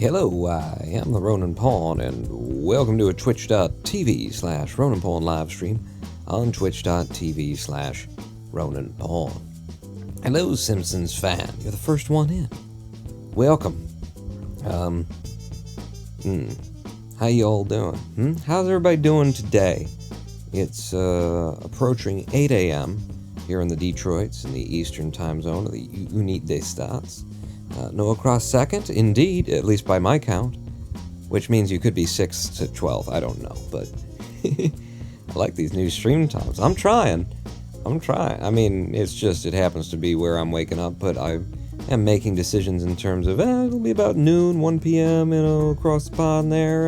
Hello, I am the Ronan Pawn, and welcome to a twitch.tv/Ronan Pawn live stream on twitch.tv/Ronan Pawn. Hello, Simpsons fan. You're the first one in. Welcome. How you all doing? How's everybody doing today? It's approaching 8 a.m. here in the Detroits in the Eastern time zone of the Unite des States. No across second, indeed, at least by my count, which means you could be 6 to 12, I don't know, but I like these new stream times. I'm trying. I mean, it's just, it happens to be where I'm waking up, but I am making decisions in terms of, it'll be about noon, 1 p.m., across the pond there,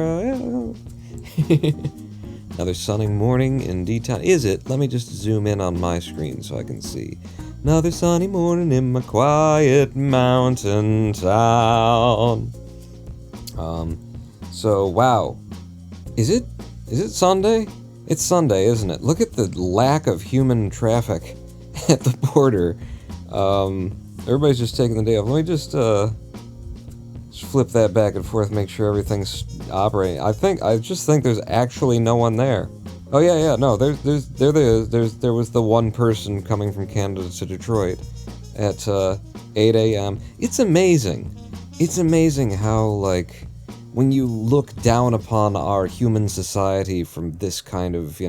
Another sunny morning in D-Town. Is it? Let me just zoom in on my screen so I can see. Another sunny morning in my quiet mountain town. So, wow. Is it Sunday? It's Sunday, isn't it? Look at the lack of human traffic at the border. Everybody's just taking the day off. Let me just flip that back and forth, make sure everything's operating. I just think there's actually no one there. Oh yeah, no, there was the one person coming from Canada to Detroit at 8 a.m. It's amazing how, like, when you look down upon our human society from this kind of,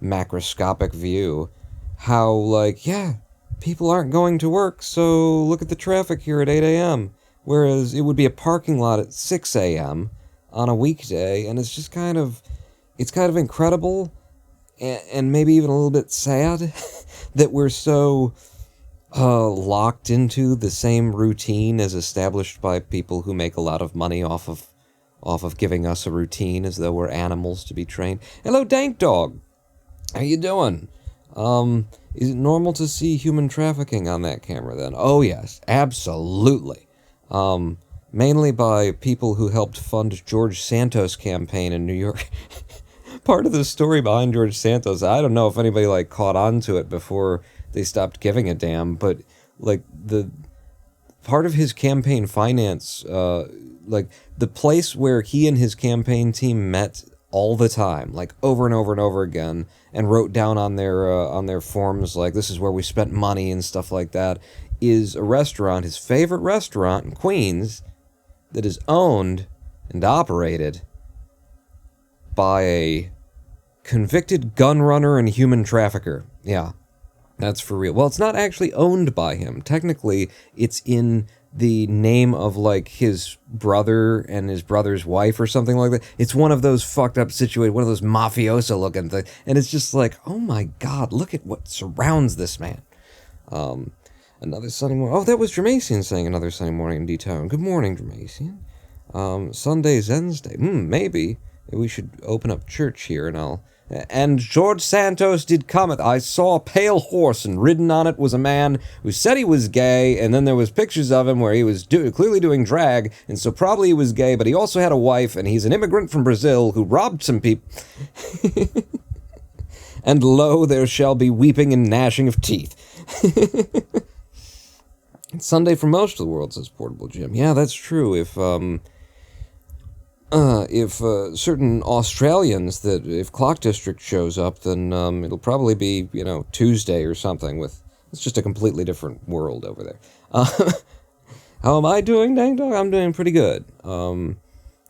macroscopic view, how, like, yeah, people aren't going to work, so look at the traffic here at 8 a.m., whereas it would be a parking lot at 6 a.m. on a weekday, and it's just kind of incredible, and maybe even a little bit sad, that we're so locked into the same routine as established by people who make a lot of money off of giving us a routine as though we're animals to be trained. Hello, Dank Dog! How you doing? Is it normal to see human trafficking on that camera then? Oh yes, absolutely. Mainly by people who helped fund George Santos' campaign in New York. Part of the story behind George Santos, I don't know if anybody, like, caught on to it before they stopped giving a damn, but, like, the part of his campaign finance, like, the place where he and his campaign team met all the time, like, over and over and over again, and wrote down on their forms, like, this is where we spent money and stuff like that, is a restaurant, his favorite restaurant in Queens, that is owned and operated by a convicted gun runner and human trafficker. Yeah, that's for real. Well, it's not actually owned by him. Technically, it's in the name of, like, his brother and his brother's wife or something like that. It's one of those fucked up situations, one of those mafioso-looking things. And it's just like, oh my god, look at what surrounds this man. Another sunny morning. Oh, that was Jermacian saying another sunny morning in D-Town. Good morning, Jermacian. Sunday's Wednesday. Maybe we should open up church here and I'll... And George Santos did comment, I saw a pale horse and ridden on it was a man who said he was gay, and then there was pictures of him where he was clearly doing drag, and so probably he was gay, but he also had a wife, and he's an immigrant from Brazil who robbed some people. And lo, there shall be weeping and gnashing of teeth. It's Sunday for most of the world, says Portable Jim. Yeah, that's true. If certain Australians, if Clock District shows up, then it'll probably be, Tuesday or something. It's just a completely different world over there. How am I doing, Dang Dog? I'm doing pretty good.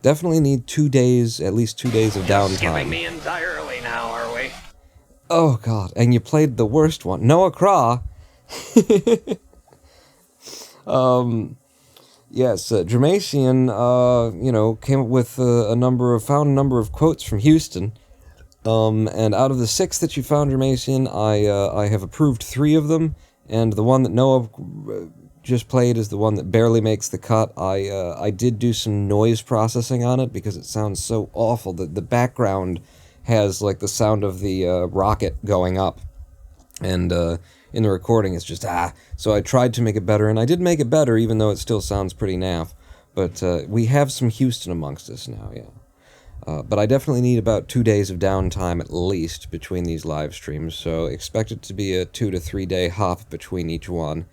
Definitely need at least 2 days of downtime. Skipping me entirely now, are we? Oh, God. And you played the worst one. Noah Craw. Yes, Jermacian, came up with found a number of quotes from Houston, and out of the 6 that you found, Jermacian, I have approved 3 of them, and the one that Noah just played is the one that barely makes the cut. I did do some noise processing on it, because it sounds so awful. The background has, like, the sound of the rocket going up, and in the recording it's just so I tried to make it better, and I did make it better, even though it still sounds pretty naff. But we have some Houston amongst us now, yeah. But I definitely need about 2 days of downtime at least between these live streams, so expect it to be a 2 to 3 day hop between each one.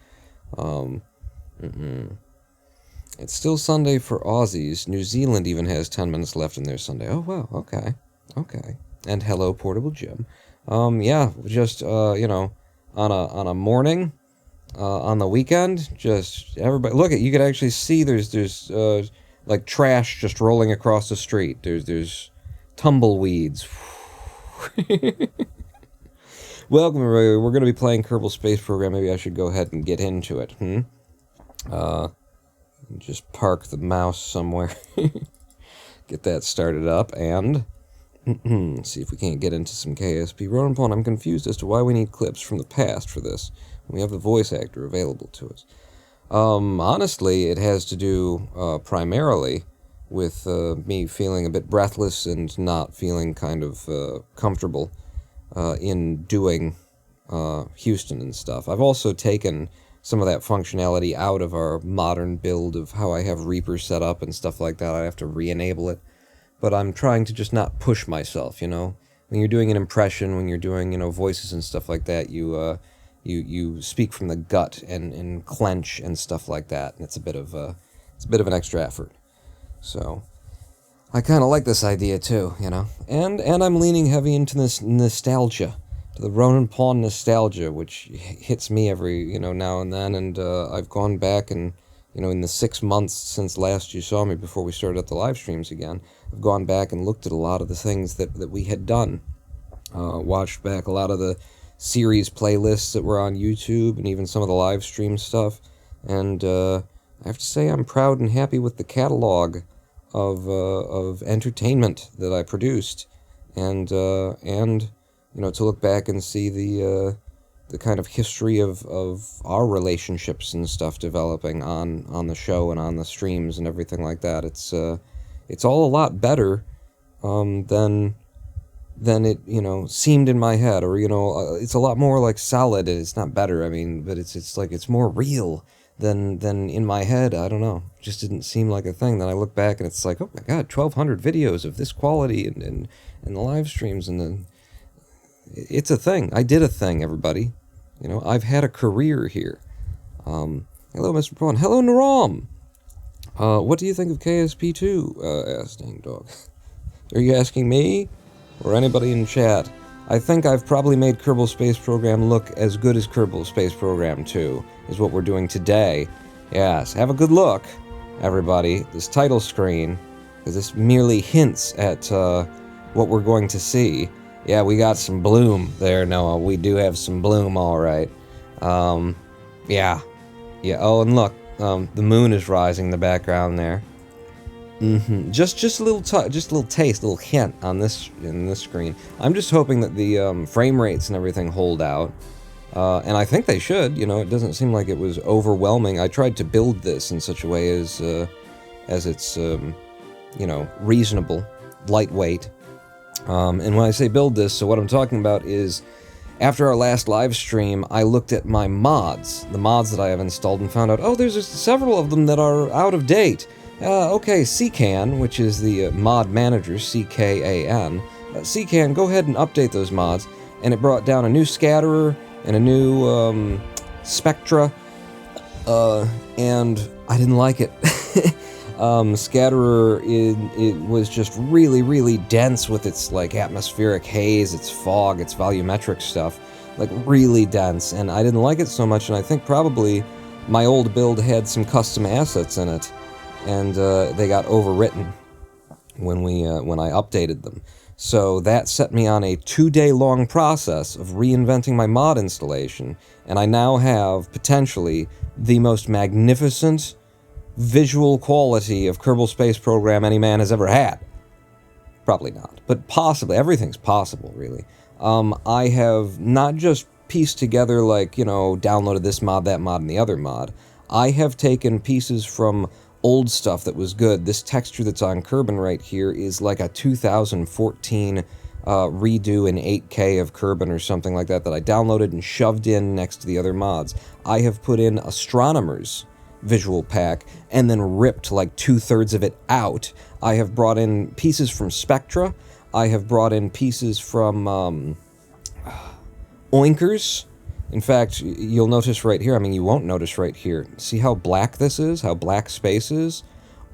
It's still Sunday for Aussies. New Zealand even has 10 minutes left in their Sunday. Oh, wow. Okay. Okay. And hello, Portable Jim. Yeah, just, on a morning, on the weekend, just everybody, look you could actually see there's like trash just rolling across the street. There's tumbleweeds. Welcome, everybody. We're going to be playing Kerbal Space Program. Maybe I should go ahead and get into it, just park the mouse somewhere. Get that started up, and see if we can't get into some KSP. Ronan Pawn, I'm confused as to why we need clips from the past for this. We have the voice actor available to us. Honestly, it has to do primarily with me feeling a bit breathless and not feeling kind of comfortable in doing Houston and stuff. I've also taken some of that functionality out of our modern build of how I have Reaper set up and stuff like that. I have to re-enable it. But I'm trying to just not push myself, When you're doing an impression, when you're doing, voices and stuff like that, you speak from the gut and clench and stuff like that. And it's a bit of an extra effort. So I kind of like this idea too, And I'm leaning heavy into this nostalgia, to the Ronan Pawn nostalgia, which hits me every, now and then. And I've gone back and, in the 6 months since last you saw me before we started up the live streams again, I've gone back and looked at a lot of the things that we had done. Watched back a lot of the series playlists that were on YouTube and even some of the live stream stuff. And I have to say I'm proud and happy with the catalog of entertainment that I produced, and to look back and see the kind of history of our relationships and stuff developing on the show and on the streams and everything like that. It's all a lot better than it seemed in my head, or it's a lot more like solid. It's not better, but it's like it's more real than in my head. I don't know, it just didn't seem like a thing. Then I look back and it's like, oh my god, 1,200 videos of this quality and the live streams, and then it's a thing. I did a thing, everybody. I've had a career here. Hello, Mr. Pawn. Hello, Naram. What do you think of KSP2? Asked Dang Dog. Are you asking me? Or anybody in chat? I think I've probably made Kerbal Space Program look as good as Kerbal Space Program 2, is what we're doing today. Yes, have a good look, everybody. This title screen, because this merely hints at what we're going to see. Yeah, we got some bloom there, Noah. We do have some bloom, all right. Yeah. Oh, and look, the moon is rising in the background there. Just a little taste, a little hint on this screen. I'm just hoping that the frame rates and everything hold out, and I think they should. It doesn't seem like it was overwhelming. I tried to build this in such a way as it's reasonable, lightweight. And when I say build this, so what I'm talking about is, after our last live stream, I looked at my mods, the mods that I have installed, and found out, oh, there's just several of them that are out of date. Okay, CCAN, which is the mod manager, CKAN. CCAN, go ahead and update those mods. And it brought down a new scatterer and a new spectra, and I didn't like it. Scatterer, it was just really, really dense with its atmospheric haze, its fog, its volumetric stuff, really dense, and I didn't like it so much. And I think probably my old build had some custom assets in it, and they got overwritten when I updated them. So that set me on a 2-day-long process of reinventing my mod installation, and I now have potentially the most magnificent visual quality of Kerbal Space Program any man has ever had. Probably not, but possibly. Everything's possible, really. I have not just pieced together, downloaded this mod, that mod, and the other mod. I have taken pieces from old stuff that was good. This texture that's on Kerbin right here is like a 2014 redo in 8K of Kerbin or something like that I downloaded and shoved in next to the other mods. I have put in Astronomer's visual pack and then ripped 2/3 of it out. I have brought in pieces from Spectra. I have brought in pieces from Oinkers. In fact, you'll notice right here, I mean, you won't notice right here. See how black this is? How black space is?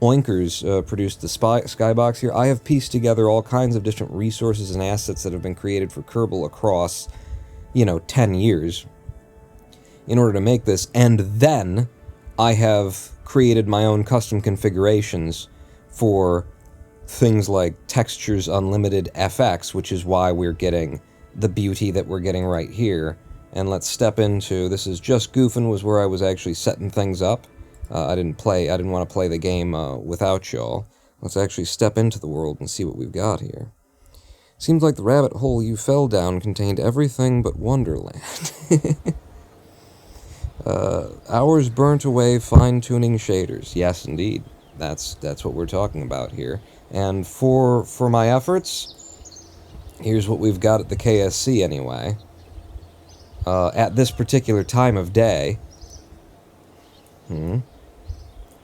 Oinkers produced the skybox here. I have pieced together all kinds of different resources and assets that have been created for Kerbal across, 10 years in order to make this. And then I have created my own custom configurations for things like Textures Unlimited FX, which is why we're getting the beauty that we're getting right here. And let's step into, this is Just Goofin', was where I was actually setting things up. I didn't want to play the game without y'all. Let's actually step into the world and see what we've got here. Seems like the rabbit hole you fell down contained everything but Wonderland. Hours burnt away fine-tuning shaders. Yes, indeed. That's what we're talking about here. And for my efforts, here's what we've got at the KSC anyway. At this particular time of day.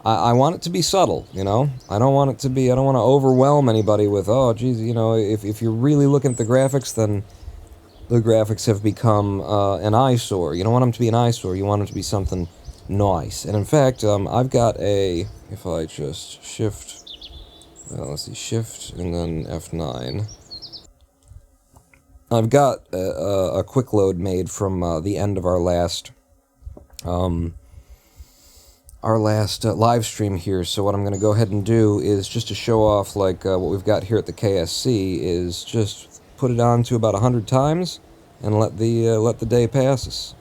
I want it to be subtle, I don't want to overwhelm anybody with, oh, geez, if you're really looking at the graphics, then the graphics have become an eyesore. You don't want them to be an eyesore, you want them to be something nice. And in fact, I've got if I just shift, let's see, shift and then F9. I've got a quick load made from the end of our last live stream here, so what I'm going to go ahead and do is just to show off what we've got here at the KSC is just put it on to about 100 times and let the day pass us,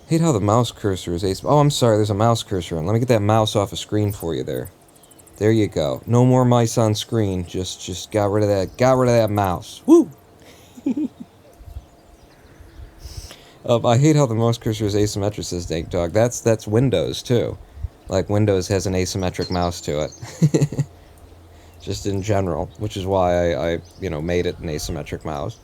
Hate how the mouse cursor is oh, I'm sorry, there's a mouse cursor on. Let me get that mouse off a screen for you there. There you go. No more mice on screen. Just got rid of that mouse. Woo! I hate how the mouse cursor is asymmetric, says Dank Dog. That's Windows, too. Like, Windows has an asymmetric mouse to it. Just in general, which is why I made it an asymmetric mouse.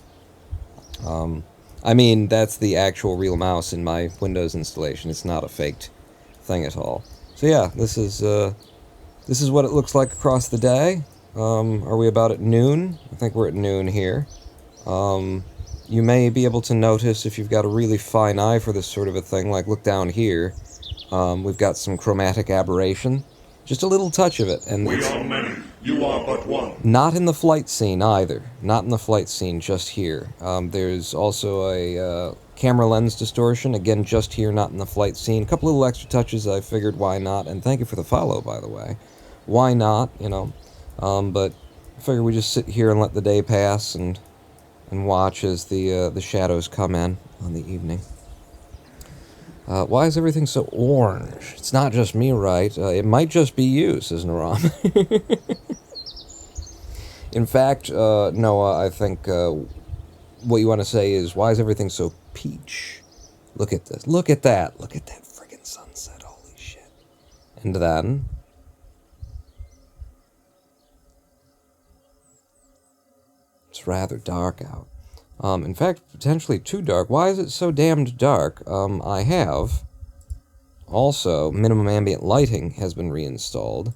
I mean, that's the actual real mouse in my Windows installation. It's not a faked thing at all. So yeah, this is what it looks like across the day. Are we about at noon? I think we're at noon here. You may be able to notice, if you've got a really fine eye for this sort of a thing, like look down here, we've got some chromatic aberration. Just a little touch of it. And we are many, you are but one. Not in the flight scene either. Not in the flight scene, just here. There's also a camera lens distortion, again just here, not in the flight scene. A couple little extra touches, I figured why not, and thank you for the follow, by the way. Why not, but I figured we just sit here and let the day pass and watch as the shadows come in on the evening. Why is everything so orange? It's not just me, right? It might just be you, says Naram. In fact, Noah, I think what you want to say is, why is everything so peach? Look at this. Look at that. Look at that friggin' sunset. Holy shit. And then it's rather dark out. In fact, potentially too dark. Why is it so damned dark? I have also minimum ambient lighting has been reinstalled,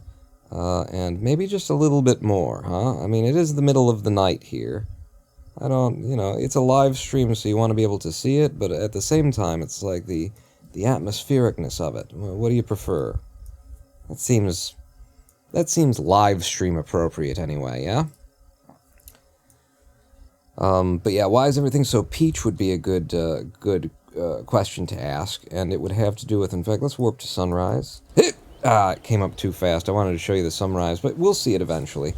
and maybe just a little bit more, huh? I mean, it is the middle of the night here. I don't, it's a live stream, so you want to be able to see it, but at the same time, it's like the atmosphericness of it. What do you prefer? That seems live stream appropriate anyway, yeah? But yeah, why is everything so peach would be a good question to ask, and it would have to do with, in fact, let's warp to sunrise. It came up too fast. I wanted to show you the sunrise, but we'll see it eventually.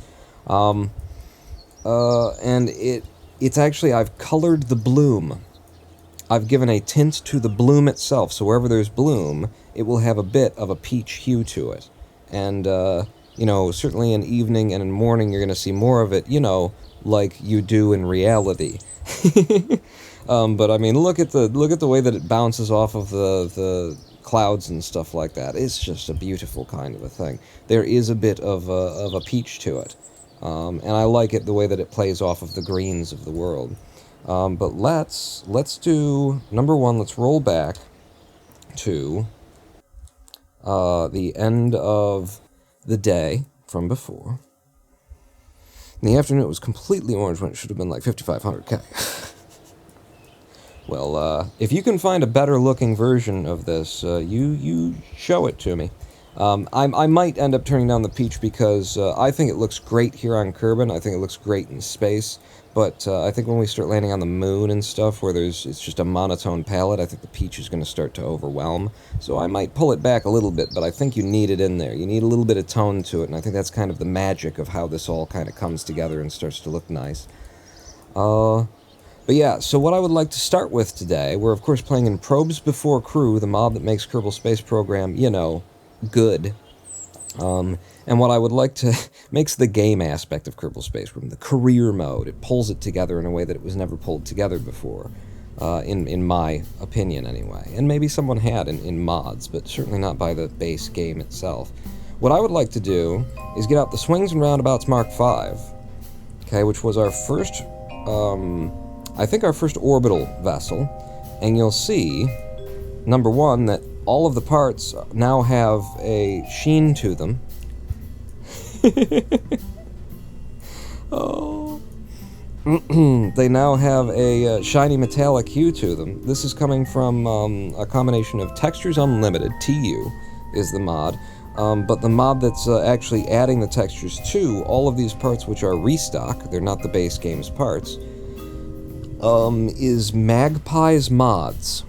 And it's actually, I've colored the bloom. I've given a tint to the bloom itself, so wherever there's bloom, it will have a bit of a peach hue to it. And, certainly in evening and in morning, you're going to see more of it, like you do in reality. But I mean, look at the way that it bounces off of the clouds and stuff like that. It's just a beautiful kind of a thing. There is a bit of a peach to it, and I like it the way that it plays off of the greens of the world. But let's do number one. Let's roll back to the end of the day from before. In the afternoon, it was completely orange when it should have been like 5,500K. Well, if you can find a better looking version of this, you show it to me. I might end up turning down the Peach because I think it looks great here on Kerbin. I think it looks great in space. But I think when we start landing on the moon and stuff, where it's just a monotone palette, I think the Peach is going to start to overwhelm. So I might pull it back a little bit, but I think you need it in there. You need a little bit of tone to it, and I think that's kind of the magic of how this all kind of comes together and starts to look nice. But yeah, so what I would like to start with today, we're of course playing in Probes Before Crew, the mod that makes Kerbal Space Program, you know, good. And what I would like to makes the game aspect of Kerbal Space Program, the career mode. It pulls it together in a way that it was never pulled together before, in my opinion anyway. And maybe someone had in mods, but certainly not by the base game itself. What I would like to do is get out the Swings and Roundabouts Mark V, okay, which was our first, I think our first orbital vessel, and you'll see, number one, that all of the parts now have a sheen to them. Oh. They now have a shiny metallic hue to them. This is coming from a combination of Textures Unlimited, TU is the mod, but the mod that's actually adding the textures to all of these parts, which are restock, they're not the base game's parts, is Magpie's Mods.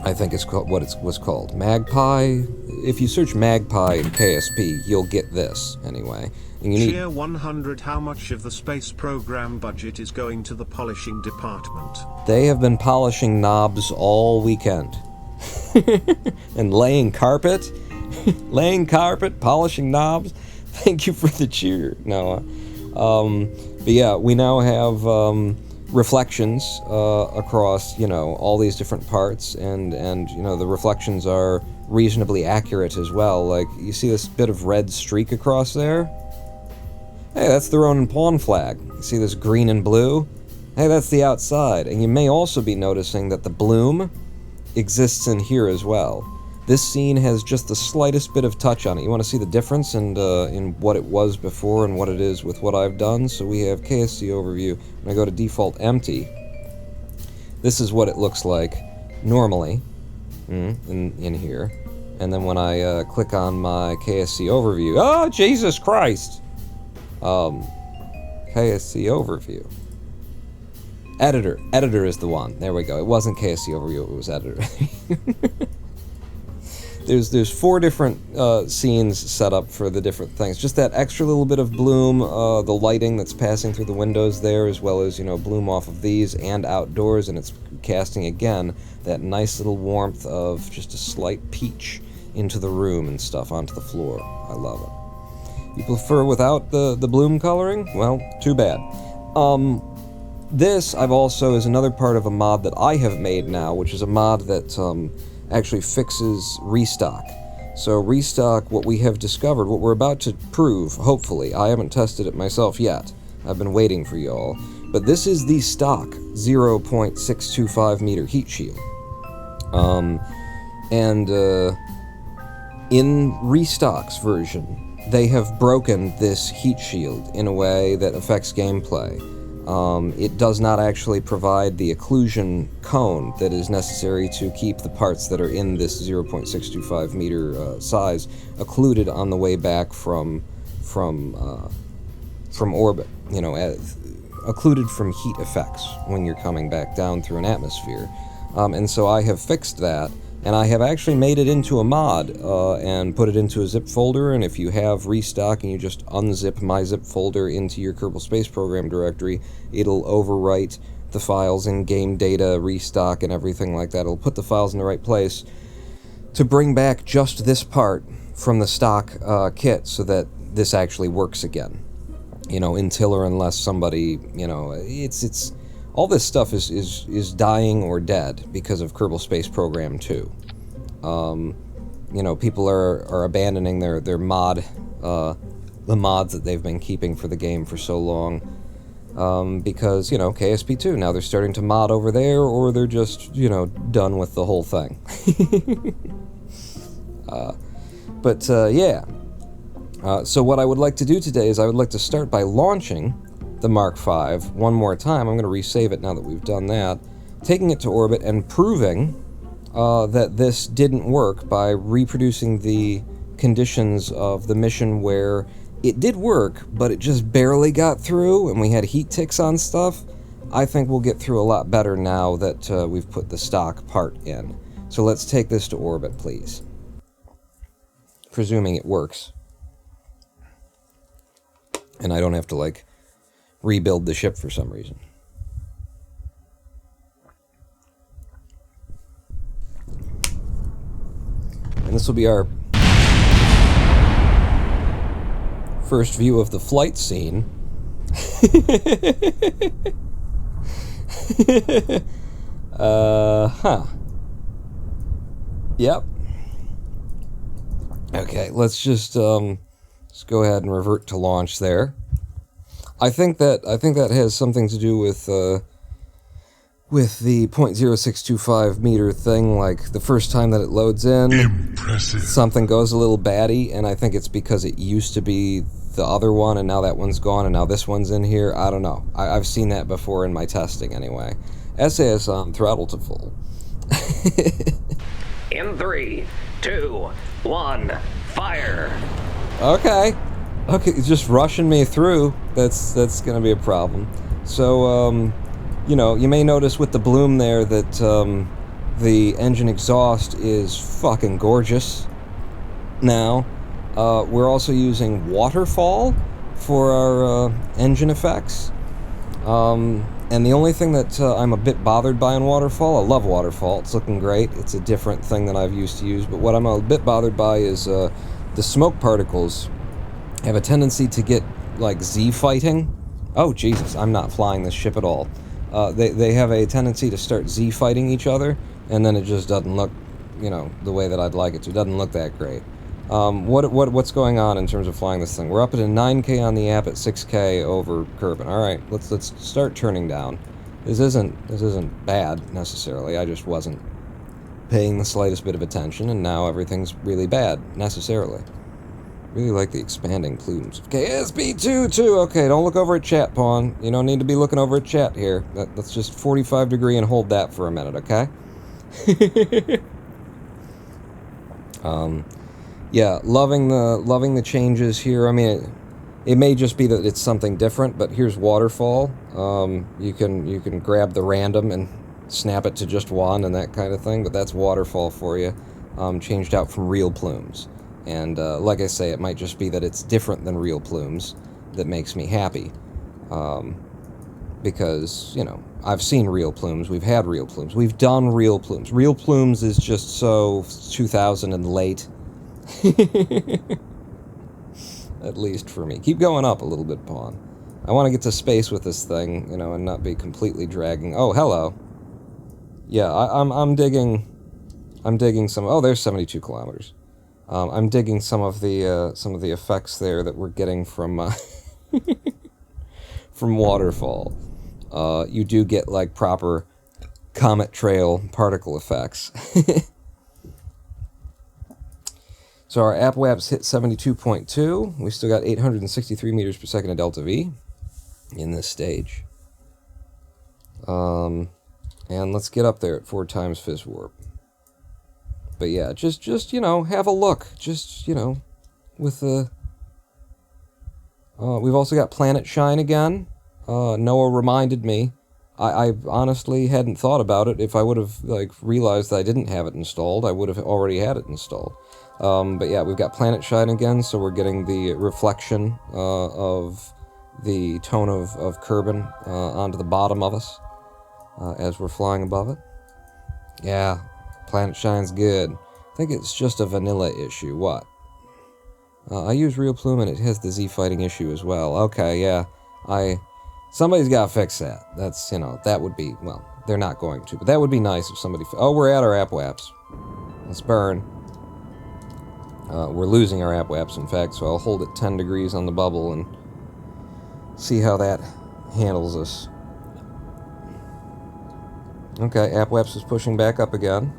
I think it's called what it was called. Magpie. If you search Magpie in KSP, you'll get this anyway. And you need Cheer 100. How much of the space program budget is going to the polishing department? They have been polishing knobs all weekend. And laying carpet, polishing knobs. Thank you for the cheer, Noah. But yeah, we now have reflections across, you know, all these different parts, and you know, the reflections are reasonably accurate as well. Like, you see this bit of red streak across there? Hey, that's the Ronin Pawn flag. You see this green and blue? Hey, that's the outside. And you may also be noticing that the bloom exists in here as well. This scene has just the slightest bit of touch on it. You want to see the difference in what it was before and what it is with what I've done? So we have KSC overview. When I go to default empty, this is what it looks like normally in here. And then when I click on my KSC overview, oh, Jesus Christ! KSC overview. Editor is the one. There we go. It wasn't KSC overview, it was editor. There's 4 different scenes set up for the different things. Just that extra little bit of bloom, the lighting that's passing through the windows there, as well as, you know, bloom off of these and outdoors, and it's casting again that nice little warmth of just a slight peach into the room and stuff onto the floor. I love it. You prefer without the bloom coloring? Well, too bad. This I've also is another part of a mod that I have made now, which is a mod that actually fixes restock. So restock, what we have discovered, what we're about to prove, hopefully. I haven't tested it myself yet. I've been waiting for y'all. But this is the stock 0.625 meter heat shield. In Restock's version, they have broken this heat shield in a way that affects gameplay. It does not actually provide the occlusion cone that is necessary to keep the parts that are in this 0.625 meter size occluded on the way back from orbit. You know, occluded from heat effects when you're coming back down through an atmosphere. And so I have fixed that, and I have actually made it into a mod and put it into a zip folder. And if you have Restock and you just unzip my zip folder into your Kerbal Space Program directory, it'll overwrite the files in game data, Restock, and everything like that. It'll put the files in the right place to bring back just this part from the stock kit so that this actually works again. You know, until or unless somebody, you know, it's all this stuff is dying or dead because of Kerbal Space Program 2. You know, people are abandoning their mod, the mods that they've been keeping for the game for so long, because, you know, KSP 2, now they're starting to mod over there, or they're just, you know, done with the whole thing. Yeah. So what I would like to do today is I would like to start by launching the Mark V one more time. I'm going to resave it now that we've done that. taking it to orbit and proving that this didn't work by reproducing the conditions of the mission where it did work, but it just barely got through and we had heat ticks on stuff. I think we'll get through a lot better now that we've put the stock part in. So let's take this to orbit, please. Presuming it works. And I don't have to, like, rebuild the ship for some reason. And this will be our first view of the flight scene. Yep. Okay, let's just go ahead and revert to launch there. I think that has something to do with the 0.0625 meter thing. Like, the first time that it loads in, Impressive. something goes a little batty, and I think it's because it used to be the other one, and now that one's gone, and now this one's in here. I don't know. I've seen that before in my testing, anyway. SAS on, throttle to full. In 3, 2, 1, fire! Okay, it's just rushing me through. That's gonna be a problem. So, you know, you may notice with the bloom there that the engine exhaust is fucking gorgeous. Now, we're also using waterfall for our engine effects. And the only thing that I'm a bit bothered by in waterfall, I love waterfall, it's looking great, it's a different thing than I've used to use, but what I'm a bit bothered by is the smoke particles have a tendency to get, like, Z-fighting. Oh, Jesus, I'm not flying this ship at all. They have a tendency to start Z-fighting each other, and then it just doesn't look, you know, the way that I'd like it to. It doesn't look that great. What's going on in terms of flying this thing? We're up at a 9K on the app at 6K over Kerbin. All right, let's start turning down. This isn't bad necessarily. I just wasn't paying the slightest bit of attention, and now everything's really bad necessarily. Really like the expanding plumes of KSP 2. Okay, don't look over at chat, Pawn. You don't need to be looking over at chat here. Let's just 45 degree and hold that for a minute, okay? Yeah, loving the changes here. I mean, it may just be that it's something different, but here's waterfall. You can grab the random and snap it to just one and that kind of thing, but that's waterfall for you. Changed out from real plumes. And like I say, it might just be that it's different than real plumes that makes me happy. Because, you know, I've seen real plumes, we've had real plumes, we've done real plumes. Real plumes is just so 2000 and late. At least for me. Keep going up a little bit, Pawn. I want to get to space with this thing, you know, and not be completely dragging. Oh, hello. Yeah, I'm digging some. Oh, there's 72 kilometers. I'm digging some of the effects there that we're getting from from waterfall. You do get, like, proper comet trail particle effects. So our AppWaps hit 72.2. We still got 863 meters per second of delta V in this stage. And let's get up there at 4 times Fizz Warp. But yeah, just you know, have a look. Just, you know, with the... we've also got Planet Shine again. Noah reminded me. I honestly hadn't thought about it. If I would have, like, realized that I didn't have it installed, I would have already had it installed. But yeah, we've got Planet Shine again, so we're getting the reflection of the tone of Kerbin onto the bottom of us as we're flying above it. Yeah, Planet Shine's good. I think it's just a vanilla issue. What? I use Real Plume and it has the Z-fighting issue as well. Okay, yeah. Somebody's got to fix that. That's, you know, that would be, well, they're not going to, but that would be nice if somebody... Oh, we're at our AppWaps. Let's burn. We're losing our AppWaps, in fact, so I'll hold it 10 degrees on the bubble and see how that handles us. Okay, AppWaps is pushing back up again.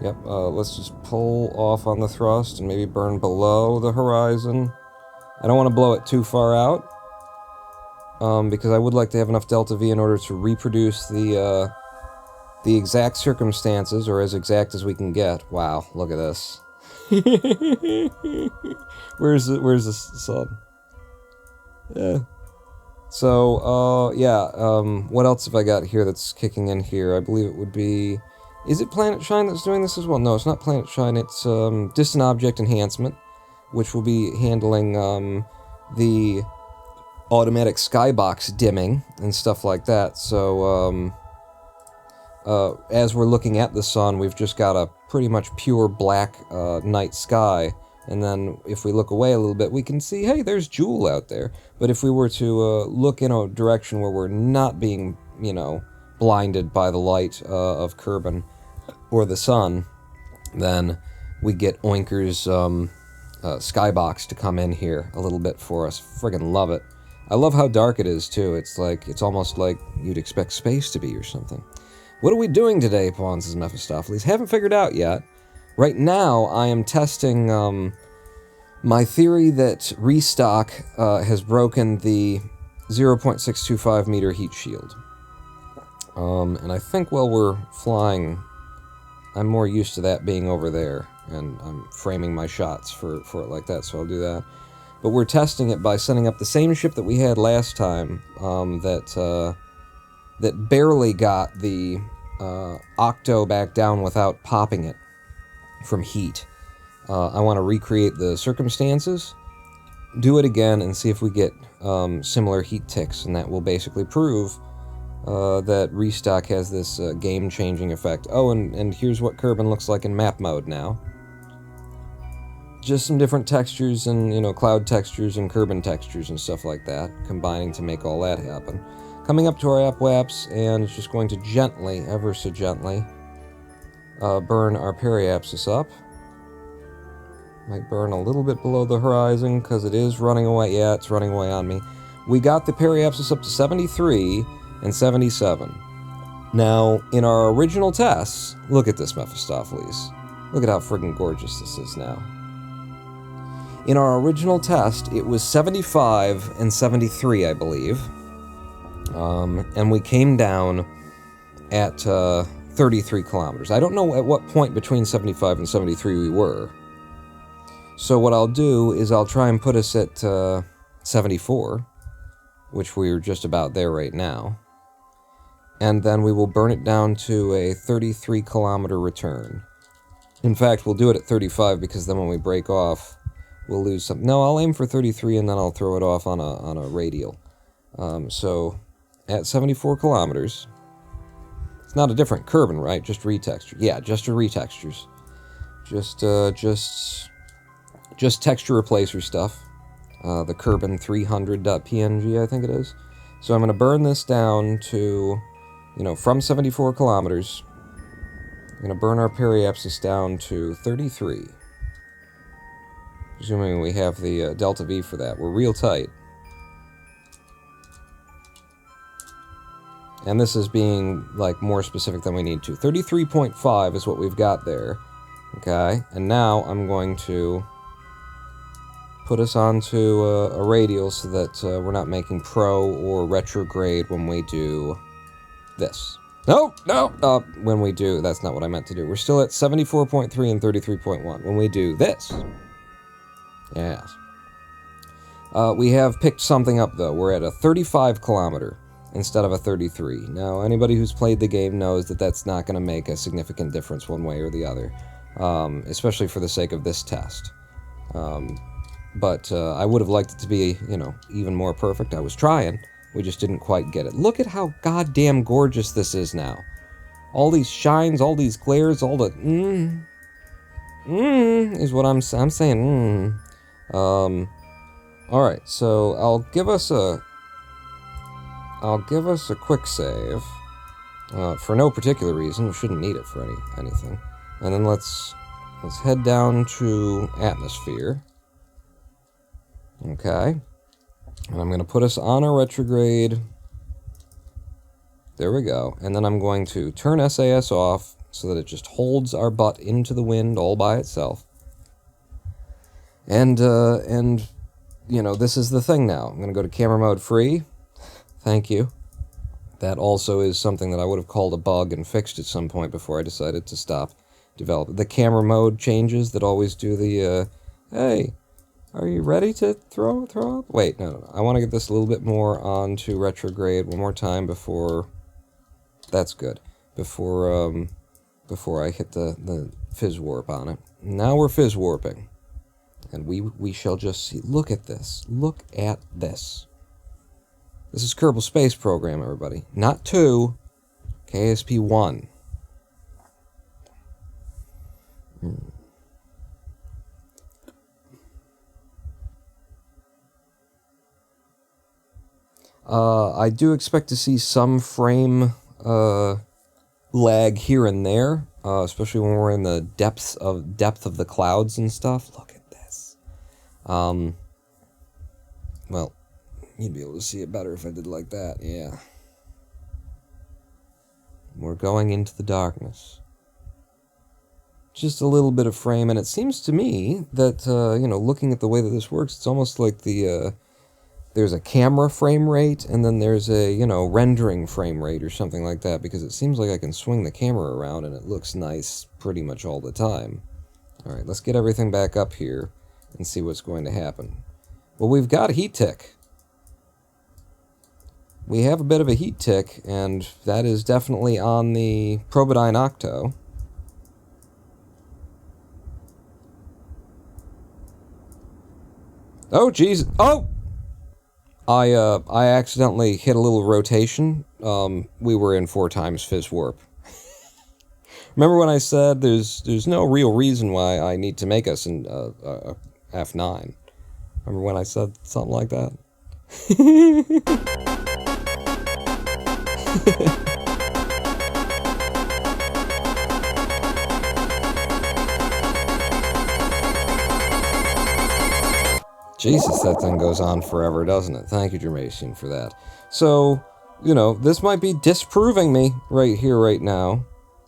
Yep, let's just pull off on the thrust and maybe burn below the horizon. I don't want to blow it too far out, because I would like to have enough delta V in order to reproduce the the exact circumstances, or as exact as we can get. Wow, look at this. Where's the sun? Yeah. So, what else have I got here that's kicking in here? I believe it would be... Is it Planet Shine that's doing this as well? No, it's not Planet Shine, it's Distant Object Enhancement, which will be handling the automatic skybox dimming and stuff like that. So, as we're looking at the sun, we've just got a pretty much pure black night sky. And then if we look away a little bit, we can see, hey, there's Jewel out there. But if we were to look in a direction where we're not being, blinded by the light of Kerbin or the sun, then we get Oinker's skybox to come in here a little bit for us. Friggin' love it. I love how dark it is, too. It's almost like you'd expect space to be or something. What are we doing today, Pawns, says Mephistopheles? Haven't figured out yet. Right now, I am testing my theory that Restock has broken the 0.625 meter heat shield. And I think while we're flying, I'm more used to that being over there, and I'm framing my shots for it like that, so I'll do that. But we're testing it by setting up the same ship that we had last time, that barely got the Octo back down without popping it from heat. I want to recreate the circumstances, do it again, and see if we get similar heat ticks, and that will basically prove that Restock has this game-changing effect. Oh, and here's what Kerbin looks like in map mode now. Just some different textures and, cloud textures and Kerbin textures and stuff like that, combining to make all that happen. Coming up to our apoapse, and it's just going to gently, ever so gently, burn our periapsis up. Might burn a little bit below the horizon, because it is running away. Yeah, it's running away on me. We got the periapsis up to 73 and 77. Now, in our original tests, look at this, Mephistopheles. Look at how friggin' gorgeous this is now. In our original test, it was 75 and 73, I believe. And we came down at 33 kilometers. I don't know at what point between 75 and 73 we were. So what I'll do is I'll try and put us at 74, which we're just about there right now. And then we will burn it down to a 33 kilometer return. In fact, we'll do it at 35, because then when we break off, we'll lose some. No, I'll aim for 33 and then I'll throw it off on a radial. So at 74 kilometers, it's not a different Kerbin, right? Just retexture. Yeah, just a retextures. Just texture replacer stuff. The Kerbin 300.png, I think it is. So I'm going to burn this down to, from 74 kilometers. I'm going to burn our periapsis down to 33. Presuming we have the delta V for that. We're real tight. And this is being, more specific than we need to. 33.5 is what we've got there. Okay, and now I'm going to put us onto a radial so that we're not making pro or retrograde when we do this. No, when we do, that's not what I meant to do. We're still at 74.3 and 33.1. When we do this. Yes. We have picked something up, though. We're at a 35 kilometer instead of a 33. Now, anybody who's played the game knows that that's not going to make a significant difference one way or the other, especially for the sake of this test. But I would have liked it to be, even more perfect. I was trying. We just didn't quite get it. Look at how goddamn gorgeous this is now. All these shines, all these glares, all the is what I'm saying. Alright, so I'll give us a quick save. For no particular reason. We shouldn't need it for anything. And then let's head down to atmosphere. Okay. And I'm going to put us on a retrograde. There we go. And then I'm going to turn SAS off so that it just holds our butt into the wind all by itself. And this is the thing now. I'm going to go to camera mode free. Thank you. That also is something that I would have called a bug and fixed at some point before I decided to stop developing. The camera mode changes that always do the, hey, are you ready to throw up? Wait, no. I want to get this a little bit more onto retrograde one more time before... That's good. Before I hit the fizz warp on it. Now we're fizz warping. And we shall just see. Look at this. Look at this. This is Kerbal Space Program, everybody. Not 2. KSP 1. I do expect to see some frame lag here and there, especially when we're in the depth of the clouds and stuff. Look at this. Well, you'd be able to see it better if I did like that. Yeah. We're going into the darkness. Just a little bit of frame, and it seems to me that looking at the way that this works, it's almost like there's a camera frame rate, and then there's a, rendering frame rate or something like that, because it seems like I can swing the camera around and it looks nice pretty much all the time. Alright, let's get everything back up here and see what's going to happen. Well, we've got a heat tick. We have a bit of a heat tick, and that is definitely on the Probidyne Octo. Oh, jeez. Oh! I accidentally hit a little rotation. We were in 4 times fizz warp. Remember when I said there's no real reason why I need to make us an F9? Remember when I said something like that? Jesus, that thing goes on forever, doesn't it? Thank you, Jermasian, for that. So, this might be disproving me right here, right now,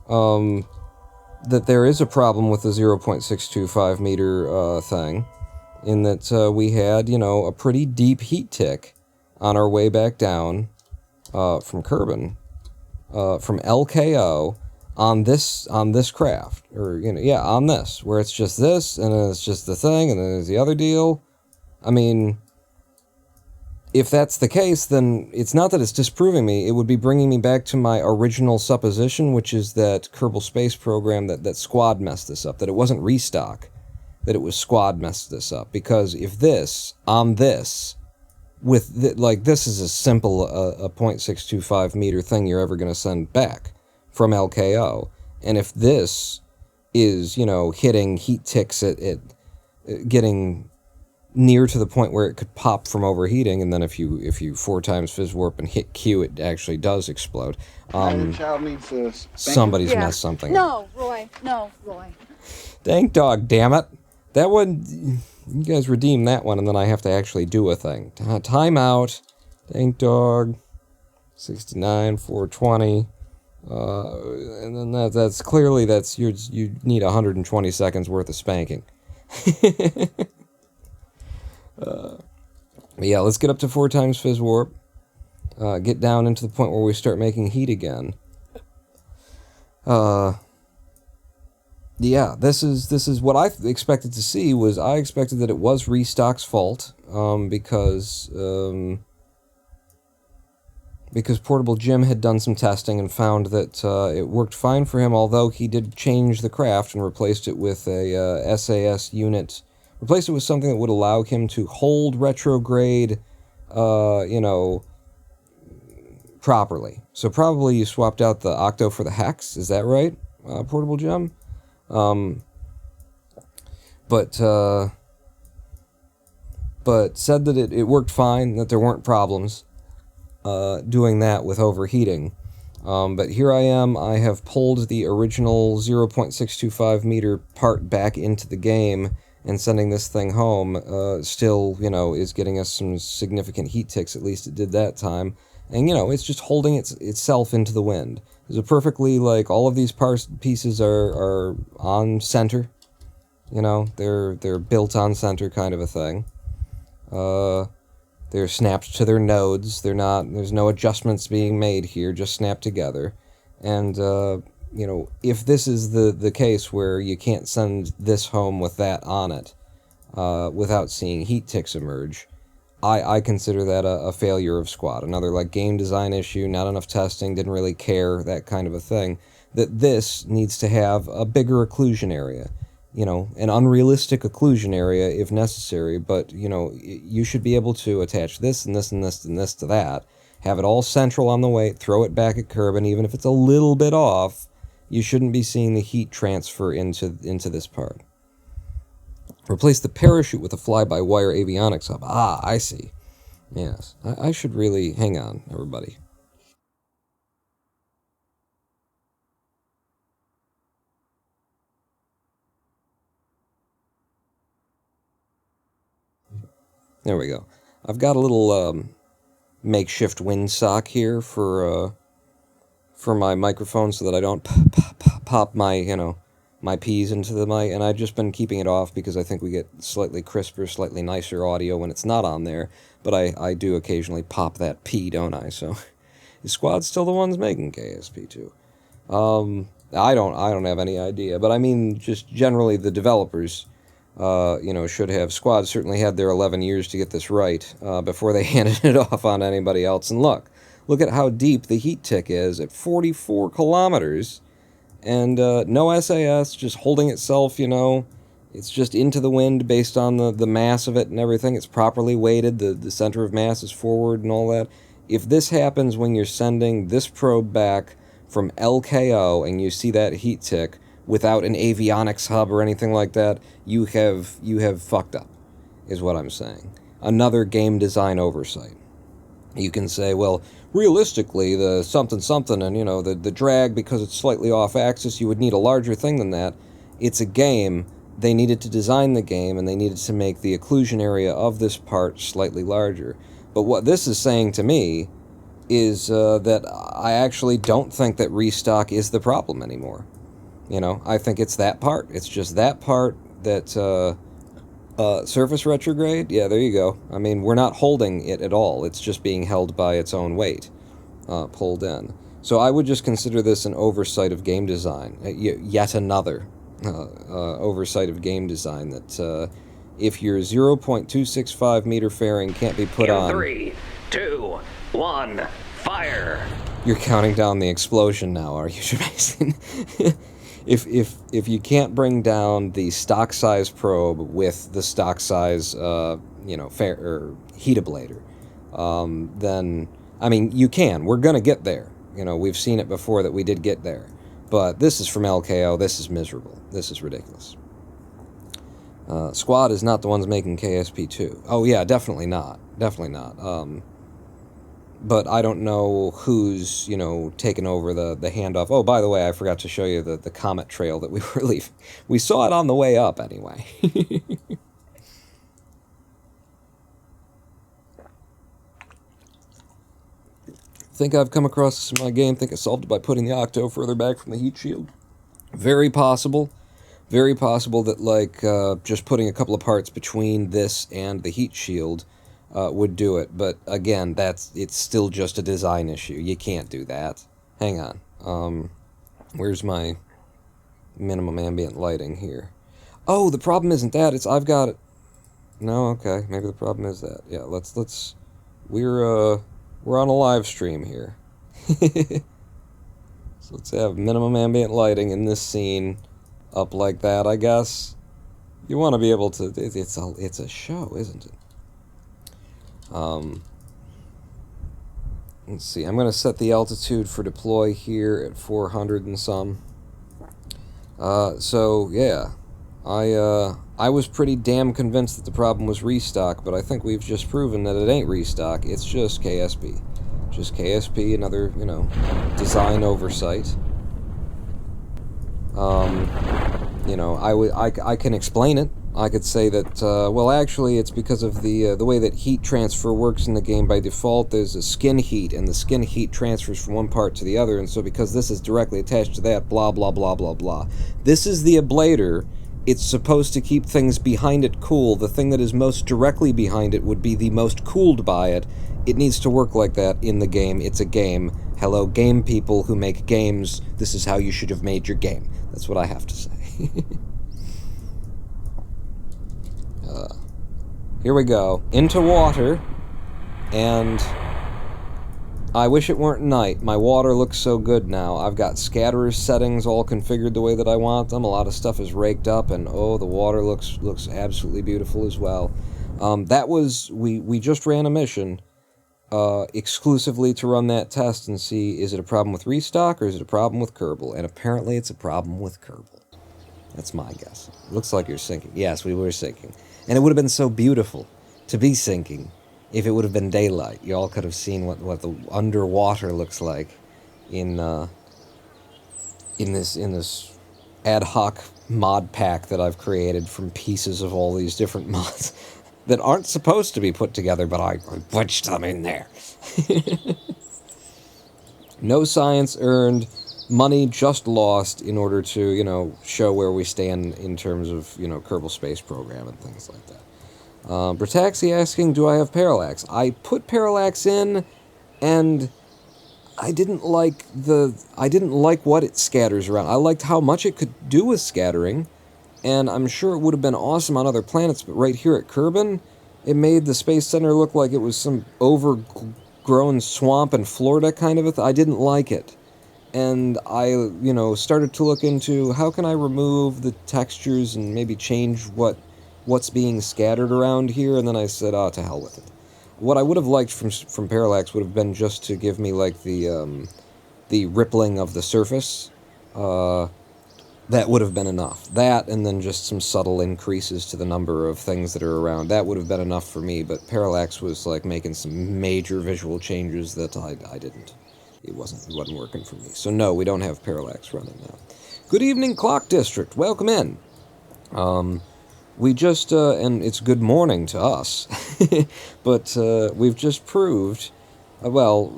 that there is a problem with the 0.625 meter thing, in that we had, a pretty deep heat tick on our way back down from Kerbin, from LKO, on this craft, or, on this, where it's just this, and then it's just the thing, and then there's the other deal. I mean, if that's the case, then it's not that it's disproving me, it would be bringing me back to my original supposition, which is that Kerbal Space Program, that Squad messed this up, that it wasn't Restock, that it was Squad messed this up, because if this, on this, this is a simple, a 0.625 meter thing you're ever going to send back from LKO, and if this is, hitting heat ticks at getting near to the point where it could pop from overheating, and then if you 4 times fizz warp and hit Q, it actually does explode. Child needs somebody's messed something up. No, Roy. No, Roy. Dank dog, damn it. That one, you guys redeem that one, and then I have to actually do a thing. Time out. Dank dog. 69, 420. And then that's clearly, you need 120 seconds worth of spanking. Yeah, let's get up to 4 times fizz warp. Get down into the point where we start making heat again. Yeah, this is what I expected to see. I expected that it was Restock's fault, because Portable Jim had done some testing and found that it worked fine for him, although he did change the craft and replaced it with a SAS unit. Replace it with something that would allow him to hold retrograde, properly. So probably you swapped out the Octo for the Hex, is that right, Portable Gem? But said that it worked fine, that there weren't problems doing that with overheating. But here I am, I have pulled the original 0.625 meter part back into the game, and sending this thing home, still, is getting us some significant heat ticks, at least it did that time. And, it's just holding itself into the wind. There's a perfectly, all of these pieces are on center. They're built on center kind of a thing. They're snapped to their nodes. There's no adjustments being made here, just snapped together. And, you know, if this is the case where you can't send this home with that on it, without seeing heat ticks emerge, I consider that a failure of Squad. Another, like, game design issue, not enough testing, didn't really care, that kind of a thing. That this needs to have a bigger occlusion area. You know, an unrealistic occlusion area if necessary, but, you know, you should be able to attach this and this and this and this to that, have it all central on the weight, throw it back at curb, and even if it's a little bit off, you shouldn't be seeing the heat transfer into this part. Replace the parachute with a fly-by-wire avionics hub. Ah, I see. Yes, I should really... Hang on, everybody. There we go. I've got a little makeshift windsock here for my microphone so that I don't pop my, you know, my P's into the mic, and I've just been keeping it off because I think we get slightly crisper, slightly nicer audio when it's not on there, but I do occasionally pop that P, don't I? So, is Squad still the ones making KSP 2? I don't have any idea, but I mean, just generally the developers, you know, should have. Squad certainly had their 11 years to get this right, before they handed it off on anybody else, and look at how deep the heat tick is at 44 kilometers, and no SAS, just holding itself, you know, it's just into the wind based on the mass of it and everything. It's properly weighted, the center of mass is forward and all that. If this happens when you're sending this probe back from LKO and you see that heat tick without an avionics hub or anything like that, you have fucked up, is what I'm saying. Another game design oversight. You can say, well, realistically, the something, and, you know, the drag, because it's slightly off axis, you would need a larger thing than that. It's a game. They needed to design the game, and they needed to make the occlusion area of this part slightly larger. But what this is saying to me is that I actually don't think that restock is the problem anymore. You know, I think it's that part. It's just that part that... surface retrograde? Yeah, there you go. I mean, we're not holding it at all. It's just being held by its own weight, pulled in. So I would just consider this an oversight of game design. Yet another oversight of game design that if your 0.265 meter fairing can't be put on... 3, 2, 1, fire! You're counting down the explosion now, are you, Mason? If you can't bring down the stock size probe with the stock size, you know, heat ablator, then, I mean, you can. We're gonna get there. You know, we've seen it before that we did get there. But this is from LKO. This is miserable. This is ridiculous. Squad is not the ones making KSP 2. Oh yeah, definitely not. Definitely not. But I don't know who's, you know, taken over the handoff. Oh, by the way, I forgot to show you the comet trail that we were leaving. We saw it on the way up, anyway. Think I've come across this in my game. Think I solved it by putting the Octo further back from the heat shield. Very possible. Very possible that, like, just putting a couple of parts between this and the heat shield would do it, but again, it's still just a design issue. You can't do that. Hang on. Where's my minimum ambient lighting here? Oh, the problem isn't that. I've got it. No, okay. Maybe the problem is that. Yeah, we're on a live stream here. So let's have minimum ambient lighting in this scene up like that, I guess. You want to be able to. It's a show, isn't it? Let's see, I'm going to set the altitude for deploy here at 400 and some. So, yeah, I was pretty damn convinced that the problem was restock, but I think we've just proven that it ain't restock, it's just KSP. Just KSP, another, you know, design oversight. You know, I can explain it. I could say that, well, actually, it's because of the way that heat transfer works in the game by default. There's a skin heat, and the skin heat transfers from one part to the other, and so because this is directly attached to that, blah, blah, blah, blah, blah. This is the ablator it's supposed to keep things behind it cool. The thing that is most directly behind it would be the most cooled by it. It needs to work like that in the game. It's a game. Hello, game people who make games. This is how you should have made your game. That's what I have to say. Here we go. Into water. And I wish it weren't night. My water looks so good now. I've got scatterer settings all configured the way that I want them. A lot of stuff is raked up, and oh, the water looks absolutely beautiful as well. We just ran a mission exclusively to run that test and see, is it a problem with restock or is it a problem with Kerbal? And apparently it's a problem with Kerbal. That's my guess. Looks like you're sinking. Yes, we were sinking. And it would have been so beautiful to be sinking if it would have been daylight. You all could have seen what the underwater looks like in this ad hoc mod pack that I've created from pieces of all these different mods that aren't supposed to be put together, but I punched them in there. No science earned, money just lost in order to, show where we stand in terms of, Kerbal Space Program and things like that. Brataxi asking, do I have parallax? I put parallax in, and I didn't like what it scatters around. I liked how much it could do with scattering, and I'm sure it would have been awesome on other planets, but right here at Kerbin, it made the Space Center look like it was some overgrown swamp in Florida kind of a thing. I didn't like it. And I, started to look into how can I remove the textures and maybe change what's being scattered around here, and then I said, to hell with it. What I would have liked from Parallax would have been just to give me, like, the rippling of the surface. That would have been enough. That, and then just some subtle increases to the number of things that are around. That would have been enough for me, but Parallax was, like, making some major visual changes that I didn't. It wasn't working for me. So no, we don't have Parallax running now. Good evening, Clock District. Welcome in. We just, and it's good morning to us, but we've just proved, well,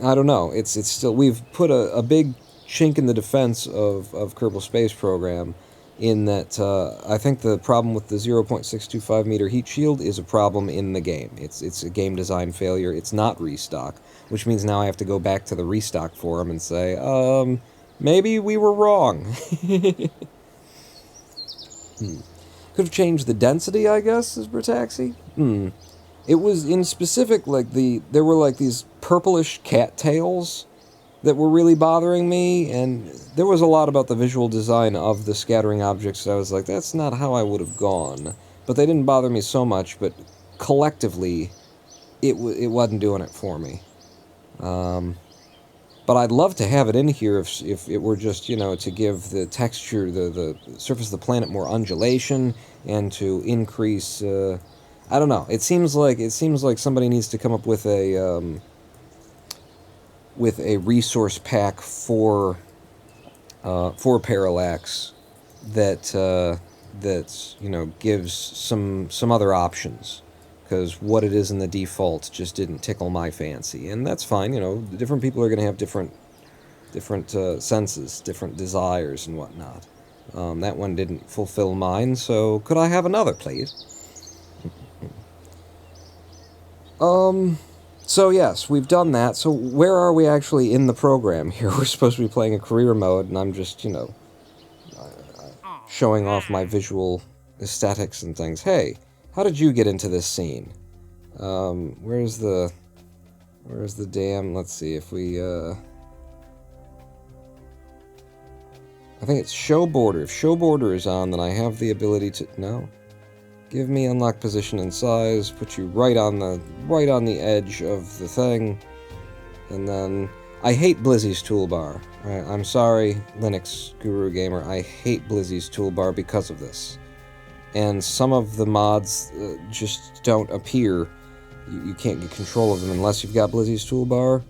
I don't know, it's still, we've put a big chink in the defense of Kerbal Space Program in that I think the problem with the 0.625 meter heat shield is a problem in the game. It's a game design failure. It's not restock, which means now I have to go back to the restock forum and say, maybe we were wrong. Could have changed the density, I guess, says Brataxi. It was in specific, like, there were, like, these purplish cattails that were really bothering me, and there was a lot about the visual design of the scattering objects that I was like, that's not how I would have gone. But they didn't bother me so much, but collectively, it wasn't doing it for me. But I'd love to have it in here if it were just, to give the texture, the surface of the planet more undulation, and to increase, I don't know. It seems like somebody needs to come up with a resource pack for Parallax that gives some other options. Because what it is in the default just didn't tickle my fancy, and that's fine. Different people are going to have different senses, different desires, and whatnot. That one didn't fulfill mine, so could I have another, please? So yes, we've done that. So where are we actually in the program here? We're supposed to be playing a career mode, and I'm just, showing off my visual aesthetics and things. Hey. How did you get into this scene? Where's the dam? Let's see if we, I think it's show border. If show border is on, then I have the ability to, no. Give me unlock position and size, put you right on the edge of the thing, and then, I hate Blizzy's toolbar. I'm sorry, Linux Guru Gamer, I hate Blizzy's toolbar because of this. And some of the mods just don't appear. You can't get control of them unless you've got Blizzy's toolbar.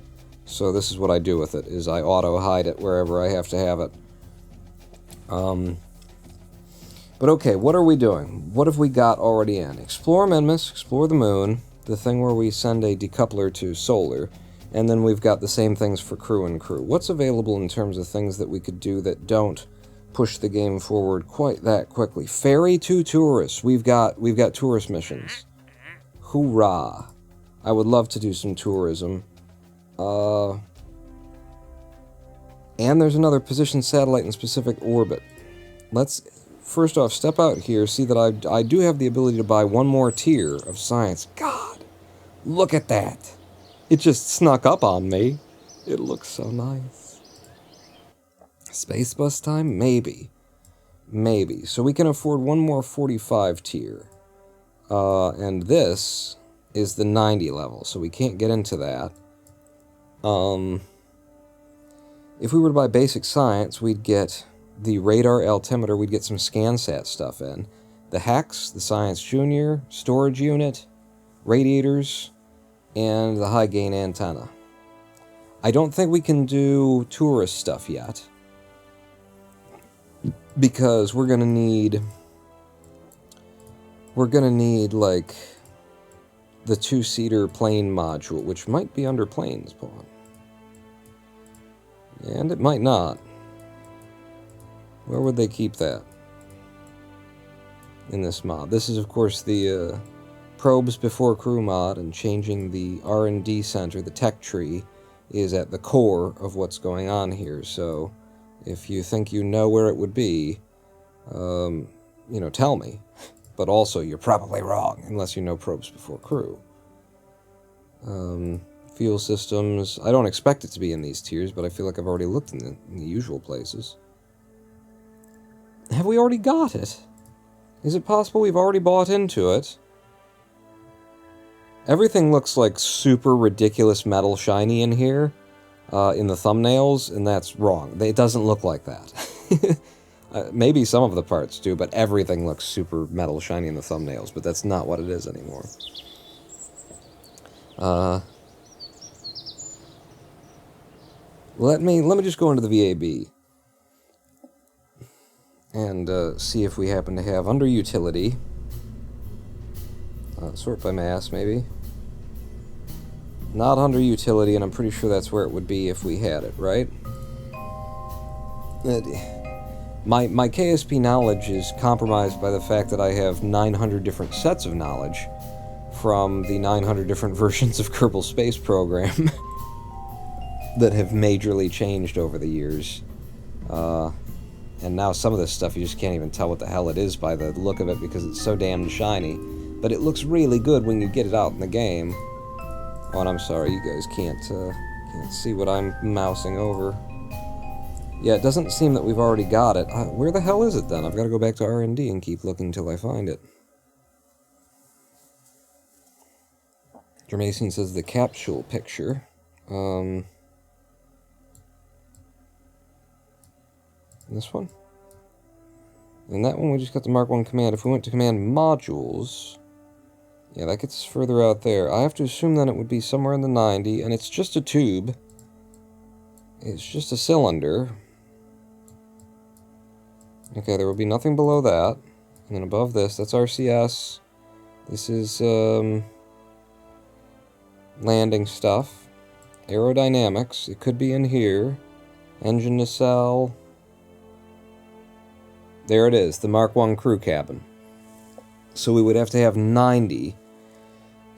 So this is what I do with it, is I auto-hide it wherever I have to have it. But okay, what are we doing? What have we got already in? Explore Minmus, explore the moon, the thing where we send a decoupler to solar, and then we've got the same things for crew and crew. What's available in terms of things that we could do that don't push the game forward quite that quickly. Ferry to tourists. We've got tourist missions. Hoorah! I would love to do some tourism. And there's another position satellite in specific orbit. Let's first off step out here. See that I do have the ability to buy one more tier of science. God, look at that! It just snuck up on me. It looks so nice. Space bus time? Maybe. Maybe. So we can afford one more 45 tier. And this is the 90 level, so we can't get into that. If we were to buy basic science, we'd get the radar altimeter, we'd get some ScanSat stuff in. The Hex, the Science Junior, storage unit, radiators, and the high gain antenna. I don't think we can do tourist stuff yet, because we're gonna need like the 2-seater plane module, which might be under planes, Pawn. And it might not. Where would they keep that? In this mod. This is, of course, the probes before crew mod, and changing the R&D center, the tech tree, is at the core of what's going on here. So, if you think you know where it would be, you know, tell me. But also, you're probably wrong, unless you know probes before crew. Fuel systems. I don't expect it to be in these tiers, but I feel like I've already looked in the usual places. Have we already got it? Is it possible we've already bought into it? Everything looks like super ridiculous metal shiny in here, in the thumbnails, and that's wrong. It doesn't look like that. Maybe some of the parts do, but everything looks super metal shiny in the thumbnails, but that's not what it is anymore. Let me just go into the VAB and see if we happen to have under utility, sort by mass maybe. Not under utility, and I'm pretty sure that's where it would be if we had it, right? My KSP knowledge is compromised by the fact that I have 900 different sets of knowledge from the 900 different versions of Kerbal Space Program that have majorly changed over the years. And now some of this stuff you just can't even tell what the hell it is by the look of it because it's so damn shiny. But it looks really good when you get it out in the game. Oh, and I'm sorry, you guys can't see what I'm mousing over. Yeah, it doesn't seem that we've already got it. Where the hell is it then? I've got to go back to R&D and keep looking till I find it. Germacian says the capsule picture. This one? And that one we just got the Mark 1 command. If we went to command modules... Yeah, that gets us further out there. I have to assume then it would be somewhere in the 90, and it's just a tube. It's just a cylinder. Okay, there will be nothing below that. And then above this, that's RCS. This is, landing stuff. Aerodynamics, it could be in here. Engine nacelle. There it is, the Mark 1 crew cabin. So we would have to have 90.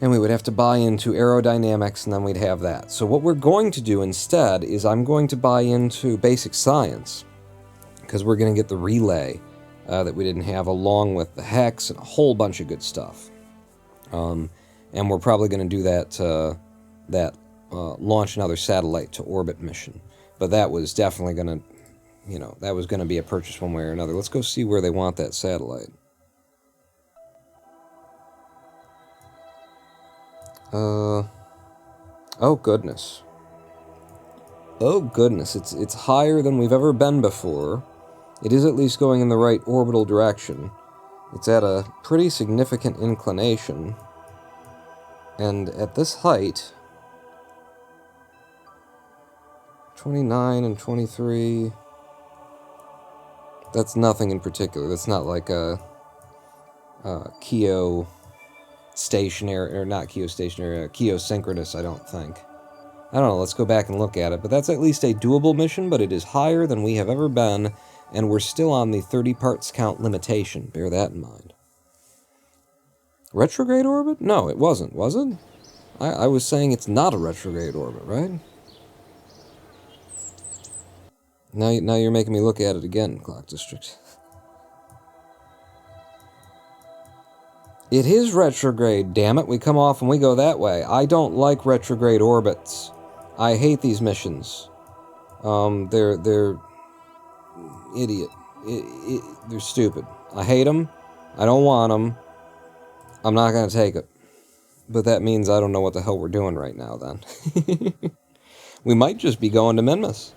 And we would have to buy into aerodynamics, and then we'd have that. So what we're going to do instead is I'm going to buy into basic science, because we're going to get the relay that we didn't have, along with the hex and a whole bunch of good stuff. And we're probably going to do that launch another satellite to orbit mission. But that was definitely going to, you know, that was going to be a purchase one way or another. Let's go see where they want that satellite. Oh goodness. Oh goodness, it's higher than we've ever been before. It is at least going in the right orbital direction. It's at a pretty significant inclination. And at this height, 29 and 23, that's nothing in particular. That's not like a Keo stationary, or not Keo stationary, Keo synchronous, I don't think. I don't know, let's go back and look at it, but that's at least a doable mission, but it is higher than we have ever been and we're still on the 30 parts count limitation. Bear that in mind. Retrograde orbit? No, it wasn't, was it? I was saying it's not a retrograde orbit, right? Now you're making me look at it again, Clock District. It is retrograde, damn it. We come off and we go that way. I don't like retrograde orbits. I hate these missions. They're idiot. They're stupid. I hate them. I don't want them. I'm not going to take it. But that means I don't know what the hell we're doing right now, then. We might just be going to Minmus.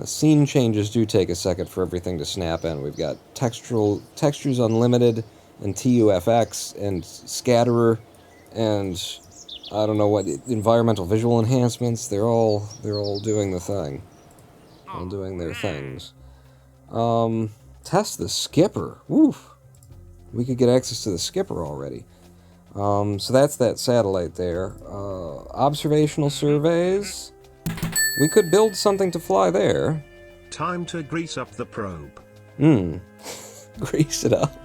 Scene changes do take a second for everything to snap in. We've got Textures Unlimited, and TUFX, and Scatterer, and I don't know what, environmental visual enhancements. They're all doing the thing. All doing their things. Test the skipper. Woof. We could get access to the skipper already. So that's that satellite there. Observational surveys. We could build something to fly there. Time to grease up the probe. Grease it up.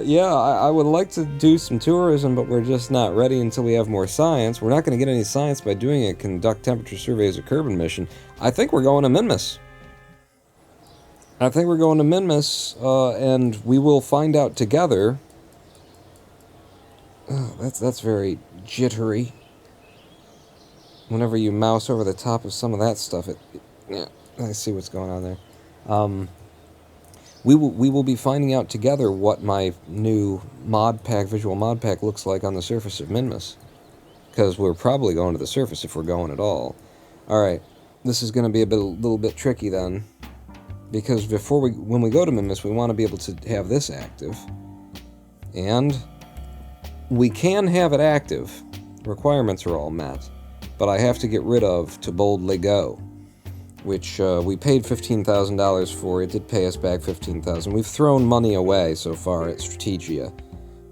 Yeah, I would like to do some tourism, but we're just not ready until we have more science. We're not going to get any science by doing a conduct temperature surveys or Kerbin mission. I think we're going to Minmus. And we will find out together. Oh, that's very jittery. Whenever you mouse over the top of some of that stuff, yeah, I see what's going on there. We will be finding out together what my new visual mod pack looks like on the surface of Minmus. Because we're probably going to the surface if we're going at all. Alright, this is going to be a little bit tricky then. Because when we go to Minmus, we want to be able to have this active. And we can have it active. Requirements are all met. But I have to get rid of To Boldly Go, which we paid $15,000 for. It did pay us back $15,000. We've thrown money away so far at Strategia.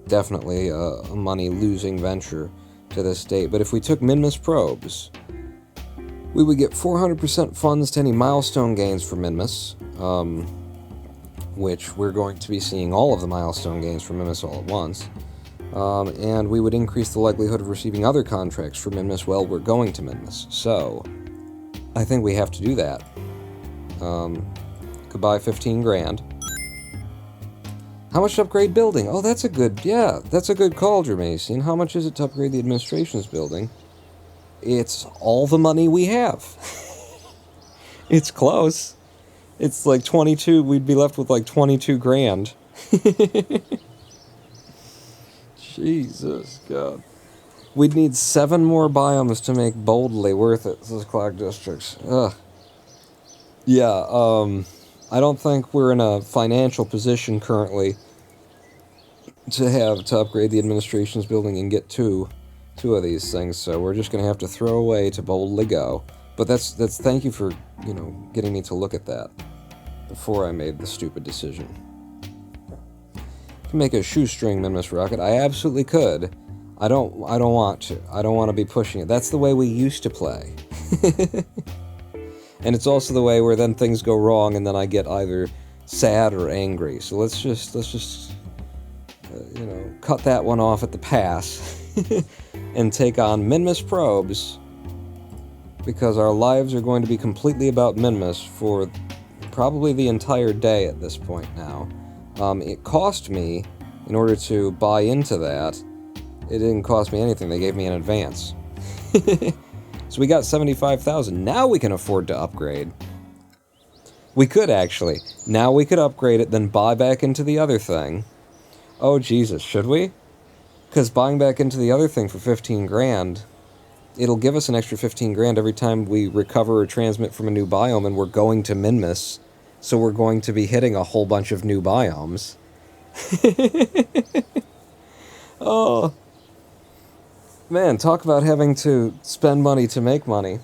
Definitely a money-losing venture to this date. But if we took Minmus probes, we would get 400% funds to any milestone gains for Minmus, which we're going to be seeing all of the milestone gains for Minmus all at once. And we would increase the likelihood of receiving other contracts for Minmus while we're going to Minmus. So, I think we have to do that. Could buy 15 grand. How much to upgrade building? Oh, that's a good call, Jermaine. How much is it to upgrade the administration's building? It's all the money we have. It's close. It's like 22, we'd be left with like 22 grand. Jesus, God. We'd need 7 more biomes to make Boldly worth it, says Clock Districts. Ugh. Yeah, I don't think we're in a financial position currently to upgrade the administration's building and get two of these things, so we're just going to have to throw away To Boldly Go. But that's thank you for, getting me to look at that before I made the stupid decision. To make a shoestring Minmus rocket, I absolutely could. I don't want to. I don't want to be pushing it. That's the way we used to play. And it's also the way where then things go wrong and then I get either sad or angry. So let's just cut that one off at the pass and take on Minmus probes, because our lives are going to be completely about Minmus for probably the entire day at this point now. It cost me, in order to buy into that, it didn't cost me anything. They gave me an advance. So we got 75,000. Now we can afford to upgrade. We could, actually. Now we could upgrade it, then buy back into the other thing. Oh, Jesus, should we? Because buying back into the other thing for 15 grand, it'll give us an extra 15 grand every time we recover or transmit from a new biome, and we're going to Minmus. So we're going to be hitting a whole bunch of new biomes. Oh. Man, talk about having to spend money to make money.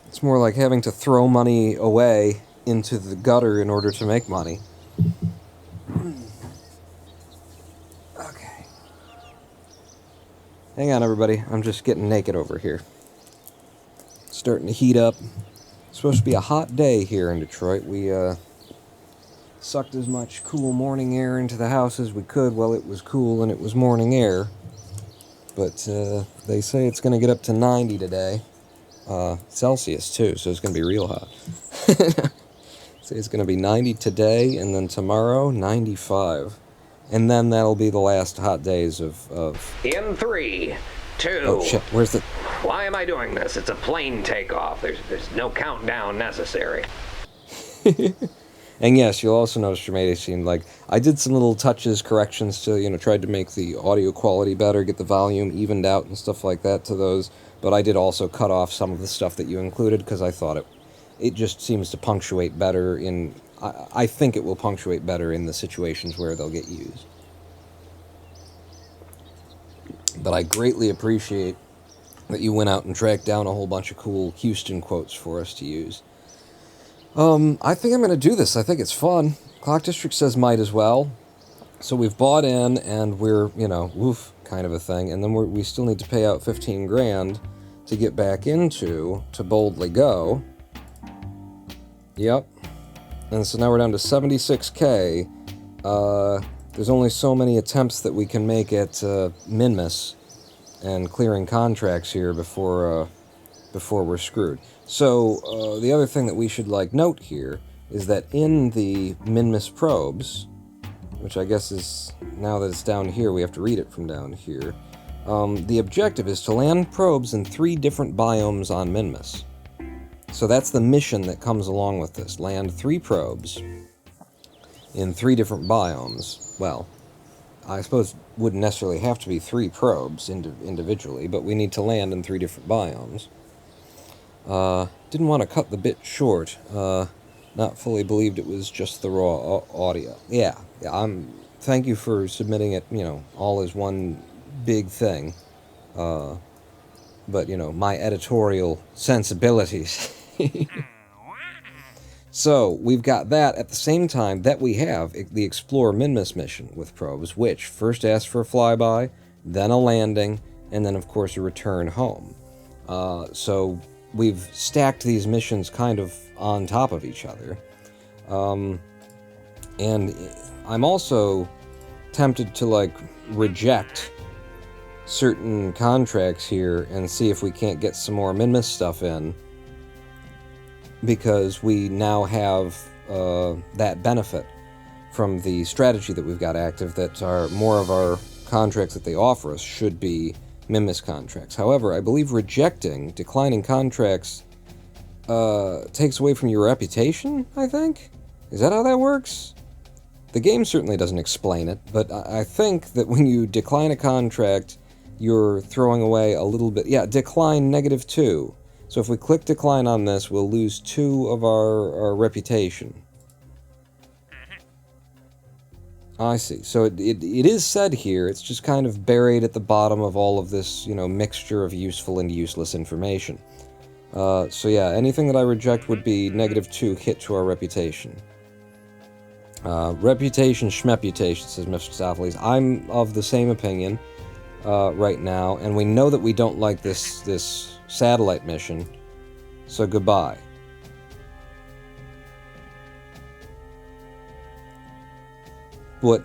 It's more like having to throw money away into the gutter in order to make money. Okay. Hang on, everybody. I'm just getting naked over here. starting to heat up. It's supposed to be a hot day here in Detroit. We sucked as much cool morning air into the house as we could while it was cool and it was morning air. But they say it's going to get up to 90 today. Celsius, too, so it's going to be real hot. Say it's going to be 90 today, and then tomorrow, 95. And then that'll be the last hot days of... In 3, 2... Oh, shit, where's the... Why am I doing this? It's a plane takeoff. There's no countdown necessary. And yes, you'll also notice you may have seen, like, I did some little touches, corrections to, tried to make the audio quality better, get the volume evened out and stuff like that to those, but I did also cut off some of the stuff that you included, because I thought it just seems to punctuate better in... I think it will punctuate better in the situations where they'll get used. But I greatly appreciate that you went out and tracked down a whole bunch of cool Houston quotes for us to use. I think I'm going to do this. I think it's fun. Clock District says might as well. So we've bought in, and we're, woof, kind of a thing. And then we still need to pay out 15 grand to get back into, to boldly go. Yep. And so now we're down to 76K. There's only so many attempts that we can make at Minmus and clearing contracts here before we're screwed. So the other thing that we should note here is that in the Minmus probes, which I guess is, now that it's down here, we have to read it from down here. The objective is to land probes in 3 different biomes on Minmus. So that's the mission that comes along with this. Land 3 probes in 3 different biomes. Well, I suppose it wouldn't necessarily have to be 3 probes individually, but we need to land in 3 different biomes. Didn't want to cut the bit short. Not fully believed it was just the raw audio. Yeah, thank you for submitting it, all as one big thing. But, my editorial sensibilities. So, we've got that at the same time that we have the Explore Minmus mission with probes, which first asks for a flyby, then a landing, and then, of course, a return home. So, we've stacked these missions kind of on top of each other. And I'm also tempted to, reject certain contracts here and see if we can't get some more Minmus stuff in, because we now have that benefit from the strategy that we've got active, that more of our contracts that they offer us should be Minmus contracts. However, I believe declining contracts takes away from your reputation, I think? Is that how that works? The game certainly doesn't explain it, but I think that when you decline a contract, you're throwing away a little bit... Yeah, decline -2. So if we click decline on this, we'll lose 2 of our reputation. I see. So it is said here, it's just kind of buried at the bottom of all of this, mixture of useful and useless information. So yeah, anything that I reject would be -2 hit to our reputation. Reputation schmeputation, says Mr. Southley's. I'm of the same opinion right now, and we know that we don't like this satellite mission, so goodbye. What?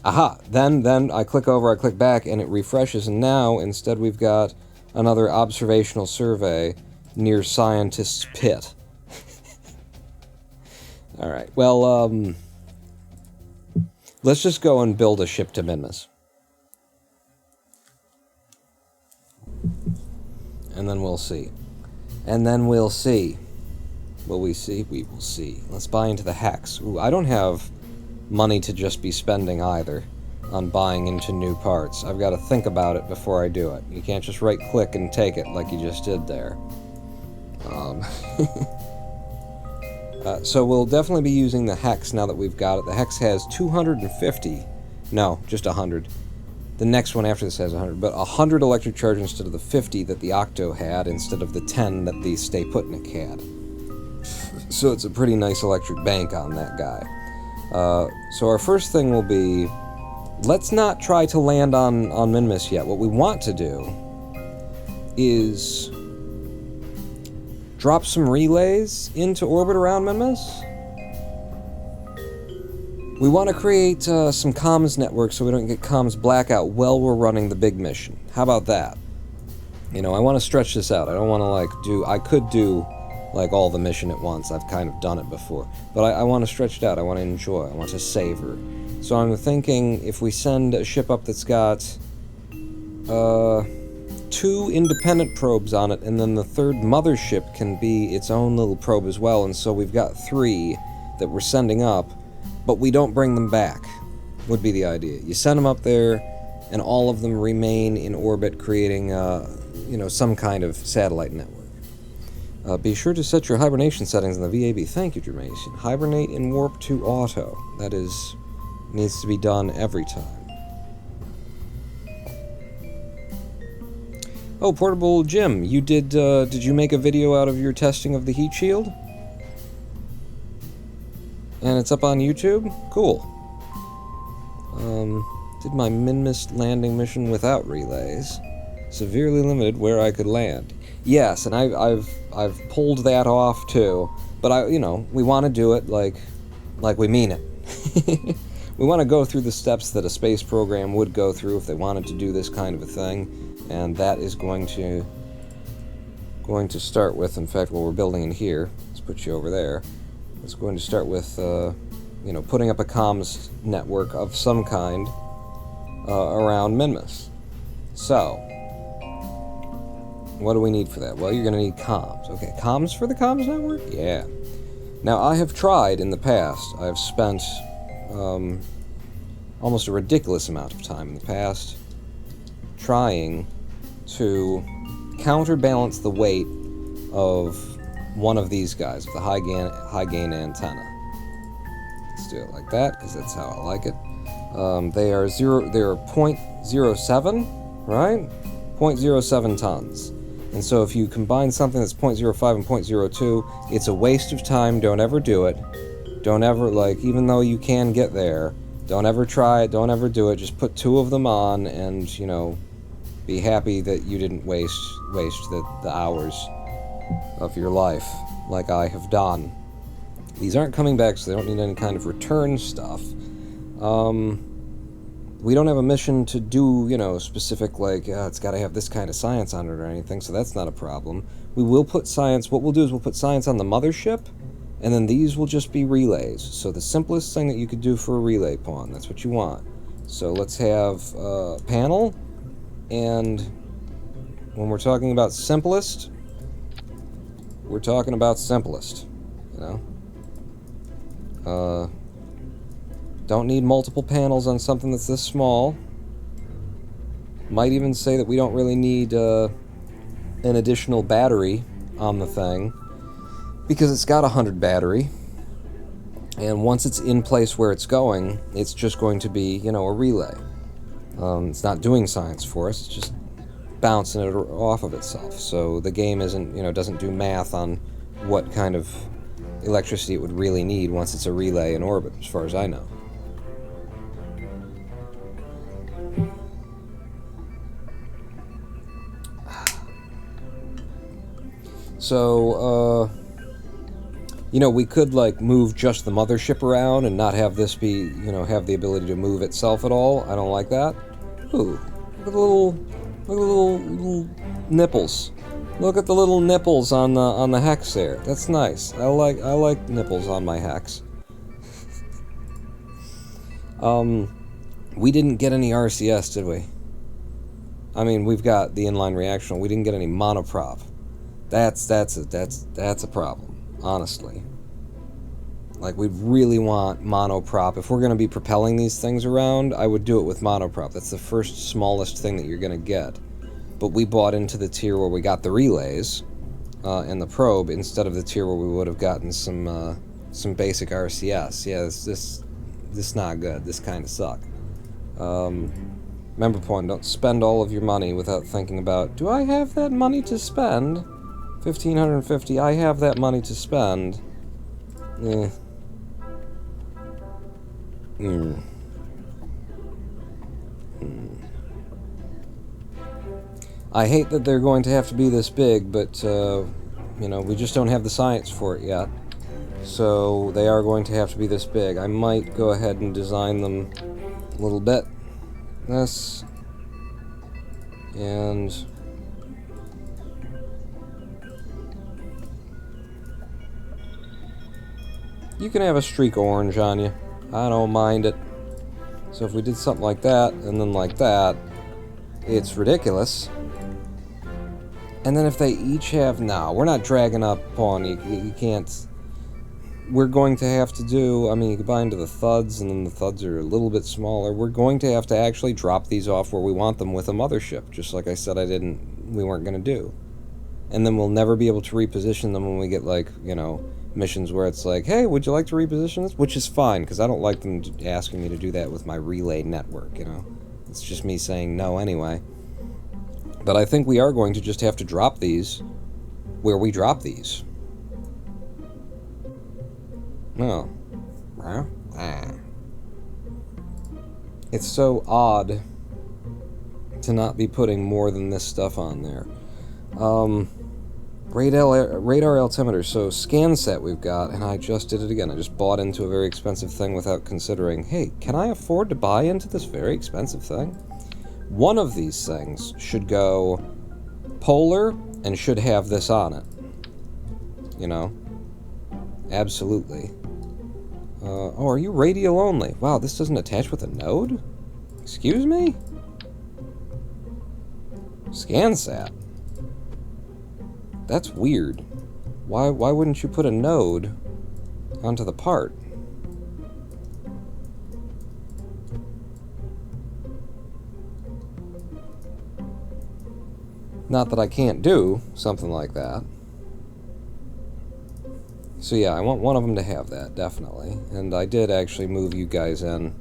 Aha! Then I click over, I click back, and it refreshes, and now, instead, we've got another observational survey near Scientist's Pit. Alright, well, let's just go and build a ship to Minmus. And then we'll see. And then we'll see. Will we see? We will see. Let's buy into the hex. Ooh, I don't have money to just be spending either on buying into new parts. I've got to think about it before I do it. You can't just right-click and take it like you just did there. So we'll definitely be using the hex now that we've got it. The hex has 250. No, just 100. The next one after this has 100, but 100 electric charge instead of the 50 that the Octo had, instead of the 10 that the Stay Putnik had. So it's a pretty nice electric bank on that guy. So our first thing will be, let's not try to land on Minmus yet. What we want to do is drop some relays into orbit around Minmus. We want to create some comms networks so we don't get comms blackout while we're running the big mission. How about that? You know, I want to stretch this out. I don't want to, like, I could do, like, all the mission at once. I've kind of done it before. But I want to stretch it out. I want to enjoy. I want to savor. So I'm thinking if we send a ship up that's got 2 independent probes on it, and then the third mothership can be its own little probe as well, and so we've got 3 that we're sending up, but we don't bring them back, would be the idea. You send them up there, and all of them remain in orbit, creating, you know, some kind of satellite network. Be sure to set your hibernation settings in the VAB. Thank you, Jermation. Hibernate in warp to auto. That needs to be done every time. Oh, Portable Jim, you did you make a video out of your testing of the heat shield? And it's up on YouTube? Cool. Did my Minmus landing mission without relays. Severely limited where I could land. Yes, and I've pulled that off too. But you know, we want to do it like we mean it. We want to go through the steps that a space program would go through if they wanted to do this kind of a thing, and that is going to start with, in fact, what we're building in here. Let's put you over there. It's going to start with, you know, putting up a comms network of some kind around Minmus. So, what do we need for that? Well, you're going to need comms. Okay, comms for the comms network? Yeah. Now, I have tried in the past. I've spent almost a ridiculous amount of time in the past trying to counterbalance the weight of one of these guys, the high gain antenna. Let's do it like that, because that's how I like it. They are 0.07, right? 0.07 tons. And so if you combine something that's 0.05 and 0.02, it's a waste of time. Don't ever do it. Don't ever, like, even though you can get there, don't ever try it, don't ever do it. Just put 2 of them on and, you know, be happy that you didn't waste the hours of your life like I have done. These aren't coming back, so they don't need any kind of return stuff. We don't have a mission to do, you know, specific, like, it's got to have this kind of science on it or anything, so that's not a problem. We will put science, what we'll do is we'll put science on the mothership, and then these will just be relays. So the simplest thing that you could do for a relay pawn, that's what you want. So let's have a panel, and when we're talking about simplest, we're talking about simplest, you know? Don't need multiple panels on something that's this small. Might even say that we don't really need an additional battery on the thing, because it's got 100 battery, and once it's in place where it's going, it's just going to be, you know, a relay. It's not doing science for us, it's just bouncing it off of itself. So the game isn't, you know, doesn't do math on what kind of electricity it would really need once it's a relay in orbit, as far as I know. So, you know, we could, like, move just the mothership around and not have this be, you know, have the ability to move itself at all. I don't like that. Ooh, look at the little nipples. Look at the little nipples on the hex there. That's nice. I like nipples on my hex. We didn't get any RCS, did we? I mean, we've got the inline reaction. We didn't get any monoprop. That's a problem, honestly. Like, we really want monoprop. If we're going to be propelling these things around, I would do it with monoprop. That's the first smallest thing that you're going to get. But we bought into the tier where we got the relays and the probe instead of the tier where we would have gotten some basic RCS. Yeah, this not good. This kind of suck. Remember point, don't spend all of your money without thinking about, do I have that money to spend? 1,550, I have that money to spend. Eh. I hate that they're going to have to be this big, but, you know, we just don't have the science for it yet. So they are going to have to be this big. I might go ahead and design them a little bit. This. And... you can have a streak of orange on you. I don't mind it. So if we did something like that, and then like that, it's ridiculous. And then if they each have... no, we're not dragging up on you. You can't... we're going to have to do... I mean, you combine to the thuds, and then the thuds are a little bit smaller. We're going to have to actually drop these off where we want them with a mothership, just like I said we weren't going to do. And then we'll never be able to reposition them when we get, like, you know, missions where it's like, hey, would you like to reposition this? Which is fine, because I don't like them asking me to do that with my relay network, you know? It's just me saying no anyway. But I think we are going to just have to drop these where we drop these. Oh. It's so odd to not be putting more than this stuff on there. Radar altimeter. So ScanSat we've got, and I just did it again. I just bought into a very expensive thing without considering, hey, can I afford to buy into this very expensive thing? One of these things should go polar and should have this on it. You know? Absolutely. Oh, are you radial only? Wow, this doesn't attach with a node? Excuse me? ScanSat. That's weird. Why wouldn't you put a node onto the part? Not that I can't do something like that. So yeah, I want one of them to have that, definitely. And I did actually move you guys in.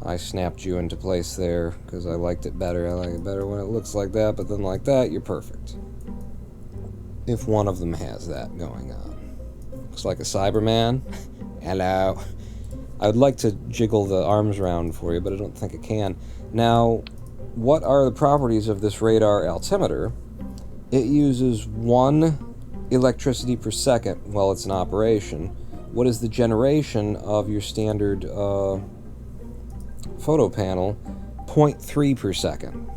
I snapped you into place there, because I liked it better. I like it better when it looks like that, but then like that, you're perfect. If one of them has that going on. Looks like a Cyberman. Hello. I would like to jiggle the arms around for you, but I don't think it can. Now, what are the properties of this radar altimeter? It uses 1 electricity per second while it's in operation. What is the generation of your standard photo panel? 0.3 per second.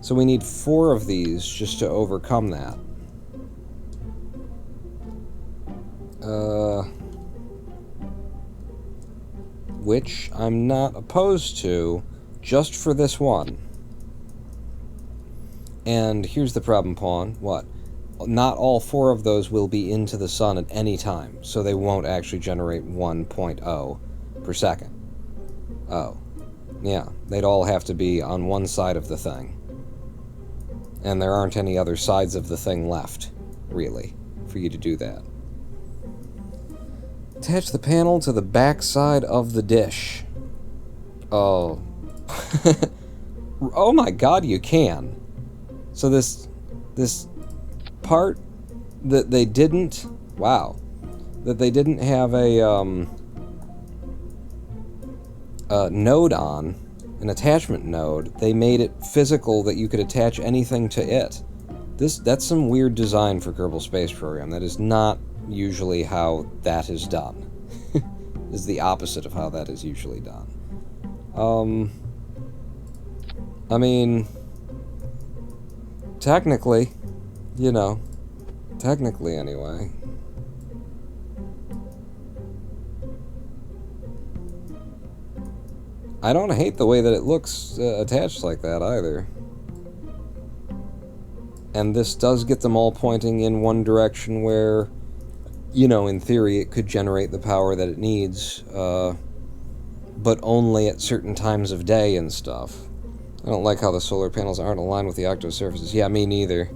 So we need 4 of these just to overcome that. Which I'm not opposed to, just for this one. And here's the problem, Pawn. What? Not all 4 of those will be into the sun at any time, so they won't actually generate 1.0 per second. Oh. Yeah, they'd all have to be on one side of the thing. And there aren't any other sides of the thing left, really, for you to do that. Attach the panel to the back side of the dish. Oh. Oh my god, you can. So this part that they didn't... wow. That they didn't have a node on, an attachment node, they made it physical that you could attach anything to it. That's some weird design for Kerbal Space Program. That is not usually how that is done. Is the opposite of how that is usually done. I mean, technically, you know, technically anyway. I don't hate the way that it looks attached like that either. And this does get them all pointing in one direction where, you know, in theory it could generate the power that it needs, but only at certain times of day and stuff. I don't like how the solar panels aren't aligned with the octo surfaces. Yeah, me neither.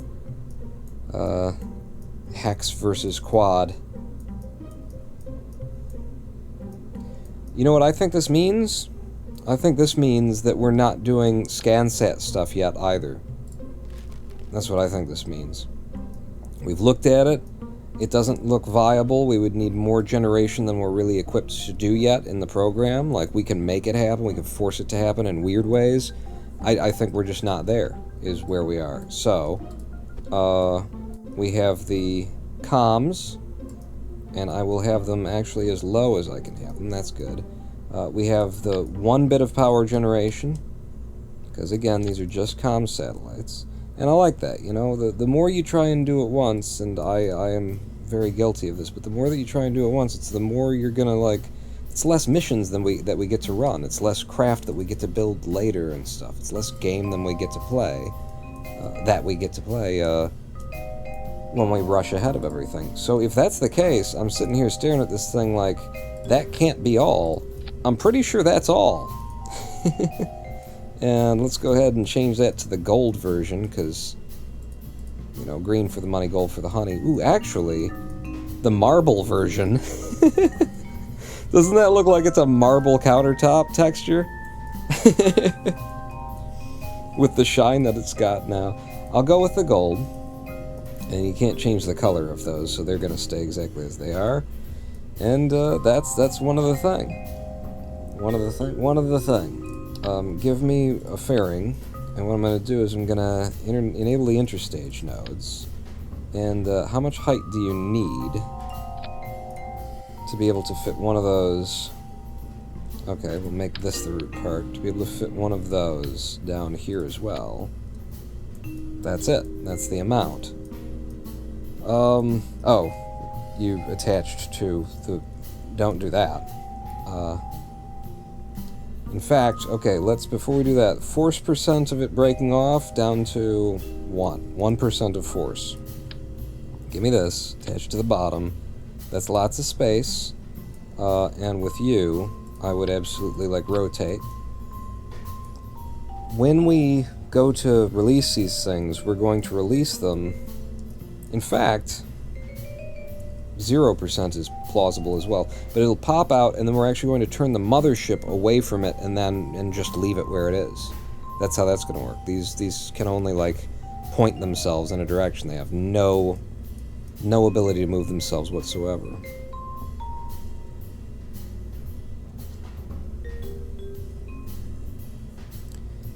Hex versus quad. You know what I think this means? I think this means that we're not doing ScanSat stuff yet either. That's what I think this means. We've looked at it. It doesn't look viable. We would need more generation than we're really equipped to do yet in the program. Like, we can make it happen. We can force it to happen in weird ways. I think we're just not there, is where we are. So, we have the comms, and I will have them actually as low as I can have them. That's good. We have the 1 bit of power generation, because again, these are just comm satellites. And I like that, you know, the more you try and do it once, and I am very guilty of this, but the more that you try and do it once, it's the more you're gonna, like, it's less missions that we get to run, it's less craft that we get to build later and stuff, it's less game than we get to play, when we rush ahead of everything. So if that's the case, I'm sitting here staring at this thing like, that can't be all. I'm pretty sure that's all. And let's go ahead and change that to the gold version, because, you know, green for the money, gold for the honey. Ooh, actually, the marble version. Doesn't that look like it's a marble countertop texture? With the shine that it's got now. I'll go with the gold. And you can't change the color of those, so they're going to stay exactly as they are. And that's one of the thing. One of the thing. Give me a fairing, and what I'm going to do is I'm going to enable the interstage nodes. And how much height do you need to be able to fit one of those? Okay, we'll make this the root part. To be able to fit one of those down here as well. That's it. That's the amount. Oh, you attached to the... Don't do that. In fact, okay, before we do that, force percent of it breaking off down to 1. 1% of force. Give me this, attached to the bottom. That's lots of space. And with you, I would absolutely, like, rotate. When we go to release these things, we're going to release them. In fact, 0% is plausible as well, but it'll pop out, and then we're actually going to turn the mothership away from it, and just leave it where it is. That's how that's going to work. These can only, like, point themselves in a direction. They have no ability to move themselves whatsoever.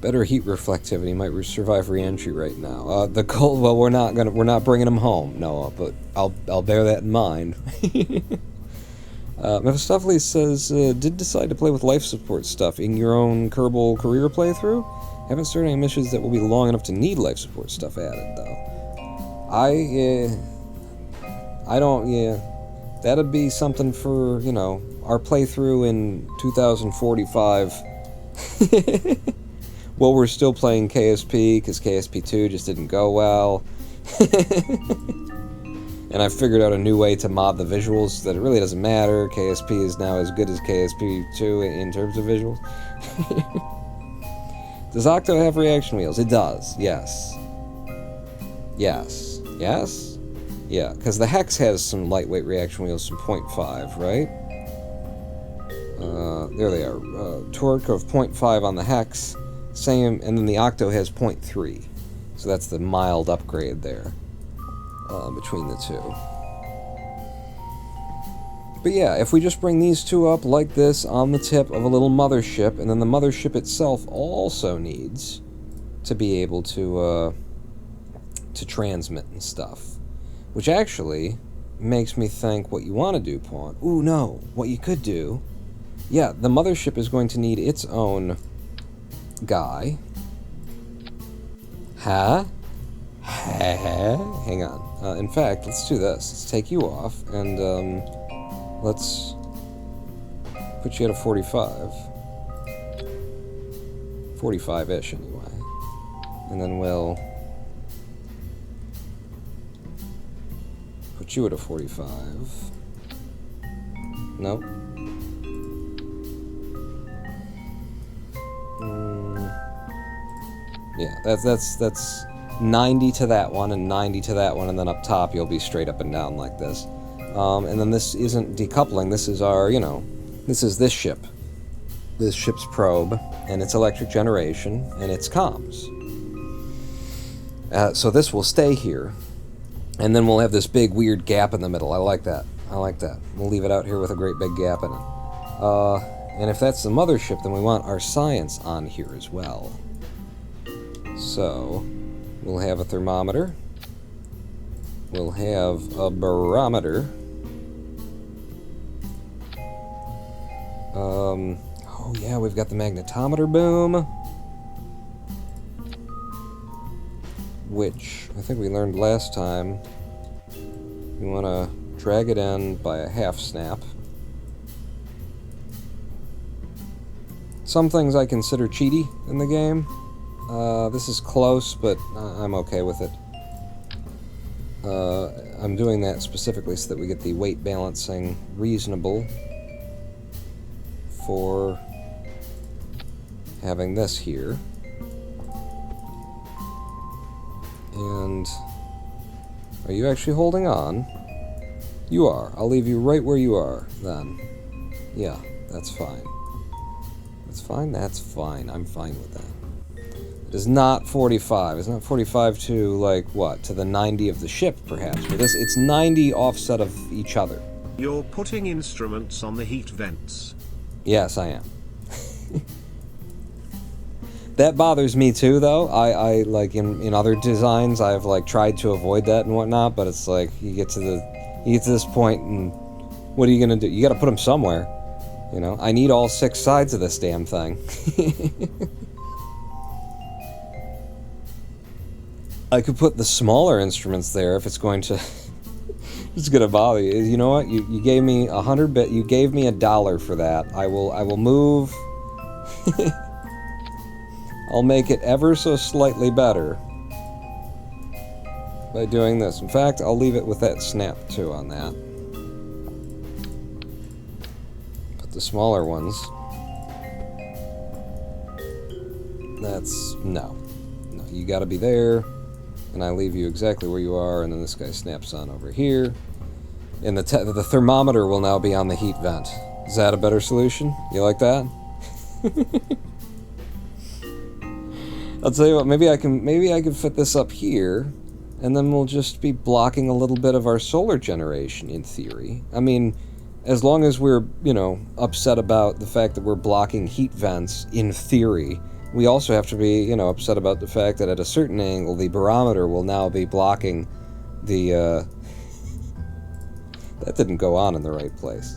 Better heat reflectivity might survive re-entry right now. The cold. Well, we're not bringing them home, Noah. But I'll bear that in mind. Mephistopheles says, did decide to play with life support stuff in your own Kerbal career playthrough. Haven't started any missions that will be long enough to need life support stuff added though. I don't. Yeah, that'd be something for, you know, our playthrough in 2045. Well, we're still playing KSP, because KSP 2 just didn't go well. And I figured out a new way to mod the visuals that it really doesn't matter. KSP is now as good as KSP 2 in terms of visuals. Does Octo have reaction wheels? It does, yes. Yes. Yes? Yeah, because the Hex has some lightweight reaction wheels, some 0.5, right? There they are. Torque of 0.5 on the Hex. Same, and then the Octo has 0.3. So that's the mild upgrade there between the two. But yeah, if we just bring these two up like this on the tip of a little mothership, and then the mothership itself also needs to be able to transmit and stuff. Which actually makes me think what you want to do, Pawn. Ooh, no. What you could do... Yeah, the mothership is going to need its own guy. Huh? Hang on. In fact, let's do this. Let's take you off, and let's put you at a 45. 45-ish, anyway. And then we'll put you at a 45. Nope. Yeah, that's 90 to that one and 90 to that one, and then up top you'll be straight up and down like this. And then this isn't decoupling, this is our, you know, this is this ship. This ship's probe, and its electric generation, and its comms. So this will stay here, and then we'll have this big weird gap in the middle. I like that. I like that. We'll leave it out here with a great big gap in it. And if that's the mothership, then we want our science on here as well. So, we'll have a thermometer. We'll have a barometer. Oh yeah, we've got the magnetometer boom. Which, I think we learned last time, you want to drag it in by a half snap. Some things I consider cheaty in the game. This is close, but I'm okay with it. I'm doing that specifically so that we get the weight balancing reasonable for having this here. And are you actually holding on? You are. I'll leave you right where you are, then. Yeah, that's fine. That's fine, that's fine. I'm fine with that. It is not 45. It's not 45 to, like, what? To the 90 of the ship, perhaps. But it's 90 offset of each other. You're putting instruments on the heat vents. Yes, I am. That bothers me too, though. I like in other designs, I've like tried to avoid that and whatnot, but it's like you get to this point, and what are you gonna do? You got to put them somewhere. You know, I need all 6 sides of this damn thing. I could put the smaller instruments there if it's going to. It's gonna bother you. You know what? You gave me $100. You gave me $1 for that. I will move. I'll make it ever so slightly better by doing this. In fact, I'll leave it with that snap too on that. But the smaller ones, that's no, you got to be there, and I leave you exactly where you are, and then this guy snaps on over here, and the thermometer will now be on the heat vent. Is that a better solution? You like that? I'll tell you what, maybe I can fit this up here, and then we'll just be blocking a little bit of our solar generation, in theory. I mean, as long as we're, you know, upset about the fact that we're blocking heat vents, in theory, we also have to be, you know, upset about the fact that at a certain angle, the barometer will now be blocking the, that didn't go on in the right place.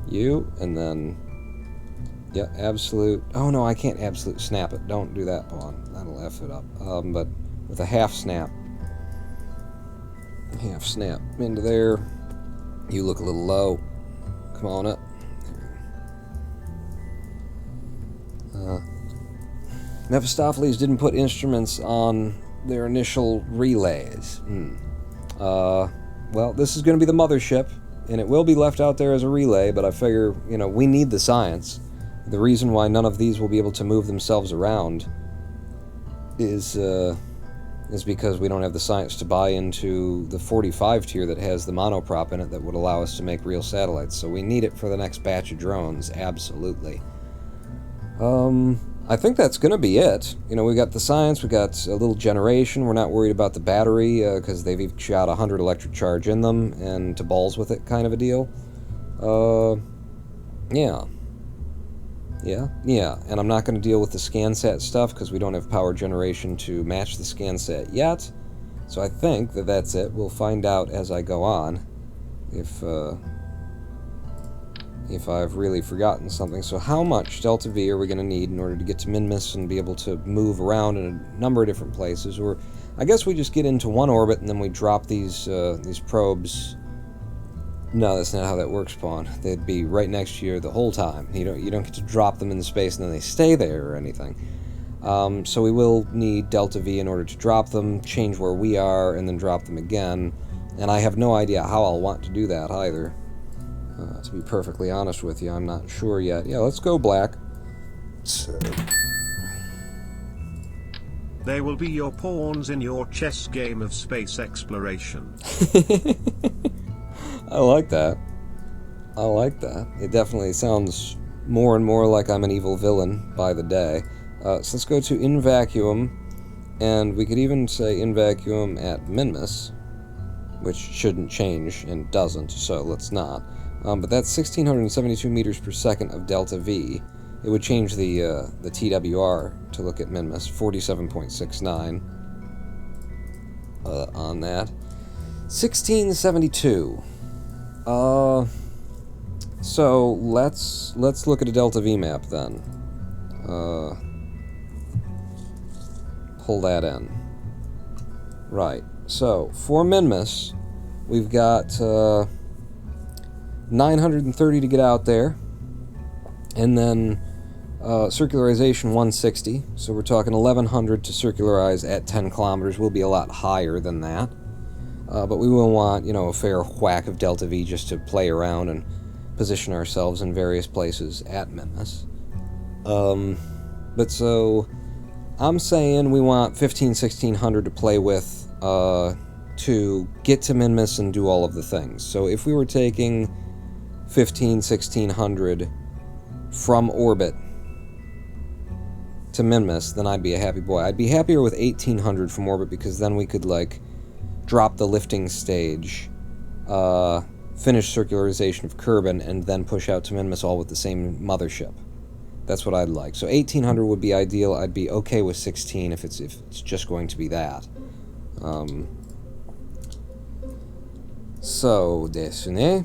You, and then... yeah, absolute... oh no, I can't absolute snap it. Don't do that, Pawn. That'll F it up. But with a half snap. Half snap into there. You look a little low. Come on up. Mephistopheles didn't put instruments on their initial relays. Well, this is going to be the mothership, and it will be left out there as a relay, but I figure, you know, we need the science. The reason why none of these will be able to move themselves around is because we don't have the science to buy into the 45 tier that has the monoprop in it that would allow us to make real satellites. So we need it for the next batch of drones, absolutely. I think that's going to be it. You know, we got the science, we got a little generation, we're not worried about the battery, because they've each got 100 electric charge in them, and to balls with it kind of a deal. Yeah. Yeah, and I'm not going to deal with the ScanSat stuff because we don't have power generation to match the ScanSat yet. So I think that that's it. We'll find out as I go on if I've really forgotten something. So how much Delta V are we going to need in order to get to Minmus and be able to move around in a number of different places? Or I guess we just get into one orbit and then we drop these probes. No, that's not how that works, Pawn. They'd be right next to you the whole time. You don't get to drop them into space and then they stay there or anything. So we will need Delta V in order to drop them, change where we are, and then drop them again. And I have no idea how I'll want to do that either. To be perfectly honest with you, I'm not sure yet. Yeah, let's go black. So. They will be your pawns in your chess game of space exploration. I like that. I like that. It definitely sounds more and more like I'm an evil villain by the day. So let's go to in vacuum, and we could even say in vacuum at Minmus, which shouldn't change and doesn't, so let's not. But that's 1,672 meters per second of Delta V, it would change the TWR to look at Minmus, 47.69 on that. 1672. So let's look at a delta V map then. Pull that in. Right. So for Minmus, we've got 930 to get out there, and then circularization 160. So we're talking 1100 to circularize at 10 kilometers. We'll be a lot higher than that. But we will want, a fair whack of delta V just to play around and position ourselves in various places at Minmus. But so I'm saying we want 1600 to play with to get to Minmus and do all of the things. So if we were taking 1600 from orbit to Minmus, then I'd be a happy boy. I'd be happier with 1800 from orbit, because then we could, drop the lifting stage, finish circularization of Kerbin, and then push out to Minmus all with the same mothership. That's what I'd like. So 1800 would be ideal. I'd be okay with 16 if it's just going to be that. So, desu.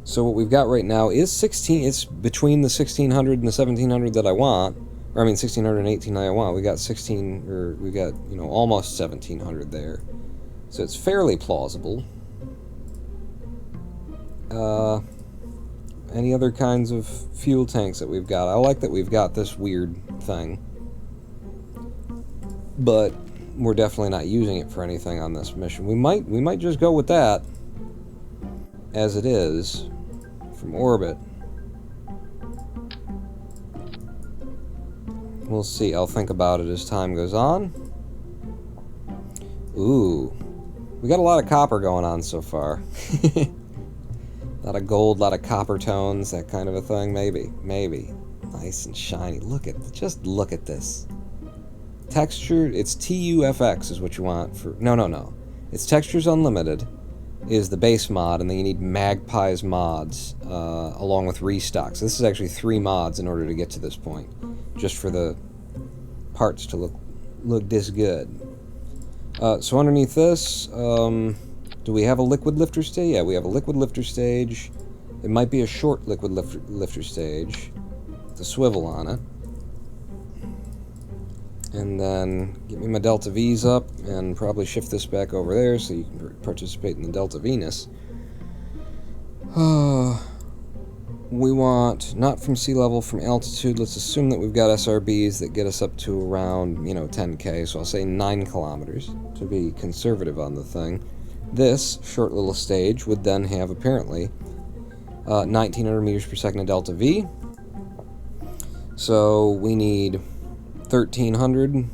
So what we've got right now is 16. It's between the 1600 and the 1700 that I want. Or, 1600 and 18 I want. We got 16, or we got, almost 1700 there. So it's fairly plausible. Any other kinds of fuel tanks that we've got? I like that we've got this weird thing. But we're definitely not using it for anything on this mission. We might just go with that as it is from orbit. We'll see. I'll think about it as time goes on. Ooh. We got a lot of copper going on so far. A lot of gold, a lot of copper tones, that kind of a thing. Maybe. Nice and shiny. Just look at this. Texture, it's TUFX is what you want for... No. It's Textures Unlimited is the base mod, and then you need Magpie's mods, along with restocks. So this is actually 3 mods in order to get to this point, just for the parts to look this good. So underneath this, do we have a liquid lifter stage? Yeah, we have a liquid lifter stage. It might be a short liquid lifter stage with a swivel on it. And then get me my Delta V's up, and probably shift this back over there so you can participate in the Delta Venus. We want, not from sea level, from altitude. Let's assume that we've got SRBs that get us up to around, 10K, so I'll say 9 kilometers to be conservative on the thing. This short little stage would then have, apparently, 1900 meters per second of Delta V. So we need 1300,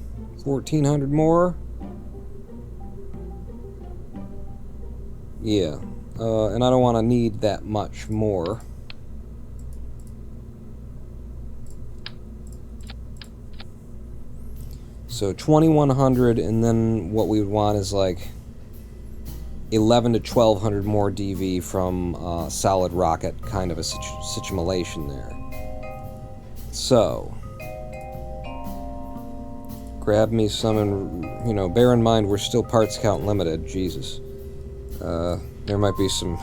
1400 more. Yeah, and I don't want to need that much more. So 2100, and then what we would want is 11 to 1200 more DV from solid rocket, kind of a simulation there. So grab me some, and bear in mind we're still parts count limited. Jesus, there might be some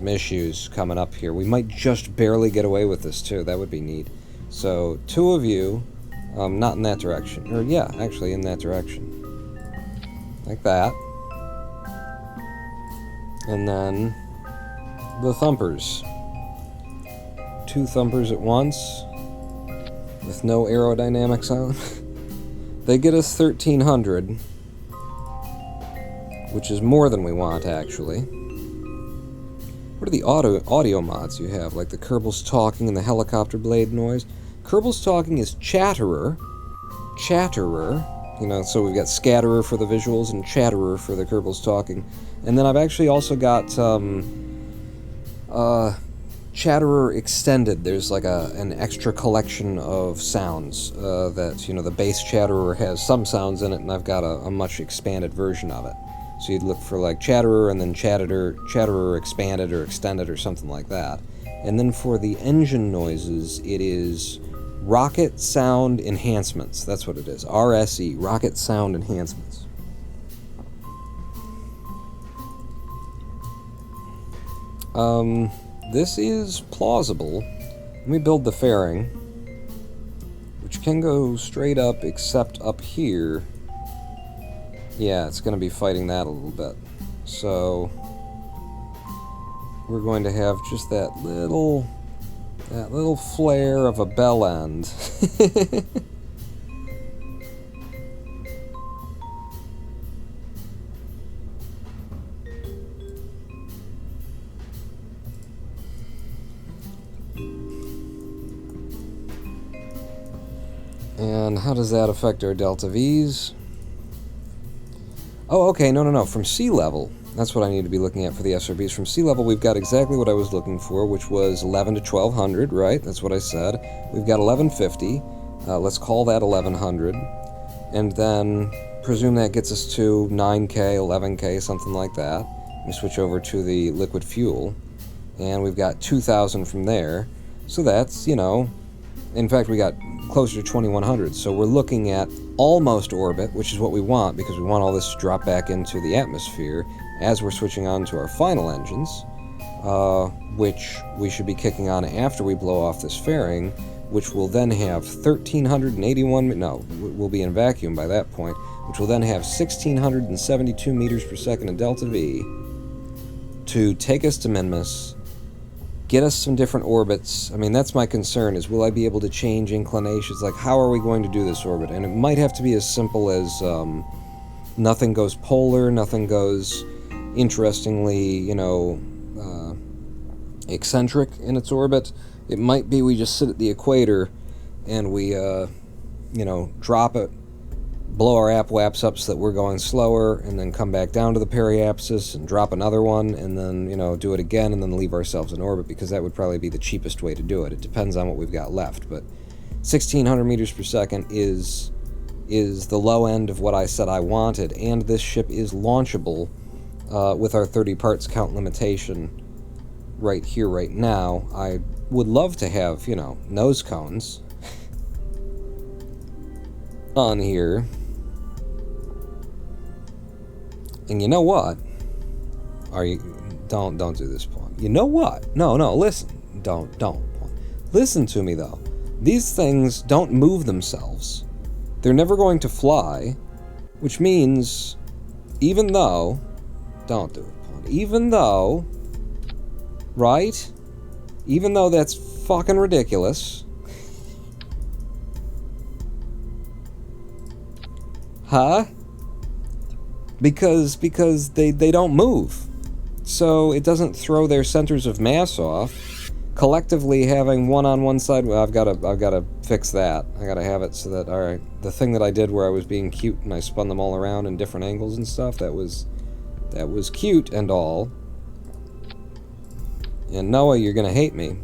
issues coming up here. We might just barely get away with this too. That would be neat. So 2 of you, not in that direction, or yeah, actually in that direction, like that, and then the thumpers. 2 thumpers at once with no aerodynamics on. They get us 1300, which is more than we want, actually. What are the audio mods you have, like the Kerbals talking and the helicopter blade noise? Kerbals talking is Chatterer, so we've got Scatterer for the visuals and Chatterer for the Kerbals talking. And then I've actually also got Chatterer Extended. There's an extra collection of sounds that, the base Chatterer has some sounds in it, and I've got a much expanded version of it. So you'd look for like Chatterer and then Chatterer expanded or extended or something like that. And then for the engine noises, it is Rocket Sound Enhancements. That's what it is. RSE, Rocket Sound Enhancements. This is plausible. Let me build the fairing, which can go straight up except up here. Yeah, it's going to be fighting that a little bit. So we're going to have just that little flare of a bell end. And how does that affect our delta V's? Oh, okay, no. From sea level, that's what I need to be looking at for the SRBs. From sea level, we've got exactly what I was looking for, which was 11 to 1200, right? That's what I said. We've got 1150. Let's call that 1100. And then presume that gets us to 9K, 11K, something like that. We switch over to the liquid fuel. And we've got 2000 from there. So that's, in fact, we got closer to 2100. So we're looking at almost orbit, which is what we want because we want all this to drop back into the atmosphere as we're switching on to our final engines, which we should be kicking on after we blow off this fairing, which will then have 1381, no, we'll be in vacuum by that point, which will then have 1672 meters per second in delta V to take us to Minmus, get us some different orbits. I mean, that's my concern, is will I be able to change inclinations? Like, how are we going to do this orbit? And it might have to be as simple as nothing goes polar, nothing goes interestingly, eccentric in its orbit. It might be we just sit at the equator and we, drop it, blow our apoapse up so that we're going slower, and then come back down to the periapsis and drop another one, and then, do it again, and then leave ourselves in orbit, because that would probably be the cheapest way to do it. It depends on what we've got left, but 1600 meters per second is the low end of what I said I wanted, and this ship is launchable with our 30 parts count limitation right here, right now. I would love to have, nose cones on here. And you know what? Don't do this, Pawn. You know what? No, listen. Don't, Pawn. Listen to me, though. These things don't move themselves. They're never going to fly, which means, even though... Don't do it, Pawn. Even though... Right? Even though that's fucking ridiculous... Huh? Because they don't move. So it doesn't throw their centers of mass off. Collectively having one on one side, well, I've gotta fix that. I gotta have it so that, alright, the thing that I did where I was being cute and I spun them all around in different angles and stuff, that was cute and all. And Noah, you're gonna hate me.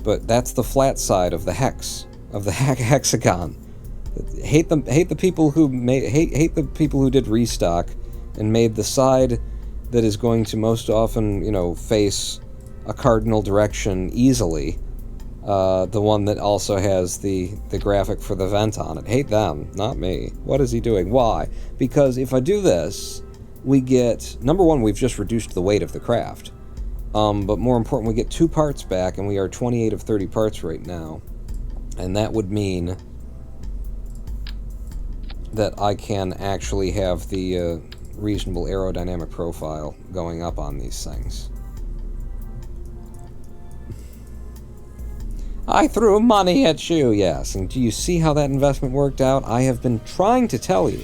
But that's the flat side of the hex, of the hexagon. Hate the people who hate the people who did restock and made the side that is going to most often, face a cardinal direction easily, the one that also has the graphic for the vent on it. Hate them, not me. What is he doing? Why? Because if I do this, we get, number one, we've just reduced the weight of the craft. But more important, we get 2 parts back, and we are 28 of 30 parts right now. And that would mean that I can actually have the reasonable aerodynamic profile going up on these things. I threw money at you, yes. And do you see how that investment worked out? I have been trying to tell you.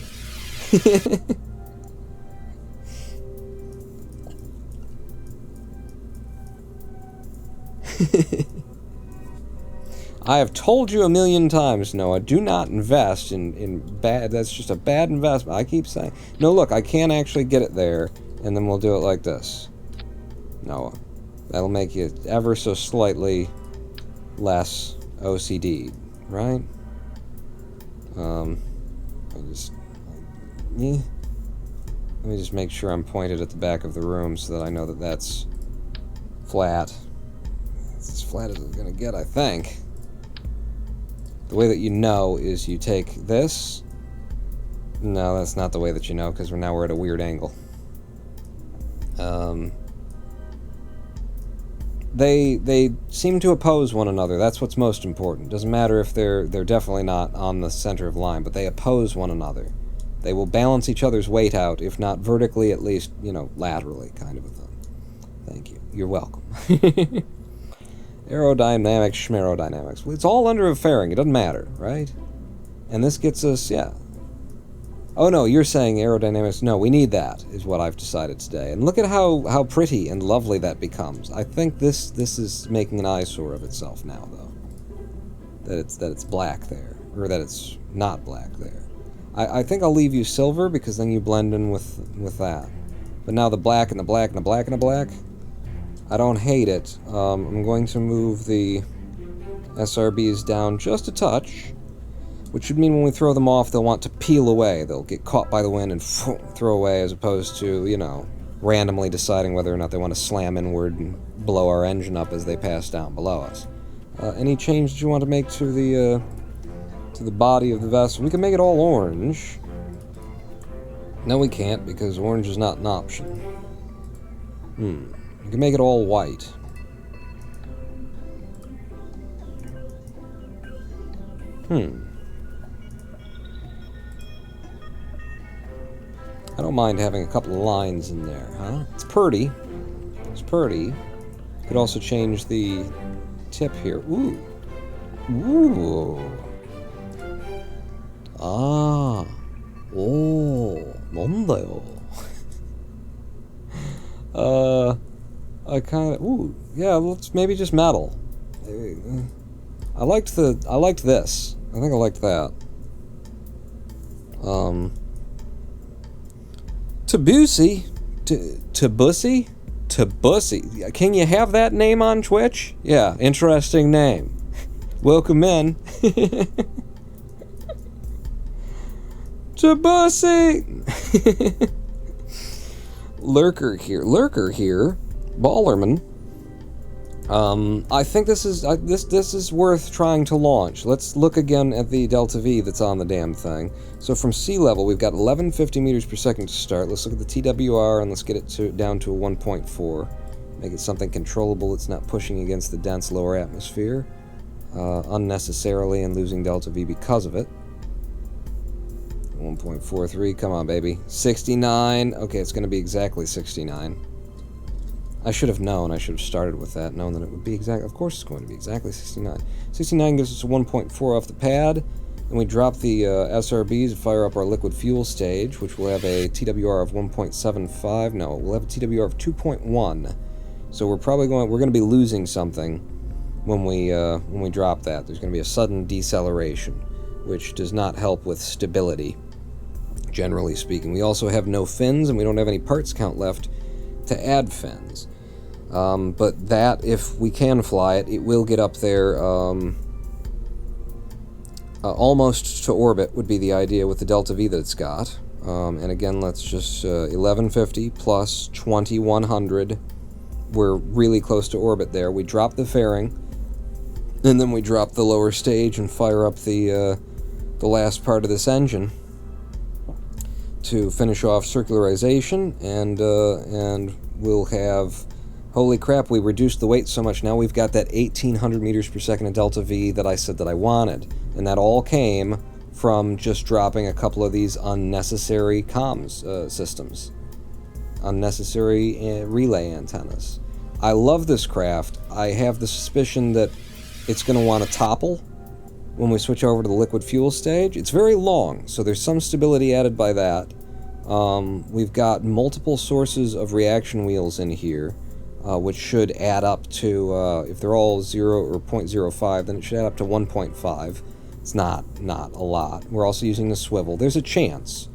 I have told you a million times, Noah, do not invest in bad... That's just a bad investment. I keep saying... No, look, I can actually get it there, and then we'll do it like this. Noah. That'll make you ever so slightly less OCD, right? I just... Let me just make sure I'm pointed at the back of the room so that I know that that's flat. It's as flat as it's gonna get, I think. The way that you know is you take this. No, that's not the way that you know, because we're at a weird angle. They seem to oppose one another. That's what's most important. Doesn't matter if they're definitely not on the center of line, but they oppose one another. They will balance each other's weight out, if not vertically, at least, you know, laterally, kind of a thing. Thank you. You're welcome. Aerodynamics, schmerodynamics. Well, it's all under a fairing. It doesn't matter, right? And this gets us, yeah. Oh no, you're saying aerodynamics. No, we need that, is what I've decided today. And look at how pretty and lovely that becomes. I think this is making an eyesore of itself now, though. That it's black there, or that it's not black there. I think I'll leave you silver, because then you blend in with that. But now the black and the black and the black and the black, I don't hate it. I'm going to move the SRBs down just a touch, which would mean when we throw them off, they'll want to peel away. They'll get caught by the wind and throw away, as opposed to, you know, randomly deciding whether or not they want to slam inward and blow our engine up as they pass down below us. Any change that you want to make to the body of the vessel? We can make it all orange. No, we can't, because orange is not an option. We can make it all white. I don't mind having a couple of lines in there, huh? It's pretty. It's pretty. Could also change the tip here. Ooh. Ooh. Ah. Oh. 뭔데요? I kind of... Ooh. Yeah, let's maybe just metal. I liked this. I think I liked that. Tabusi? Tabusi? Tabusi? Can you have that name on Twitch? Yeah, interesting name. Welcome in. Tabusi! Lurker here. Ballerman. I think this is worth trying to launch. Let's look again at the delta V that's on the damn thing. So from sea level, we've got 1150 meters per second to start. Let's look at the TWR and let's get it down to a 1.4. Make it something controllable. It's not pushing against the dense lower atmosphere unnecessarily and losing delta V because of it. 1.43, come on, baby. 69. Okay, it's going to be exactly 69. I should have known. I should have started with that, knowing that it would be exact. Of course, it's going to be exactly 69. 69 gives us a 1.4 off the pad, and we drop the SRBs and fire up our liquid fuel stage, which will have a TWR of 1.75. No, we'll have a TWR of 2.1. So we're going to be losing something when we drop that. There's going to be a sudden deceleration, which does not help with stability, generally speaking. We also have no fins, and we don't have any parts count left to add fins. But that, if we can fly it, it will get up there almost to orbit would be the idea with the delta V that it's got. And again, let's just 1150 plus 2100. We're really close to orbit there. We drop the fairing, and then we drop the lower stage and fire up the last part of this engine to finish off circularization, and we'll have... Holy crap, we reduced the weight so much. Now we've got that 1800 meters per second of delta V that I said that I wanted. And that all came from just dropping a couple of these unnecessary comms systems. Unnecessary relay antennas. I love this craft. I have the suspicion that it's going to want to topple when we switch over to the liquid fuel stage. It's very long, so there's some stability added by that. We've got multiple sources of reaction wheels in here, which should add up to, if they're all 0 or 0.05, then it should add up to 1.5. It's not a lot. We're also using the swivel. There's a chance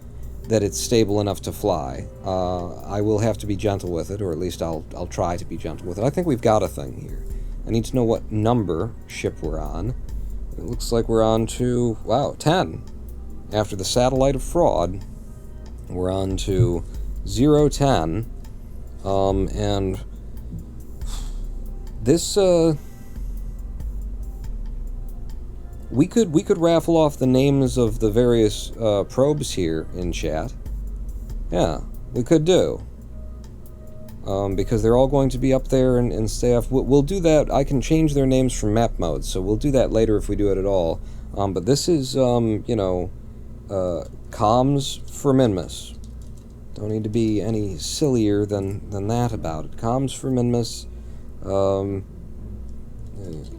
that it's stable enough to fly. I will have to be gentle with it, or at least I'll try to be gentle with it. I think we've got a thing here. I need to know what number ship we're on. It looks like we're on to, wow, 10. After the satellite of fraud, we're on to 010. And this, we could raffle off the names of the various probes here in chat. Yeah, we could do. Because they're all going to be up there and stay off. We'll do that. I can change their names from map mode, so we'll do that later if we do it at all. But this is, you know, comms for Minmus. Don't need to be any sillier than that about it. Comms for Minmus.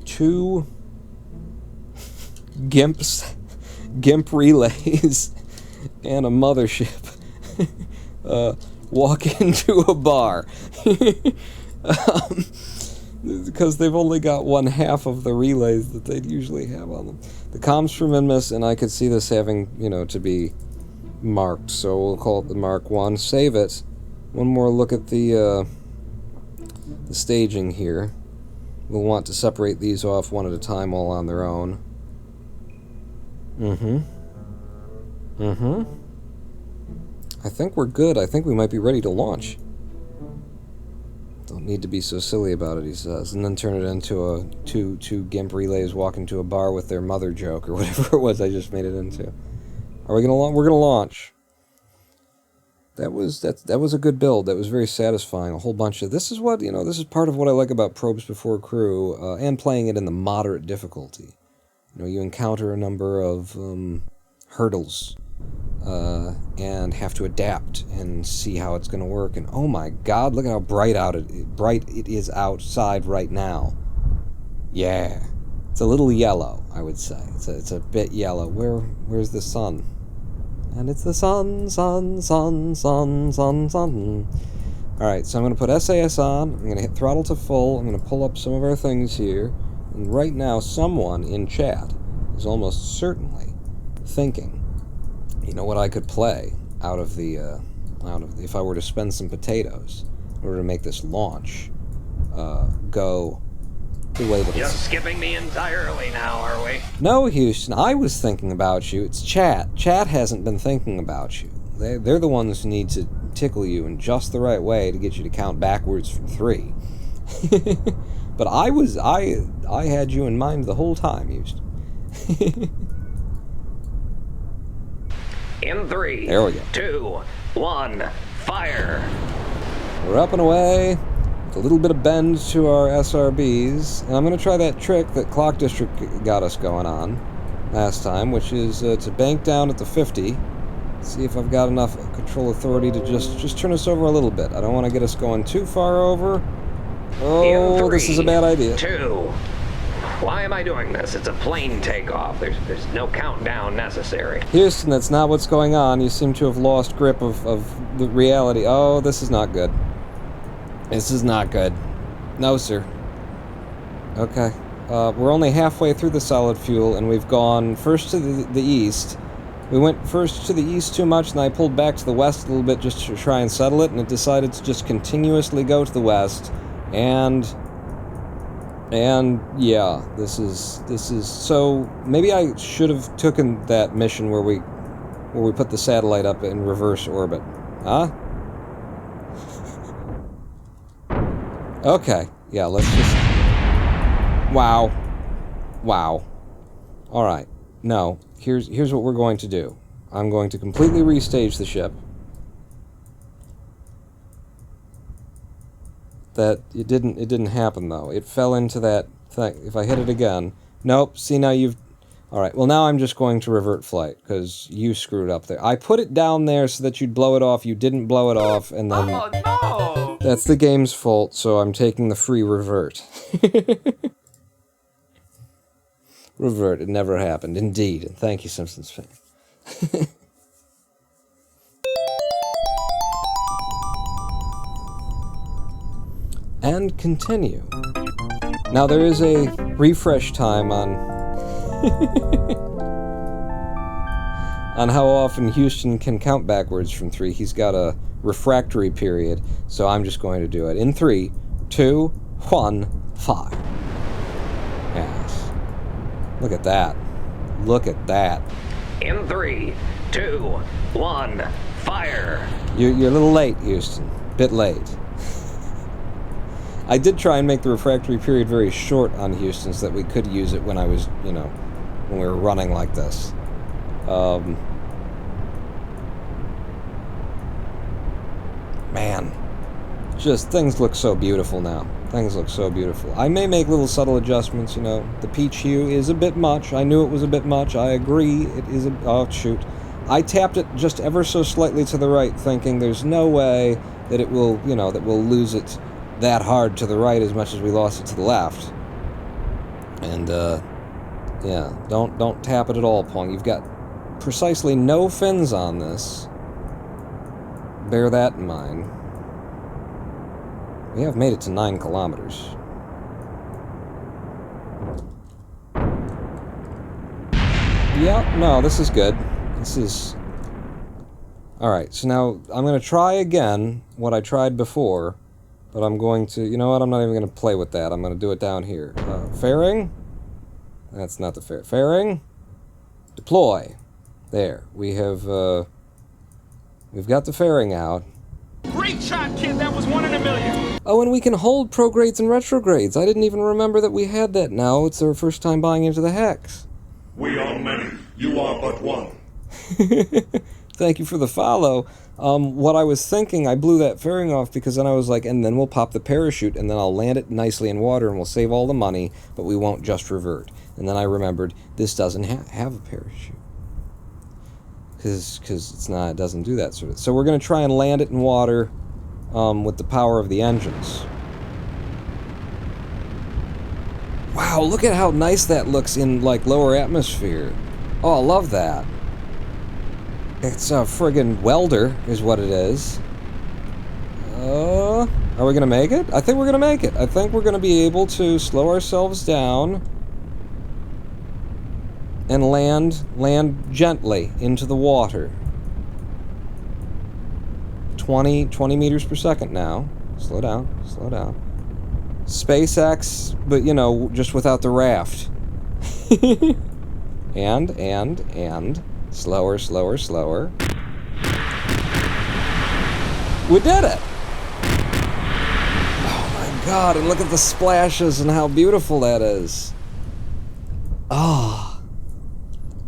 2 GIMP relays, and a mothership. Walk into a bar. Because they've only got one half of the relays that they'd usually have on them. The comms for Minmus, and I could see this having, you know, to be marked, so we'll call it the Mark 1. Save it. One more look at the staging here. We'll want to separate these off one at a time all on their own. I think we're good. I think we might be ready to launch. Don't need to be so silly about it, he says. And then turn it into a two GIMP relays walk into a bar with their mother joke, or whatever it was I just made it into. Are we gonna launch? We're gonna launch. That was a good build. That was very satisfying. A whole bunch of... This is what, you know, this is part of what I like about Probes Before Crew, and playing it in the moderate difficulty. You know, you encounter a number of hurdles, and have to adapt and see how it's going to work. And oh my God, look at how bright it is outside right now. Yeah, it's a little yellow, I would say. It's a bit yellow. Where's the sun? And it's the sun. Alright, so I'm going to put SAS on. I'm going to hit throttle to full. I'm going to pull up some of our things here. And right now, someone in chat is almost certainly thinking, you know what I could play out of the if I were to spend some potatoes in order to make this launch go the way that it's... Just skipping me entirely now, are we? No, Houston, I was thinking about you. It's chat. Chat hasn't been thinking about you. They're the ones who need to tickle you in just the right way to get you to count backwards from 3. But I had you in mind the whole time, Houston. In 3, there we go. 2, 1, fire! We're up and away. With a little bit of bend to our SRBs. And I'm going to try that trick that Clock District got us going on last time, which is to bank down at the 50. See if I've got enough control authority to just turn us over a little bit. I don't want to get us going too far over. Oh, 3, this is a bad idea. 2. Why am I doing this? It's a plane takeoff. There's no countdown necessary. Houston, that's not what's going on. You seem to have lost grip of the reality. Oh, this is not good. This is not good. No, sir. Okay. We're only halfway through the solid fuel, and we've gone first to the east. We went first to the east too much, and I pulled back to the west a little bit just to try and settle it, and it decided to just continuously go to the west. And yeah, this is so maybe I should have taken that mission where we put the satellite up in reverse orbit. Huh? Okay. Yeah, let's just... Wow. Alright. No. Here's what we're going to do. I'm going to completely restage the ship. That it didn't happen though. It fell into that thing. If I hit it again, nope. See, now you've... Alright, well now I'm just going to revert flight because you screwed up there. I put it down there so that you'd blow it off. You didn't blow it off, and then... Oh no! That's the game's fault, so I'm taking the free revert. Revert. It never happened. Indeed. Thank you, Simpsons fan. And continue. Now there is a refresh time on on how often Houston can count backwards from 3. He's got a refractory period, so I'm just going to do it. In 3, 2, 1, fire. Yes. Look at that. Look at that. In 3, 2, 1, Fire! You're a little late, Houston. Bit late. I did try and make the refractory period very short on Houston so that we could use it when I was, you know, when we were running like this. Man. Just, things look so beautiful now. Things look so beautiful. I may make little subtle adjustments, you know. The peach hue is a bit much. I knew it was a bit much. I agree. It is a... Oh, shoot. I tapped it just ever so slightly to the right, thinking there's no way that it will, you know, that we'll lose it that hard to the right as much as we lost it to the left. And, yeah. Don't tap it at all, Pong. You've got precisely no fins on this. Bear that in mind. We have made it to 9 kilometers. Yeah, no, this is good. This is... Alright, so now I'm going to try again what I tried before, but I'm going to... You know what? I'm not even going to play with that. I'm going to do it down here. Fairing? That's not the fair. Fairing? Deploy. There. We have, we've got the fairing out. Great shot, kid! That was 1 in a million! Oh, and we can hold progrades and retrogrades. I didn't even remember that we had that now. It's our first time buying into the hex. We are many. You are but one. Thank you for the follow. What I was thinking, I blew that fairing off because then I was like, and then we'll pop the parachute and then I'll land it nicely in water and we'll save all the money, but we won't just revert. And then I remembered, this doesn't have a parachute. Because it's not, it doesn't do that sort of... So we're going to try and land it in water with the power of the engines. Wow, look at how nice that looks in, like, lower atmosphere. Oh, I love that. It's a friggin' welder, is what it is. Are we going to make it? I think we're going to make it. I think we're going to be able to slow ourselves down and land gently into the water. 20 meters per second now. Slow down, slow down. SpaceX, but, you know, just without the raft. and... Slower, slower, slower. We did it! Oh my god, and look at the splashes and how beautiful that is. Oh,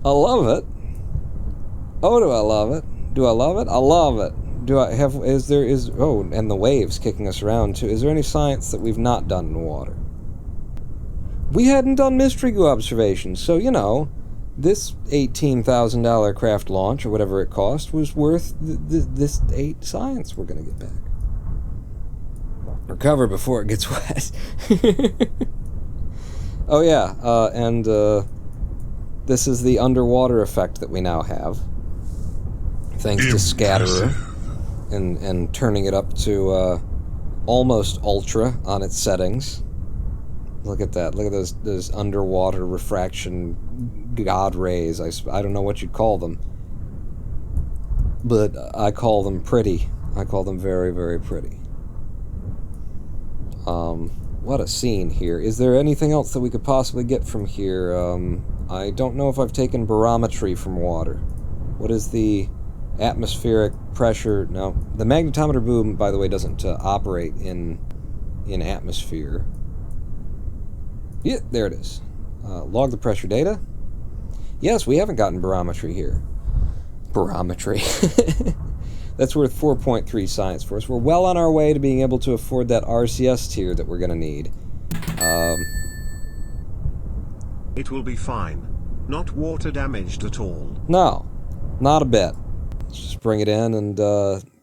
I love it. Oh, do I love it? Do I love it? I love it. Do I have, oh, and the waves kicking us around too. Is there any science that we've not done in water? We hadn't done mystery goo observations, so, you know, this $18,000 craft launch, or whatever it cost, was worth this 8 science we're going to get back. Recover before it gets wet. Oh yeah, and this is the underwater effect that we now have. Thanks to Scatterer, and turning it up to almost ultra on its settings. Look at that. Look at those underwater refraction god rays. I don't know what you'd call them. But I call them pretty. I call them very, very pretty. What a scene here. Is there anything else that we could possibly get from here? I don't know if I've taken barometry from water. What is the atmospheric pressure? No. The magnetometer boom, by the way, doesn't operate in atmosphere. Yeah, there it is. Log the pressure data. Yes, we haven't gotten barometry here. Barometry. That's worth 4.3 science for us. We're well on our way to being able to afford that RCS tier that we're going to need. It will be fine. Not water damaged at all. No, not a bit. Let's just bring it in and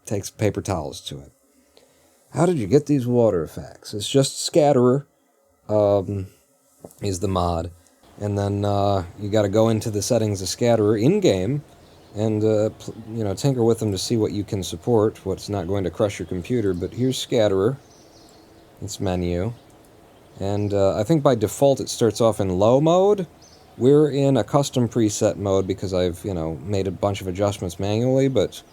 take some paper towels to it. How did you get these water effects? It's just Scatterer. Is the mod. And then you got to go into the settings of Scatterer in-game and, you know, tinker with them to see what you can support, what's not going to crush your computer. But here's Scatterer. Its menu. And I think by default it starts off in low mode. We're in a custom preset mode because I've, you know, made a bunch of adjustments manually, but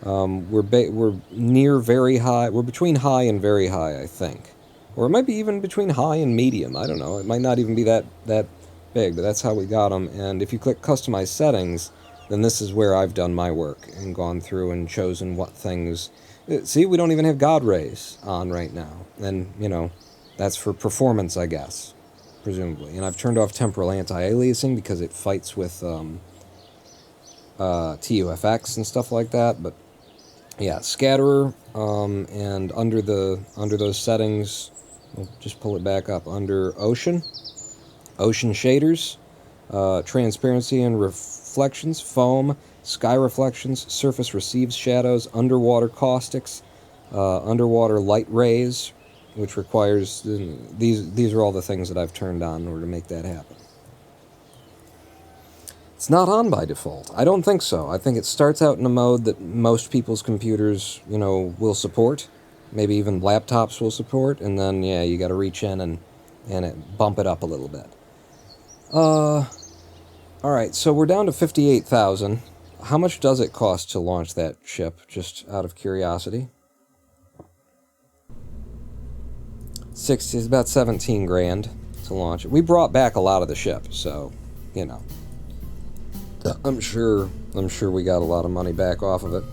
we're near very high. We're between high and very high, I think. Or it might be even between high and medium. I don't know. It might not even be that big, but that's how we got them. And if you click Customize Settings, then this is where I've done my work and gone through and chosen what things... See, we don't even have God Rays on right now. And, you know, that's for performance, I guess, presumably. And I've turned off temporal anti-aliasing because it fights with TUFX and stuff like that. But, yeah, scatterer, and under those settings, we'll just pull it back up. Under ocean shaders, transparency and reflections, foam, sky reflections, surface receives shadows, underwater caustics, underwater light rays, which requires... These are all the things that I've turned on in order to make that happen. It's not on by default. I don't think so. I think it starts out in a mode that most people's computers, you know, will support. Maybe even laptops will support. And then, yeah, you got to reach in and bump it up a little bit. Alright, so we're down to 58,000. How much does it cost to launch that ship, just out of curiosity? 60 is about 17 grand to launch it. We brought back a lot of the ship, so, you know. I'm sure we got a lot of money back off of it.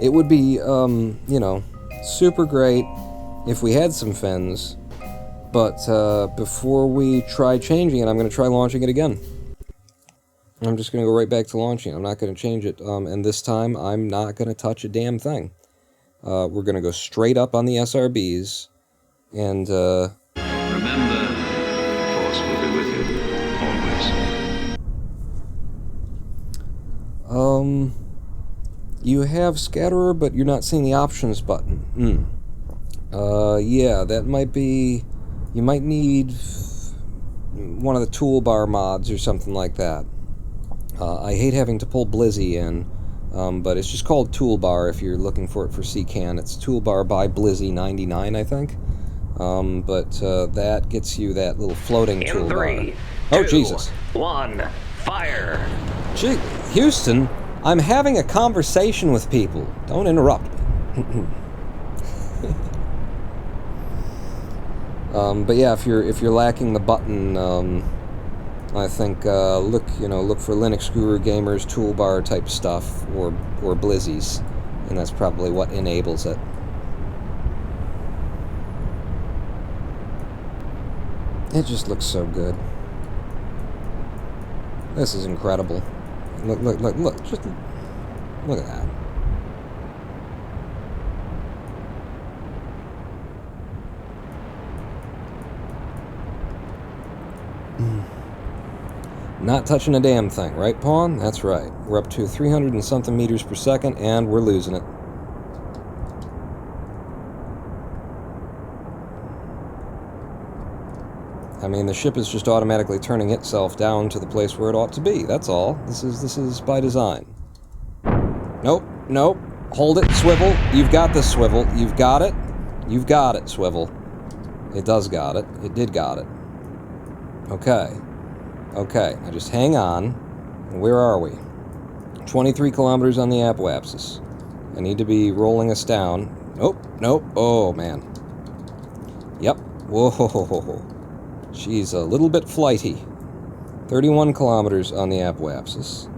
It would be, you know, super great if we had some fins, but before we try changing it, I'm going to try launching it again. I'm just going to go right back to launching it. I'm not going to change it, and this time I'm not going to touch a damn thing. We're going to go straight up on the SRBs, and... Remember, the Force will be with you, always. You have Scatterer, but you're not seeing the options button. Yeah, that might be... You might need one of the toolbar mods or something like that. I hate having to pull Blizzy in, but it's just called toolbar if you're looking for it for CCAN. It's toolbar by Blizzy 99, I think. But that gets you that little floating In toolbar. 3, Oh, 2, Jesus. 1, fire! Gee, Houston, I'm having a conversation with people. Don't interrupt me. But yeah, if you're lacking the button, I think look for Linux Guru Gamers toolbar type stuff or Blizzies, and that's probably what enables it. It just looks so good. This is incredible. Look, just look at that. Not touching a damn thing, right, Pawn? That's right. We're up to 300 and something meters per second, and we're losing it. I mean, the ship is just automatically turning itself down to the place where it ought to be. That's all. This is by design. Nope, nope. Hold it, swivel. You've got this, swivel. You've got it. You've got it, swivel. It does got it. It did got it. Okay. Okay, now just hang on. Where are we? 23 kilometers on the apoapsis. I need to be rolling us down. Nope, nope. Oh, man. Yep. Whoa. She's a little bit flighty. 31 kilometers on the apoapsis.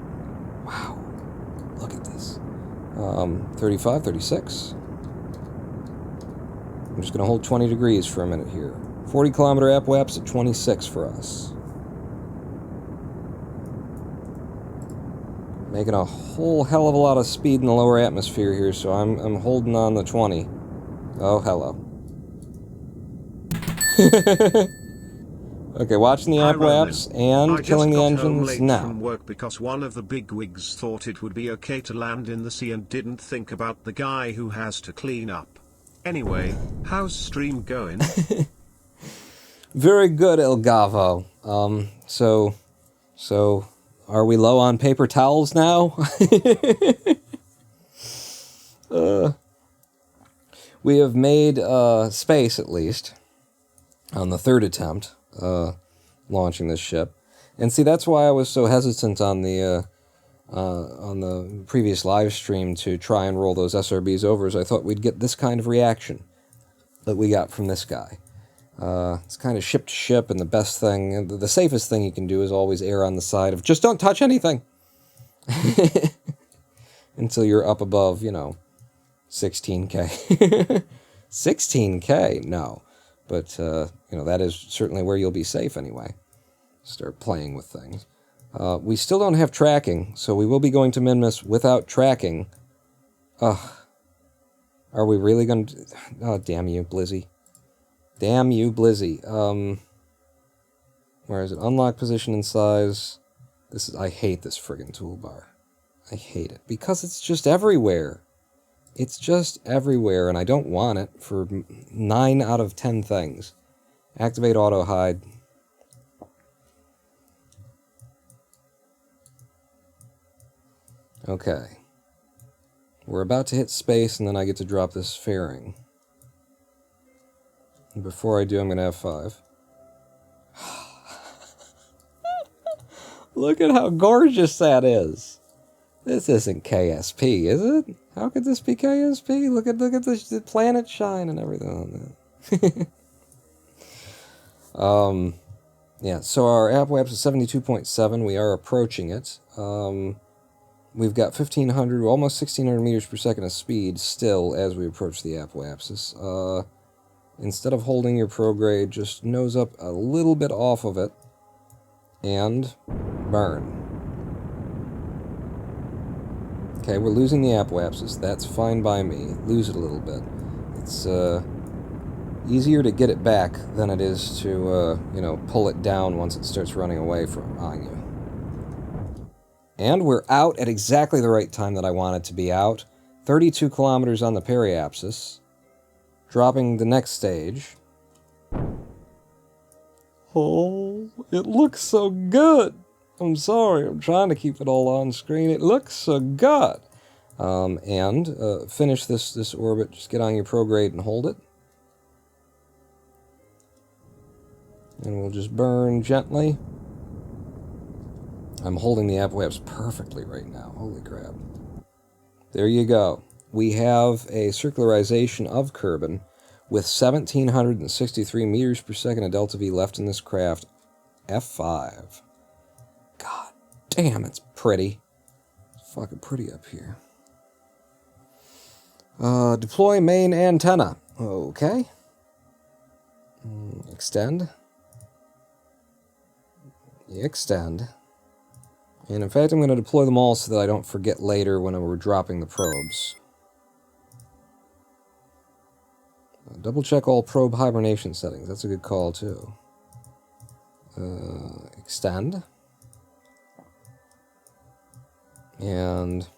Wow. Look at this. 35, 36. I'm just going to hold 20 degrees for a minute here. 40 kilometer apoapsis at 26 for us. Making a whole hell of a lot of speed in the lower atmosphere here, so I'm holding on the 20. Oh, hello. Okay, watching the apoapsis and killing the engines now. From work because one of the bigwigs thought it would be okay to land in the sea and didn't think about the guy who has to clean up. Anyway, how's stream going? Very good, El Gavo. So are we low on paper towels now? We have made space, at least, on the third attempt, launching this ship. And see, that's why I was so hesitant on the previous live stream to try and roll those SRBs over, as I thought we'd get this kind of reaction that we got from this guy. It's kind of ship to ship, and the best thing, the safest thing you can do is always err on the side of just don't touch anything until you're up above, 16K. 16K? No. But, that is certainly where you'll be safe anyway. Start playing with things. We still don't have tracking, so we will be going to Minmus without tracking. Ugh. Are we really going to... Oh, damn you, Blizzy. Damn you, Blizzy. Where is it? Unlock position and size. I hate this friggin' toolbar. I hate it. Because it's just everywhere. It's just everywhere, and I don't want it for 9 out of 10 things. Activate auto hide. Okay. We're about to hit space, and then I get to drop this fairing. And before I do, I'm going to F5. Look at how gorgeous that is. This isn't KSP, is it? How could this be KSP? Look at the planet shine and everything on that. Yeah, so our apoapsis is 72.7. We are approaching it. We've got 1,500, almost 1,600 meters per second of speed still as we approach the apoapsis. Instead of holding your prograde, just nose up a little bit off of it and burn. Okay, we're losing the apoapsis. That's fine by me. Lose it a little bit. It's easier to get it back than it is to, pull it down once it starts running away on you. And we're out at exactly the right time that I wanted to be out. 32 kilometers on the periapsis. Dropping the next stage. Oh, it looks so good. I'm sorry, I'm trying to keep it all on screen. It looks so good. And finish this orbit. Just get on your prograde and hold it. And we'll just burn gently. I'm holding the apoapsis perfectly right now. Holy crap. There you go. We have a circularization of Kerbin with 1,763 meters per second of delta V left in this craft. F5. God damn, it's pretty. It's fucking pretty up here. Deploy main antenna. Okay. Extend. Extend. And in fact, I'm going to deploy them all so that I don't forget later when we're dropping the probes. Double check all probe hibernation settings. That's a good call, too. Extend. And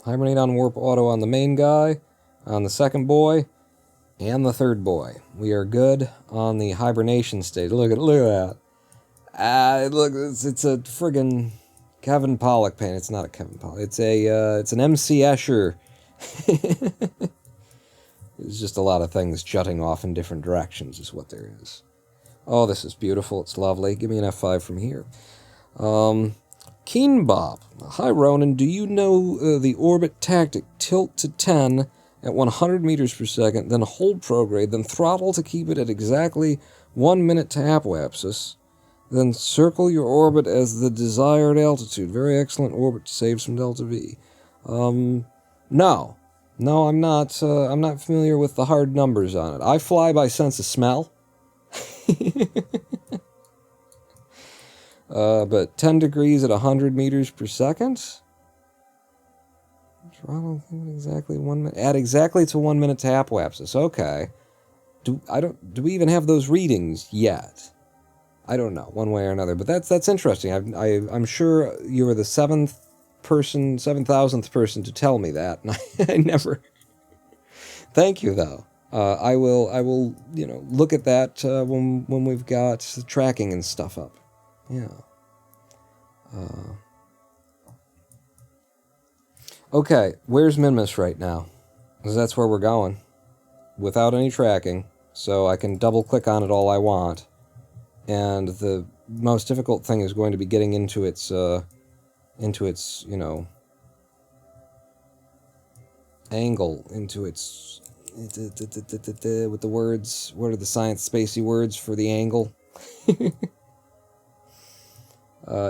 hibernate on warp auto on the main guy, on the second boy, and the third boy. We are good on the hibernation stage. Look at that. Look, it's a friggin' Kevin Pollak paint. It's not a Kevin Pollak. It's an MC Escher. There's just a lot of things jutting off in different directions is what there is. Oh, this is beautiful. It's lovely. Give me an F5 from here. Keen Bob. Hi, Ronan. Do you know the orbit tactic? Tilt to 10 at 100 meters per second, then hold prograde, then throttle to keep it at exactly 1 minute to apoapsis. Then circle your orbit as the desired altitude. Very excellent orbit to save some delta V. No, I'm not familiar with the hard numbers on it. I fly by sense of smell. But 10 degrees at 100 meters per second. Throttle exactly 1 minute. Add exactly to 1 minute to apoapsis. Okay. Do we even have those readings yet? I don't know, one way or another, but that's interesting. I'm sure you were the 7,000th person to tell me that, and I never. Thank you, though. I will, look at that when we've got the tracking and stuff up. Yeah. Okay, where's Minmus right now? Because that's where we're going, without any tracking, so I can double-click on it all I want. And the most difficult thing is going to be getting into its angle, into its with the words. What are the science spacey words for the angle?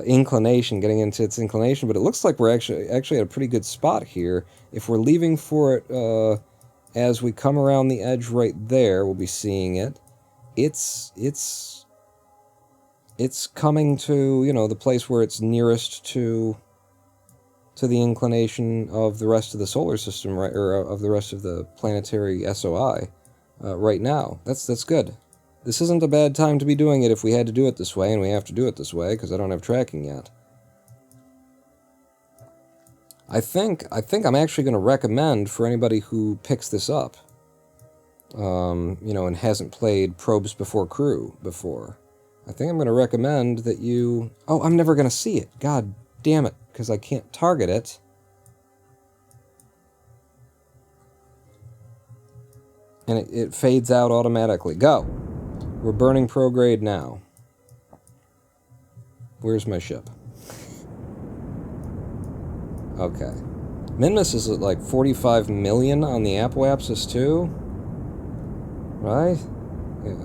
Inclination, getting into its inclination, but it looks like we're actually at a pretty good spot here. If we're leaving for it as we come around the edge right there, we'll be seeing it. It's coming to, you know, the place where it's nearest to the inclination of the rest of the solar system, right, or of the rest of the planetary SOI right now. That's good. This isn't a bad time to be doing it if we had to do it this way, and we have to do it this way because I don't have tracking yet. I think I'm actually going to recommend for anybody who picks this up, you know, and hasn't played Probes Before Crew before. I think I'm going to recommend that you... Oh, I'm never going to see it. God damn it, because I can't target it. And it fades out automatically. Go! We're burning prograde now. Where's my ship? Okay. Minmus is at like 45 million on the Apoapsis too? Right? Yeah.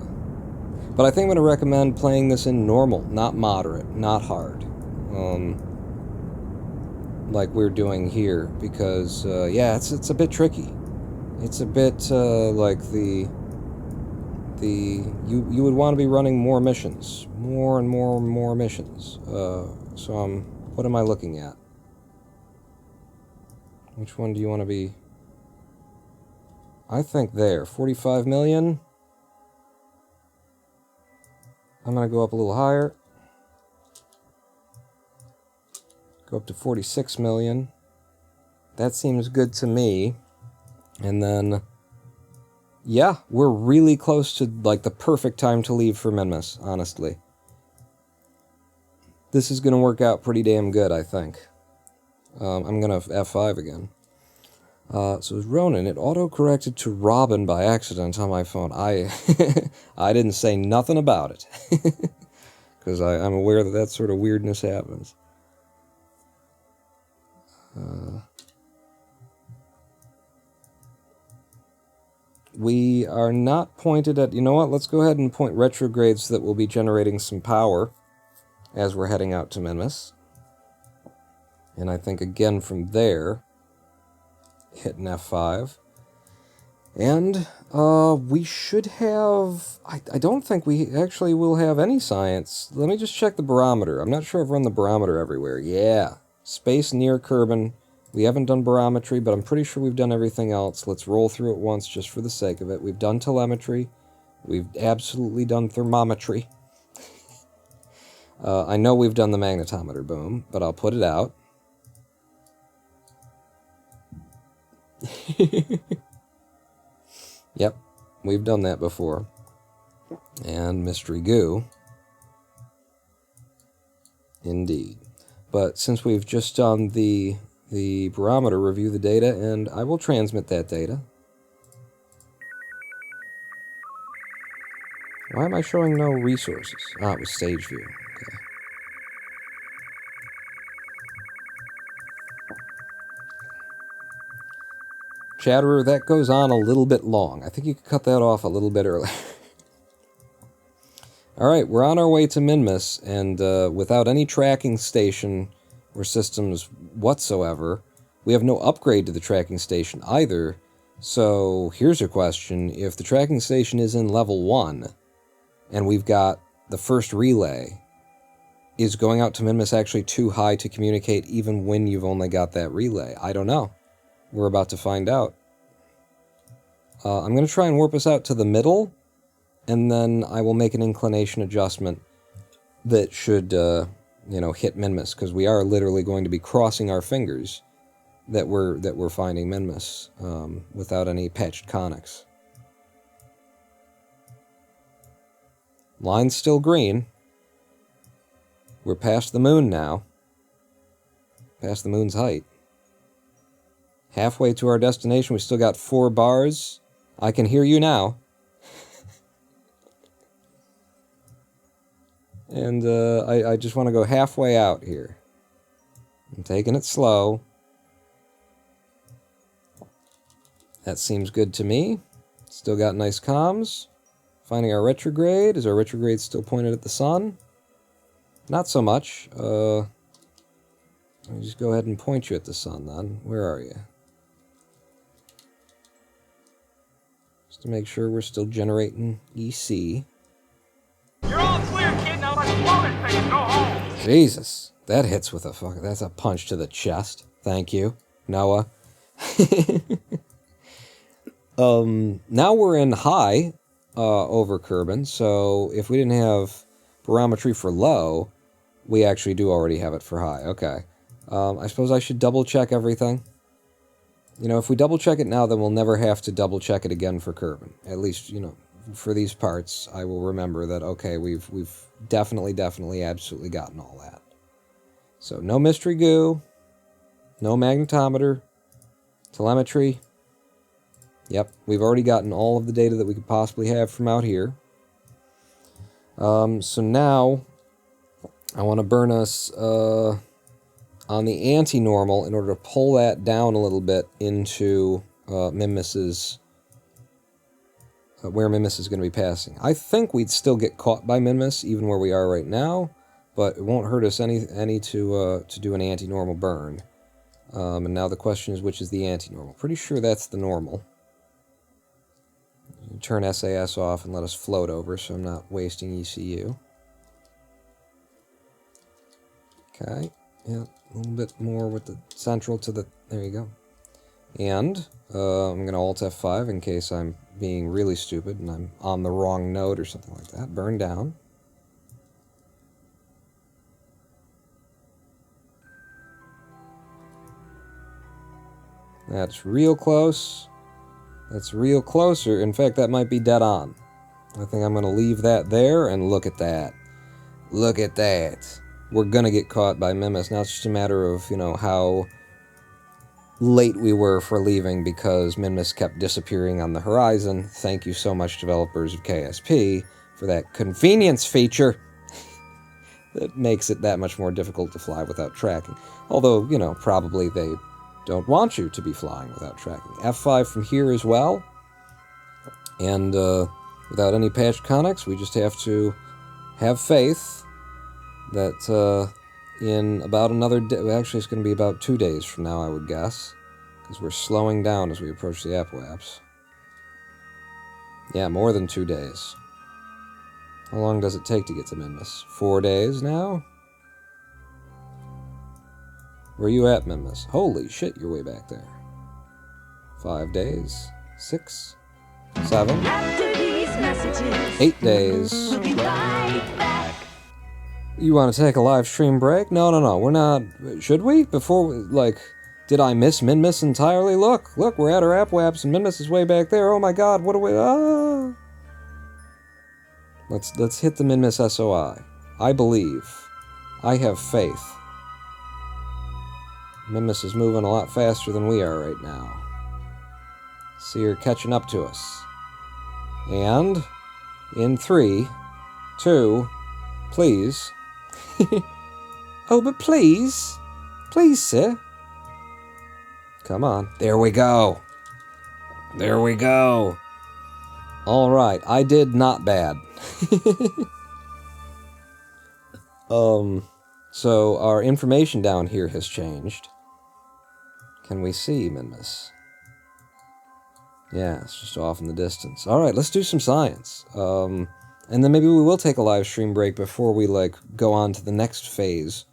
But I think I'm going to recommend playing this in normal, not moderate, not hard. Like we're doing here, because, yeah, it's a bit tricky. It's a bit, like you would want to be running more missions. More and more missions. So what am I looking at? Which one do you want to be? I think there, 45 million. I'm going to go up a little higher. Go up to 46 million. That seems good to me. And then, yeah, we're really close to like the perfect time to leave for Minmus, honestly. This is going to work out pretty damn good, I think. I'm going to F5 again. So it was Ronan. It auto-corrected to Robin by accident on my phone. I didn't say nothing about it. Because I'm aware that that sort of weirdness happens. We are not pointed at... You know what? Let's go ahead and point retrograde so that we'll be generating some power as we're heading out to Minmus. And I think, again, from there, hit an F5. And we should have... I don't think we actually will have any science. Let me just check the barometer. I'm not sure I've run the barometer everywhere. Yeah. Space near Kerbin. We haven't done barometry, but I'm pretty sure we've done everything else. Let's roll through it once just for the sake of it. We've done telemetry. We've absolutely done thermometry. I know we've done the magnetometer boom, but I'll put it out. Yep, we've done that before. And mystery goo. Indeed. But since we've just done the barometer, review the data, and I will transmit that data. Why am I showing no resources? Ah, it was stage view. Okay. Chatterer, that goes on a little bit long. I think you could cut that off a little bit early. Alright, we're on our way to Minmus, and without any tracking station or systems whatsoever, we have no upgrade to the tracking station either. So here's a question. If the tracking station is in level 1, and we've got the first relay, is going out to Minmus actually too high to communicate even when you've only got that relay? I don't know. We're about to find out. I'm going to try and warp us out to the middle, and then I will make an inclination adjustment that should, you know, hit Minmus, because we are literally going to be crossing our fingers that we're finding Minmus without any patched conics. Line's still green. We're past the moon now. Past the moon's height. Halfway to our destination, we still got 4 bars. I can hear you now. And I just want to go halfway out here. I'm taking it slow. That seems good to me. Still got nice comms. Finding our retrograde. Is our retrograde still pointed at the sun? Not so much. Let me just go ahead and point you at the sun, then. Where are you? Just to make sure we're still generating EC. You're all clear, kid. Now let's blow this thing and go home. Jesus. That hits with a fuck. That's a punch to the chest. Thank you, Noah. Now we're in high over Kerbin, so if we didn't have barometry for low, we actually do already have it for high. Okay. I suppose I should double check everything. You know, if we double check it now, then we'll never have to double check it again for Kerbin. At least, you know, for these parts, I will remember that, okay, we've definitely, absolutely gotten all that. So, no mystery goo, no magnetometer, telemetry. Yep, we've already gotten all of the data that we could possibly have from out here. So now, I want to burn us on the anti-normal in order to pull that down a little bit into Minmus's, where Minmus is going to be passing. I think we'd still get caught by Minmus, even where we are right now, but it won't hurt us any to do an anti-normal burn. And now the question is, which is the anti-normal? Pretty sure that's the normal. Turn SAS off and let us float over so I'm not wasting ECU. Okay, yeah, a little bit more with the central to the... There you go. And I'm going to Alt F5 in case I'm being really stupid and I'm on the wrong node or something like that. Burn down. That's real close. That's real closer. In fact, that might be dead on. I think I'm going to leave that there, and look at that. Look at that. We're going to get caught by Minmus. Now it's just a matter of, you know, how late we were for leaving because Minmus kept disappearing on the horizon. Thank you so much, developers of KSP, for that convenience feature that makes it that much more difficult to fly without tracking. Although, you know, probably they don't want you to be flying without tracking. F5 from here as well. And without any patched connects, we just have to have faith that in about another day, actually it's going to be about 2 days from now, I would guess, because we're slowing down as we approach the apoapse. Yeah, more than 2 days. How long does it take to get to Minmus? 4 days now? Where are you at, Minmus? Holy shit, you're way back there. 5 days. 6. 7. 8 days. We'll be right back. You want to take a live stream break? No, we're not... Should we? Before, like... Did I miss Minmus entirely? Look, we're at our apoapse and Minmus is way back there. Oh my god, what do we... Ah! Let's hit the Minmus SOI. I believe. I have faith. Minmus is moving a lot faster than we are right now. See her catching up to us. And... in 3, 2... Please. Oh, but please. Please, sir. Come on. There we go. There we go. Alright, I did not bad. So our information down here has changed. Can we see Minmus? Yeah, it's just off in the distance. Alright, let's do some science. And then maybe we will take a live stream break before we, like, go on to the next phase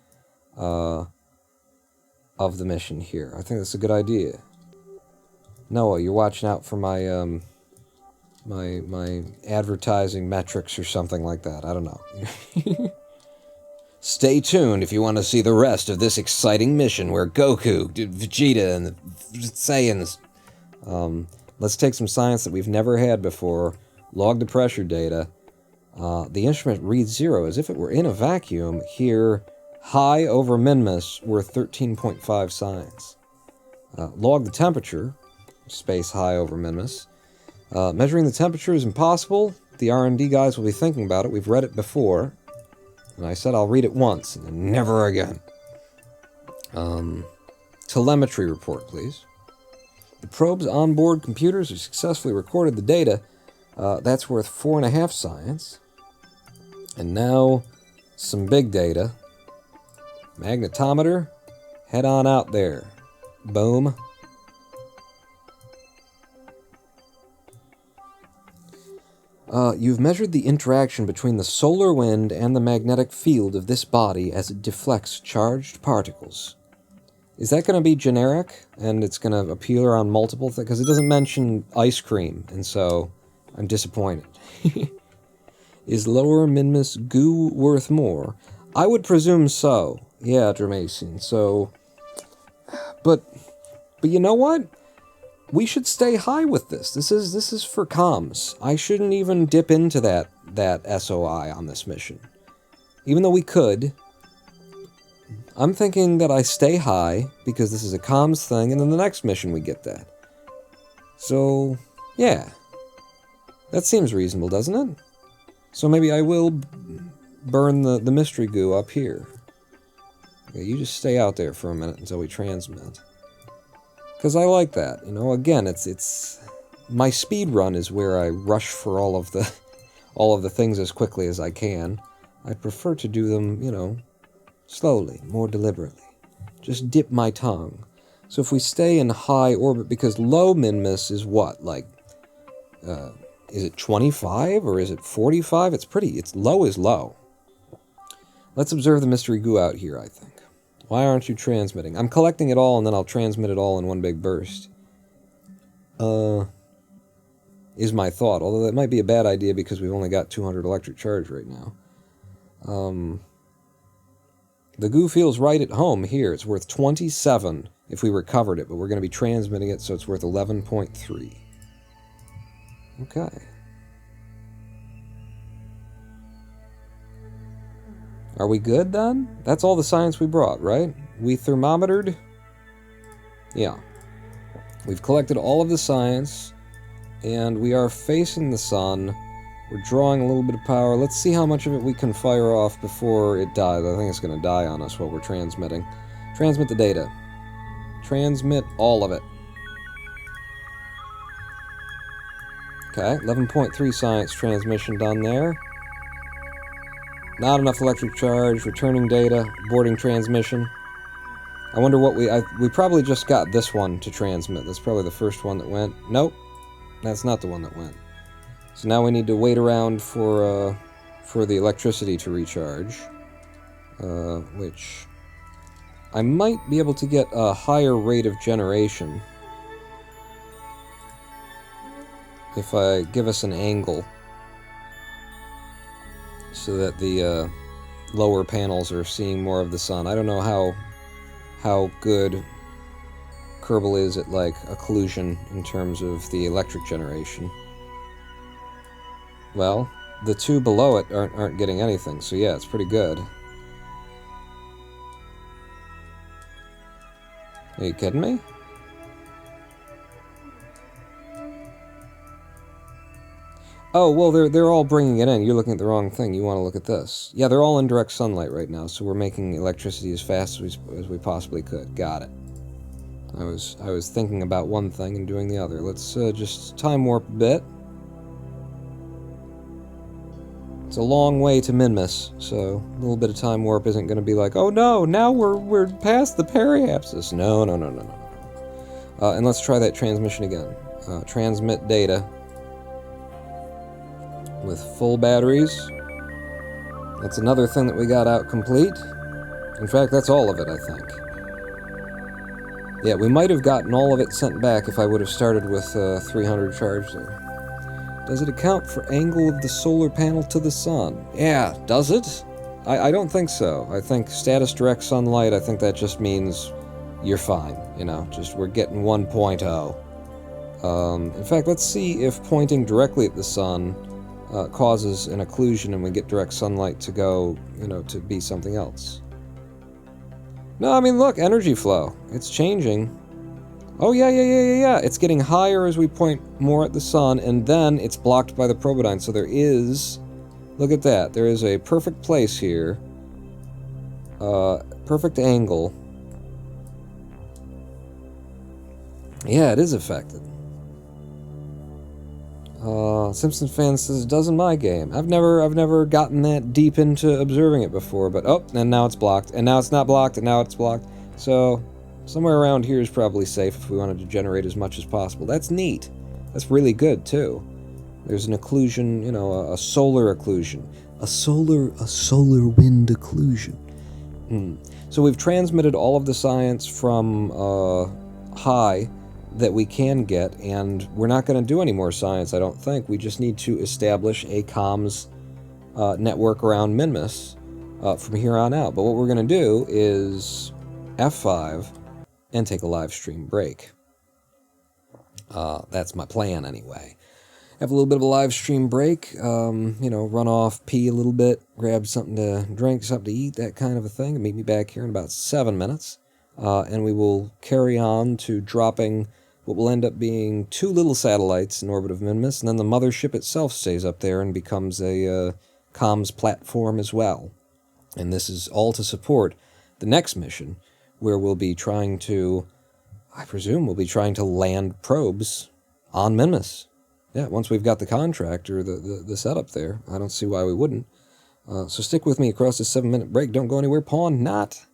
of the mission here. I think that's a good idea. Noah, you're watching out for my, my advertising metrics or something like that. I don't know. Stay tuned if you want to see the rest of this exciting mission where Goku, Vegeta, and the Saiyans... let's take some science that we've never had before. Log the pressure data. The instrument reads 0 as if it were in a vacuum. Here, high over Minmus were 13.5 signs. Log the temperature. Space high over Minmus. Measuring the temperature is impossible. The R&D guys will be thinking about it. We've read it before. And I said I'll read it once, and then never again. Telemetry report, please. The probe's onboard computers have successfully recorded the data. That's worth 4.5 science. And now, some big data. Magnetometer, head on out there. Boom. You've measured the interaction between the solar wind and the magnetic field of this body as it deflects charged particles. Is that going to be generic, and it's going to appear on multiple things? Because it doesn't mention ice cream, and so I'm disappointed. Is lower Minmus goo worth more? I would presume so. Yeah, Dramatian. So, but you know what? We should stay high with this. This is for comms. I shouldn't even dip into that SOI on this mission. Even though we could. I'm thinking that I stay high, because this is a comms thing, and then the next mission we get that. So, yeah. That seems reasonable, doesn't it? So maybe I will burn the mystery goo up here. Okay, you just stay out there for a minute until we transmit. Because I like that, you know, again, it's... My speed run is where I rush for all of the things as quickly as I can. I prefer to do them, you know, slowly, more deliberately. Just dip my tongue. So if we stay in high orbit, because low Minmus is what? Like, is it 25 or is it 45? It's low is low. Let's observe the mystery goo out here, I think. Why aren't you transmitting? I'm collecting it all and then I'll transmit it all in one big burst. Is my thought. Although that might be a bad idea because we've only got 200 electric charge right now. The goo feels right at home here. It's worth 27 if we recovered it, but we're going to be transmitting it, so it's worth 11.3. Okay. Are we good then? That's all the science we brought, right? We thermometered? Yeah. We've collected all of the science, and we are facing the sun. We're drawing a little bit of power. Let's see how much of it we can fire off before it dies. I think it's going to die on us while we're transmitting. Transmit the data. Transmit all of it. Okay, 11.3 science transmission done there. Not enough electric charge, returning data, boarding transmission. I wonder what we probably just got this one to transmit. That's probably the first one that went. Nope, that's not the one that went. So now we need to wait around for the electricity to recharge, which I might be able to get a higher rate of generation if I give us an angle so that the lower panels are seeing more of the sun. I don't know how good Kerbal is at, like, occlusion in terms of the electric generation. Well, the two below it aren't getting anything, so yeah, it's pretty good. Are you kidding me? Oh, well, they're all bringing it in. You're looking at the wrong thing. You want to look at this. Yeah, they're all in direct sunlight right now, so we're making electricity as fast as we possibly could. Got it. I was thinking about one thing and doing the other. Let's just time warp a bit. It's a long way to Minmus, so a little bit of time warp isn't going to be like, oh no, now we're past the periapsis. No. And let's try that transmission again. Transmit data with full batteries. That's another thing that we got out complete. In fact, that's all of it, I think. Yeah, we might have gotten all of it sent back if I would have started with 300 charge there. Does it account for angle of the solar panel to the sun? Yeah, does it? I don't think so. I think status direct sunlight, I think that just means you're fine, you know, just we're getting 1.0. In fact, let's see if pointing directly at the sun causes an occlusion and we get direct sunlight to go, you know, to be something else. No, I mean, look, energy flow. It's changing. Oh, yeah. It's getting higher as we point more at the sun, and then it's blocked by the Probodyne. So there is... Look at that. There is a perfect place here. Perfect angle. Yeah, it is affected. Simpson fan says it does in my game. I've never gotten that deep into observing it before, but oh, and now it's blocked, and now it's not blocked, and now it's blocked. So somewhere around here is probably safe if we wanted to generate as much as possible. That's neat. That's really good too. There's an occlusion, you know, a solar occlusion, a solar wind occlusion. So we've transmitted all of the science from high that we can get, and we're not going to do any more science, I don't think. We just need to establish a comms network around Minmus from here on out. But what we're going to do is F5 and take a live stream break. That's my plan anyway. Have a little bit of a live stream break, you know, run off, pee a little bit, grab something to drink, something to eat, that kind of a thing, and meet me back here in about 7 minutes. And we will carry on to dropping what will end up being 2 little satellites in orbit of Minmus, and then the mothership itself stays up there and becomes a comms platform as well. And this is all to support the next mission, where we'll be trying to, I presume we'll be trying to land probes on Minmus. Yeah, once we've got the contract or the setup there, I don't see why we wouldn't. So stick with me across this 7-minute break. Don't go anywhere. Pawn not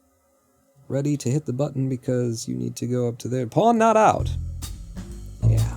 ready to hit the button because you need to go up to there. Pawn not out. Yeah.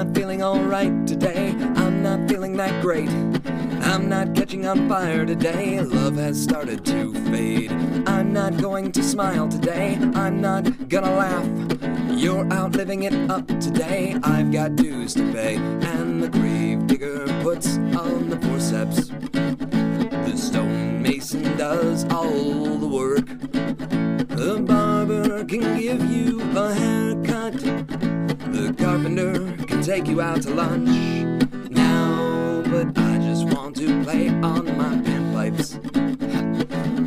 not feeling alright today. I'm not feeling that great. I'm not catching on fire today. Love has started to fade. I'm not going to smile today. I'm not gonna laugh. You're out living it up today. I've got dues to pay, and the grave digger puts on the forceps. does all the work. The barber can give you a haircut. The carpenter can take you out to lunch. Now, but I just want to play on my panpipes.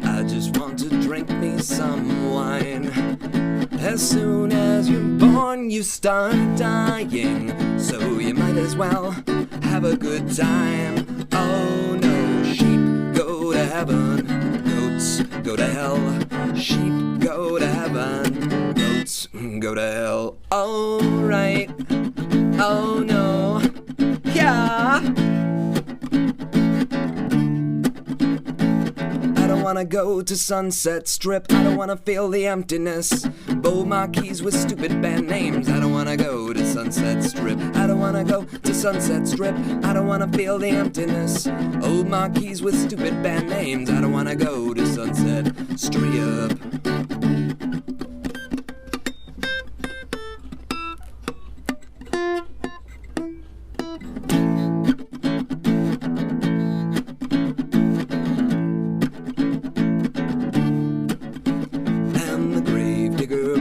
I just want to drink me some wine. As soon as you're born, you start dying. So you might as well have a good time. Oh no, sheep go to heaven, goats go to hell. Sheep go to heaven, goats go to hell. Alright, oh no, yeah. I don't wanna go to Sunset Strip. I don't wanna feel the emptiness. Bow marquees with stupid band names. I don't wanna go to Sunset Strip. I don't wanna go to Sunset Strip. I don't wanna feel the emptiness. Old marquees with stupid band names. I don't wanna go to Sunset Strip.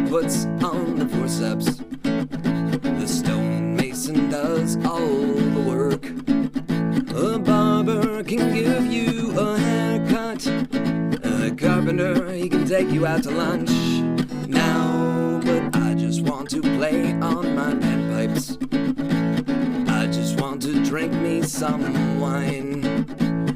Puts on the forceps. The stonemason does all the work. A barber can give you a haircut. A carpenter, he can take you out to lunch. Now, but I just want to play on my panpipes. I just want to drink me some wine.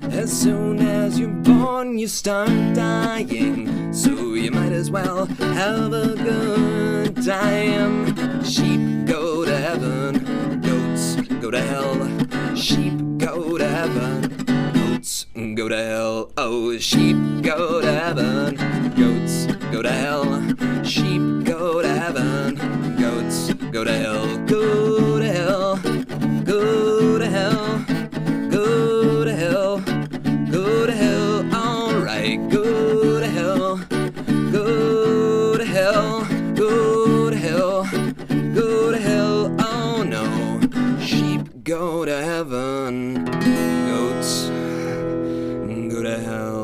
As soon as you're born, you start dying. So you might as well have a good time. Sheep go to heaven, goats go to hell. Sheep go to heaven, goats go to hell. Oh, sheep go to heaven, goats go to hell. Sheep go to heaven, goats go to hell. Go to hell, go to hell, go to hell. Go to hell, alright, go to hell, go to hell, go to hell, go to hell, oh no, sheep go to heaven, goats go to hell.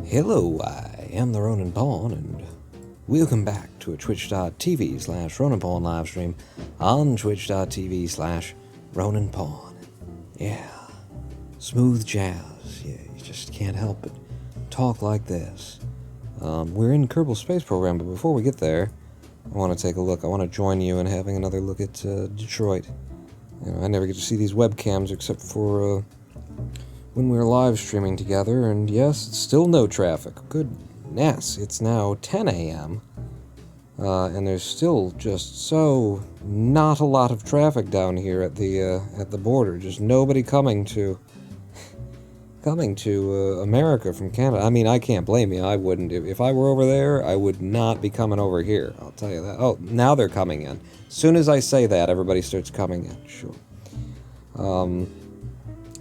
Hello, I am the Ronin Pawn, and welcome back to a twitch.tv/Ronin Pawn livestream on twitch.tv/Ronin Pawn. Yeah, smooth jazz. Yeah, you just can't help but talk like this. We're in Kerbal Space Program, but before we get there, I want to take a look. I want to join you in having another look at Detroit. You know, I never get to see these webcams except for when we're live streaming together, and yes, it's still no traffic. Goodness, it's now 10 a.m., and there's still just so not a lot of traffic down here at the border. Just nobody coming to America from Canada. I mean, I can't blame you. I wouldn't. If I were over there, I would not be coming over here. I'll tell you that. Oh, now they're coming in. As soon as I say that, everybody starts coming in. Sure.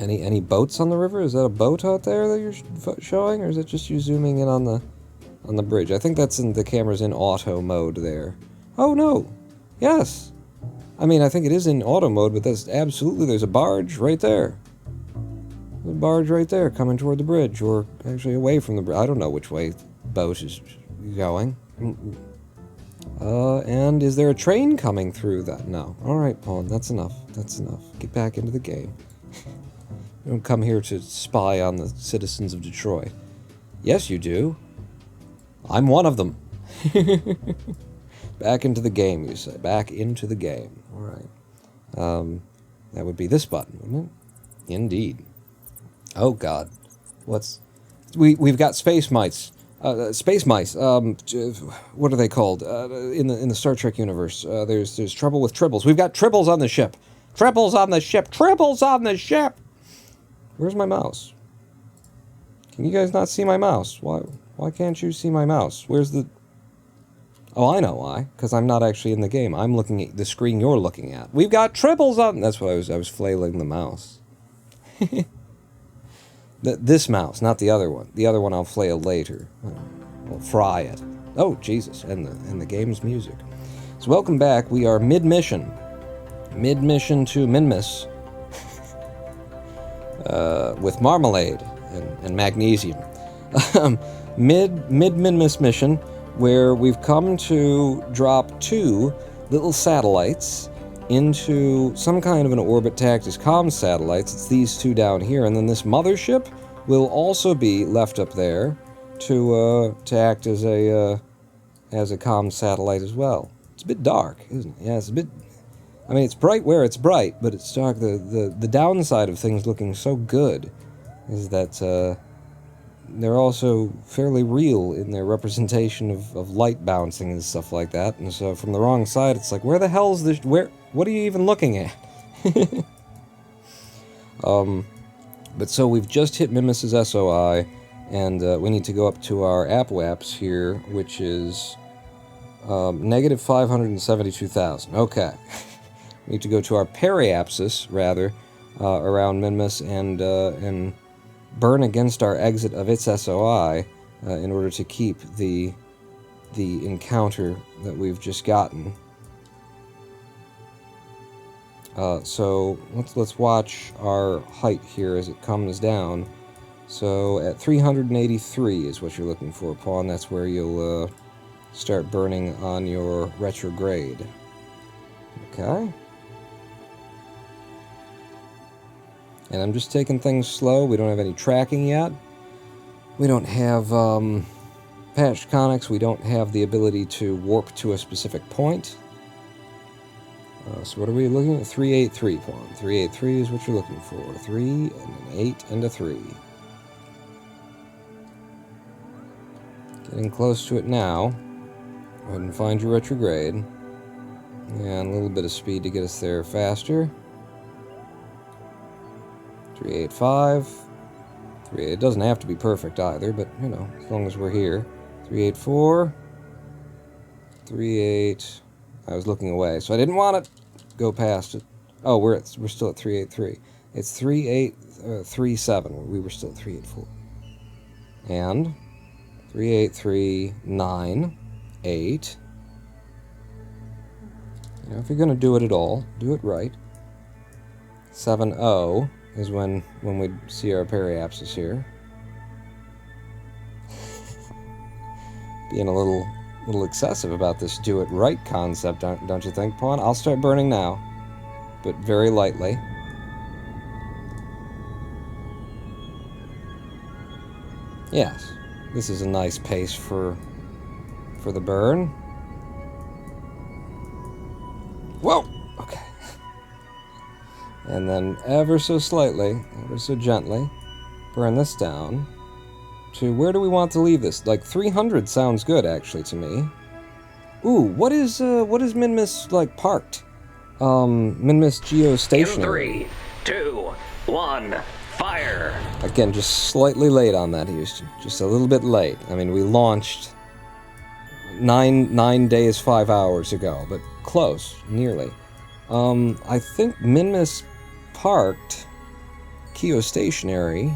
Any boats on the river? Is that a boat out there that you're showing, or is it just you zooming in on the bridge? I think that's the camera's in auto mode there. Oh no! Yes! I mean, I think it is in auto mode, but there's a barge right there. There's a barge right there coming toward the bridge, or actually away from the bridge. I don't know which way the boat is going. And is there a train coming through that? No. Alright, Pawn, that's enough. That's enough. Get back into the game. You don't come here to spy on the citizens of Detroit. Yes, you do. I'm one of them. Back into the game, you say. Back into the game. Alright. That would be this button, wouldn't it? Indeed. Oh, God. We've got space mice. Space mice. What are they called? In the Star Trek universe, there's trouble with tribbles. We've got tribbles on the ship. Tribbles on the ship. Tribbles on the ship. Where's my mouse? Can you guys not see my mouse? Why can't you see my mouse? Where's the... Oh, I know why. Because I'm not actually in the game. I'm looking at the screen you're looking at. We've got tribbles on... That's what I was flailing the mouse. This mouse, not the other one. The other one I'll flail later. I'll fry it. Oh, Jesus. And the game's music. So welcome back. We are mid-mission. Mid-mission to Minmus. With marmalade and magnesium. Mid-Minmus mission, where we've come to drop 2 little satellites into some kind of an orbit to act as comm satellites. It's these 2 down here, and then this mothership will also be left up there to act as a comm satellite as well. It's a bit dark, isn't it? Yeah, it's a bit... I mean, it's bright where it's bright, but it's dark. The downside of things looking so good is that they're also fairly real in their representation of light bouncing and stuff like that. And so from the wrong side, it's like, where the hell's this... What are you even looking at? But so we've just hit Mimus's SOI, and we need to go up to our AppWaps here, which is negative 572,000. Okay. We need to go to our periapsis, rather, around Minmus and burn against our exit of its SOI in order to keep the encounter that we've just gotten. So let's watch our height here as it comes down. So at 383 is what you're looking for, Pawn. That's where you'll start burning on your retrograde. Okay. And I'm just taking things slow. We don't have any tracking yet. We don't have patched conics. We don't have the ability to warp to a specific point. So what are we looking at? 383, Pawn. 383 is what you're looking for. 3 and an 8 and a 3. Getting close to it now. Go ahead and find your retrograde. And a little bit of speed to get us there faster. 385. 3. It doesn't have to be perfect either, but you know, as long as we're here. 384. 38. I was looking away, so I didn't want to go past it. Oh, we're still at 383. It's 3837. We were still at 384. And 3839. You know, if you're gonna do it at all, do it right. 70 is when we see our periapsis here. Being a little excessive about this do it right concept, don't you think, Pawn? I'll start burning now, but very lightly. Yes, this is a nice pace for the burn. Whoa! Okay. And then ever so slightly, ever so gently, burn this down to where do we want to leave this? Like 300 sounds good, actually, to me. Ooh, what is Minmus, like, parked? Minmus geostationary. In 3, 2, 1, fire! Again, just slightly late on that, Houston. Just a little bit late. I mean, we launched 9 days, 5 hours ago, but close, nearly. I think Minmus parked geostationary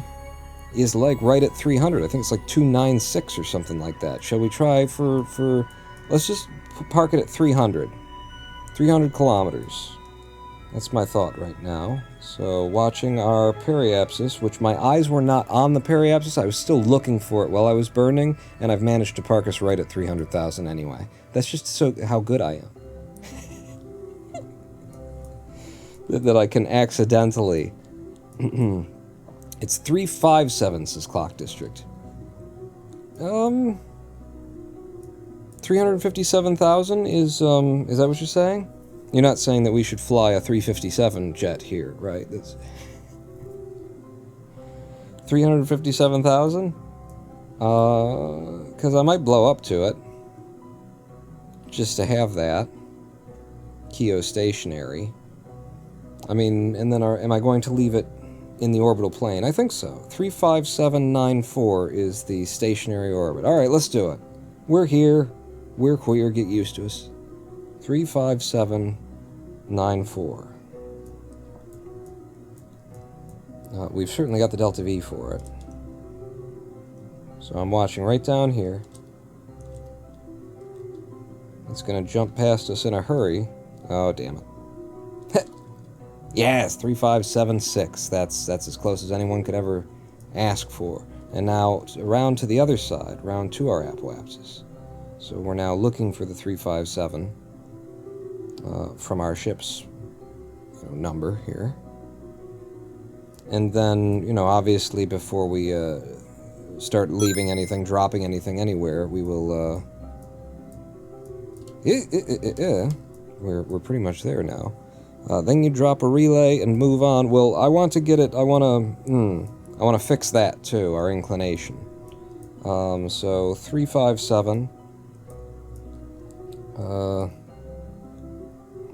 is like right at 300. I think it's like 296 or something like that. Shall we try for let's just park it at 300. 300 kilometers. That's my thought right now. So watching our periapsis, which my eyes were not on the periapsis, I was still looking for it while I was burning, and I've managed to park us right at 300,000 anyway. That's just so how good I am. That I can accidentally... It's 357, says Clock District. 357,000 is that what you're saying? You're not saying that we should fly a 357 jet here, right? That's 357,000? Because I might blow up to it. Just to have that. Geostationary. I mean, and then am I going to leave it in the orbital plane? I think so. 35794 is the stationary orbit. Alright, let's do it. We're here. We're queer. Get used to us. 35794. We've certainly got the Delta V for it. So I'm watching right down here. It's going to jump past us in a hurry. Oh, damn it. Yes, 3576. That's as close as anyone could ever ask for. And now, around to the other side, round to our apoapsis. So we're now looking for the 357 from our ship's number here. And then, obviously before we start leaving anything, dropping anything anywhere, we will... We're pretty much there now. Then you drop a relay and move on. Well, I want to get it... I want to fix that, too, our inclination. So, 357...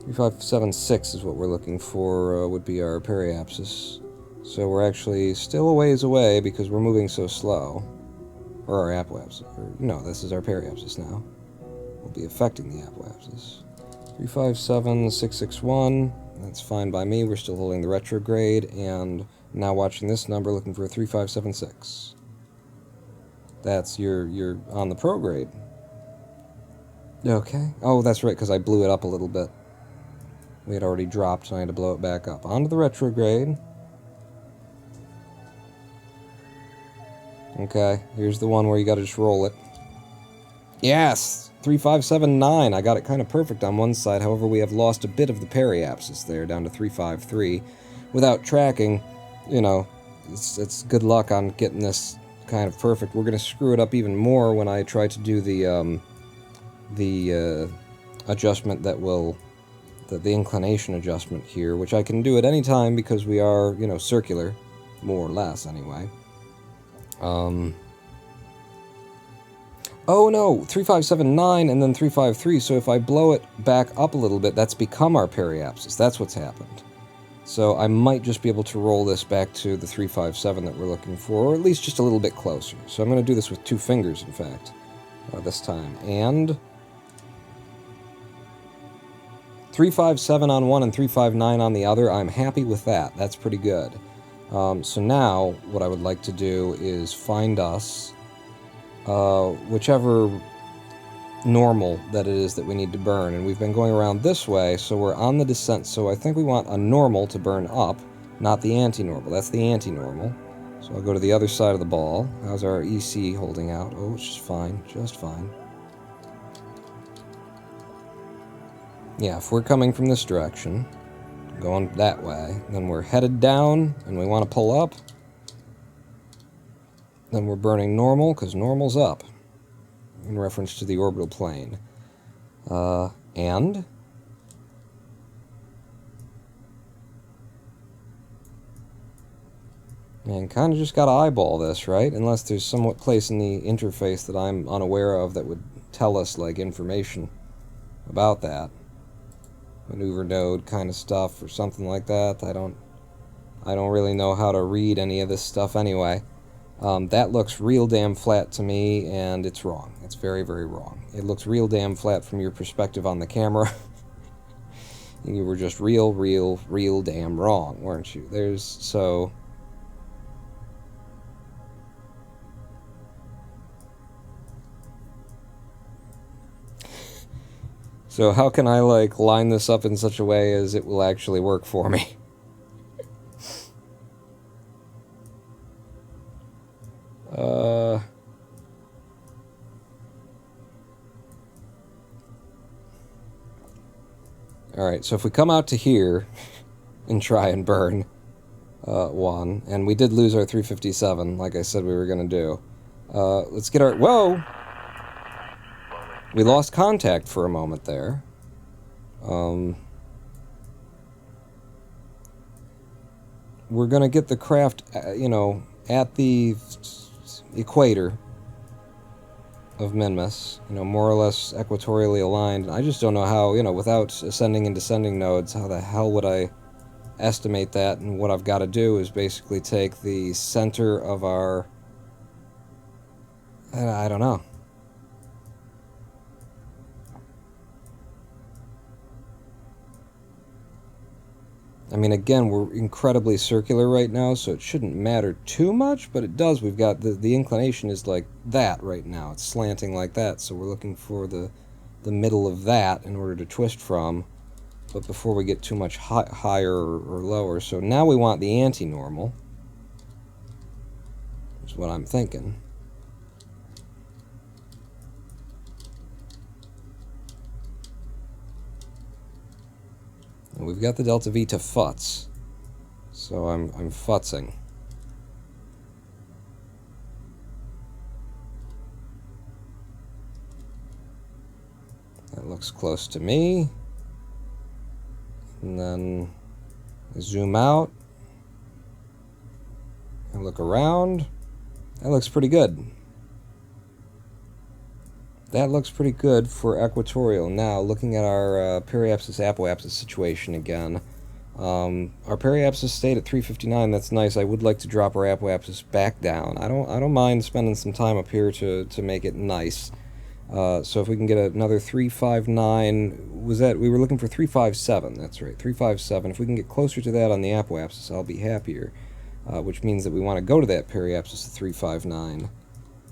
3576 is what we're looking for, would be our periapsis. So we're actually still a ways away because we're moving so slow. Or our apoapsis. No, this is our periapsis now. We'll be affecting the apoapsis. 357661, that's fine by me. We're still holding the retrograde, and now watching this number, looking for a 3576. That's you're on the prograde. Okay. Oh, that's right, because I blew it up a little bit. We had already dropped, so I had to blow it back up. Onto the retrograde. Okay, here's the one where you gotta just roll it. Yes! 3579. I got it kind of perfect on one side, however we have lost a bit of the periapsis there, down to 353. Without tracking, it's good luck on getting this kind of perfect. We're gonna screw it up even more when I try to do the adjustment that will... the inclination adjustment here, which I can do at any time because we are, circular, more or less, anyway. Oh no, 3579 and then 353, so if I blow it back up a little bit, that's become our periapsis. That's what's happened. So I might just be able to roll this back to the 357 that we're looking for, or at least just a little bit closer. So I'm going to do this with 2 fingers, in fact, this time. And 357 on one and 359 on the other, I'm happy with that. That's pretty good. So now, what I would like to do is find us whichever normal that it is that we need to burn. And we've been going around this way, so we're on the descent. So I think we want a normal to burn up, not the anti-normal. That's the anti-normal. So I'll go to the other side of the ball. How's our EC holding out? Oh, it's just fine. Just fine. Yeah, if we're coming from this direction, going that way, then we're headed down, and we want to pull up. Then we're burning normal, because normal's up, in reference to the orbital plane. And kind of just gotta eyeball this, right? Unless there's somewhat place in the interface that I'm unaware of that would tell us, like, information about that. Maneuver node kind of stuff or something like that. I don't really know how to read any of this stuff anyway. That looks real damn flat to me, and it's wrong. It's very, very wrong. It looks real damn flat from your perspective on the camera. And you were just real damn wrong, weren't you? So how can I, like, line this up in such a way as it will actually work for me? Alright, so if we come out to here and try and burn one, and we did lose our 357, like I said we were going to do. Let's get our... Whoa! We lost contact for a moment there. We're going to get the craft, you know, at the equator of Minmus, you know, more or less equatorially aligned. I just don't know how, you know, without ascending and descending nodes, how the hell would I estimate that? And what I've got to do is basically take the center of our... I don't know. I mean, again, we're incredibly circular right now, so it shouldn't matter too much, but it does. We've got the inclination is like that right now. It's slanting like that, so we're looking for the middle of that in order to twist from, but before we get too much higher or lower. So now we want the anti-normal, is what I'm thinking. And we've got the delta V to futz, so I'm futzing. That looks close to me. And then I zoom out and look around. That looks pretty good. That looks pretty good for equatorial. Now, looking at our periapsis-apoapsis situation again. Our periapsis stayed at 359. That's nice. I would like to drop our apoapsis back down. I don't mind spending some time up here to make it nice. So if we can get another 359, was that, we were looking for 357, that's right, 357. If we can get closer to that on the apoapsis, I'll be happier. Which means that we want to go to that periapsis of 359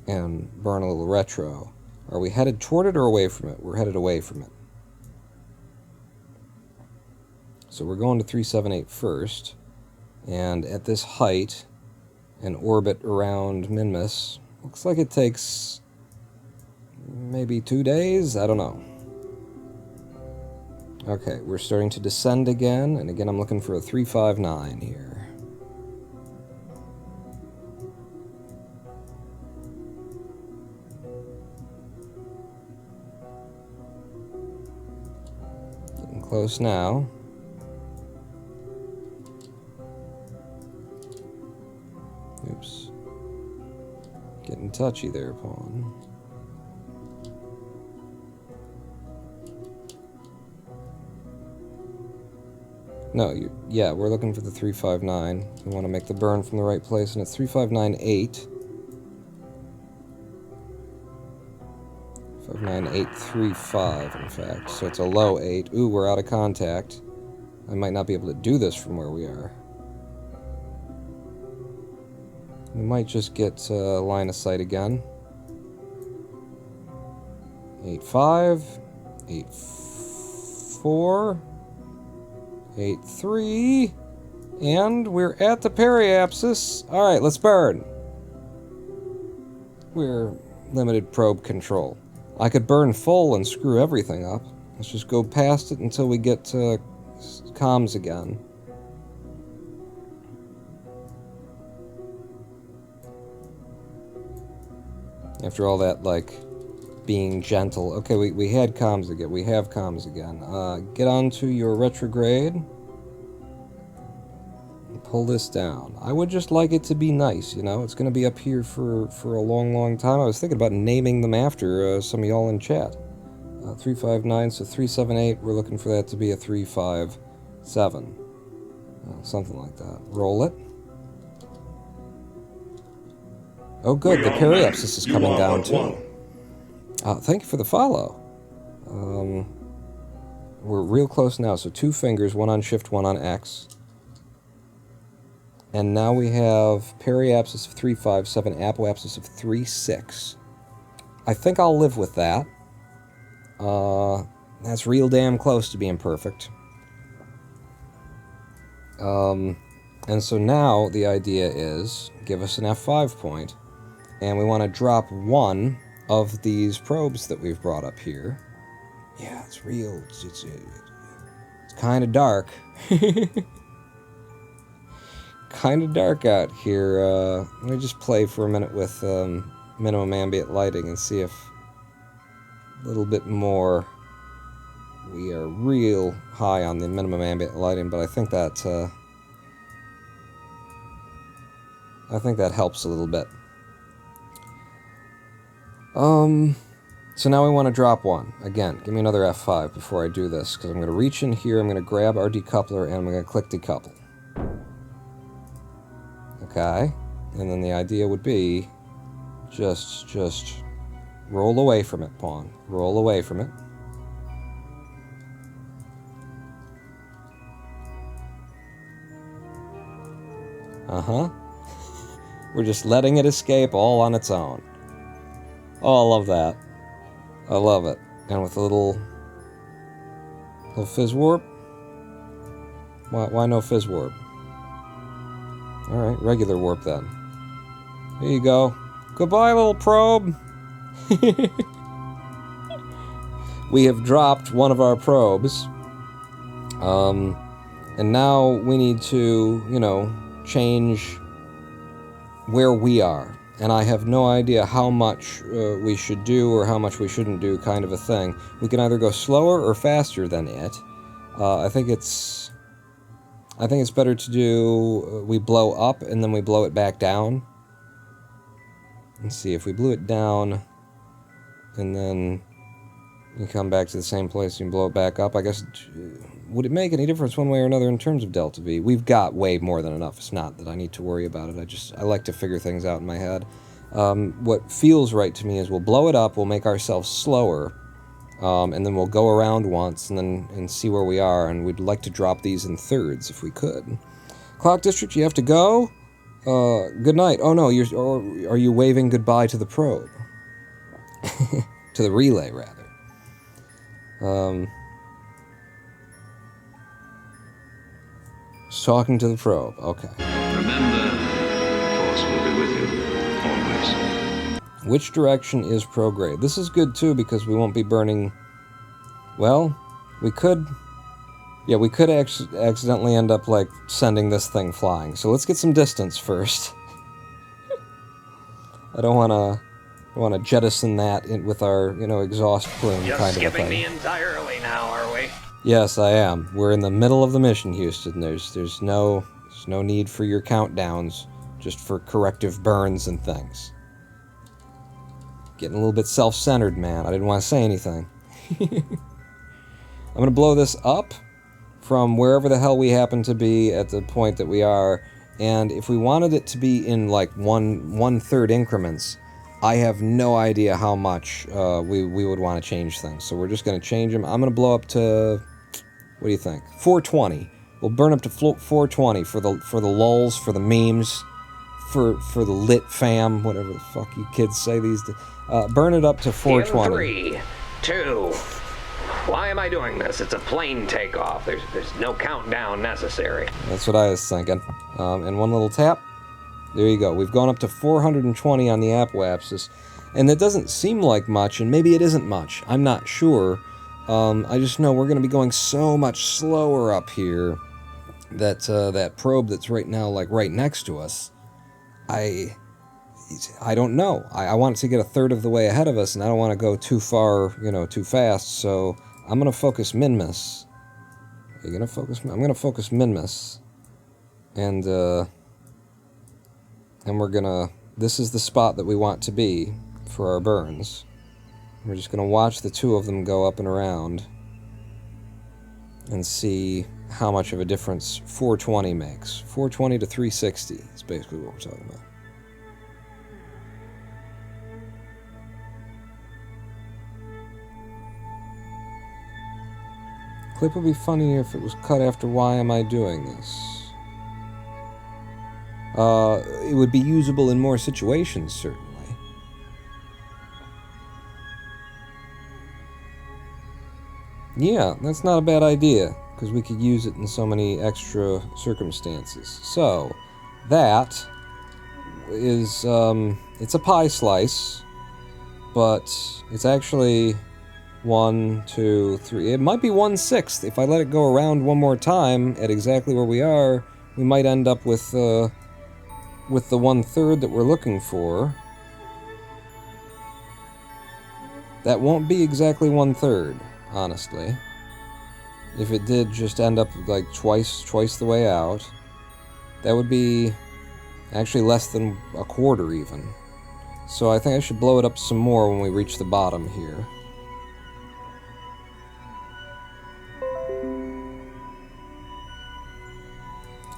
and burn a little retro. Are we headed toward it or away from it? We're headed away from it. So we're going to 378 first, and at this height, an orbit around Minmus, looks like it takes maybe 2 days? I don't know. Okay, we're starting to descend again, and again I'm looking for a 359 here. Getting close now. Oops. Getting touchy there, Pawn. No, yeah, we're looking for the 359. We want to make the burn from the right place, and it's 3598. 59835, in fact. So it's a low 8. Ooh, we're out of contact. I might not be able to do this from where we are. We might just get line of sight again. 85, 84, 83, and we're at the periapsis. Alright, let's burn. We're limited probe control. I could burn full and screw everything up. Let's just go past it until we get to comms again. After all that, like, being gentle. Okay, we had comms again. We have comms again. Get onto your retrograde. And pull this down. I would just like it to be nice, you know? It's going to be up here for a long, long time. I was thinking about naming them after some of y'all in chat. 359, so 378. We're looking for that to be a 357. Something like that. Roll it. Oh good, the periapsis is coming down too. Thank you for the follow. We're real close now, so 2 fingers, one on shift, one on X. And now we have periapsis of 357, apoapsis of 36. I think I'll live with that. That's real damn close to being perfect. And so now the idea is, give us an F5 point, and we want to drop one of these probes that we've brought up here. Yeah, it's real. It's kind of dark. Kind of dark out here. Let me just play for a minute with minimum ambient lighting and see if a little bit more. We are real high on the minimum ambient lighting, but I think that helps a little bit. So now we want to drop one. Again, give me another F5 before I do this, because I'm going to reach in here, I'm going to grab our decoupler, and I'm going to click decouple. Okay, and then the idea would be just roll away from it, pawn. Roll away from it. Uh-huh. We're just letting it escape all on its own. Oh, I love that. I love it. And with a little fizz warp? Why no fizz warp? Alright, regular warp then. There you go. Goodbye, little probe! We have dropped one of our probes. And now we need to, you know, change where we are. And I have no idea how much we should do or how much we shouldn't do, kind of a thing. We can either go slower or faster than it. I think it's better to do, we blow up and then we blow it back down. Let's see, if we blew it down and then you come back to the same place and blow it back up, I guess, would it make any difference one way or another in terms of delta V? We've got way more than enough. It's not that I need to worry about it. I like to figure things out in my head. What feels right to me is we'll blow it up, we'll make ourselves slower, and then we'll go around once and see where we are, and we'd like to drop these in thirds if we could. Clock District, you have to go? Good night. Oh no, are you waving goodbye to the probe? To the relay, rather. Talking to the probe, okay. Remember, Force will be with you, always. Which direction is prograde? This is good too because we won't be burning. Well, we could. Yeah, we could accidentally end up like sending this thing flying. So let's get some distance first. I don't want to jettison that with our, you know, exhaust plume Just kind of a skipping me thing. entirely now, are we? Yes, I am. We're in the middle of the mission, Houston. There's no need for your countdowns, just for corrective burns and things. Getting a little bit self-centered, man. I didn't want to say anything. I'm going to blow this up from wherever the hell we happen to be at the point that we are, and if we wanted it to be in like one-third increments, I have no idea how much we would want to change things. So we're just going to change them. I'm going to blow up to, what do you think? 420. We'll burn up to 420 for the lulz, for the memes, for the lit fam, whatever the fuck you kids say these days. Burn it up to 420. In 3, 2. Why am I doing this? It's a plane takeoff. There's no countdown necessary. That's what I was thinking. And one little tap. There you go. We've gone up to 420 on the apoapsis. And that doesn't seem like much, and maybe it isn't much. I'm not sure. I just know we're going to be going so much slower up here that that probe that's right now like right next to us, I don't know. I want it to get a third of the way ahead of us, and I don't want to go too far, you know, too fast, so I'm going to focus Minmus. Are you going to focus? I'm going to focus Minmus. And we're going to... This is the spot that we want to be for our burns. We're just going to watch the two of them go up and around and see how much of a difference 420 makes. 420 to 360 is basically what we're talking about. Clip would be funnier if it was cut after why am I doing this. It would be usable in more situations, certainly. Yeah, that's not a bad idea, because we could use it in so many extra circumstances. So, that is, it's a pie slice, but it's actually 1, 2, 3. It might be 1/6. If I let it go around one more time at exactly where we are, we might end up with the 1/3 that we're looking for. That won't be exactly 1/3, honestly. If it did just end up like twice the way out, that would be actually less than a quarter even. So I think I should blow it up some more when we reach the bottom here.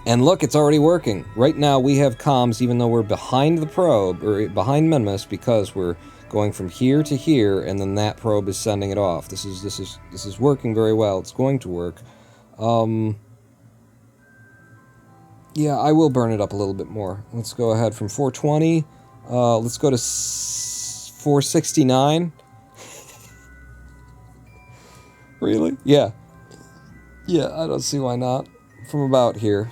And look, it's already working. Right now we have comms even though we're behind the probe, or behind Minimus, because we're going from here to here, and then that probe is sending it off. This is working very well. It's going to work. Yeah, I will burn it up a little bit more. Let's go ahead from 420. Let's go to 469. Really? Yeah. Yeah, I don't see why not. From about here.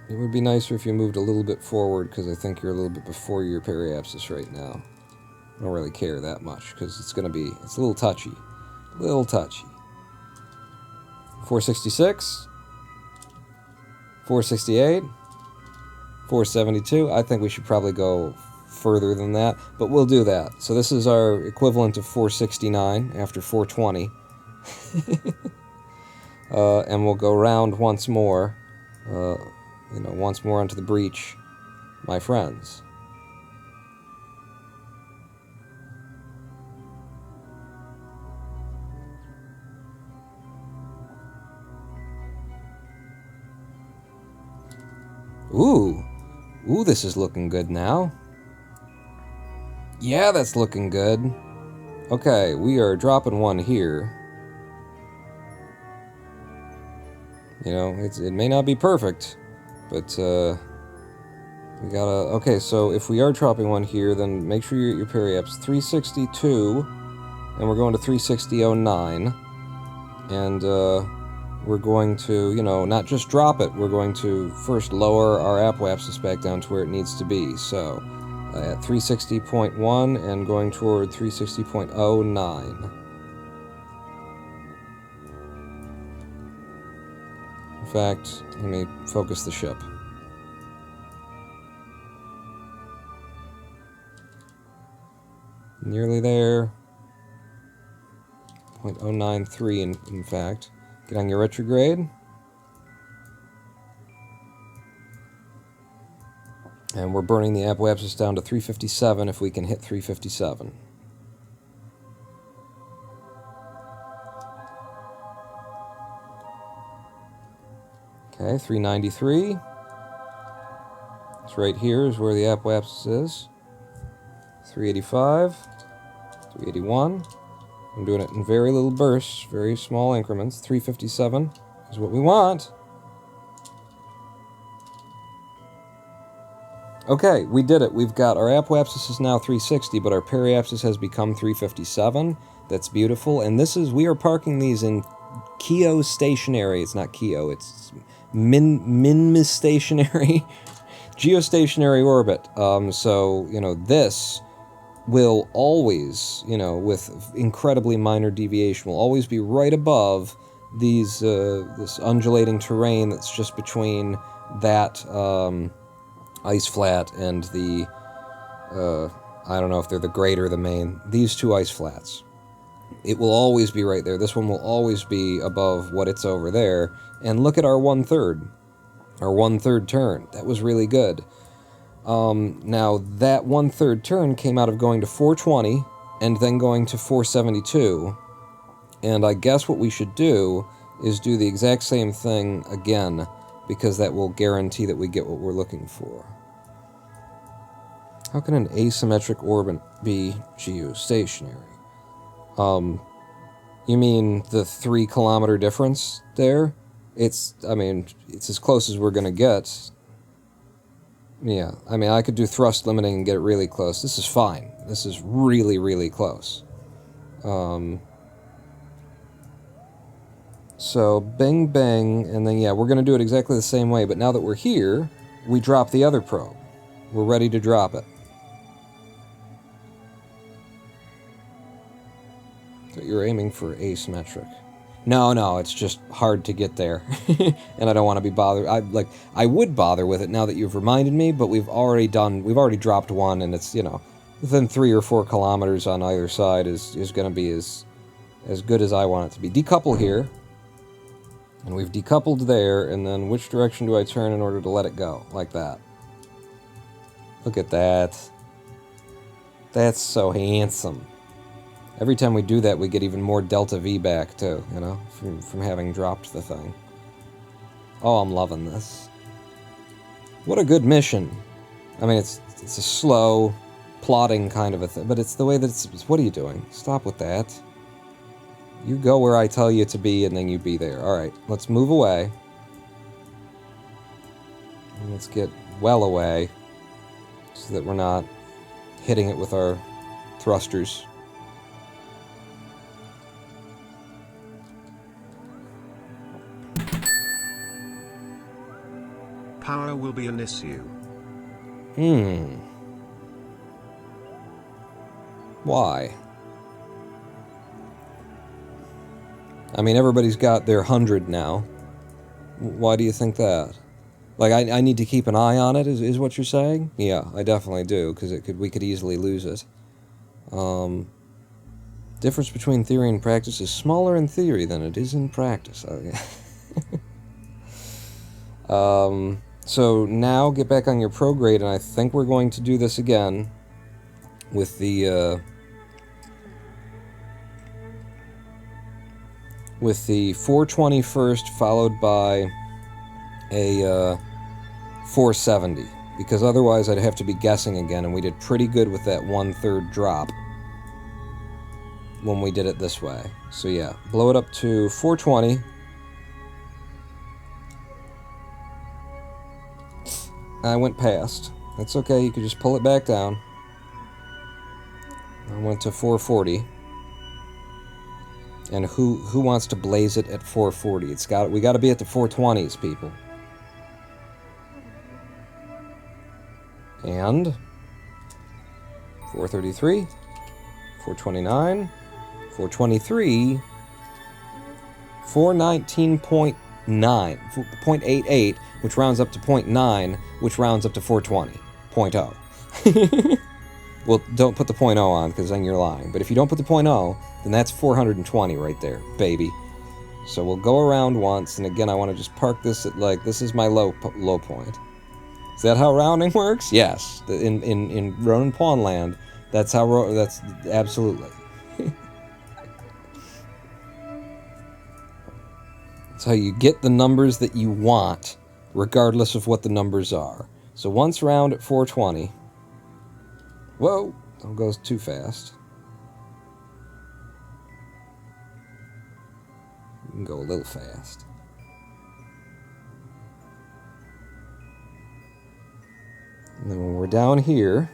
It would be nicer if you moved a little bit forward, because I think you're a little bit before your periapsis right now. I don't really care that much, because it's a little touchy. Little touchy. 466. 468. 472. I think we should probably go further than that, but we'll do that. So this is our equivalent of 469 after 420. And we'll go round once more, once more onto the breach, my friends. Ooh, this is looking good now. Yeah, that's looking good. Okay, we are dropping one here. You know, it may not be perfect, but we gotta... Okay, so if we are dropping one here, then make sure you're at your periaps 362, and we're going to 360.09, and we're going to, not just drop it, we're going to first lower our apoapsis back down to where it needs to be. So, at 360.1 and going toward 360.09. In fact, let me focus the ship. Nearly there. 0.093 in fact. Get on your retrograde. And we're burning the apoapsis down to 357 if we can hit 357. Okay, 393. It's right here is where the apoapsis is. 385. 381. I'm doing it in very little bursts, very small increments. 357 is what we want. Okay, we did it. We've got our apoapsis is now 360, but our periapsis has become 357. That's beautiful. And we are parking these in geostationary. It's not geo, it's min-stationary, geostationary orbit. So, this will always, with incredibly minor deviation, will always be right above these, this undulating terrain that's just between that, ice flat and the, I don't know if they're the great or the main, these two ice flats. It will always be right there. This one will always be above what it's over there. And look at our 1/3. Our 1/3 turn. That was really good. Now, that 1/3 turn came out of going to 420 and then going to 472. And I guess what we should do is do the exact same thing again, because that will guarantee that we get what we're looking for. How can an asymmetric orbit be geostationary? You mean the 3 kilometer difference there? It's as close as we're gonna get. Yeah, I mean, I could do thrust limiting and get it really close. This is fine. This is really, really close. So, bang, bang, and then, yeah, we're going to do it exactly the same way, but now that we're here, we drop the other probe. We're ready to drop it. So you're aiming for asymmetric. No, it's just hard to get there, and I don't want to be bothered. I would bother with it now that you've reminded me, but we've already dropped one, and it's, you know, within 3 or 4 kilometers on either side is going to be as good as I want it to be. Decouple here, and we've decoupled there, and then which direction do I turn in order to let it go? Like that. Look at that. That's so handsome. Every time we do that, we get even more delta V back, too, you know, from having dropped the thing. Oh, I'm loving this. What a good mission. I mean, it's a slow, plodding kind of a thing, but it's the way that it's... What are you doing? Stop with that. You go where I tell you to be, and then you be there. Alright, let's move away. And let's get well away, so that we're not hitting it with our thrusters. Power will be an issue. Why? I mean, everybody's got their 100 now. Why do you think that? Like, I need to keep an eye on it, is what you're saying? Yeah, I definitely do, because we could easily lose it. Difference between theory and practice is smaller in theory than it is in practice. So now get back on your prograde, and I think we're going to do this again with the 420 first, followed by a 470, because otherwise I'd have to be guessing again, and we did pretty good with that 1/3 drop when we did it this way. So yeah, blow it up to 420. I went past. That's okay, you could just pull it back down. I went to 440. And who wants to blaze it at 440? We got to be at the 420s, people. And 433, 429, 423, 419.9, 0.88, which rounds up to 0.9, which rounds up to 420, 0.0. Well, don't put the 0.0 on, because then you're lying. But if you don't put the 0.0, then that's 420 right there, baby. So we'll go around once, and again, I want to just park this at, like, this is my low point. Is that how rounding works? Yes. In Ronin Pawn Land, that's how that's absolutely. That's how you get the numbers that you want, regardless of what the numbers are. So once round at 420. Whoa! Don't go too fast. You can go a little fast. And then when we're down here,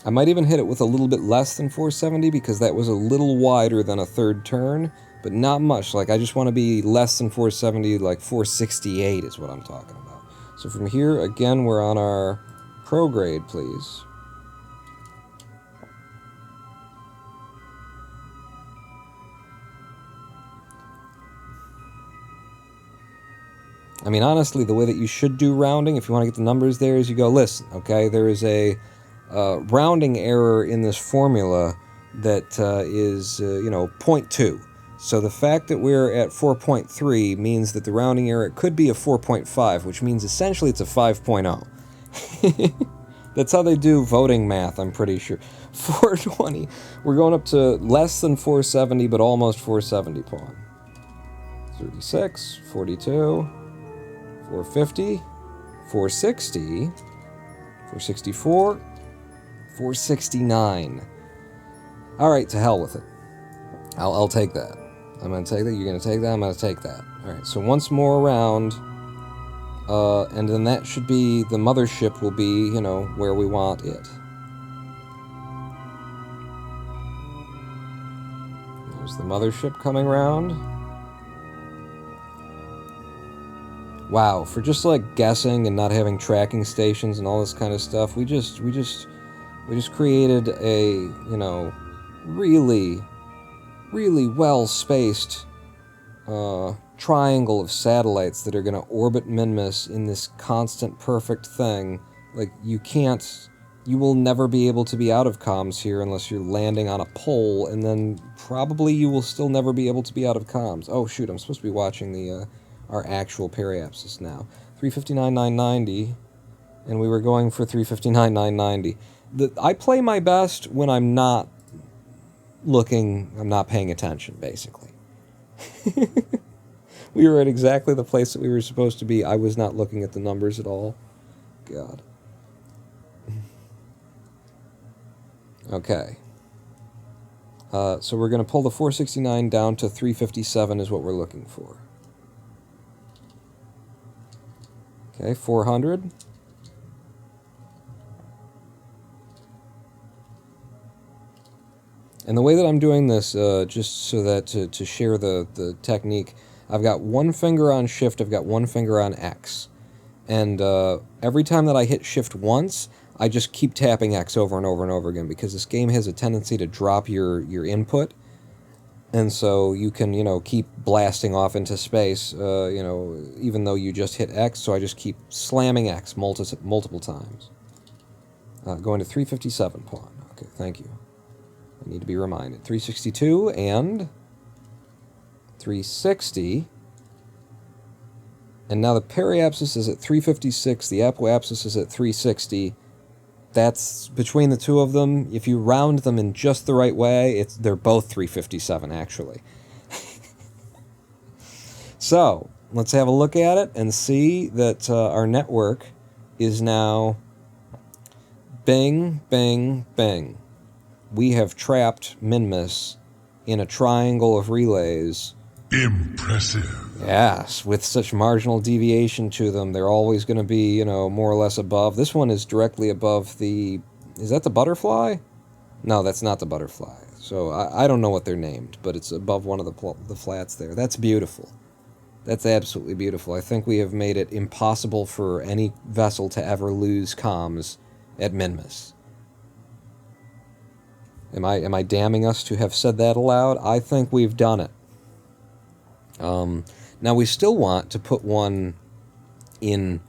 I might even hit it with a little bit less than 470, because that was a little wider than a 3rd turn, but not much. Like, I just want to be less than 470, like 468 is what I'm talking about. So from here, again, we're on our prograde, please. I mean, honestly, the way that you should do rounding, if you want to get the numbers there, is you go, listen, okay, there is a rounding error in this formula that is, 0.2. So the fact that we're at 4.3 means that the rounding error could be a 4.5, which means essentially it's a 5.0. That's how they do voting math, I'm pretty sure. 420. We're going up to less than 470, but almost 470 pawn. 36, 42, 450, 460, 464, 469. Alright, to hell with it. I'll take that. I'm going to take that, you're going to take that, I'm going to take that. Alright, so once more around, And then that should be, the mothership will be, you know, where we want it. There's the mothership coming around. Wow, for just like guessing and not having tracking stations and all this kind of stuff, we just created a, you know, really well spaced triangle of satellites that are going to orbit Minmus in this constant perfect thing. Like, you will never be able to be out of comms here unless you're landing on a pole, and then probably you will still never be able to be out of comms. Oh shoot, I'm supposed to be watching the our actual periapsis now. 359,990, and we were going for 359,990. I play my best when I'm not looking, I'm not paying attention, basically. We were at exactly the place that we were supposed to be. I was not looking at the numbers at all. God. Okay. So we're going to pull the 469 down to 357 is what we're looking for. Okay, 400. And the way that I'm doing this, just so that to share the technique, I've got one finger on shift, I've got one finger on X. And every time that I hit shift once, I just keep tapping X over and over and over again, because this game has a tendency to drop your input. And so you can, you know, keep blasting off into space, you know, even though you just hit X, so I just keep slamming X multiple times. Going to 357 pawn. Okay, thank you. I need to be reminded. 362 and 360. And now the periapsis is at 356, the apoapsis is at 360. That's between the two of them. If you round them in just the right way, they're both 357, actually. So, let's have a look at it and see that our network is now bing, bing, bing. We have trapped Minmus in a triangle of relays. Impressive. Yes, with such marginal deviation to them, they're always going to be, you know, more or less above. This one is directly above the... Is that the butterfly? No, that's not the butterfly. So I don't know what they're named, but it's above one of the flats there. That's beautiful. That's absolutely beautiful. I think we have made it impossible for any vessel to ever lose comms at Minmus. Am I damning us to have said that aloud? I think we've done it. Now we still want to put one in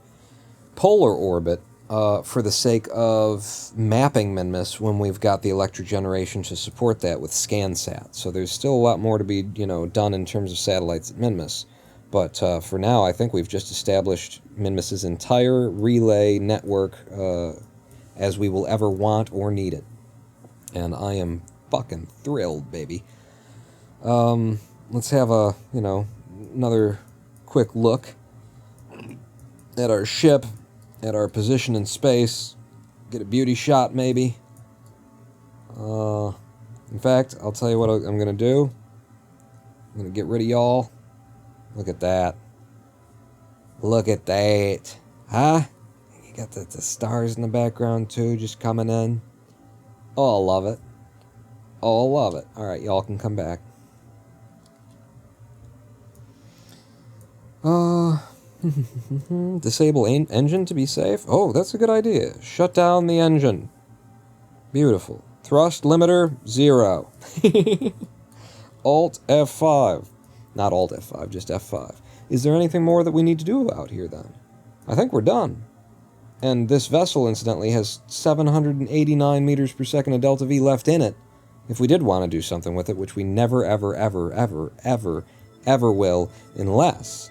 polar orbit for the sake of mapping Minmus when we've got the electric generation to support that with ScanSat. So there's still a lot more to be, you know, done in terms of satellites at Minmus. But for now, I think we've just established Minmus's entire relay network as we will ever want or need it. And I am fucking thrilled, baby. Let's have a, you know, another quick look at our ship, at our position in space. Get a beauty shot, maybe. In fact, I'll tell you what I'm going to do. I'm going to get rid of y'all. Look at that. Look at that. Huh? You got the stars in the background, too, just coming in. Oh, I love it. Oh, I love it. Alright, y'all can come back. Disable engine to be safe? Oh, that's a good idea. Shut down the engine. Beautiful. Thrust limiter, 0. Alt F5. Not Alt F5, just F5. Is there anything more that we need to do out here, then? I think we're done. And this vessel, incidentally, has 789 meters per second of delta V left in it, if we did want to do something with it, which we never, ever, ever, ever, ever, ever will, unless...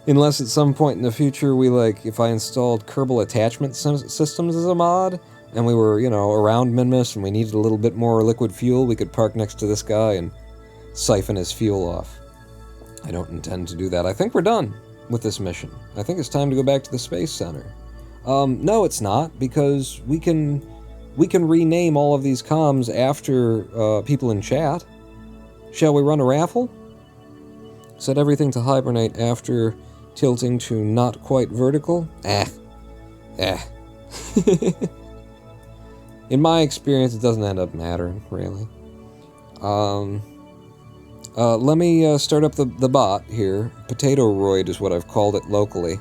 unless at some point in the future we, like, if I installed Kerbal attachment systems as a mod, and we were, you know, around Minmus and we needed a little bit more liquid fuel, we could park next to this guy and siphon his fuel off. I don't intend to do that. I think we're done with this mission. I think it's time to go back to the Space Center. No, it's not, because we can rename all of these comms after people in chat. Shall we run a raffle? Set everything to hibernate after tilting to not quite vertical. In my experience, it doesn't end up mattering, really. Let me start up the bot here. Potatoroid is what I've called it locally.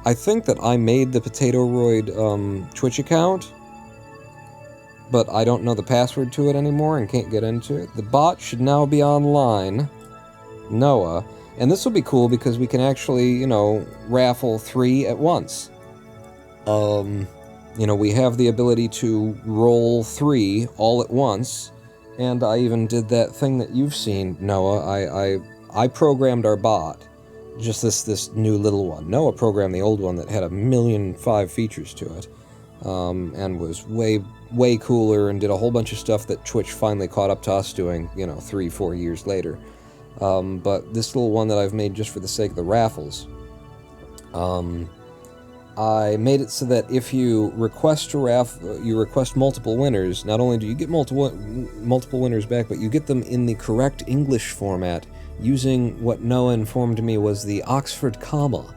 I think that I made the Potatoroid Twitch account, but I don't know the password to it anymore and can't get into it. The bot should now be online. Noah. And this will be cool because we can actually, you know, raffle 3 at once. You know, we have the ability to roll 3 all at once, and I even did that thing that you've seen, Noah. I programmed our bot, just this new little one. Noah programmed the old one that had 1,000,005 features to it, and was way cooler and did a whole bunch of stuff that Twitch finally caught up to us doing, you know, 3-4 years later. But this little one that I've made just for the sake of the raffles, I made it so that if you request you request multiple winners, not only do you get multiple winners back, but you get them in the correct English format using what Noah informed me was the Oxford comma.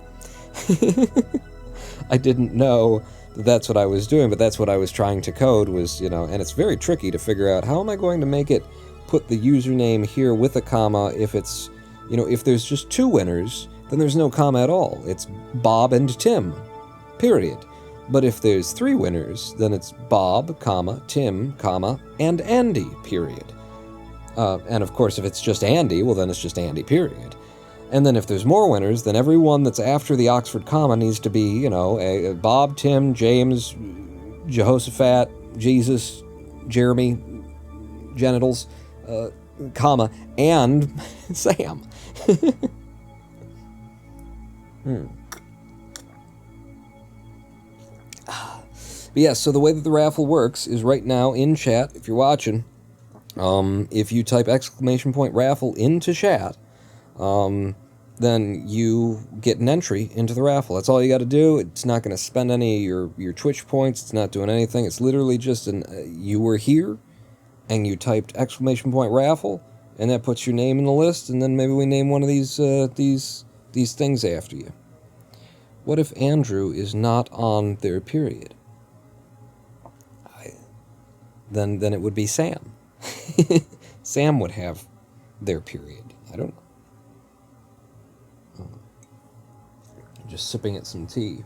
I didn't know that that's what I was doing, but that's what I was trying to code was, you know, and it's very tricky to figure out how am I going to make it put the username here with a comma if it's, you know, if there's just 2 winners, then there's no comma at all. It's Bob and Tim. Period. But if there's 3 winners, then it's Bob, comma, Tim, comma, and Andy, period. And of course, if it's just Andy, well then it's just Andy, period. And then if there's more winners, then every one that's after the Oxford comma needs to be, you know, Bob, Tim, James, Jehoshaphat, Jesus, Jeremy, genitals, comma, and Sam. But yeah, so the way that the raffle works is right now in chat, if you're watching, if you type !raffle into chat, then you get an entry into the raffle. That's all you got to do. It's not going to spend any of your Twitch points. It's not doing anything. It's literally just you were here, and you typed !raffle, and that puts your name in the list, and then maybe we name one of these things after you. What if Andrew is not on their period? Then it would be Sam. Sam would have their period. I don't know. Just sipping at some tea.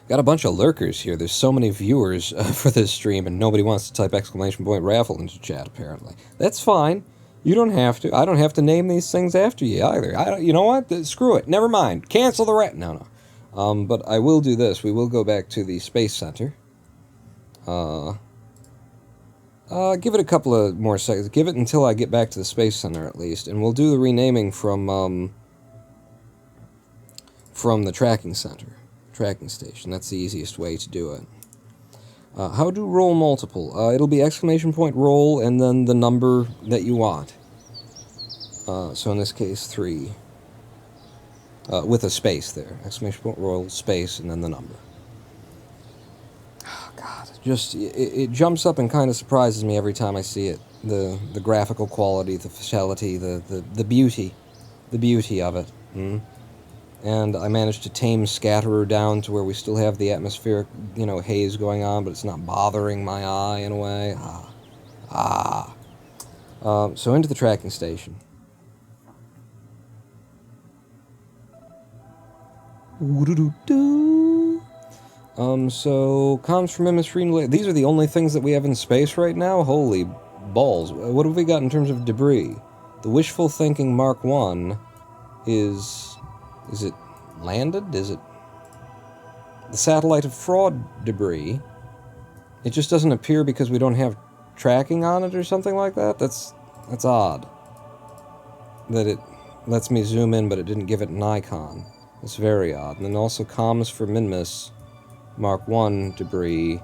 Got a bunch of lurkers here. There's so many viewers for this stream, and nobody wants to type !raffle into chat, apparently. That's fine. You don't have to. I don't have to name these things after you, either. You know what? Screw it. Never mind. Cancel the No. But I will do this. We will go back to the Space Center. Give it a couple of more seconds. Give it until I get back to the Space Center, at least. And we'll do the renaming from the tracking station. That's the easiest way to do it. How do roll multiple? It'll be !roll and then the number that you want. So in this case, 3. With a space there. !roll, space, and then the number. Oh, God. Just, it jumps up and kind of surprises me every time I see it. The graphical quality, the fidelity, the beauty. The beauty of it. And I managed to tame Scatterer down to where we still have the atmospheric, you know, haze going on, but it's not bothering my eye in a way. So into the tracking station. So comms from MS3. These are the only things that we have in space right now? Holy balls. What have we got in terms of debris? The Wishful Thinking Mark 1 is it landed? Is it the Satellite of Fraud debris? It just doesn't appear because we don't have tracking on it or something like that? That's odd. That it lets me zoom in, but it didn't give it an icon. It's very odd. And then also comms for Minmus Mark 1 debris.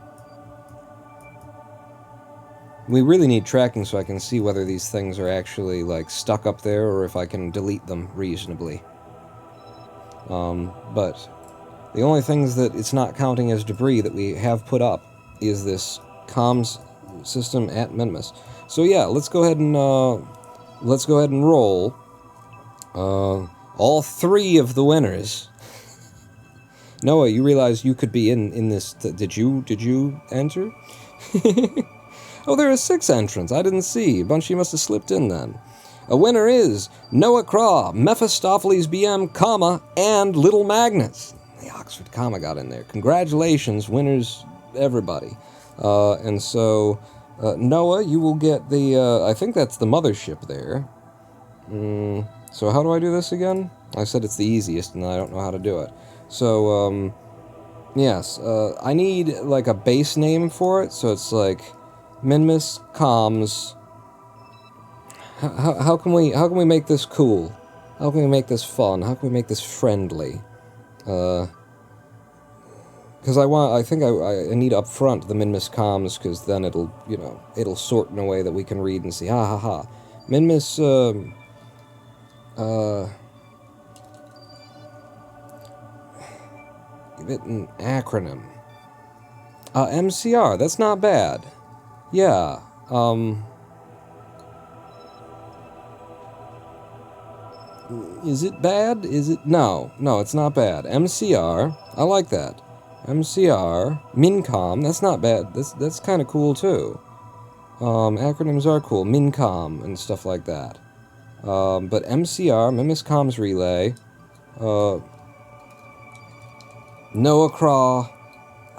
We really need tracking so I can see whether these things are actually, like, stuck up there or if I can delete them reasonably. But the only things that it's not counting as debris that we have put up is this comms system at Minmus. So yeah, let's go ahead and roll. all 3 of the winners. Noah, you realize you could be in this... Did you enter? Oh, there are 6 entrants. I didn't see. A bunch of you must have slipped in then. A winner is Noah Craw, Mephistopheles BM, comma, and Little Magnus. The Oxford comma got in there. Congratulations, winners, everybody. And so, Noah, you will get the... I think that's the mothership there. So how do I do this again? I said it's the easiest, and I don't know how to do it. So, yes, I need, like, a base name for it, so it's like... Minmus Comms. How can we make this cool? How can we make this fun? How can we make this friendly? Because I think I need up front the Minmus Comms, because then it'll, you know, it'll sort in a way that we can read and see. Ha ha ha. Minmus, give it an acronym. MCR, that's not bad. Yeah, is it bad? Is it? No, it's not bad. MCR, I like that. MCR, Mincom, that's not bad. That's kind of cool too. Acronyms are cool, Mincom and stuff like that. But MCR, Mimis Comms Relay, Noah Craw.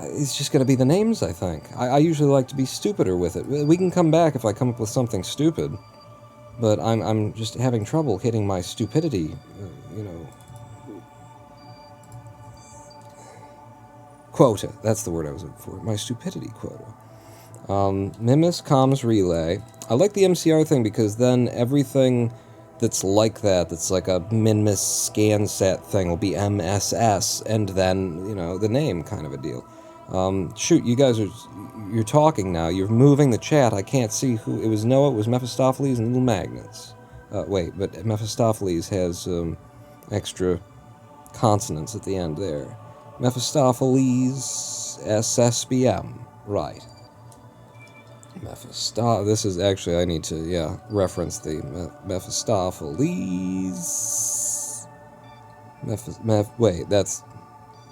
It's just going to be the names, I think. I usually like to be stupider with it. We can come back if I come up with something stupid. But I'm just having trouble hitting my stupidity, you know... quota. That's the word I was looking for. My stupidity quota. Mimis Comms Relay. I like the MCR thing because then everything that's like that, that's like a Minmus ScanSat thing, will be MSS, and then, you know, the name kind of a deal. Shoot, you guys you're talking now, you're moving the chat, I can't see who, it was Noah, it was Mephistopheles, and Little Magnets. Wait, but Mephistopheles has, extra consonants at the end there. Mephistopheles SSBM, right. This is actually, I need to, yeah, reference the Mephistopheles. Wait, that's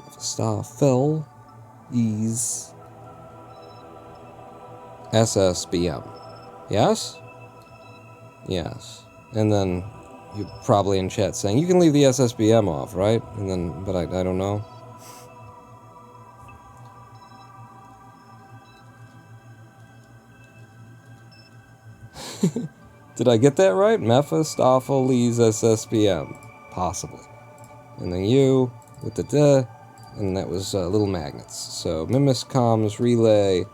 Mephistopheles SSBM. Yes? Yes. And then you're probably in chat saying, you can leave the SSBM off, right? And then, but I don't know. Did I get that right? Mephistopheles SSBM. Possibly. And then you, with the duh, and that was Little Magnets. So, Mimis Comms Relay,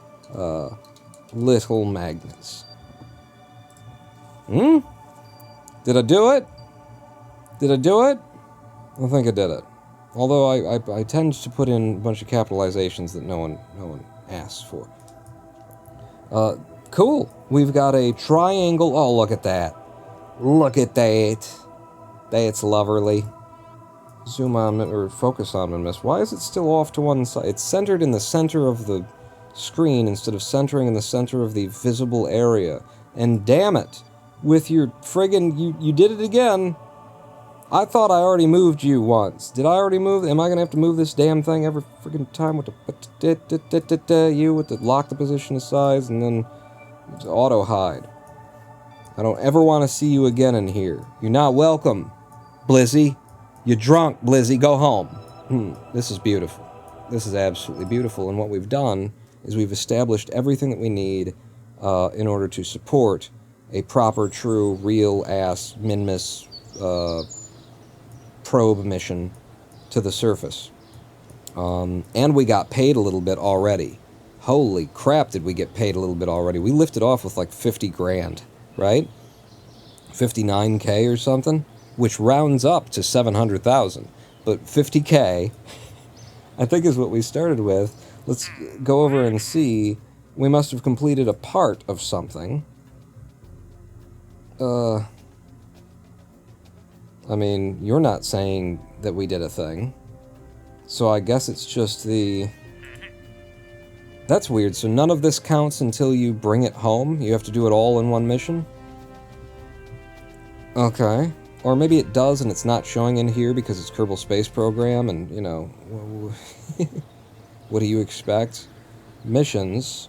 Little Magnets. Did I do it? Did I do it? I think I did it. Although I tend to put in a bunch of capitalizations that no one asks for. Cool. We've got a triangle. Oh, look at that. Look at that. That's lovely. Zoom on it, or focus on Minmus. Why is it still off to one side? It's centered in the center of the screen instead of centering in the center of the visible area. And damn it, with your friggin', you did it again. I thought I already moved you once. Did I already move? Am I gonna have to move this damn thing every friggin' time with the you with the lock the position of size and then auto hide? I don't ever want to see you again in here. You're not welcome, Blizzy. You're drunk, Blizzy. Go home. This is beautiful. This is absolutely beautiful. And what we've done is we've established everything that we need in order to support a proper, true, real-ass Minmus probe mission to the surface. And we got paid a little bit already. Holy crap, did we get paid a little bit already. We lifted off with like 50 grand, right? 59K or something? Which rounds up to 700,000. But 50K, I think is what we started with. Let's go over and see. We must have completed a part of something. I mean, you're not saying that we did a thing. So I guess it's just the... That's weird. So none of this counts until you bring it home? You have to do it all in one mission? Okay. Or maybe it does and it's not showing in here because it's Kerbal Space Program and, you know, what do you expect? Missions.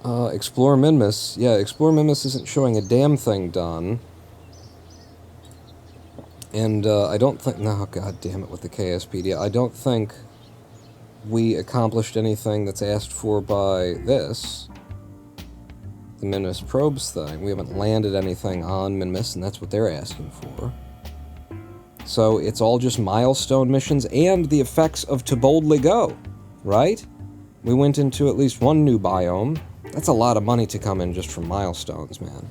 Explore Minmus. Yeah, Explore Minmus isn't showing a damn thing done. And I don't think... No, god damn it with the KSP deal. I don't think we accomplished anything that's asked for by this. The Minmus Probes thing. We haven't landed anything on Minmus, and that's what they're asking for. So it's all just milestone missions and the effects of To Boldly Go, right? We went into at least one new biome. That's a lot of money to come in just from milestones, man.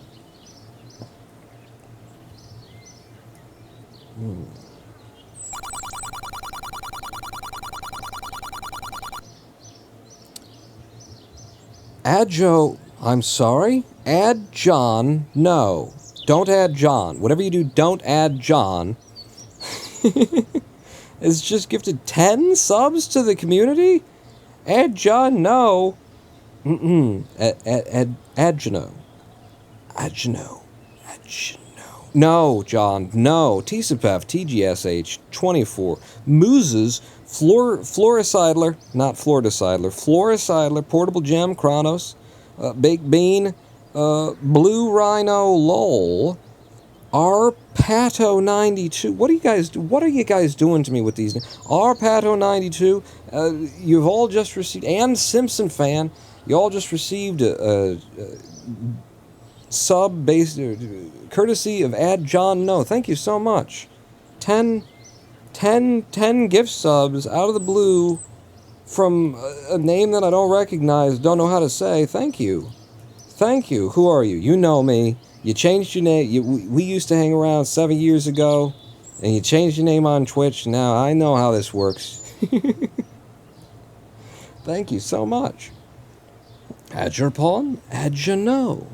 Add Joe... I'm sorry? Add John? No. Don't add John. Whatever you do, don't add John. It's just gifted 10 subs to the community? Add John? No. Adjano. No, John. No. Tsapef, TGSH, 24. Moozes, Floricidler, not Floricidler, Floricidler, Portable Gem, Chronos, Baked Bean, Blue Rhino, LOL, Pato92. What are you guys doing to me with these? Pato92, you've all just received, and Simpson Fan, you all just received a sub based courtesy of Ad John No. Thank you so much. 10 gift subs out of the blue from a name that I don't recognize, don't know how to say. Thank you. Thank you. Who are you? You know me. You changed your name. We used to hang around 7 years ago, and you changed your name on Twitch. Now I know how this works. Thank you so much. Adjurpawn? Adjano.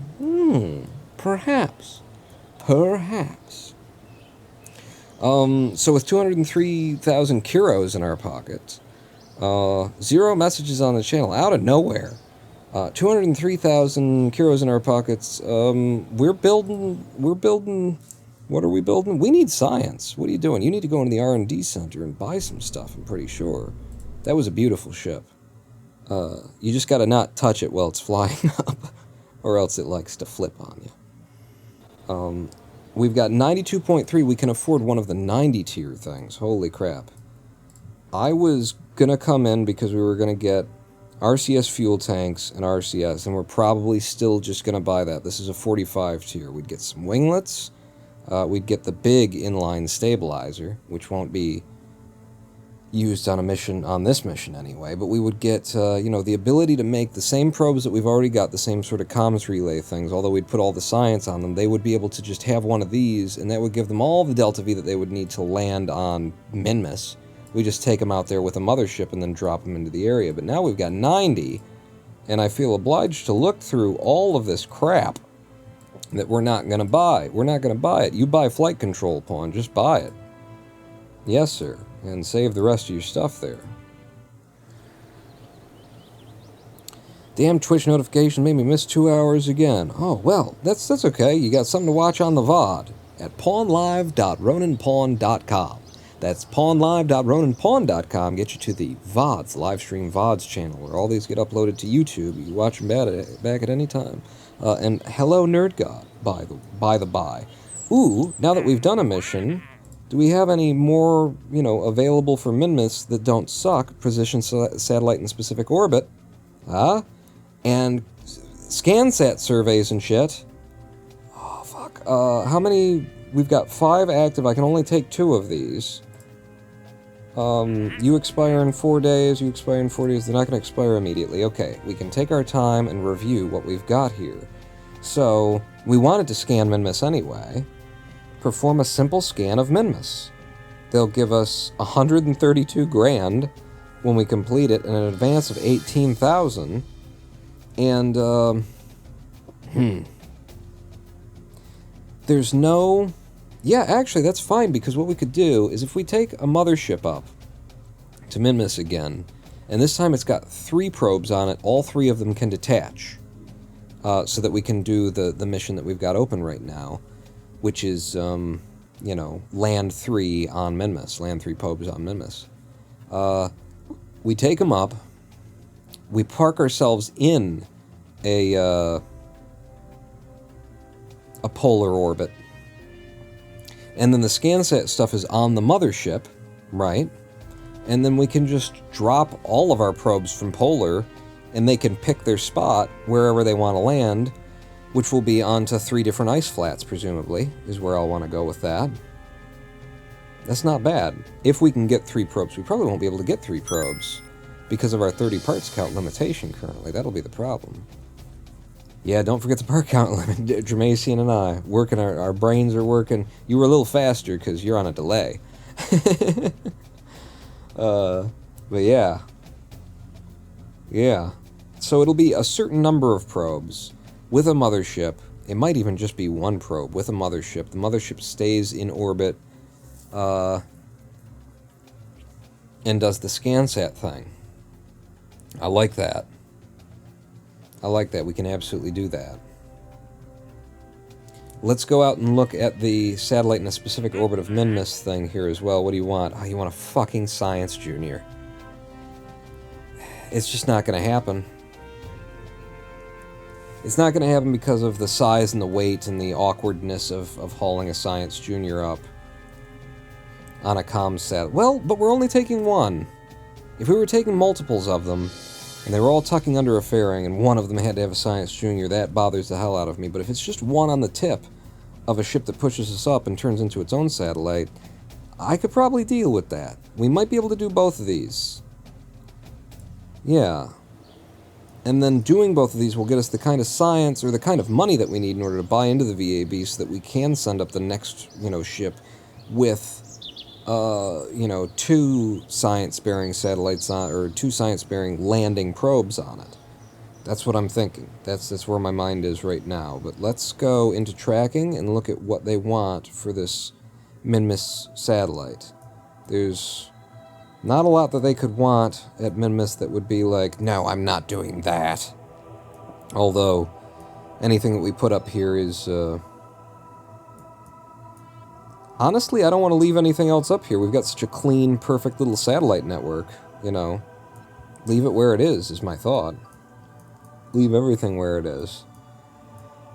Perhaps. Perhaps. So with 203,000 Kuros in our pockets, 0 messages on the channel, out of nowhere. 203,000 Kuros in our pockets. We're building, what are we building? We need science. What are you doing? You need to go into the R&D center and buy some stuff, I'm pretty sure. That was a beautiful ship. You just gotta not touch it while it's flying up, or else it likes to flip on you. We've got 92.3. We can afford one of the 90 tier things. Holy crap. I was gonna come in because we were gonna get RCS fuel tanks and RCS, and we're probably still just gonna buy that. This is a 45 tier. We'd get some winglets. We'd get the big inline stabilizer, which won't be used on a mission, on this mission anyway, but we would get, you know, the ability to make the same probes that we've already got, the same sort of comms relay things, although we'd put all the science on them. They would be able to just have one of these, and that would give them all the Delta V that they would need to land on Minmus. We just take them out there with a mothership and then drop them into the area. But now we've got 90, and I feel obliged to look through all of this crap that we're not going to buy. We're not going to buy it. You buy flight control, Pawn. Just buy it. Yes, sir. And save the rest of your stuff there. Damn Twitch notification made me miss 2 hours again. Oh, well, that's okay. You got something to watch on the VOD at pawnlive.roninpawn.com. That's pawnlive.roninpawn.com. Get you to the VODs, Livestream VODs channel, where all these get uploaded to YouTube. You can watch them back at any time. And hello, Nerd God, by the by. Ooh, now that we've done a mission, do we have any more, you know, available for Minmus that don't suck? Position satellite in specific orbit. And ScanSat surveys and shit. Oh, fuck. How many? We've got 5 active. I can only take 2 of these. You expire in 4 days, you expire in 4 days, they're not going to expire immediately. Okay, we can take our time and review what we've got here. So, we wanted to scan Minmus anyway. Perform a simple scan of Minmus. They'll give us 132 grand when we complete it, and an advance of 18,000. And, there's no... Yeah, actually, that's fine, because what we could do is if we take a mothership up to Minmus again, and this time it's got 3 probes on it, all 3 of them can detach. so that we can do the mission that we've got open right now, which is, you know, Land 3 on Minmus, Land 3 probes on Minmus. We take them up, we park ourselves in a polar orbit, and then the ScanSat stuff is on the mothership, right? And then we can just drop all of our probes from polar, and they can pick their spot wherever they want to land, which will be onto 3 different ice flats, presumably, is where I'll want to go with that. That's not bad. If we can get 3 probes. We probably won't be able to get 3 probes because of our 30 parts count limitation currently. That'll be the problem. Yeah, don't forget the part count limit. Jermacian and I, working, our brains are working. You were a little faster because you're on a delay. But yeah. Yeah. So it'll be a certain number of probes with a mothership. It might even just be 1 probe with a mothership. The mothership stays in orbit and does the ScanSat thing. I like that. I like that. We can absolutely do that. Let's go out and look at the satellite in a specific orbit of Minmus thing here as well. What do you want? Oh, you want a fucking Science Junior. It's just not going to happen. It's not going to happen because of the size and the weight and the awkwardness of hauling a Science Junior up on a comm satellite. Well, but we're only taking 1. If we were taking multiples of them, and they were all tucking under a fairing, and one of them had to have a Science Junior, that bothers the hell out of me. But if it's just 1 on the tip of a ship that pushes us up and turns into its own satellite, I could probably deal with that. We might be able to do both of these. Yeah. And then doing both of these will get us the kind of science, or the kind of money that we need in order to buy into the VAB so that we can send up the next, you know, ship with, you know, 2 science-bearing satellites on, or 2 science-bearing landing probes on it. That's what I'm thinking. That's where my mind is right now. But let's go into tracking and look at what they want for this Minmus satellite. There's not a lot that they could want at Minmus that would be like, no, I'm not doing that. Although, anything that we put up here is, honestly, I don't want to leave anything else up here. We've got such a clean, perfect little satellite network, you know. Leave it where it is my thought. Leave everything where it is.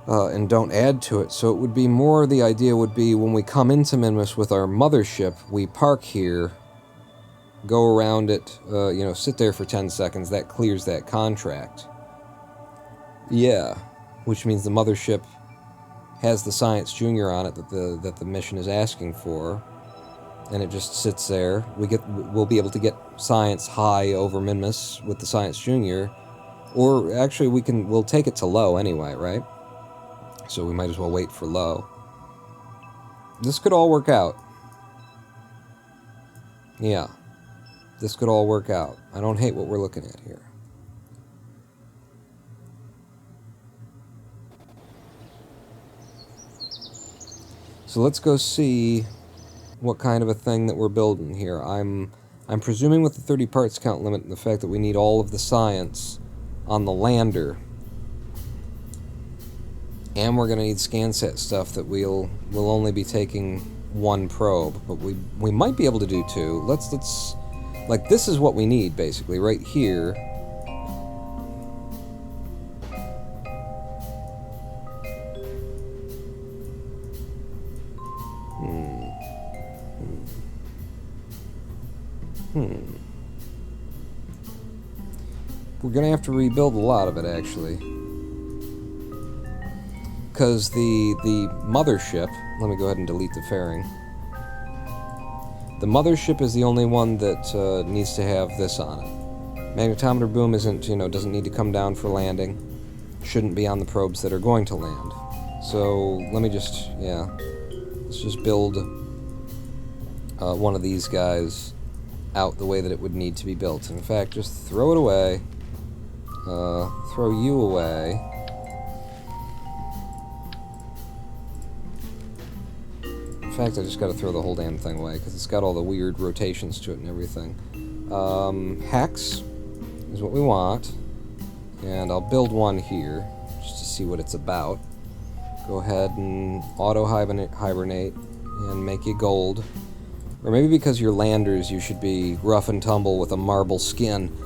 And don't add to it. So it would be more, the idea would be when we come into Minmus with our mothership, we park here, go around it, you know, sit there for 10 seconds. That clears that contract. Yeah. Which means the mothership has the Science Junior on it that the mission is asking for, and it just sits there. We'll be able to get science high over Minmus with the Science Junior, or actually we'll take it to low anyway, right? So we might as well wait for low. This could all work out. Yeah, this could all work out. I don't hate what we're looking at here. So let's go see what kind of a thing that we're building here. I'm presuming with the 30 parts count limit and the fact that we need all of the science on the lander, and we're going to need ScanSat stuff, that we'll only be taking 1 probe, but we might be able to do 2. Let's like, this is what we need basically right here. We're gonna have to rebuild a lot of it, actually, because the mothership, let me go ahead and delete the fairing. The mothership is the only one that needs to have this on it. Magnetometer boom isn't, you know, doesn't need to come down for landing. Shouldn't be on the probes that are going to land. So let me just, yeah, let's just build one of these guys out the way that it would need to be built. In fact, just throw it away. Throw you away. In fact, I just gotta throw the whole damn thing away, because it's got all the weird rotations to it and everything. Hex is what we want. And I'll build one here, just to see what it's about. Go ahead and auto-hibernate and make you gold. Or maybe because you're landers, you should be rough and tumble with a marble skin.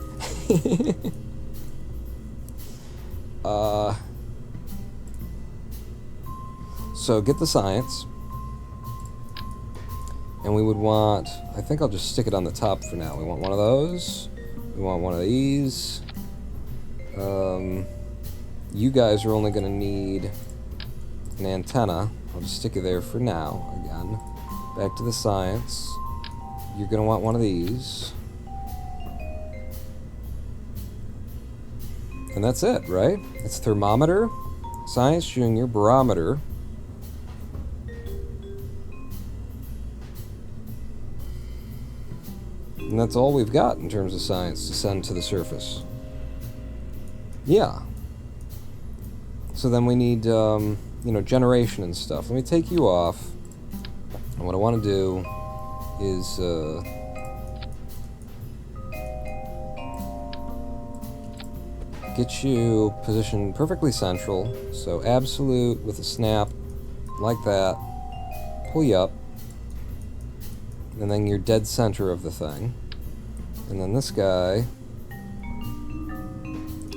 So get the science. And we would want... I think I'll just stick it on the top for now. We want one of those. We want one of these. You guys are only going to need an antenna. I'll just stick it there for now, again. Back to the science. You're going to want one of these. And that's it, right? It's thermometer, science junior, barometer. And that's all we've got in terms of science to send to the surface. Yeah. So then we need, you know, generation and stuff. Let me take you off. And what I want to do is, get you positioned perfectly central. So absolute with a snap, like that. Pull you up. And then you're dead center of the thing. And then this guy,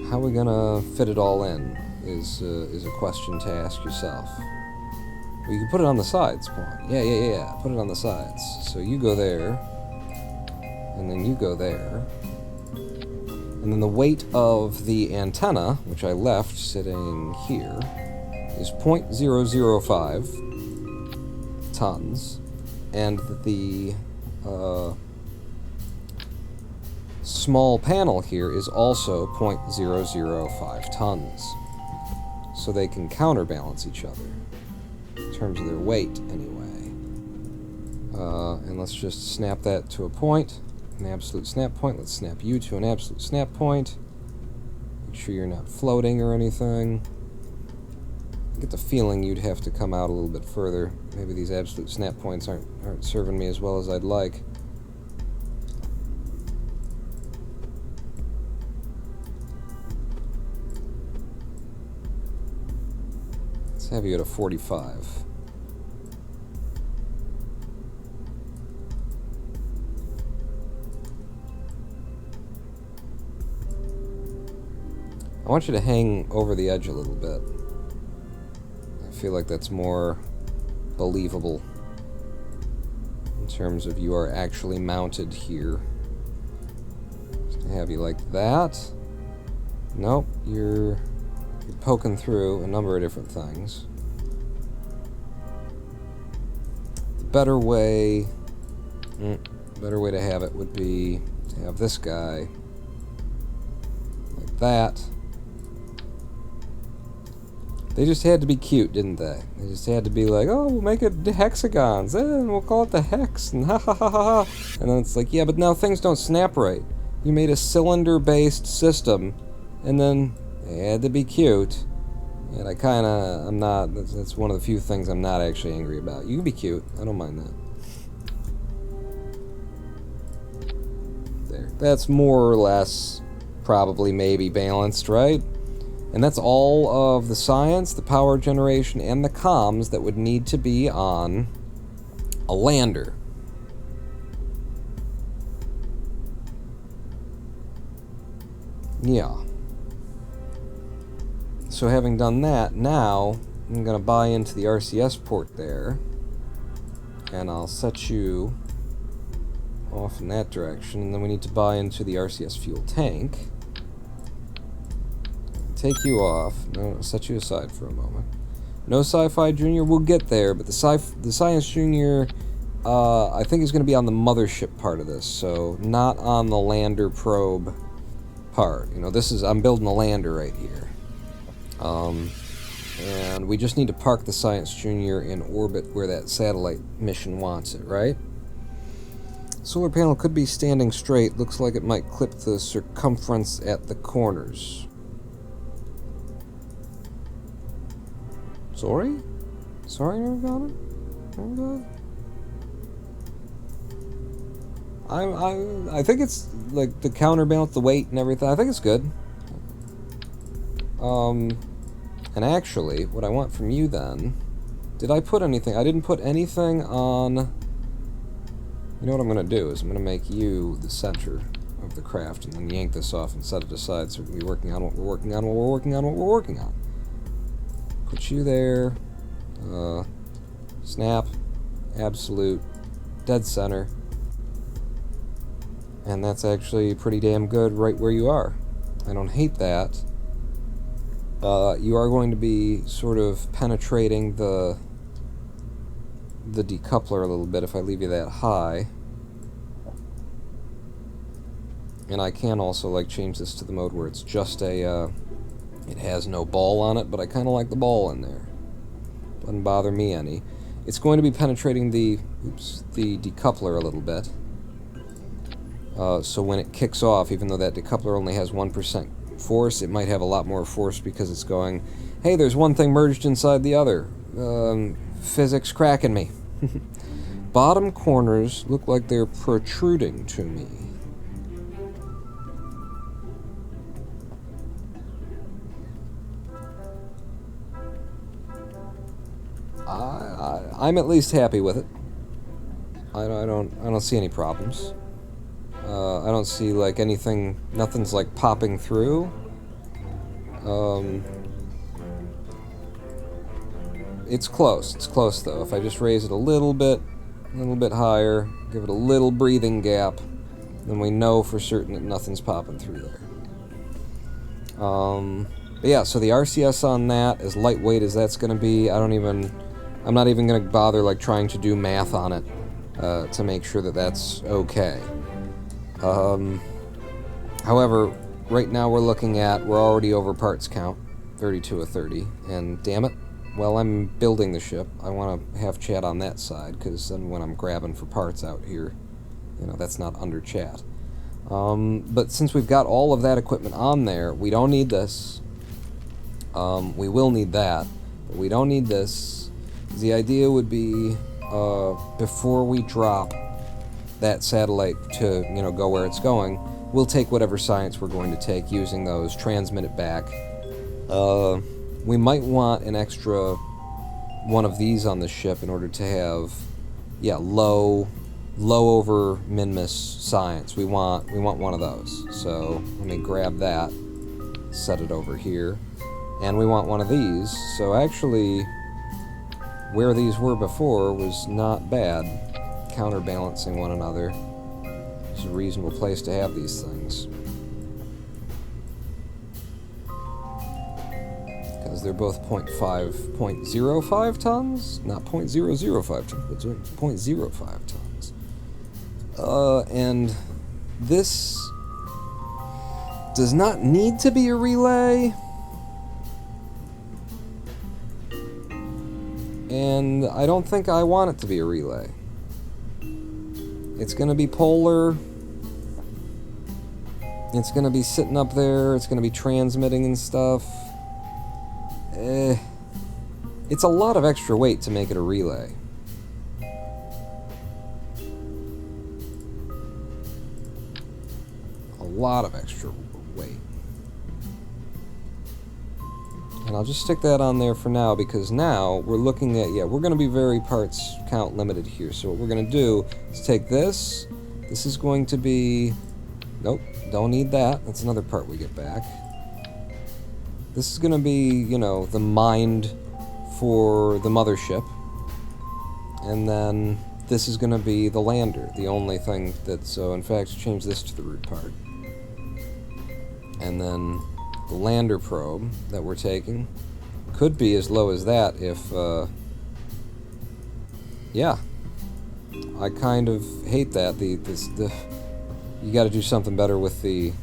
how are we gonna fit it all in is a question to ask yourself. Well, you can put it on the sides, point. Yeah. Put it on the sides. So you go there, and then you go there. And then the weight of the antenna, which I left sitting here, is 0.005 tons. And the small panel here is also 0.005 tons. So they can counterbalance each other, in terms of their weight, anyway. And let's just snap that to a point, an absolute snap point. Let's snap you to an absolute snap point. Make sure you're not floating or anything. I get the feeling you'd have to come out a little bit further. Maybe these absolute snap points aren't serving me as well as I'd like. Let's have you at a 45. I want you to hang over the edge a little bit. I feel like that's more believable in terms of you are actually mounted here. Just to have you like that. Nope, you're poking through a number of different things. The better way to have it would be to have this guy like that. They just had to be cute, didn't they? They just had to be like, oh, we'll make it hexagons, and we'll call it the hex, and ha ha ha ha. And then it's like, yeah, but now things don't snap right. You made a cylinder-based system, and then they had to be cute. And I'm not, that's one of the few things I'm not actually angry about. You can be cute, I don't mind that. There. That's more or less, probably, maybe balanced, right? And that's all of the science, the power generation, and the comms that would need to be on a lander. Yeah. So having done that, now I'm going to buy into the RCS port there. And I'll set you off in that direction. And then we need to buy into the RCS fuel tank. Take you off. No, I'll set you aside for a moment. No Sci-Fi Junior, we'll get there, but the Science Junior, I think is going to be on the mothership part of this, so not on the lander probe part. You know, I'm building a lander right here. And we just need to park the Science Junior in orbit where that satellite mission wants it, right? Solar panel could be standing straight. Looks like it might clip the circumference at the corners. Sorry? Sorry, never got it? Never got it? I think it's, like, the counterbalance, the weight and everything. I think it's good. And actually, what I want from you then... Did I put anything? I didn't put anything on... You know what I'm going to do is I'm going to make you the center of the craft and then yank this off and set it aside so we can be working on what we're working on while we're working on what we're working on. Put you there. Snap. Absolute. Dead center. And that's actually pretty damn good right where you are. I don't hate that. You are going to be sort of penetrating the decoupler a little bit if I leave you that high. And I can also like change this to the mode where it's just a it has no ball on it, but I kind of like the ball in there. Doesn't bother me any. It's going to be penetrating the decoupler a little bit. So when it kicks off, even though that decoupler only has 1% force, it might have a lot more force because it's going, hey, there's one thing merged inside the other. Physics cracking me. Bottom corners look like they're protruding to me. I'm at least happy with it. I don't see any problems. I don't see like anything. Nothing's like popping through. It's close. It's close though. If I just raise it a little bit higher, give it a little breathing gap, then we know for certain that nothing's popping through there. But yeah, so the RCS on that, as lightweight as that's going to be, I'm not even going to bother like trying to do math on it to make sure that that's okay. However, right now we're already over parts count, 32 of 30, and damn it, while I'm building the ship, I want to have chat on that side, because then when I'm grabbing for parts out here, you know, that's not under chat. But since we've got all of that equipment on there, we don't need this. We will need that, but we don't need this. The idea would be, before we drop that satellite to, you know, go where it's going, we'll take whatever science we're going to take using those, transmit it back. We might want an extra one of these on the ship in order to have, yeah, low over min-miss science. We want one of those. So let me grab that, set it over here, and we want one of these. So actually, where these were before was not bad, counterbalancing one another. It's a reasonable place to have these things. Because they're both 0.05 tons? Not 0.005 tons, but 0.05 tons. And this does not need to be a relay. And I don't think I want it to be a relay. It's going to be polar. It's going to be sitting up there. It's going to be transmitting and stuff. It's a lot of extra weight to make it a relay. A lot of extra weight. And I'll just stick that on there for now, because now we're looking at, yeah, we're going to be very parts count limited here. So what we're going to do is take this. This is going to be, nope, don't need that. That's another part we get back. This is going to be, you know, the mind for the mothership. And then this is going to be the lander, the only thing that, so in fact, change this to the root part. And then the lander probe that we're taking could be as low as that if, yeah. I kind of hate that. You got to do something better with the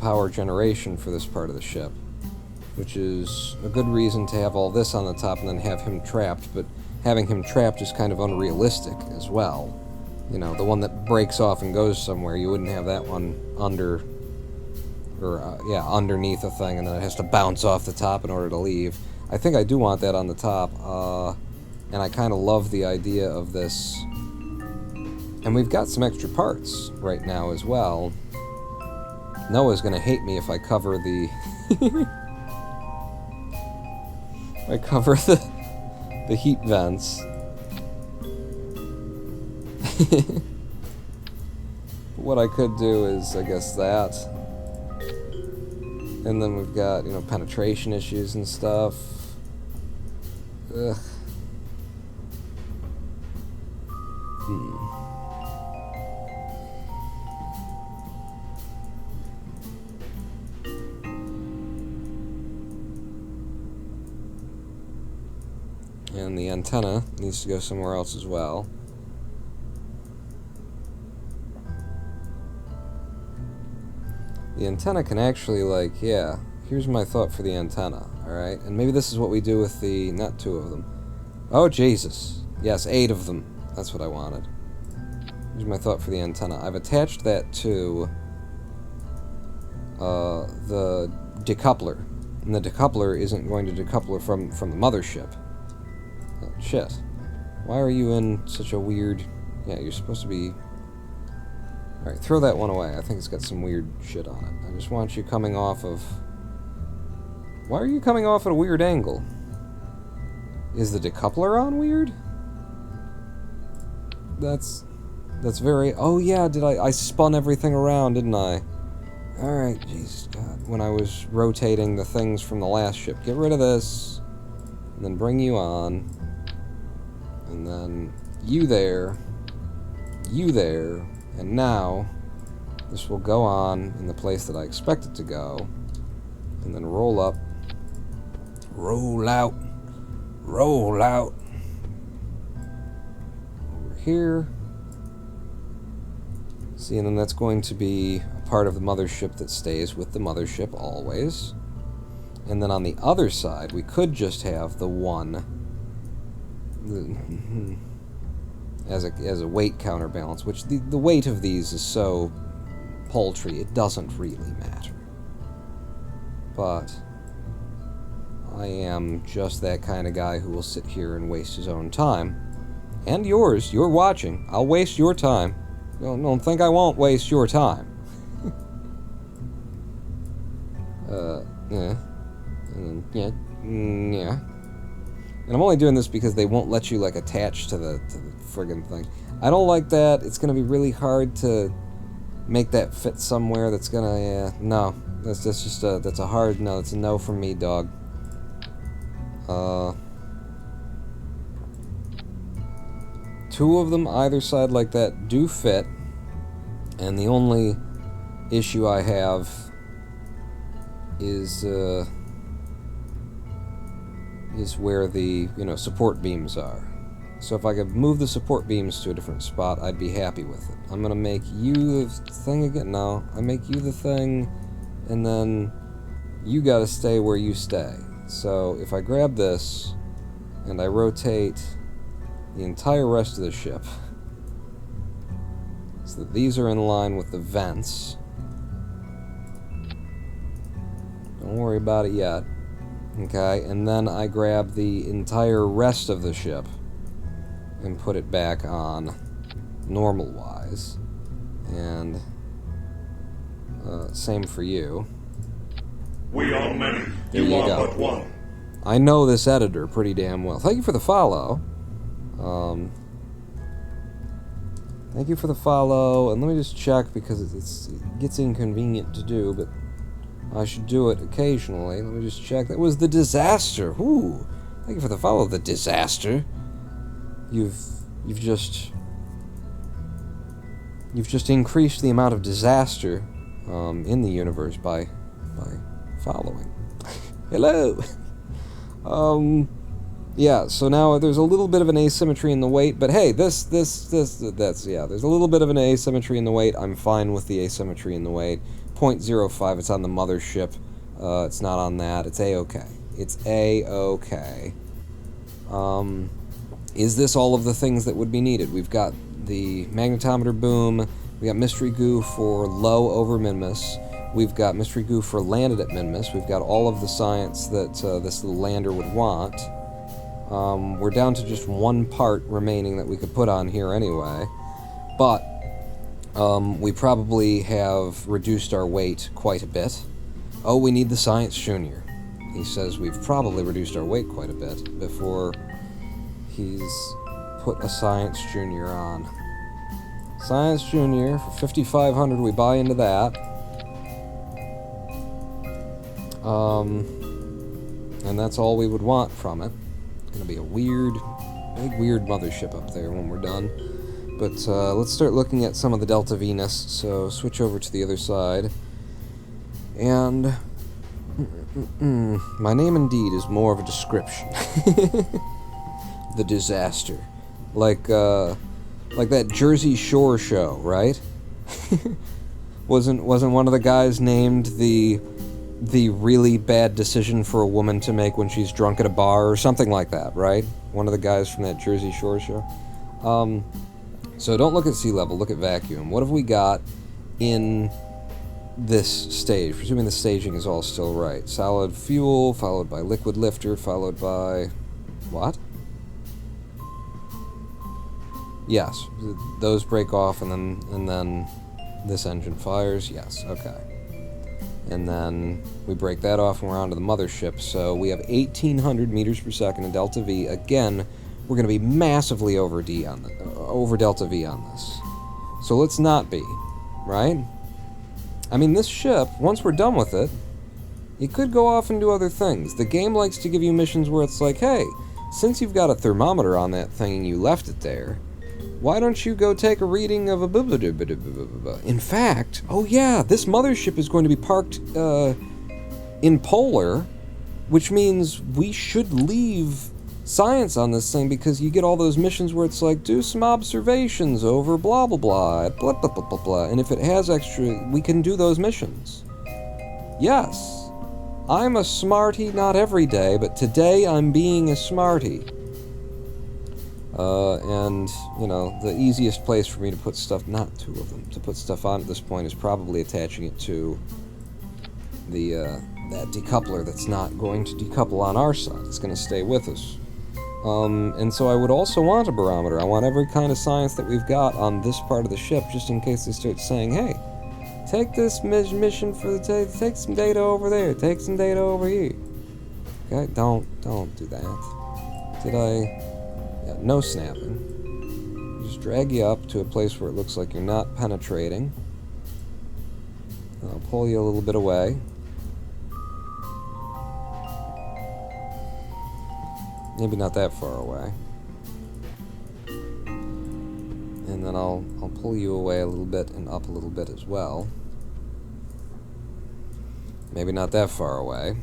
power generation for this part of the ship, which is a good reason to have all this on the top and then have him trapped, but having him trapped is kind of unrealistic as well. You know, the one that breaks off and goes somewhere, you wouldn't have that one under, or underneath a thing, and then it has to bounce off the top in order to leave. I think I do want that on the top, and I kind of love the idea of this. And we've got some extra parts right now as well. Noah's gonna hate me if I cover the... I cover the heat vents. What I could do is, I guess, that. And then we've got, you know, penetration issues and stuff. Ugh. And the antenna needs to go somewhere else as well. The antenna can actually, like, yeah, here's my thought for the antenna, alright? And maybe this is what we do with the, not 2 of them. Oh, Jesus. Yes, 8 of them. That's what I wanted. Here's my thought for the antenna. I've attached that to the decoupler. And the decoupler isn't going to decouple from the mothership. Oh, shit. Why are you in such a weird... Yeah, you're supposed to be... Alright, throw that one away. I think it's got some weird shit on it. I just want you coming off of... Why are you coming off at a weird angle? Is the decoupler on weird? That's very... Oh yeah, I spun everything around, didn't I? Alright, Jesus God. When I was rotating the things from the last ship. Get rid of this. And then bring you on. And then you there. You there. And now, this will go on in the place that I expect it to go. And then roll up. Roll out. Roll out. Over here. See, and then that's going to be a part of the mothership that stays with the mothership always. And then on the other side, we could just have the one... as a weight counterbalance, which the weight of these is so paltry, it doesn't really matter. But I am just that kind of guy who will sit here and waste his own time. And yours. You're watching. I'll waste your time. Don't think I won't waste your time. Yeah. And then, yeah. And I'm only doing this because they won't let you, like, attach to the friggin' thing. I don't like that. It's gonna be really hard to make that fit somewhere that's gonna, yeah, no. That's just a, that's a hard no. That's a no from me, dog. 2 of them either side like that do fit. And the only issue I have is where the, you know, support beams are. So if I could move the support beams to a different spot, I'd be happy with it. I'm gonna make you the thing again. No, I make you the thing, and then you gotta stay where you stay. So if I grab this, and I rotate the entire rest of the ship, so that these are in line with the vents. Don't worry about it yet. Okay, and then I grab the entire rest of the ship and put it back on normal-wise. And same for you. We are many. There You you are go. but one. I know this editor pretty damn well. Thank you for the follow. Thank you for the follow, and let me just check because it gets inconvenient to do, but I should do it occasionally. Let me just check. That was the disaster. Ooh, thank you for the follow, the disaster. You've just increased the amount of disaster in the universe by following. Hello. Yeah, so now there's a little bit of an asymmetry in the weight, but hey, that's, yeah, there's a little bit of an asymmetry in the weight. I'm fine with the asymmetry in the weight. 0.05, it's on the mothership. It's not on that. It's A-okay. It's A-okay. Is this all of the things that would be needed? We've got the magnetometer boom. We got mystery goo for low over Minmus. We've got mystery goo for landed at Minmus. We've got all of the science that this little lander would want. We're down to just one part remaining that we could put on here anyway. But We probably have reduced our weight quite a bit. Oh, we need the Science Junior. He says we've probably reduced our weight quite a bit before he's put a Science Junior on. Science Junior for 5,500, we buy into that. And that's all we would want from it. It's gonna be a big weird mothership up there when we're done. But let's start looking at some of the Delta Venus. So switch over to the other side. And my name indeed is more of a description. The disaster. Like that Jersey Shore show, right? Wasn't one of the guys named the really bad decision for a woman to make when she's drunk at a bar or something like that, right? One of the guys from that Jersey Shore show. So don't look at sea level, look at vacuum. What have we got in this stage? Presuming the staging is all still right. Solid fuel, followed by liquid lifter, followed by... what? Yes, those break off and then this engine fires. Yes, okay. And then we break that off and we're onto the mothership. So we have 1,800 meters per second in Delta V. Again, we're going to be massively over Delta V on this. So let's not be, right? I mean, this ship, once we're done with it, it could go off and do other things. The game likes to give you missions where it's like, hey, since you've got a thermometer on that thing and you left it there, why don't you go take a reading of a blah-blah-blah-blah-blah-blah. In fact, oh yeah, this mothership is going to be parked in polar, which means we should leave science on this thing because you get all those missions where it's like, do some observations over blah blah blah, blah blah blah blah blah, and if it has extra, we can do those missions. Yes, I'm a smarty not every day, but today I'm being a smarty. And, you know, the easiest place for me to put stuff, not two of them, to put stuff on at this point is probably attaching it to the, that decoupler that's not going to decouple on our side. It's going to stay with us. And so I would also want a barometer. I want every kind of science that we've got on this part of the ship, just in case they start saying, hey, take this mission for the take some data over there, take some data over here. Okay, don't do that. Did I... yeah, no snapping. Just drag you up to a place where it looks like you're not penetrating. I'll pull you a little bit away. Maybe not that far away. And then I'll pull you away a little bit and up a little bit as well. Maybe not that far away.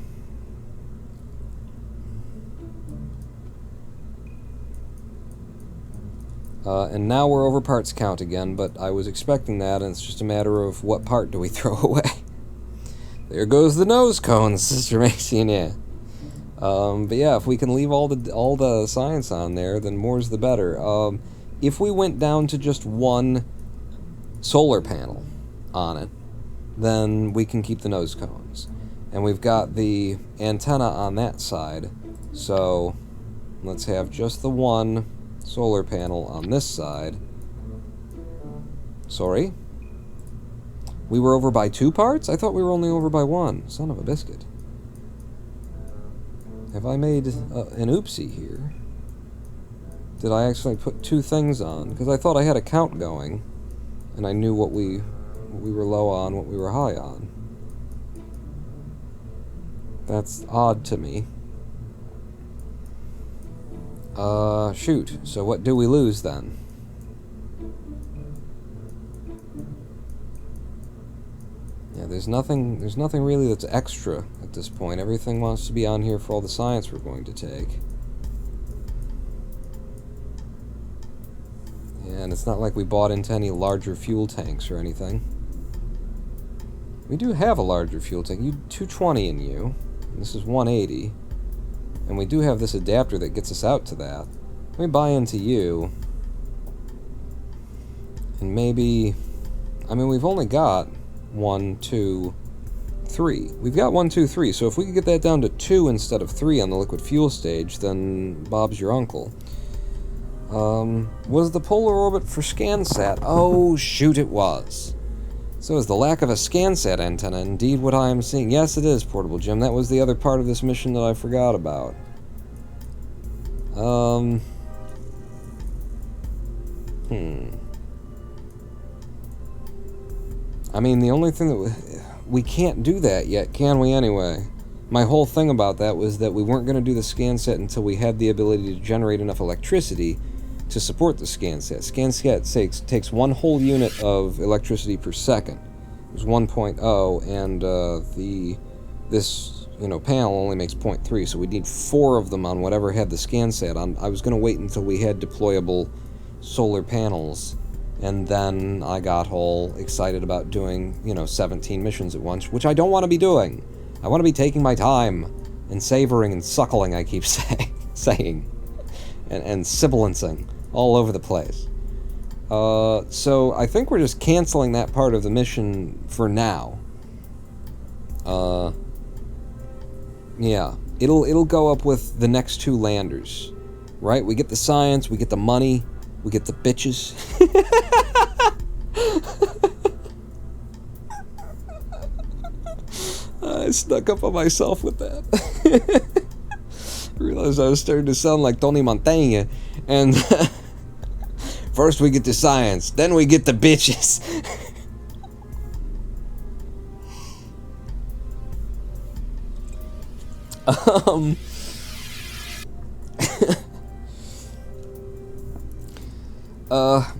And now we're over parts count again, but I was expecting that, and it's just a matter of what part do we throw away. There goes the nose cone, Sister Mason, yeah. But yeah, if we can leave all the science on there, then more's the better. If we went down to just one solar panel on it, then we can keep the nose cones. And we've got the antenna on that side, so let's have just the one solar panel on this side. Sorry? We were over by 2 parts? I thought we were only over by 1. Son of a biscuit. Have I made an oopsie here? Did I actually put 2 things on? Because I thought I had a count going, and I knew what we were low on, what we were high on. That's odd to me. Shoot. So what do we lose then? Yeah, there's nothing really that's extra at this point. Everything wants to be on here for all the science we're going to take. And it's not like we bought into any larger fuel tanks or anything. We do have a larger fuel tank. 220 in you. And this is 180. And we do have this adapter that gets us out to that. Let me buy into you. And maybe... I mean, we've only got 1, 2, 3. We've got 1, 2, 3. So if we could get that down to 2 instead of 3 on the liquid fuel stage, then Bob's your uncle. Was the polar orbit for ScanSat? Oh, shoot, it was. So is the lack of a ScanSat antenna indeed what I am seeing? Yes, it is, Portable Jim. That was the other part of this mission that I forgot about. I mean, the only thing that we can't do that yet, can we anyway? My whole thing about that was that we weren't going to do the ScanSat until we had the ability to generate enough electricity to support the ScanSat. ScanSat takes one whole unit of electricity per second. It was 1.0, and this panel only makes 0.3, so we'd need 4 of them on whatever had the ScanSat on. I was going to wait until we had deployable solar panels, and then I got all excited about doing, 17 missions at once, which I don't want to be doing. I want to be taking my time and savoring and suckling, I keep saying, and sibilancing all over the place. So I think we're just canceling that part of the mission for now. Yeah, it'll go up with the next 2 landers, right? We get the science, we get the money, we get the bitches. I snuck up on myself with that. Realized I was starting to sound like Tony Montaigne, and first we get the science, then we get the bitches.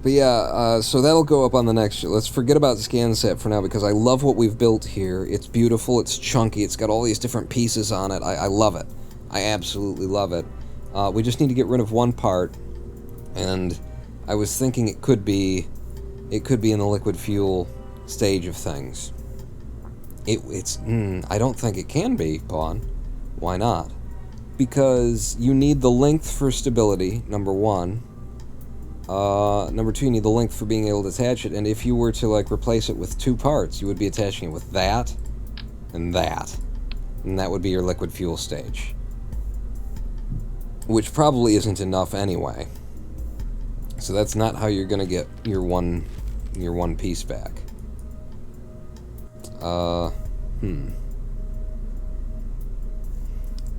But yeah, so that'll go up on the next show. Let's forget about ScanSat for now, because I love what we've built here. It's beautiful, it's chunky, it's got all these different pieces on it. I love it. I absolutely love it. We just need to get rid of one part, and I was thinking it could be in the liquid fuel stage of things. I don't think it can be, Pawn. Why not? Because you need the length for stability, number 1. Number 2, you need the length for being able to attach it, and if you were to, replace it with 2 parts, you would be attaching it with that, and that would be your liquid fuel stage. Which probably isn't enough anyway. So that's not how you're gonna get your one piece back.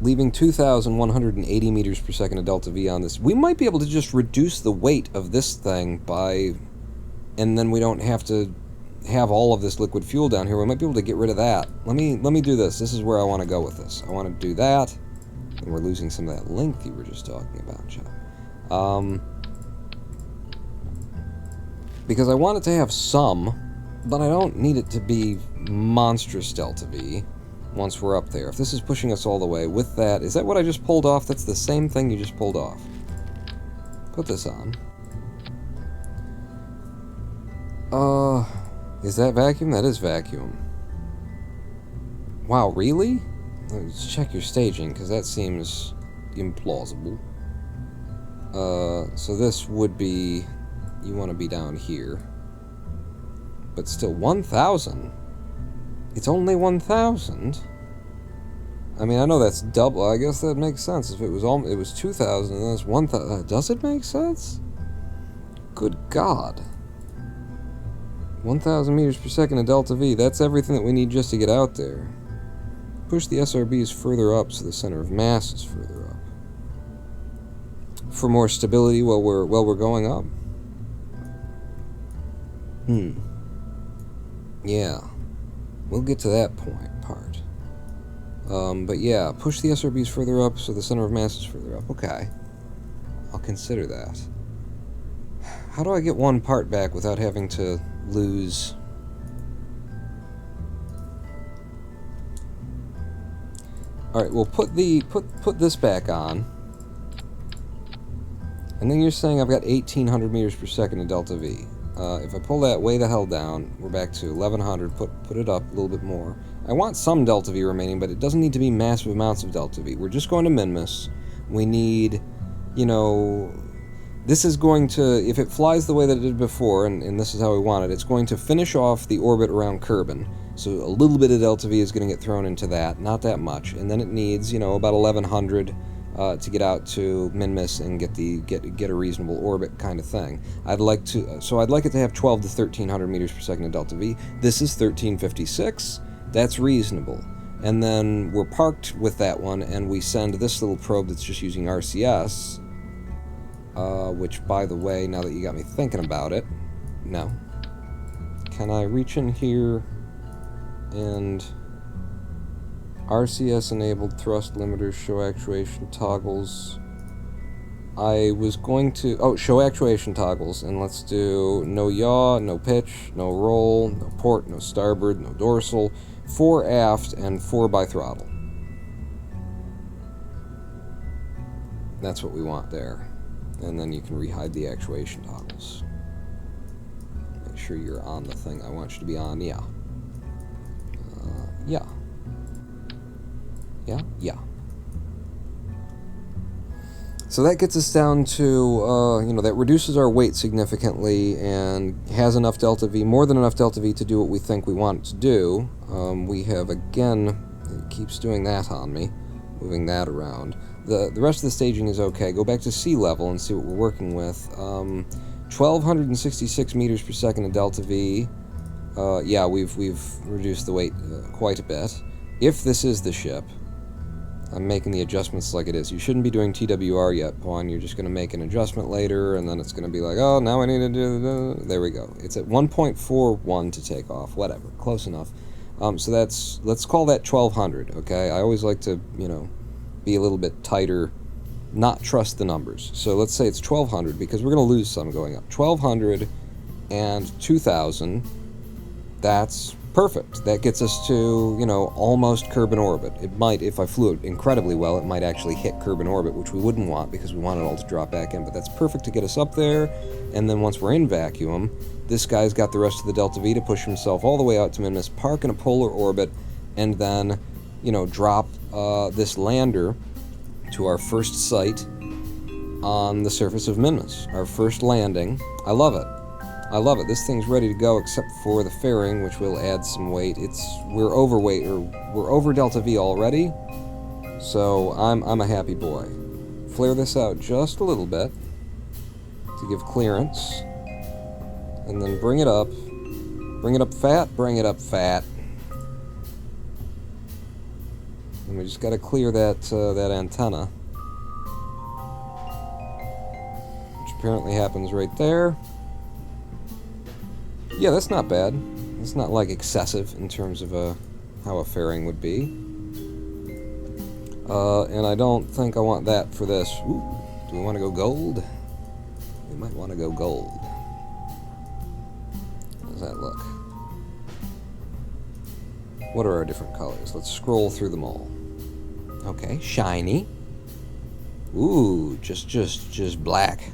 Leaving 2,180 meters per second of delta V on this. We might be able to just reduce the weight of this thing and then we don't have to have all of this liquid fuel down here. We might be able to get rid of that. Let me do this. This is where I want to go with this. I want to do that, and we're losing some of that length you were just talking about, Chuck. Because I want it to have some, but I don't need it to be monstrous delta V. Once we're up there. If this is pushing us all the way with that, is that what I just pulled off? That's the same thing you just pulled off. Put this on. Is that vacuum? That is vacuum. Wow, really? Let's check your staging, because that seems implausible. So this would be... You want to be down here. But still, 1,000? It's only 1,000? I mean, I know that's double. I guess that makes sense. If it was 2,000 and that's 1,000. Does it make sense? Good God. 1,000 meters per second of delta V. That's everything that we need just to get out there. Push the SRBs further up so the center of mass is further up. For more stability while we're going up. Yeah. We'll get to that part. But yeah, push the SRBs further up so the center of mass is further up. Okay. I'll consider that. How do I get one part back without having to lose... Alright, we'll put this back on. And then you're saying I've got 1,800 meters per second of delta V. If I pull that way the hell down, we're back to 1,100. Put it up a little bit more. I want some delta V remaining, but it doesn't need to be massive amounts of delta V. We're just going to Minmus. We need, this is going to, if it flies the way that it did before, and this is how we want it, it's going to finish off the orbit around Kerbin. So a little bit of delta V is going to get thrown into that, not that much. And then it needs, about 1,100 to get out to Minmus and get a reasonable orbit kind of thing. I'd like it to have 12 to 1300 meters per second of delta V. This is 1356. That's reasonable. And then we're parked with that one, and we send this little probe that's just using RCS, which, by the way, now that you got me thinking about it, no. Can I reach in here and RCS enabled thrust limiters, show actuation toggles? I was going to, show actuation toggles, and let's do no yaw, no pitch, no roll, no port, no starboard, no dorsal, 4 aft, and 4 by throttle. That's what we want there. And then you can rehide the actuation toggles. Make sure you're on the thing I want you to be on, yeah. Yeah. Yeah? Yeah. So that gets us down to, that reduces our weight significantly and has enough delta V, more than enough delta V to do what we think we want it to do. We have, again, it keeps doing that on me, moving that around. The rest of the staging is okay. Go back to sea level and see what we're working with. 1,266 meters per second of delta V. Yeah, we've reduced the weight quite a bit. If this is the ship, I'm making the adjustments like it is. You shouldn't be doing TWR yet, Pawn. You're just going to make an adjustment later, and then it's going to be like, oh, now I need to do... There we go. It's at 1.41 to take off. Whatever. Close enough. So let's call that 1,200, okay? I always like to, be a little bit tighter, not trust the numbers. So let's say it's 1,200, because we're going to lose some going up. 1,200 and 2,000, that's perfect. That gets us to, almost Kerbin orbit. It might, if I flew it incredibly well, it might actually hit Kerbin orbit, which we wouldn't want because we want it all to drop back in, but that's perfect to get us up there. And then once we're in vacuum, this guy's got the rest of the delta V to push himself all the way out to Minmus, park in a polar orbit, and then, drop this lander to our first site on the surface of Minmus. Our first landing. I love it. I love it. This thing's ready to go except for the fairing, which will add some weight. We're overweight, or we're over delta V already, so I'm a happy boy. Flare this out just a little bit to give clearance, and then bring it up. Bring it up fat, bring it up fat. And we just got to clear that antenna, which apparently happens right there. Yeah, that's not bad. It's not like excessive in terms of how a fairing would be. And I don't think I want that for this. Ooh, do we want to go gold? We might want to go gold. How does that look? What are our different colors? Let's scroll through them all. Okay, shiny. Ooh, just black.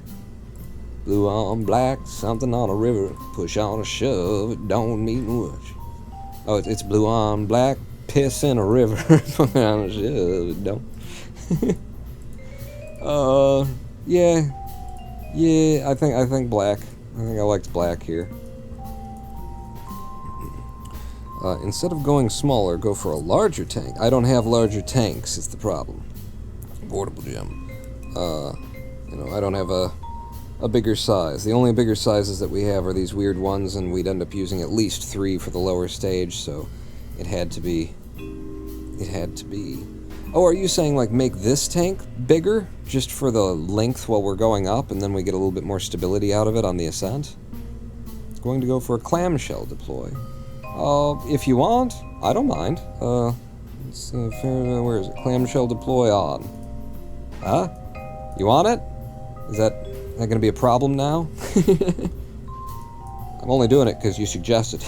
Blue on black, something on a river, push on a shove, it don't mean much. Oh, it's blue on black, piss in a river, push on a shove, it don't. Yeah, I think black. I think I liked black here. Instead of going smaller, go for a larger tank. I don't have larger tanks, it's the problem. Portable gem. I don't have a bigger size. The only bigger sizes that we have are these weird ones, and we'd end up using at least 3 for the lower stage, so it had to be. Oh, are you saying, like, make this tank bigger, just for the length while we're going up, and then we get a little bit more stability out of it on the ascent? Going to go for a clamshell deploy. If you want, I don't mind. Let's see, where is it? Clamshell deploy on. Huh? You want it? Is that going to be a problem now? I'm only doing it because you suggested.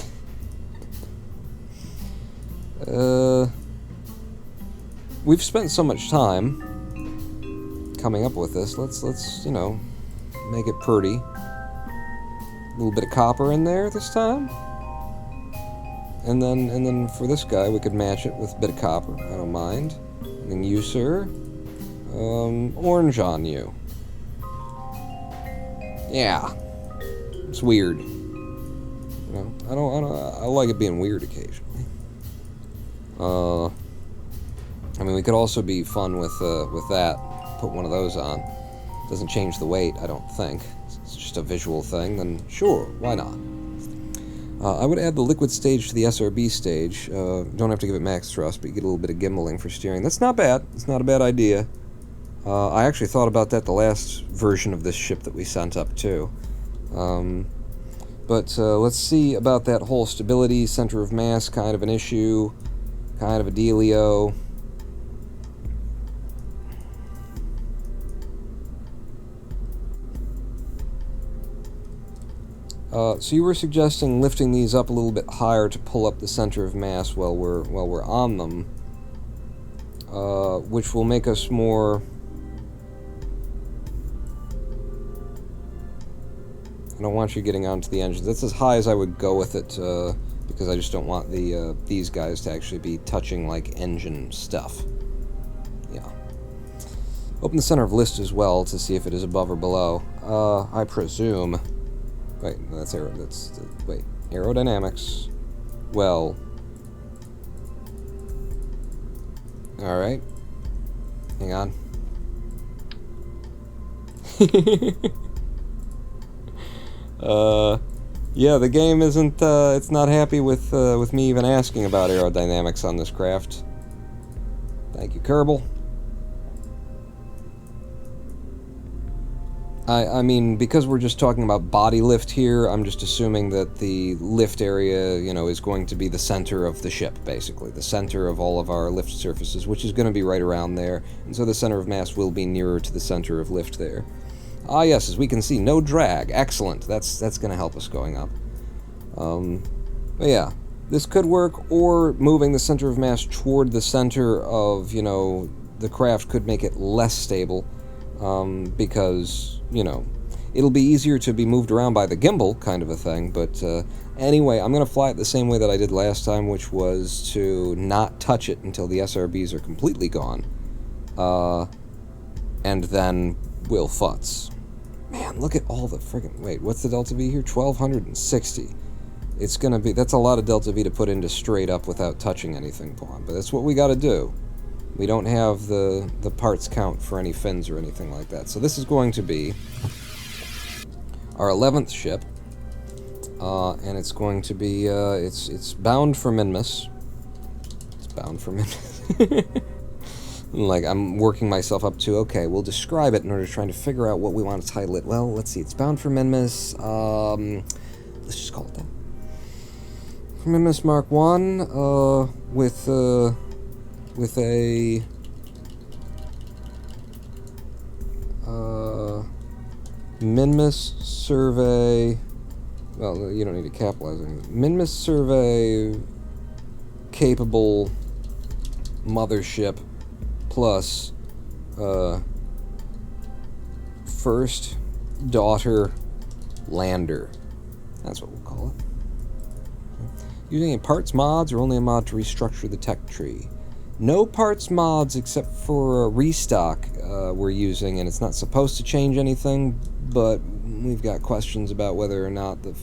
We've spent so much time coming up with this. Let's make it pretty. A little bit of copper in there this time. And then for this guy, we could match it with a bit of copper. I don't mind. And then you, sir. Orange on you. Yeah. It's weird. I like it being weird occasionally. We could also be fun with that. put one of those on. Doesn't change the weight, I don't think. It's just a visual thing, then sure, why not? I would add the liquid stage to the SRB stage. Don't have to give it max thrust, but you get a little bit of gimbaling for steering. That's not bad. It's not a bad idea. I actually thought about that the last version of this ship that we sent up, too. But let's see about that whole stability, center of mass kind of an issue, kind of a dealio. So you were suggesting lifting these up a little bit higher to pull up the center of mass while we're on them, which will make us more. I don't want you getting onto the engines. That's as high as I would go with it, because I just don't want these guys to actually be touching like engine stuff. Yeah. Open the center of list as well to see if it is above or below. I presume. Wait, that's wait, aerodynamics. Well. Alright. Hang on. Yeah, the game isn't, it's not happy with me even asking about aerodynamics on this craft. Thank you, Kerbal. I mean, because we're just talking about body lift here, I'm just assuming that the lift area, you know, is going to be the center of the ship, basically. The center of all of our lift surfaces, which is going to be right around there. And so the center of mass will be nearer to the center of lift there. Ah, yes, as we can see, no drag. Excellent. That's going to help us going up. But yeah, this could work, or moving the center of mass toward the center of, you know, the craft could make it less stable. Because, you know, it'll be easier to be moved around by the gimbal, kind of a thing, but anyway, I'm going to fly it the same way that I did last time, which was to not touch it until the SRBs are completely gone, and then we'll futz. Man, look at all the friggin', wait, what's the delta V here? 1260. It's going to be, that's a lot of delta V to put into straight up without touching anything, Pawn, but that's what we got to do. We don't have the parts count for any fins or anything like that. So this is going to be our 11th ship. And it's going to be, it's bound for Minmus. It's bound for Minmus. Like, I'm working myself up to, okay, we'll describe it in order to try to figure out what we want to title it. Well, let's see, it's bound for Minmus. Let's just call it that. For Minmus Mark 1, with a Minmus survey. Well, you don't need to capitalize anything. Minmus survey capable mothership plus first daughter lander. That's what we'll call it. Using any parts mods or only a mod to restructure the tech tree? No parts mods except for a restock we're using, and it's not supposed to change anything, but we've got questions about whether or not the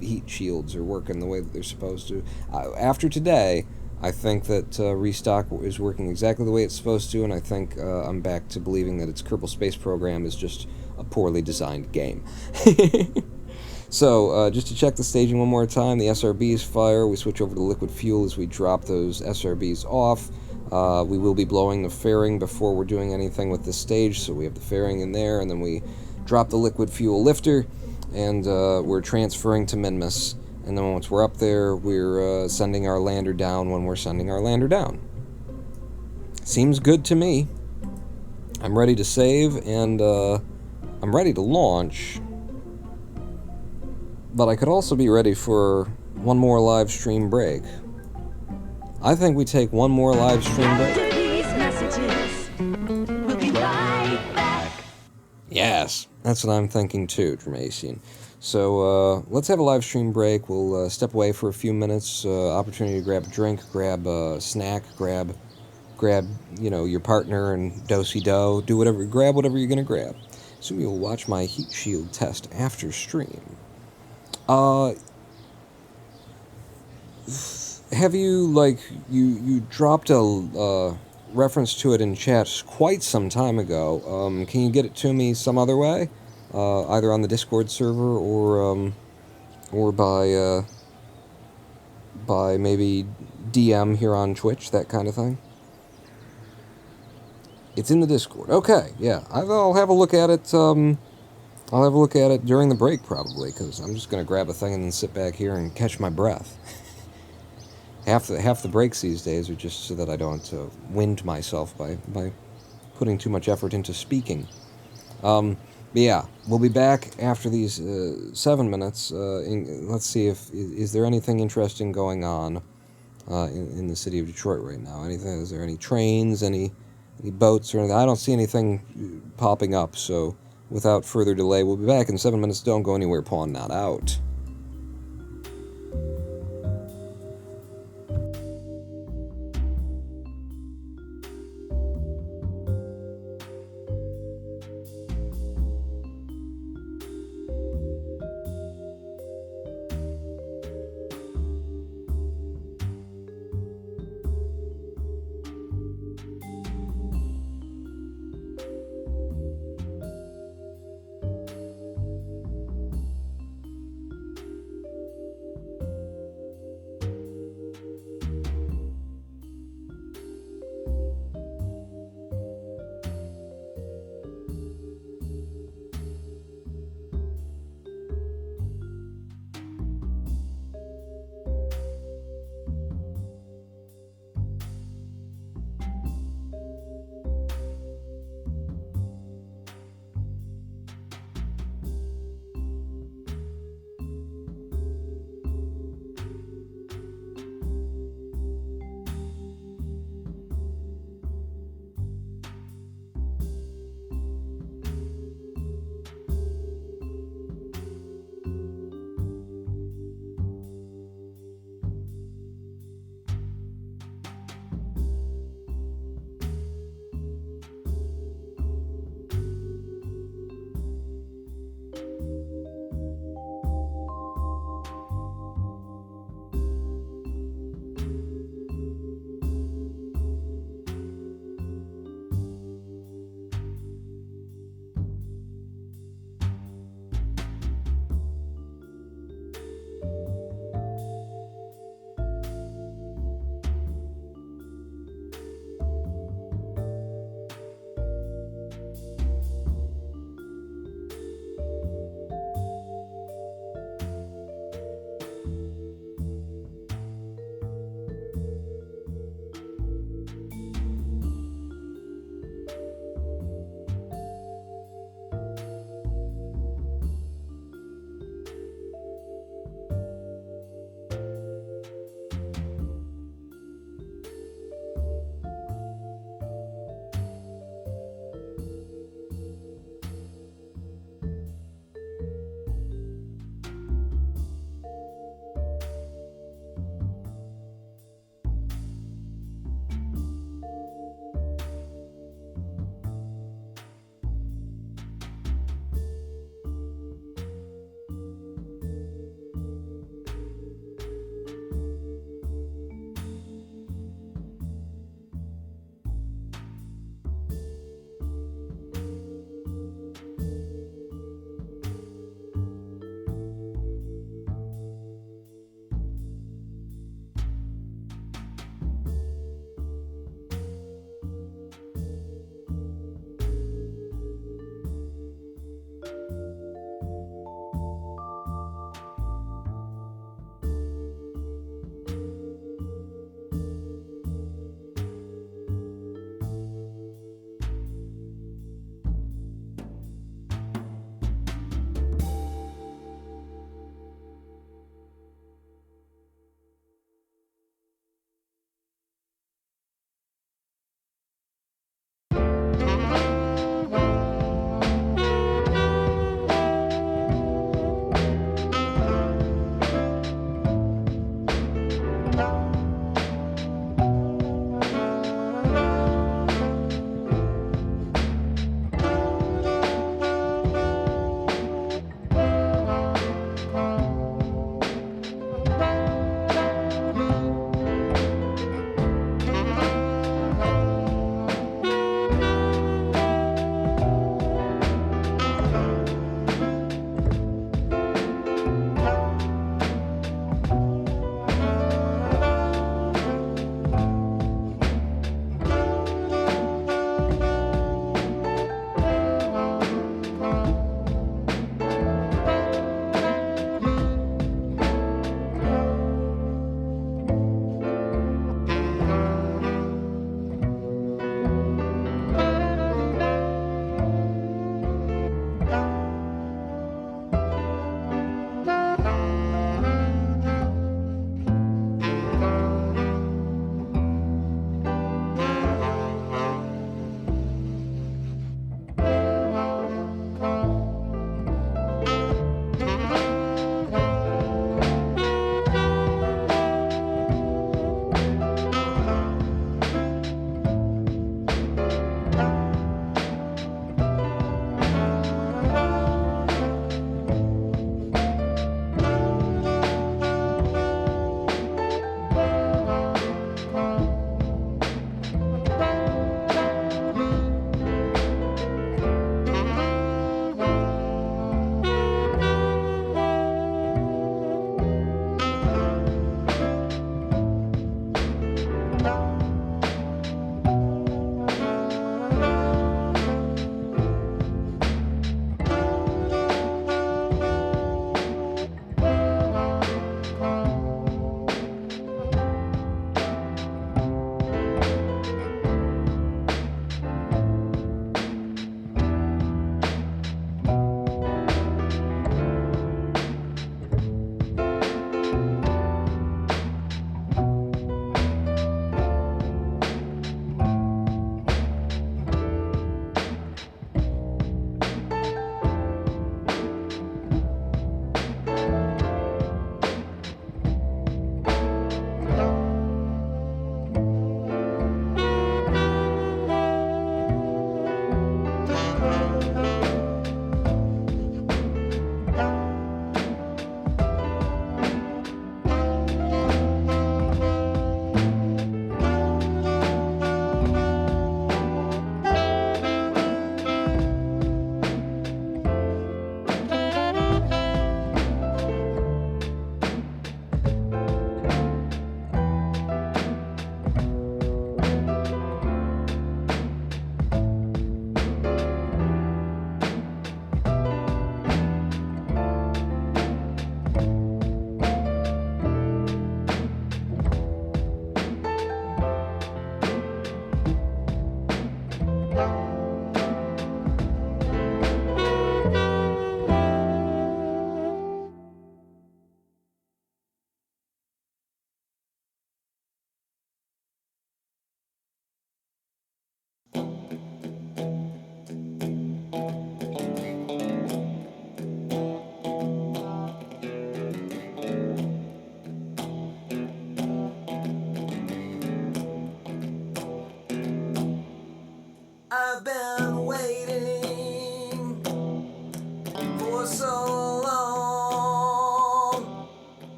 heat shields are working the way that they're supposed to. After today, I think that restock is working exactly the way it's supposed to, and I think I'm back to believing that its Kerbal Space Program is just a poorly designed game. So, just to check the staging one more time, the SRBs fire, we switch over to liquid fuel as we drop those SRBs off. We will be blowing the fairing before we're doing anything with this stage, so we have the fairing in there, and then we drop the liquid fuel lifter, and we're transferring to Minmus. And then once we're up there, we're sending our lander down when we're sending our lander down. Seems good to me. I'm ready to save, and I'm ready to launch. But I could also be ready for one more live stream break. I think we take one more live stream break. After these messages, we'll be right back. Yes, that's what I'm thinking too, Dramatian. So let's have a live stream break. We'll step away for a few minutes. Opportunity to grab a drink, grab a snack, grab you know, your partner and do-si-do. Do whatever, grab whatever you're gonna grab. So you'll watch my heat shield test after stream. Have you, like, you dropped a reference to it in chat quite some time ago. Can you get it to me some other way? Either on the Discord server or by maybe DM here on Twitch, that kind of thing? It's in the Discord. Okay, yeah. I'll have a look at it. I'll have a look at it during the break, probably, because I'm just going to grab a thing and then sit back here and catch my breath. half the breaks these days are just so that I don't wind myself by putting too much effort into speaking. But yeah, we'll be back after these 7 minutes. Let's see if is there anything interesting going on in the city of Detroit right now. Anything? Is there any trains, any boats or anything? I don't see anything popping up, so without further delay, we'll be back in 7 minutes. Don't go anywhere, Pawn Not Out.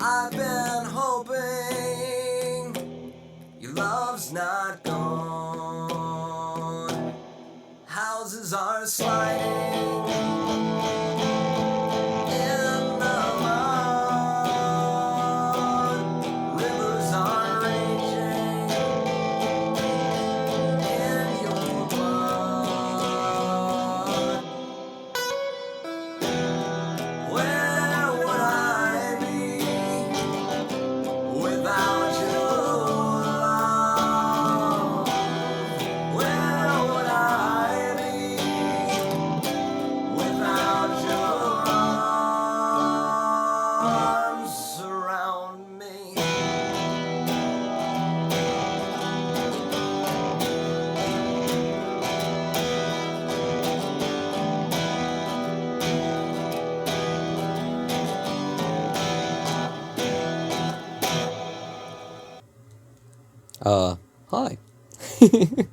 I've been hoping your love's not gone. Houses are sliding in the mud. Rivers are raging in your blood. Where would I be without your love? Where would I be without your arms around me? Hi. I'm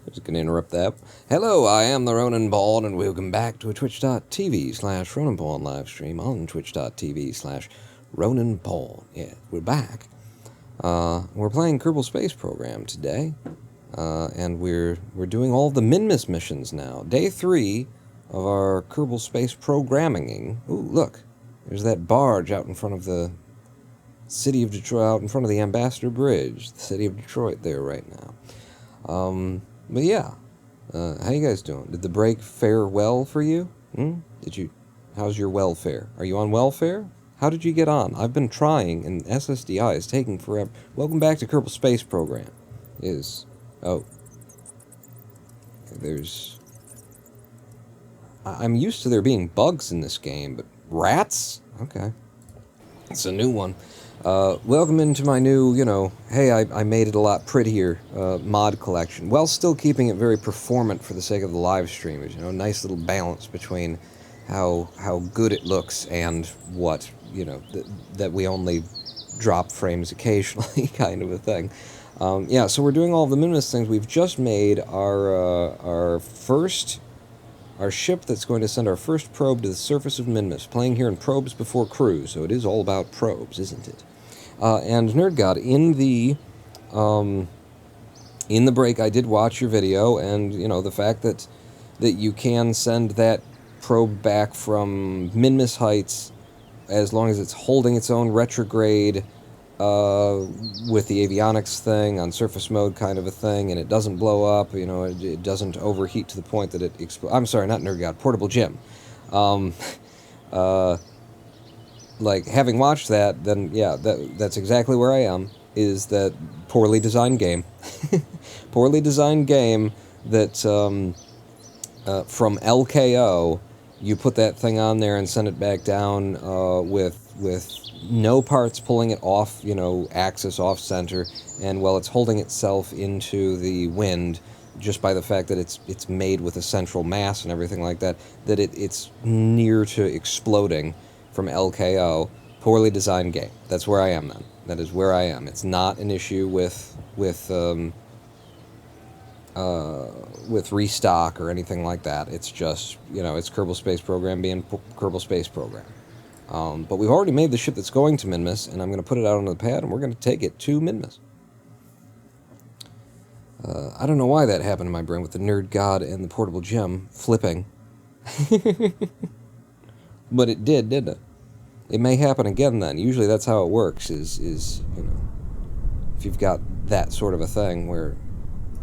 just gonna interrupt that. Hello, I am the Ronan Bald, and welcome back to a twitch.tv/Ronan Bald live stream on twitch.tv/Ronan Bald. Yeah, we're back. We're playing Kerbal Space Program today, and we're doing all the Minmus missions now. Day 3 of our Kerbal Space Programming. Ooh, look, there's that barge out in front of the city of Detroit, out in front of the Ambassador Bridge, the city of Detroit there right now. But yeah, how you guys doing? Did the break fare well for you? How's your welfare? Are you on welfare? How did you get on? I've been trying, and SSDI is taking forever. Welcome back to Kerbal Space Program. I'm used to there being bugs in this game, but rats? Okay. It's a new one. Welcome into my new, hey, I made it a lot prettier mod collection, while still keeping it very performant for the sake of the live streamers. Nice little balance between how good it looks and what, that we only drop frames occasionally kind of a thing. Yeah, so we're doing all the Minmus things. We've just made our ship that's going to send our first probe to the surface of Minmus, playing here in Probes Before Crew, so it is all about probes, isn't it? And NerdGod, in the break I did watch your video, and, the fact that you can send that probe back from Minmus Heights as long as it's holding its own retrograde with the avionics thing on surface mode kind of a thing, and it doesn't blow up, it doesn't overheat to the point that it explodes. I'm sorry, not NerdGod, Portable Jim. Like, having watched that, then, yeah, that's exactly where I am, is that poorly designed game. Poorly designed game that, from LKO, you put that thing on there and send it back down with no parts pulling it off, axis, off-center, and, well, it's holding itself into the wind just by the fact that it's made with a central mass and everything like that, that it's near to exploding from LKO. Poorly designed game. That's where I am then. That is where I am. It's not an issue with restock or anything like that. It's just, it's Kerbal Space Program being Kerbal Space Program. But we've already made the ship that's going to Minmus, and I'm going to put it out on the pad, and we're going to take it to Minmus. I don't know why that happened in my brain with the NerdGod and the Portable Gem flipping. But it did, didn't it? It may happen again then. Usually that's how it works, is if you've got that sort of a thing where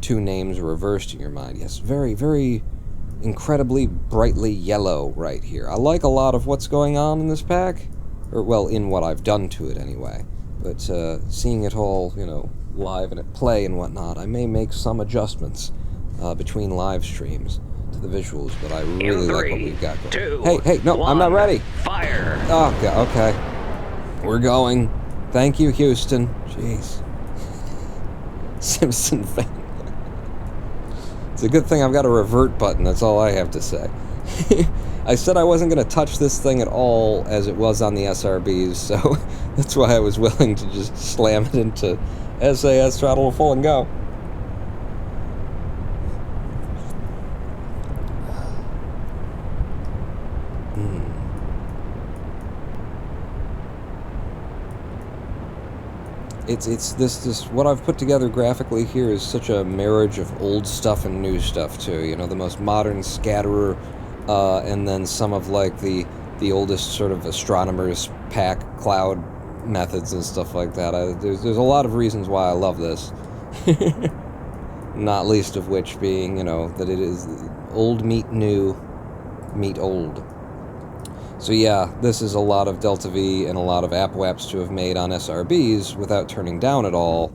two names are reversed in your mind. Yes, very, very incredibly brightly yellow right here. I like a lot of what's going on in this pack, or, well, in what I've done to it anyway. But seeing it all, live and at play and whatnot, I may make some adjustments between live streams to the visuals, but I really like what we've got going. Hey, no, I'm not ready. Fire! Oh, okay. We're going. Thank you, Houston. Jeez. Simpson fan. It's a good thing I've got a revert button, that's all I have to say. I said I wasn't going to touch this thing at all as it was on the SRBs, so that's why I was willing to just slam it into SAS throttle full and go. this what I've put together graphically here is such a marriage of old stuff and new stuff too. You know, the most modern scatterer, and then some of like the oldest sort of astronomers pack cloud methods and stuff like that. There's a lot of reasons why I love this. Not least of which being, you know, that it is old meet new, meet old. So yeah, this is a lot of Delta V and a lot of AppWaps to have made on SRBs without turning down at all.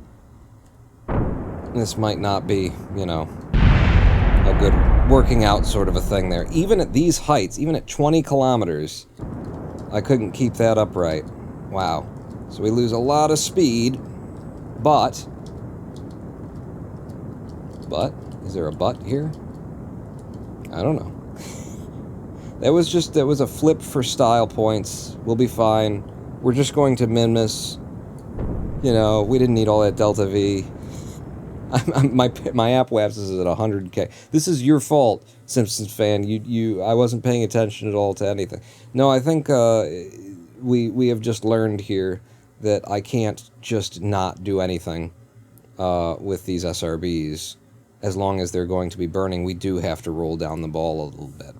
This might not be, you know, a good working out sort of a thing there. Even at these heights, even at 20 kilometers, I couldn't keep that upright. Wow. So we lose a lot of speed, but, is there a but here? I don't know. That was a flip for style points. We'll be fine. We're just going to min-miss. You know, we didn't need all that Delta V. My AppWaps is at 100K. This is your fault, Simpsons fan. I wasn't paying attention at all to anything. No, I think we have just learned here that I can't just not do anything with these SRBs. As long as they're going to be burning, we do have to roll down the ball a little bit.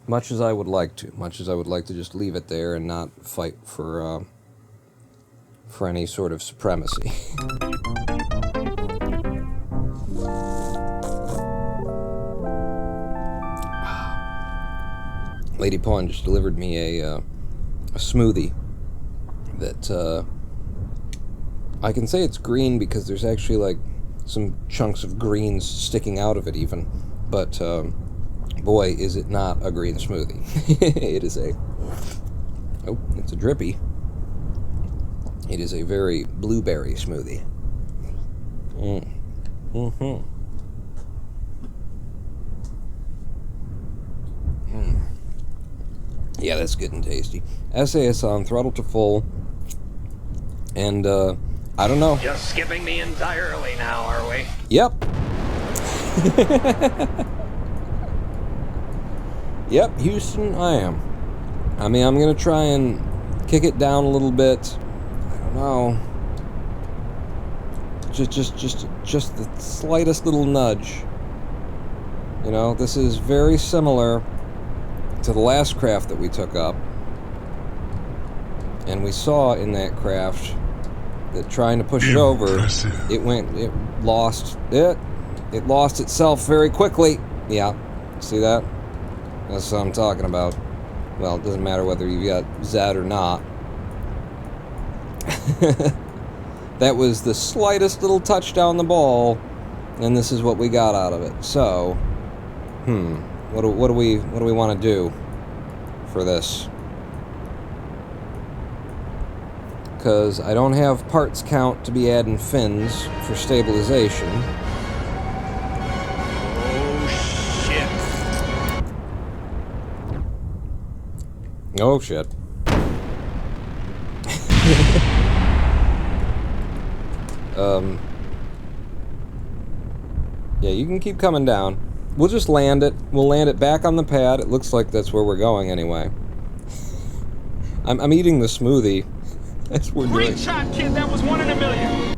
Much as I would like to. Much as I would like to just leave it there and not fight for any sort of supremacy. Lady Pawn just delivered me a smoothie that I can say it's green because there's actually like some chunks of greens sticking out of it even, but boy, is it not a green smoothie. It is it's a drippy. It is a very blueberry smoothie. Yeah, that's good and tasty. SAS on, throttle to full, and I don't know. Just skipping me entirely now, are we? Yep. Yep, Houston, I am. I mean, I'm gonna try and kick it down a little bit. I don't know. Just the slightest little nudge. You know, this is very similar to the last craft that we took up. And we saw in that craft that trying to push it over, it lost itself very quickly. Yeah, see that? That's what I'm talking about. Well, it doesn't matter whether you've got Z or not. That was the slightest little touch down the ball, and this is what we got out of it. So, what do we want to do for this? Because I don't have parts count to be adding fins for stabilization. Oh shit. Yeah, you can keep coming down. We'll just land it. We'll land it back on the pad. It looks like that's where we're going anyway. I'm eating the smoothie. That's what we're doing. Great shot, kid. That was 1 in a million.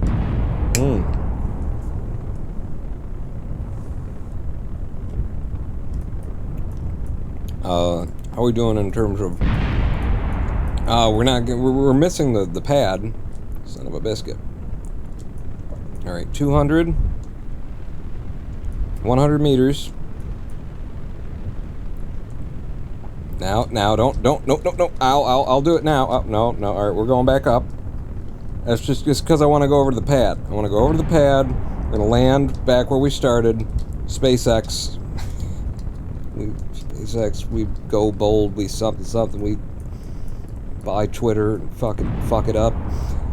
How are we doing in terms of... we're missing the pad. Son of a biscuit. Alright, 200. 100 meters. Now, no, I'll do it now. Oh, no, alright, we're going back up. That's just because I want to go over to the pad. I want to go over to the pad. We're going to land back where we started. SpaceX. We go bold, we something, we buy Twitter and fucking fuck it up.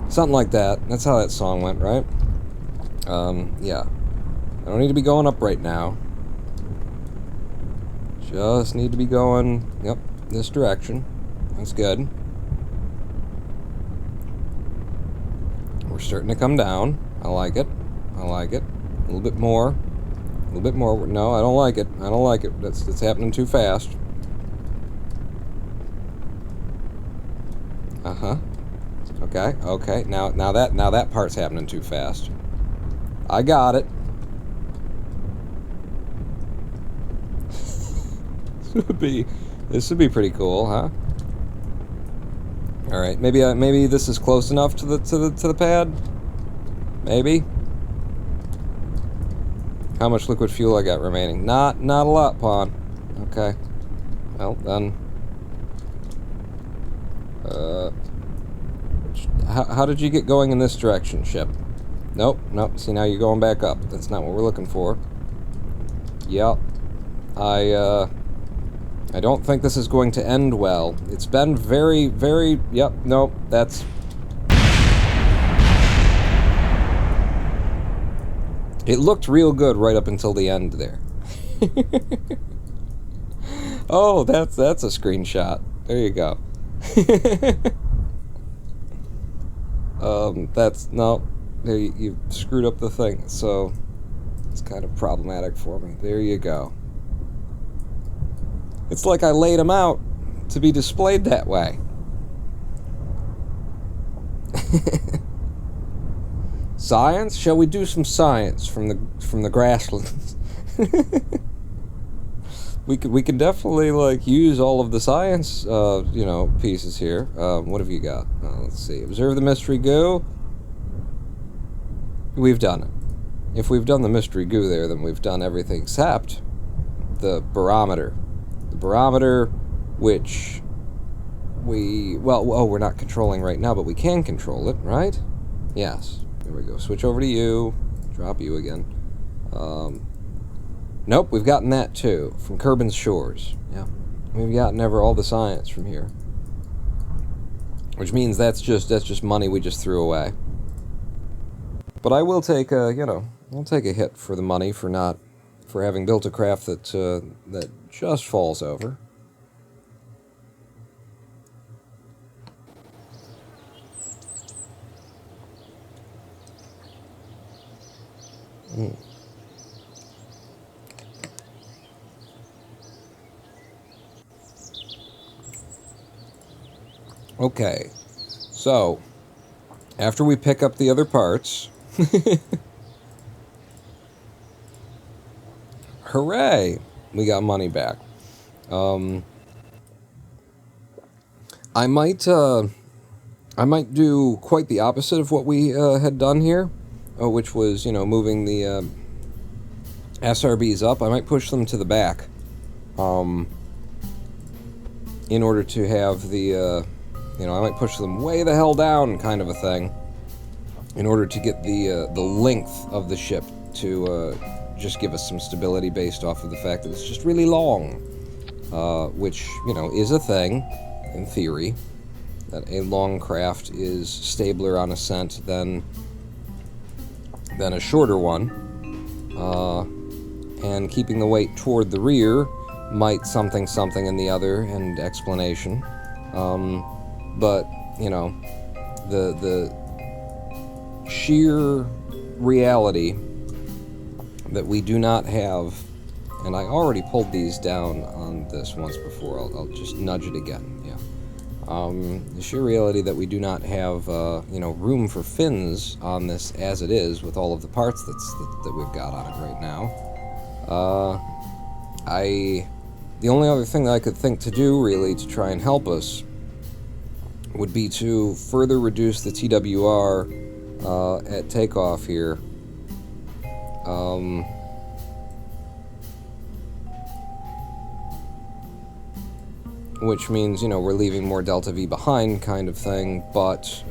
Something like that. That's how that song went, right? Yeah. I don't need to be going up right now. Just need to be going, yep, this direction. That's good. We're starting to come down. I like it. A little bit more. No, I don't like it. That's happening too fast. Okay, okay. Now that part's happening too fast. I got it. This would be pretty cool, huh? All right, maybe this is close enough to the pad. Maybe. How much liquid fuel I got remaining? Not a lot, Pawn. Okay. Well then. How did you get going in this direction, ship? Nope. See, now you're going back up. That's not what we're looking for. Yep. I don't think this is going to end well. It's been very, very... Yep, nope, that's... It looked real good right up until the end there. Oh, that's a screenshot. There you go. That's... No. There, you screwed up the thing, so... It's kind of problematic for me. There you go. It's like I laid them out to be displayed that way. Science? Shall we do some science from the grasslands? we can definitely like use all of the science you know, pieces here. What have you got? Let's see. Observe the mystery goo. We've done it. If we've done the mystery goo there, then we've done everything except the barometer. The barometer, which we're not controlling right now, but we can control it, right? Yes. There we go. Switch over to you. Drop you again. Nope, we've gotten that too from Kerbin's Shores. Yeah, we've gotten all the science from here, which means that's just money we just threw away. But I will take a I'll take a hit for the money for having built a craft that just falls over. Okay, so after we pick up the other parts, hooray, we got money back. I might do quite the opposite of what we had done here, which was, moving the SRBs up. I might push them to the back, in order to have the, I might push them way the hell down, kind of a thing, in order to get the length of the ship to just give us some stability based off of the fact that it's just really long, which, is a thing, in theory, that a long craft is stabler on ascent than a shorter one, and keeping the weight toward the rear might something in the other, and explanation, but, the sheer reality that we do not have, and I already pulled these down on this once before, I'll just nudge it again, yeah. The sheer reality that we do not have, room for fins on this as it is, with all of the parts that we've got on it right now. The only other thing that I could think to do, really, to try and help us, would be to further reduce the TWR at takeoff here. Which means, we're leaving more delta V behind, kind of thing, but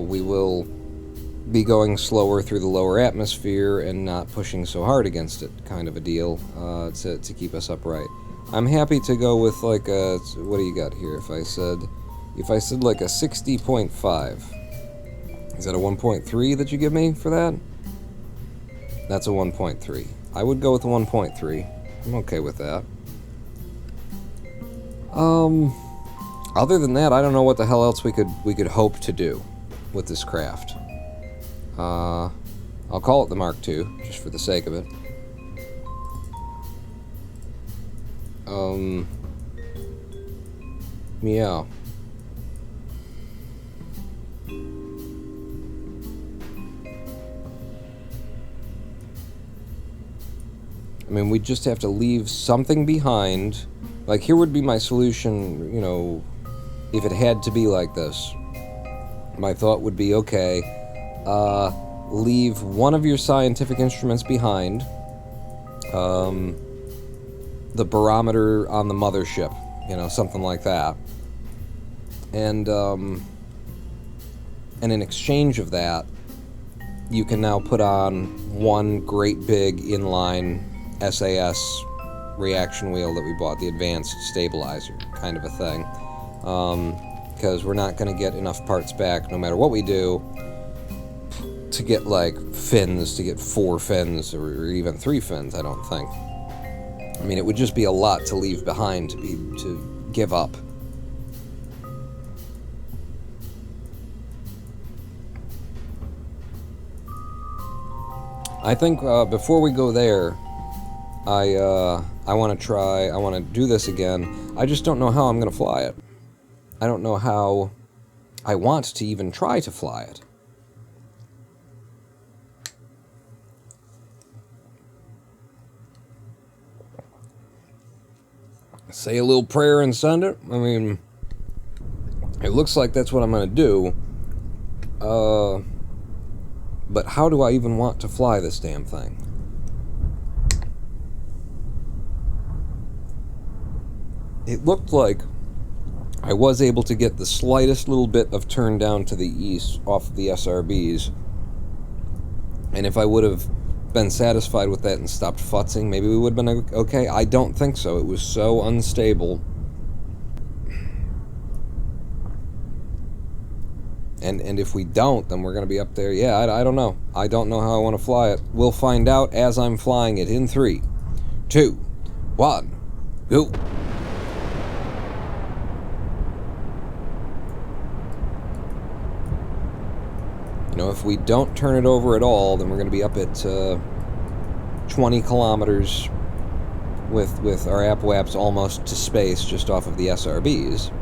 we will be going slower through the lower atmosphere and not pushing so hard against it, kind of a deal, to keep us upright. I'm happy to go with like a, what do you got here? If I said like a 60.5, is that a 1.3 that you give me for that? That's a 1.3. I would go with a 1.3. I'm okay with that. Other than that, I don't know what the hell else we could hope to do with this craft. I'll call it the Mark II, just for the sake of it. Yeah. I mean, we just have to leave something behind. Like, here would be my solution, you know, if it had to be like this. My thought would be, okay, leave one of your scientific instruments behind. The barometer on the mothership, you know, something like that. And in exchange of that, you can now put on one great big inline SAS reaction wheel that we bought, the advanced stabilizer kind of a thing. Because we're not going to get enough parts back no matter what we do to get, like, fins, to get 4 fins or even 3 fins, I don't think. I mean, it would just be a lot to leave behind to give up. I think before we go there, I want to do this again. I just don't know how I'm going to fly it. I don't know how I want to even try to fly it. Say a little prayer and send it? I mean, it looks like that's what I'm going to do. But how do I even want to fly this damn thing? It looked like I was able to get the slightest little bit of turn down to the east off of the SRBs. And if I would have been satisfied with that and stopped futzing, maybe we would have been okay. I don't think so. It was so unstable. And if we don't, then we're going to be up there. Yeah, I don't know. I don't know how I want to fly it. We'll find out as I'm flying it in 3, 2, 1, go. You know, if we don't turn it over at all, then we're going to be up at 20 kilometers with our APWAPs almost to space just off of the SRBs.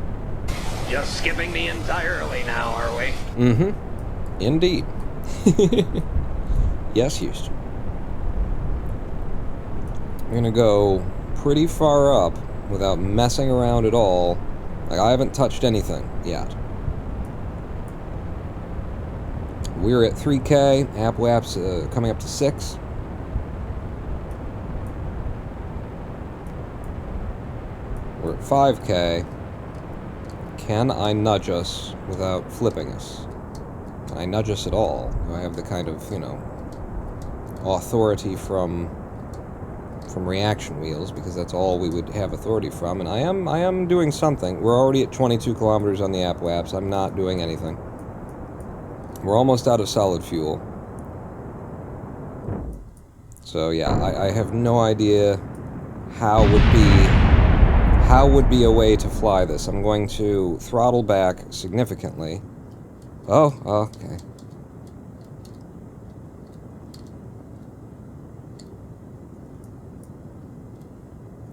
Just skipping me entirely now, are we? Mm-hmm. Indeed. Yes, Houston. I'm going to go pretty far up without messing around at all. Like, I haven't touched anything yet. We're at 3K, APWAP's coming up to 6. We're at 5K. Can I nudge us without flipping us? Can I nudge us at all? Do I have the kind of, you know, authority from reaction wheels, because that's all we would have authority from, and I am doing something. We're already at 22 kilometers on the APWAPs. I'm not doing anything. We're almost out of solid fuel. So yeah, I have no idea how would be a way to fly this. I'm going to throttle back significantly. Oh, okay.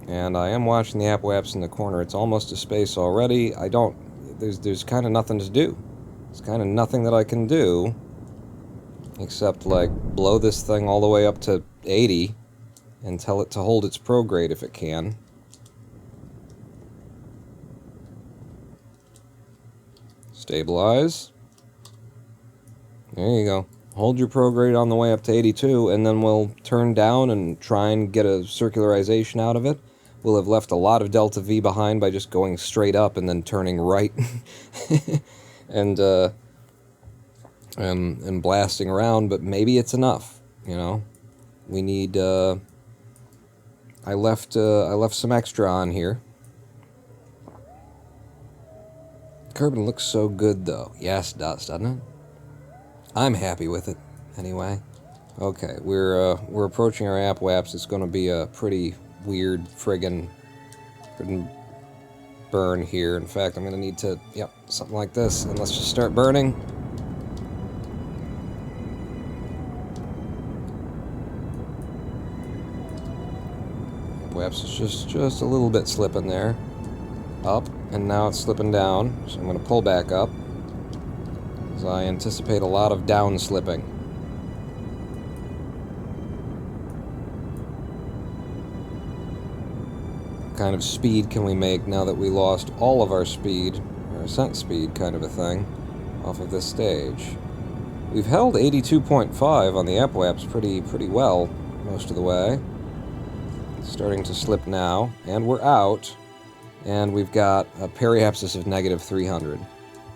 And I am watching the APWAPs in the corner. It's almost to space already. There's kind of nothing to do. There's kind of nothing that I can do except, like, blow this thing all the way up to 80 and tell it to hold its prograde if it can. Stabilize. There you go. Hold your prograde on the way up to 82, and then we'll turn down and try and get a circularization out of it. We'll have left a lot of delta V behind by just going straight up and then turning right and blasting around, but maybe it's enough, you know? We need, I left some extra on here. Kerbin looks so good, though. Yes, it does, doesn't it? I'm happy with it, anyway. Okay, we're approaching our APWAPs. It's going to be a pretty weird friggin' burn here. In fact, I'm going to need to, yep, something like this. And let's just start burning. APWAPs is just a little bit slipping there. Up, and now it's slipping down, so I'm going to pull back up, as I anticipate a lot of down slipping. kind of speed can we make now that we lost all of our speed, or ascent speed kind of a thing, off of this stage. We've held 82.5 on the apoaps pretty well most of the way. It's starting to slip now, and we're out, and we've got a periapsis of negative 300.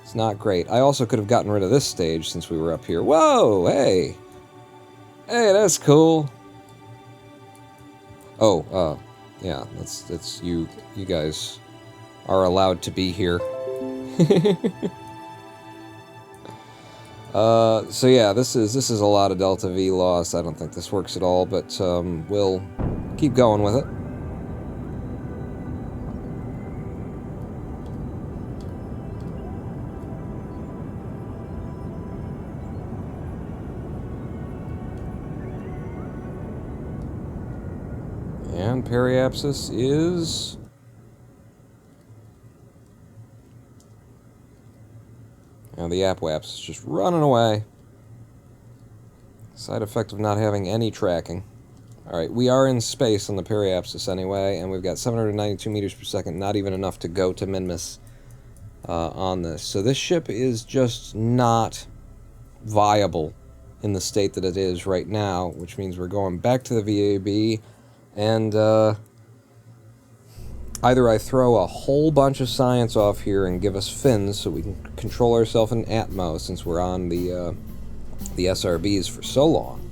It's not great. I also could have gotten rid of this stage since we were up here. Whoa, hey! Hey, that's cool! Oh, yeah, that's you guys are allowed to be here. So yeah, this is a lot of Delta V loss. I don't think this works at all, but we'll keep going with it. And periapsis is... Now the apoaps is just running away. Side effect of not having any tracking. Alright, we are in space on the periapsis anyway, and we've got 792 meters per second, not even enough to go to Minmus on this. So this ship is just not viable in the state that it is right now, which means we're going back to the VAB, and either I throw a whole bunch of science off here and give us fins so we can control ourselves in Atmo since we're on the SRBs for so long.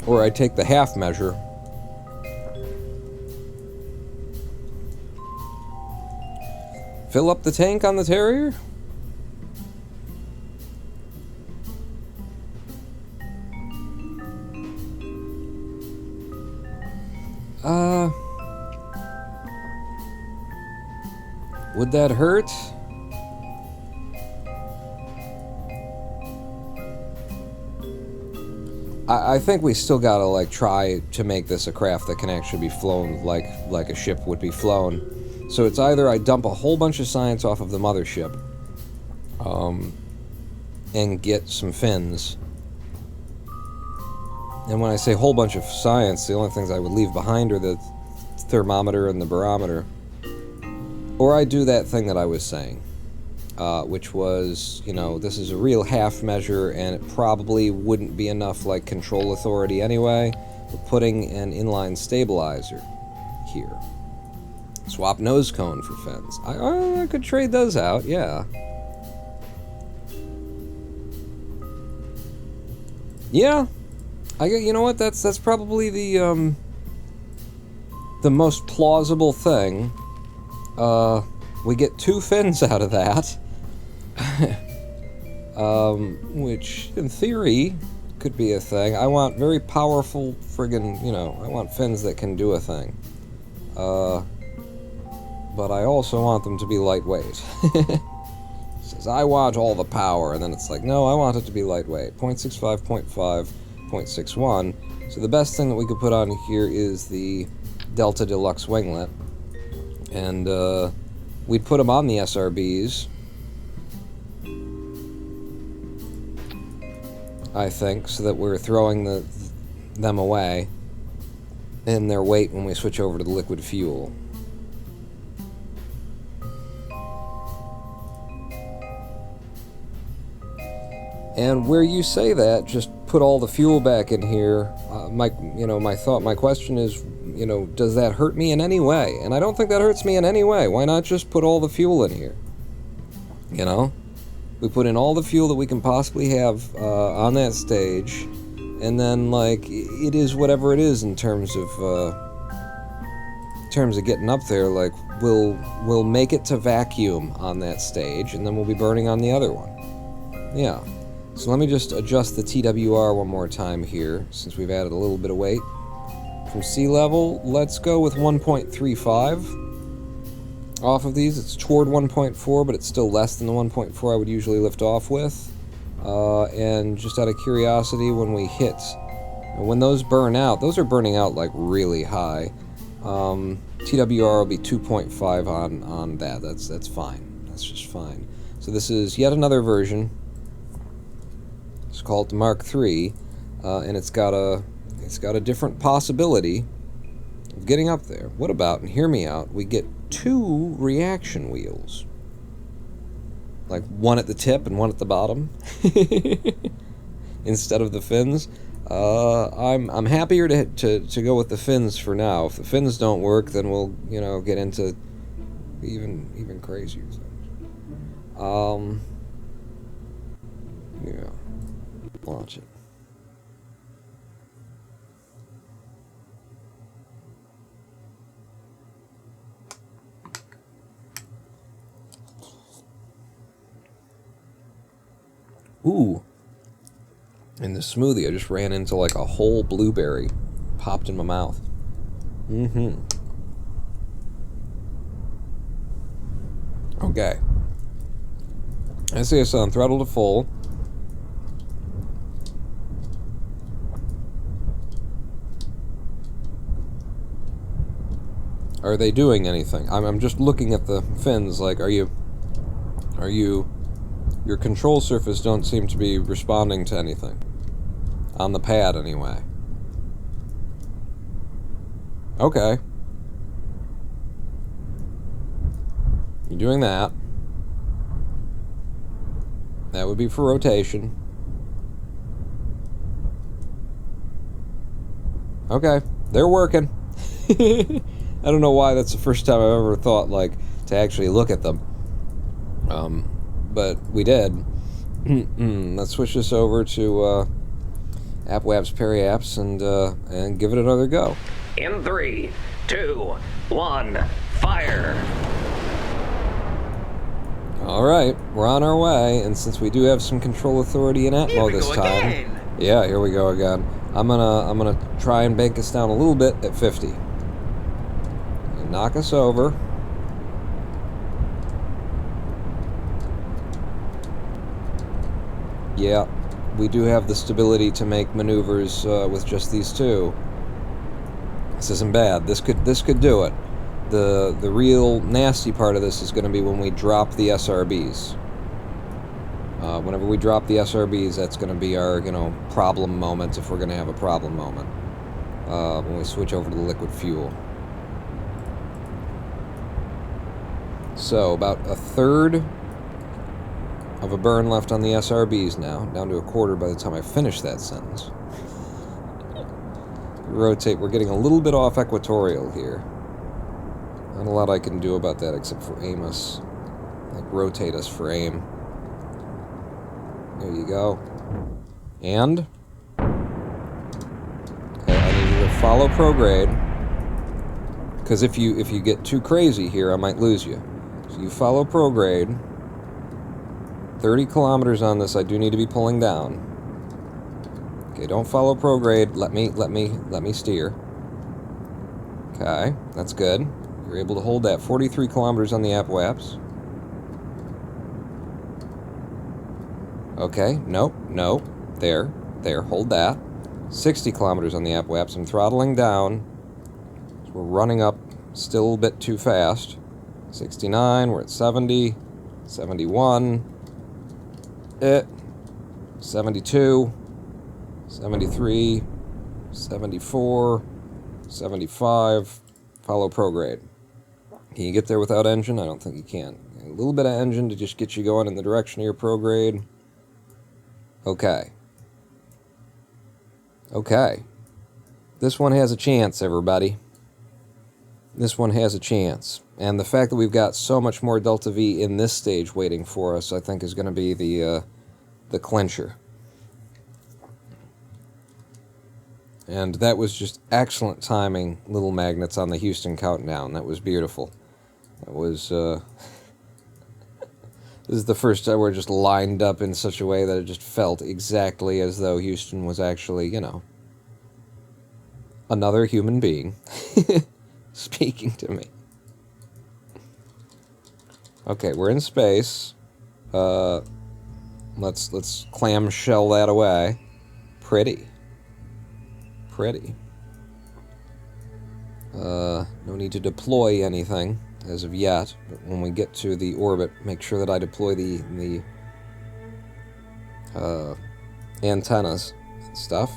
Or I take the half measure. Fill up the tank on the Terrier? Would that hurt? I think we still gotta, like, try to make this a craft that can actually be flown like a ship would be flown. So it's either I dump a whole bunch of science off of the mothership, and get some fins. And when I say whole bunch of science, the only things I would leave behind are the thermometer and the barometer. Or I do that thing that I was saying, which was, you know, this is a real half measure, and it probably wouldn't be enough, like, control authority anyway. We're putting an inline stabilizer here. Swap nose cone for fins. I could trade those out, yeah. Yeah. You know what? That's probably the most plausible thing. We get 2 fins out of that. Which, in theory, could be a thing. I want very powerful friggin', you know, I want fins that can do a thing. But I also want them to be lightweight. Says, I want all the power, and then it's like, no, I want it to be lightweight. 0.65, 0.5, 0.61. So the best thing that we could put on here is the Delta Deluxe winglet. And, we'd put them on the SRBs, I think, so that we're throwing them away in their weight when we switch over to the liquid fuel. And where you say that, just put all the fuel back in here. My question is, you know, does that hurt me in any way? And I don't think that hurts me in any way. Why not just put all the fuel in here? You know? We put in all the fuel that we can possibly have on that stage, and then, like, it is whatever it is in terms of getting up there. Like, we'll make it to vacuum on that stage, and then we'll be burning on the other one. Yeah. So let me just adjust the TWR one more time here, since we've added a little bit of weight. From sea level, let's go with 1.35 off of these. It's toward 1.4, but it's still less than the 1.4 I would usually lift off with. And just out of curiosity, when we hit, when those burn out, those are burning out like really high. TWR will be 2.5 on that. That's fine. That's just fine. So this is yet another version Just call it the Mark III, and it's got a different possibility of getting up there. What about, and hear me out, we get 2 reaction wheels, like one at the tip and one at the bottom, instead of the fins. I'm happier to go with the fins for now. If the fins don't work, then we'll get into even crazier things. Yeah, launch it. Ooh. In the smoothie, I just ran into like a whole blueberry popped in my mouth. Okay. I see us on throttle to full. Are they doing anything? I'm just looking at the fins like, your control surface don't seem to be responding to anything. On the pad, anyway. Okay. You're doing that. That would be for rotation. Okay. They're working. I don't know why that's the first time I've ever thought, like, to actually look at them. But we did. Let's switch this over to AppWaps Periapps and give it another go. In 3, 2, 1, fire! Alright, we're on our way, and since we do have some control authority in Atmo this time... Again. Yeah, here we go again. I'm gonna try and bank us down a little bit at 50. And knock us over. Yeah, we do have the stability to make maneuvers with just these 2. This isn't bad. This could do it. The real nasty part of this is going to be when we drop the SRBs. Whenever we drop the SRBs, that's going to be our problem moment, if we're going to have a problem moment. When we switch over to the liquid fuel. So about a third of a burn left on the SRBs now, down to a quarter by the time I finish that sentence. Rotate, we're getting a little bit off equatorial here. Not a lot I can do about that except for aim us. Like, rotate us for aim. There you go. And? Okay, I need you to follow prograde. Because if you get too crazy here, I might lose you. So you follow prograde. 30 kilometers on this, I do need to be pulling down. Okay, don't follow prograde. Let me steer. Okay, that's good. You're able to hold that. 43 kilometers on the AppWaps. Okay, nope. There, hold that. 60 kilometers on the AppWaps. I'm throttling down. So we're running up still a bit too fast. 69, we're at 70, 71. 72, 73, 74, 75, follow prograde. Can you get there without engine? I don't think you can. A little bit of engine to just get you going in the direction of your prograde. Okay. Okay. This one has a chance, everybody. This one has a chance. And the fact that we've got so much more Delta V in this stage waiting for us, I think, is going to be the clincher. And that was just excellent timing, little magnets on the Houston countdown. That was beautiful. That was, this is the first time we're just lined up in such a way that it just felt exactly as though Houston was actually, another human being speaking to me. Okay, we're in space. Let's clamshell that away. Pretty. No need to deploy anything as of yet, but when we get to the orbit, make sure that I deploy the antennas and stuff.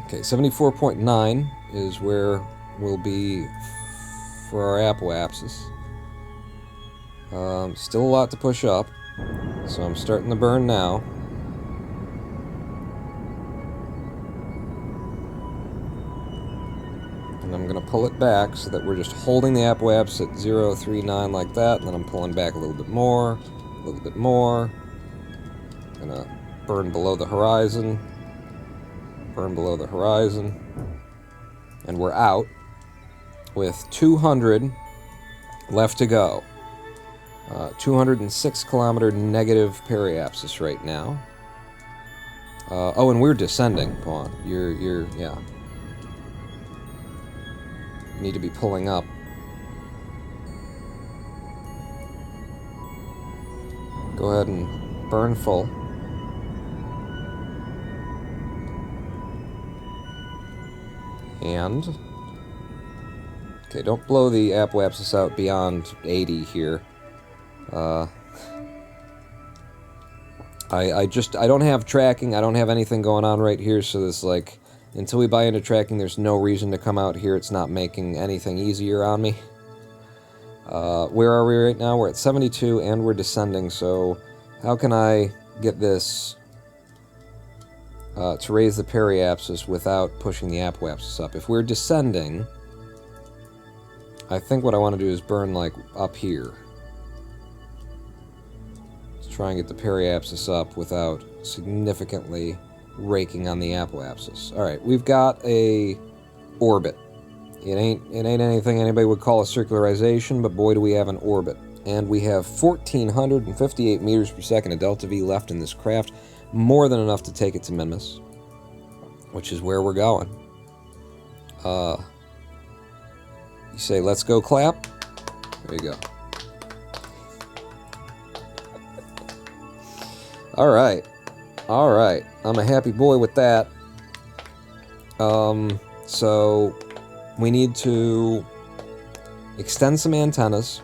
Okay, 74.9 is where we'll be for our apoapsis. Still a lot to push up, so I'm starting to burn now. And I'm going to pull it back so that we're just holding the apoapsis at 0.39 like that, and then I'm pulling back a little bit more, a little bit more. I'm going to burn below the horizon, burn below the horizon, and we're out with 200 left to go. 206 kilometer negative periapsis right now. Oh, and we're descending, Pawn. Yeah. Need to be pulling up. Go ahead and burn full. And okay, don't blow the apoapsis out beyond 80 here. I don't have tracking, I don't have anything going on right here, so this, like, until we buy into tracking, there's no reason to come out here. It's not making anything easier on me. Where are we right now? We're at 72 and we're descending, so how can I get this to raise the periapsis without pushing the apoapsis up? If we're descending, I think what I want to do is burn, like, up here. Let's try and get the periapsis up without significantly raking on the apoapsis. Alright, we've got a orbit. It ain't anything anybody would call a circularization, but boy do we have an orbit. And we have 1,458 meters per second of delta V left in this craft. More than enough to take it to Minmus, which is where we're going. You say, let's go clap? There you go. Alright. Alright. I'm a happy boy with that. So we need to extend some antennas.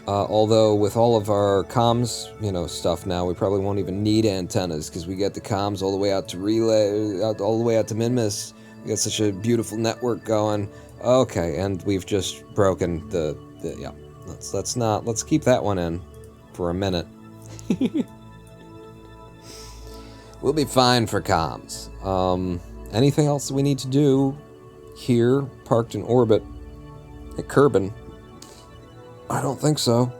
Although with all of our comms, stuff now, we probably won't even need antennas because we get the comms all the way out to relay, all the way out to Minmus. We got such a beautiful network going. Okay, and we've just broken yeah. Let's keep that one in for a minute. We'll be fine for comms. Anything else that we need to do here, parked in orbit at Kerbin? I don't think so.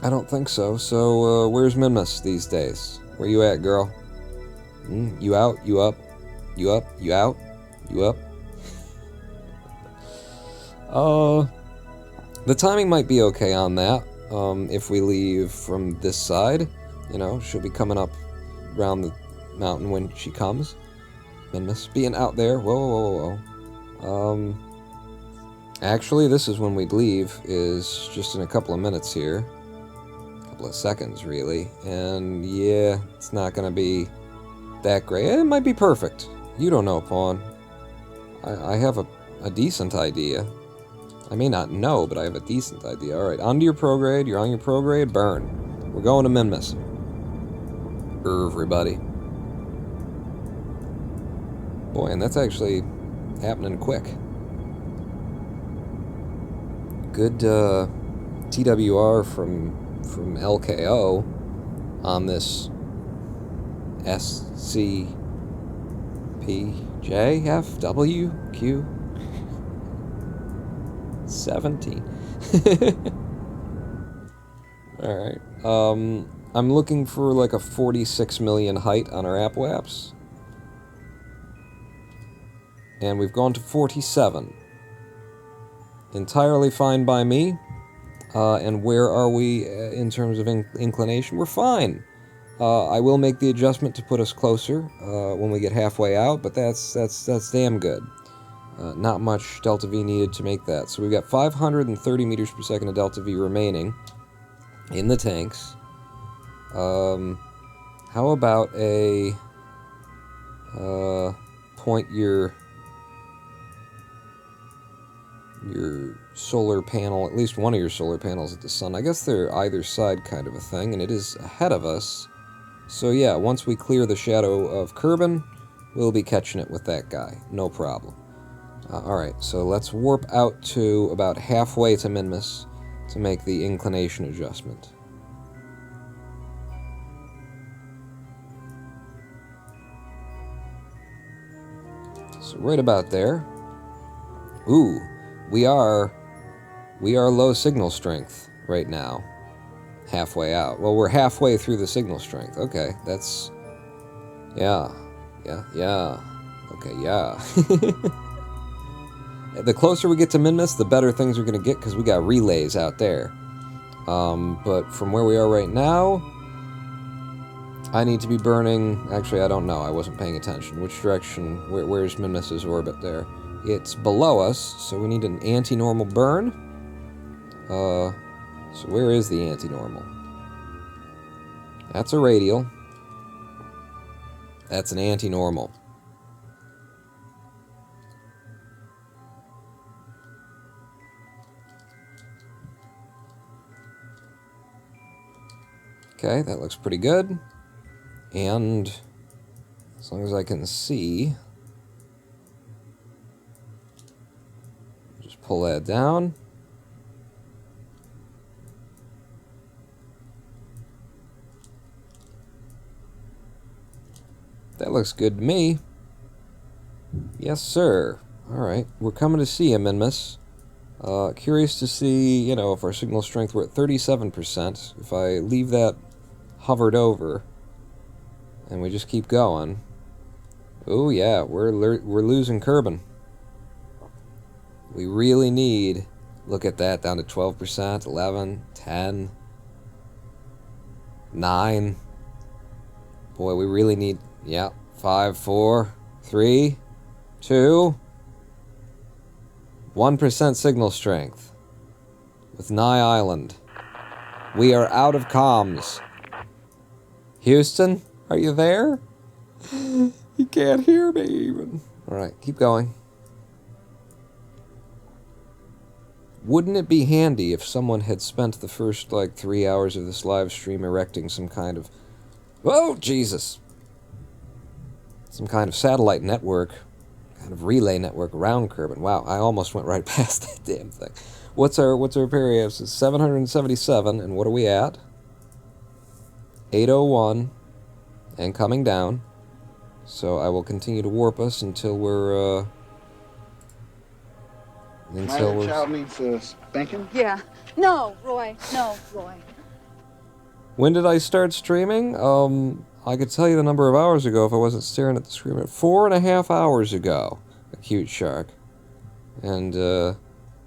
I don't think so. So, where's Minmus these days? Where you at, girl? You out? You up? You up? You out? You up? The timing might be okay on that. If we leave from this side, she'll be coming up around the mountain when she comes. Minmus being out there. Whoa. Actually, this is when we'd leave, is just in a couple of minutes here. A couple of seconds, really. And yeah, it's not going to be that great. It might be perfect. You don't know, Pawn. I have a decent idea. I may not know, but I have a decent idea. Alright, onto your prograde. You're on your prograde. Burn. We're going to Minmus. Everybody. Boy, and that's actually happening quick. Good TWR from LKO on this SCPJFWQ 17. Alright. I'm looking for like a 46 million height on our apoaps. And we've gone to 47. Entirely fine by me. And where are we in terms of inclination? We're fine. I will make the adjustment to put us closer when we get halfway out, but that's damn good. Not much delta V needed to make that. So we've got 530 meters per second of delta V remaining in the tanks. How about a point your your solar panel, at least one of your solar panels at the sun. I guess they're either side kind of a thing, and it is ahead of us. So yeah, once we clear the shadow of Kerbin, we'll be catching it with that guy. No problem. Alright, so let's warp out to about halfway to Minmus to make the inclination adjustment. So right about there. Ooh, we are low signal strength right now. Halfway out. Well, we're halfway through the signal strength. Okay, that's... Yeah. Okay, yeah. The closer we get to Minmus, the better things are going to get, because we got relays out there. But from where we are right now, I need to be burning... Actually, I don't know. I wasn't paying attention. Which direction? Where's Minmus's orbit there? It's below us, so we need an anti-normal burn. So where is the anti-normal? That's a radial. That's an anti-normal. Okay, that looks pretty good. And as long as I can see, just pull that down. That looks good to me. Yes, sir. Alright, we're coming to see you, Minmus. Curious to see, you know, if our signal strength were at 37%. If I leave that hovered over, and we just keep going. Oh yeah, we're losing Kerbin. We really need... Look at that, down to 12%, 11, 10, 9. Boy, we really need... Yeah, 5, 4, 3, 2, 1% signal strength with Nye Island. We are out of comms. Houston, are you there? You can't hear me even. Alright, keep going. Wouldn't it be handy if someone had spent the first, like, 3 hours of this live stream erecting some kind of... Oh, Jesus! Some kind of satellite network, kind of relay network around Kerbin. Wow, I almost went right past that damn thing. What's our periapsis? It's 777, and what are we at? 801, and coming down. So I will continue to warp us until we're, My child needs a spanking? Yeah. No, Roy. No, Roy. When did I start streaming? I could tell you the number of hours ago if I wasn't staring at the screen. 4.5 hours ago, Acute Shark. And,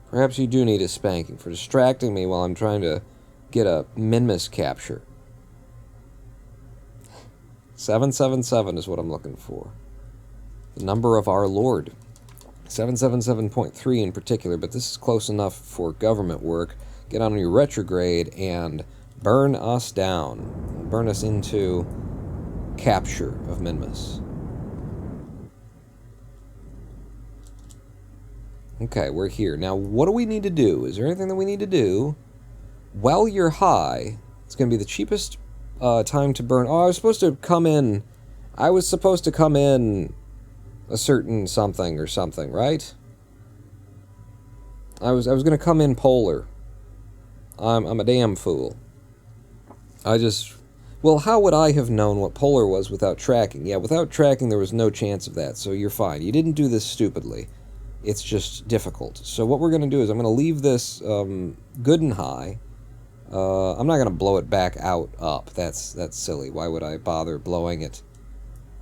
perhaps you do need a spanking for distracting me while I'm trying to get a Minmus capture. 777 is what I'm looking for. The number of our Lord. 777.3 in particular, but this is close enough for government work. Get on your retrograde and burn us down. Burn us into capture of Minmus. Okay, we're here. Now, what do we need to do? Is there anything that we need to do? While you're high, it's going to be the cheapest time to burn. Oh, I was supposed to come in a certain something or something, right? I was going to come in polar. I'm a damn fool. Well, how would I have known what polar was without tracking? Yeah, without tracking there was no chance of that, so you're fine. You didn't do this stupidly. It's just difficult. So what we're going to do is I'm going to leave this good and high. I'm not going to blow it back out up. That's silly. Why would I bother blowing it?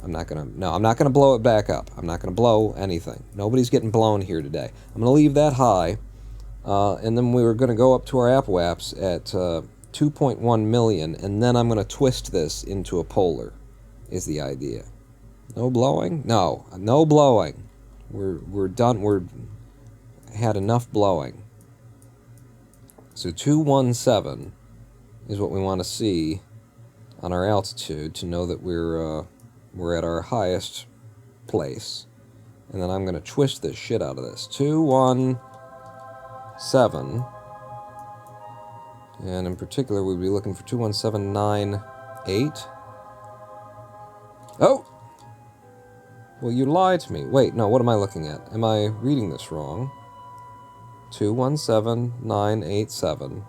I'm not going to blow it back up. I'm not going to blow anything. Nobody's getting blown here today. I'm going to leave that high. And then we were going to go up to our apoaps at 2.1 million, and then I'm going to twist this into a polar, is the idea. No blowing? No blowing. We're done. Had enough blowing. So 217 is what we want to see on our altitude to know that we're at our highest place. And then I'm going to twist this shit out of this. 2, 1, 21797. And in particular, we'd be looking for 21798. Oh! Well, you lied to me. Wait, no, what am I looking at? Am I reading this wrong? 217987.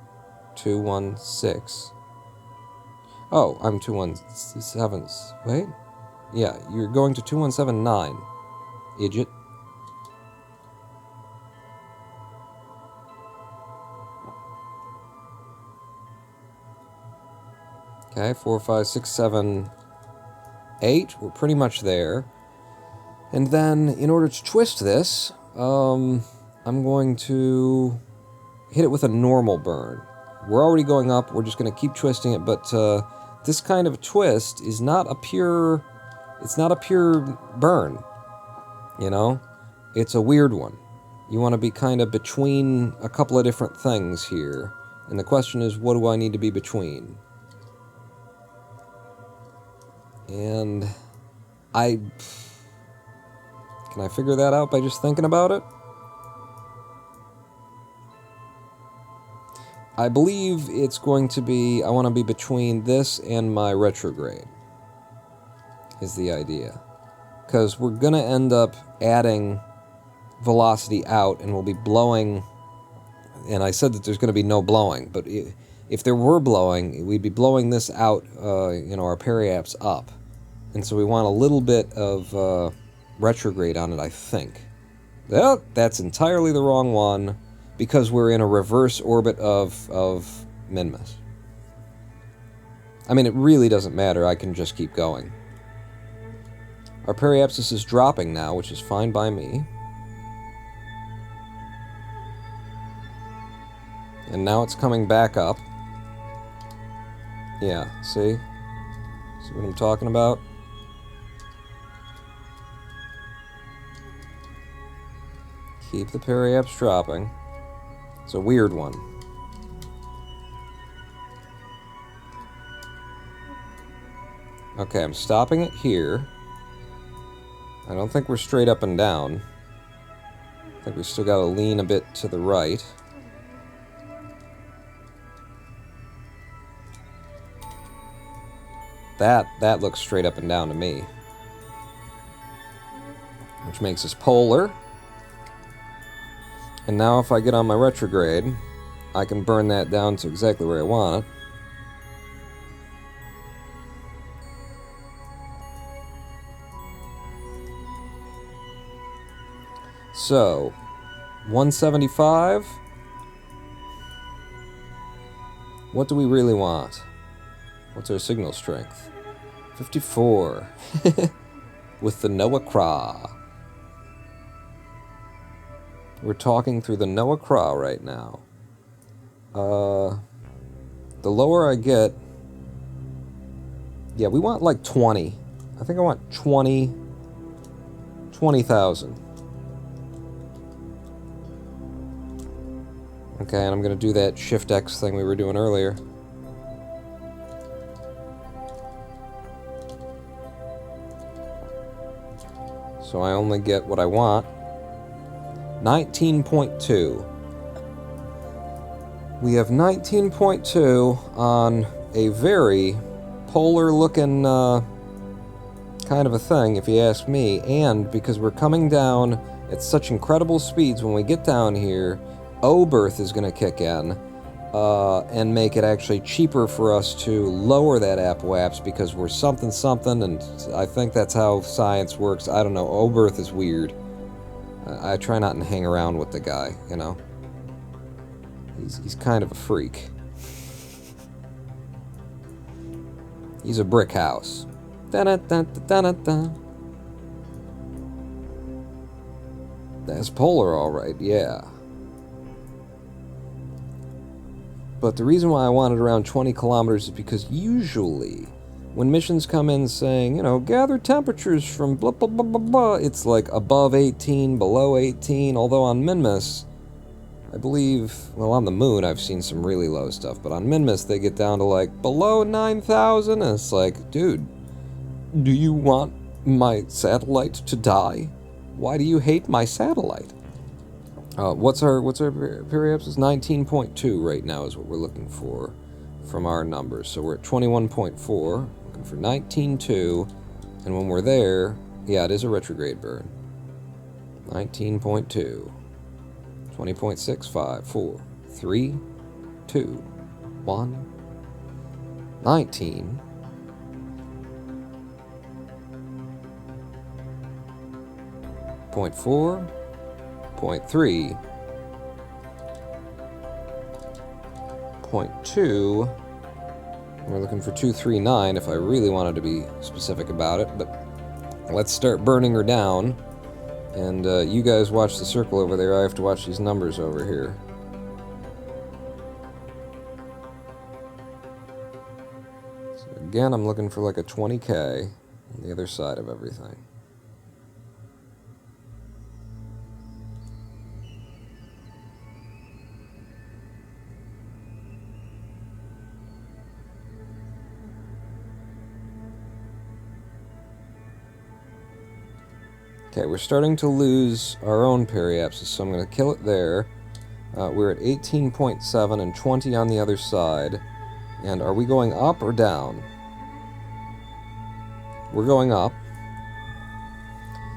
216. Oh, I'm 217. Wait? Yeah, you're going to 2179. Idiot. Okay, 4, 5, 6, 7, 8. We're pretty much there. And then, in order to twist this, I'm going to hit it with a normal burn. We're already going up, we're just going to keep twisting it, but this kind of twist is not a pure... It's not a pure burn, you know? It's a weird one. You want to be kind of between a couple of different things here. And the question is, what do I need to be between? And can I figure that out by just thinking about it? I believe it's going to be, I want to be between this and my retrograde, is the idea. Because we're going to end up adding velocity out, and we'll be blowing, and I said that there's going to be no blowing, but if there were blowing, we'd be blowing this out, our periaps up. And so we want a little bit of retrograde on it, I think. Well, that's entirely the wrong one, because we're in a reverse orbit of Minmus. I mean, it really doesn't matter, I can just keep going. Our periapsis is dropping now, which is fine by me. And now it's coming back up. Yeah, see? See what I'm talking about? Keep the periaps dropping. It's a weird one. Okay, I'm stopping it here. I don't think we're straight up and down. I think we still gotta lean a bit to the right. That looks straight up and down to me. Which makes us polar. And now if I get on my retrograde, I can burn that down to exactly where I want it. So, 175. What do we really want? What's our signal strength? 54. With the Noah Craw. We're talking through the Noah Craw right now. The lower I get... Yeah, we want like 20. I think I want 20,000. Okay, and I'm going to do that Shift X thing we were doing earlier. So I only get what I want. 19.2. We have 19.2 on a very polar-looking kind of a thing, if you ask me. And because we're coming down at such incredible speeds, when we get down here, O-berth is going to kick in and make it actually cheaper for us to lower that apoaps because we're something, and I think that's how science works. I don't know. O-berth is weird. I try not to hang around with the guy, you know. He's kind of a freak. He's a brick house. Da-da-da-da-da-da. That's polar, all right, yeah. But the reason why I wanted around 20 kilometers is because usually when missions come in saying, you know, gather temperatures from blah, blah, blah, blah, blah, it's like above 18, below 18, although on Minmus, I believe, well, on the moon I've seen some really low stuff, but on Minmus they get down to like below 9,000, and it's like, dude, do you want my satellite to die? Why do you hate my satellite? What's our periapsis? 19.2 right now is what we're looking for from our numbers. So we're at 21.4, looking for 19.2, and when we're there, yeah, it is a retrograde burn. 19.2, 20.65, 4, 3, 2, 1, 19. Point 4, point 3, point 2. We're looking for 239 if I really wanted to be specific about it, but let's start burning her down. And you guys watch the circle over there. I have to watch these numbers over here. So again, I'm looking for like a 20K on the other side of everything. Okay, we're starting to lose our own periapsis, so I'm going to kill it there. We're at 18.7 and 20 on the other side. And are we going up or down? We're going up.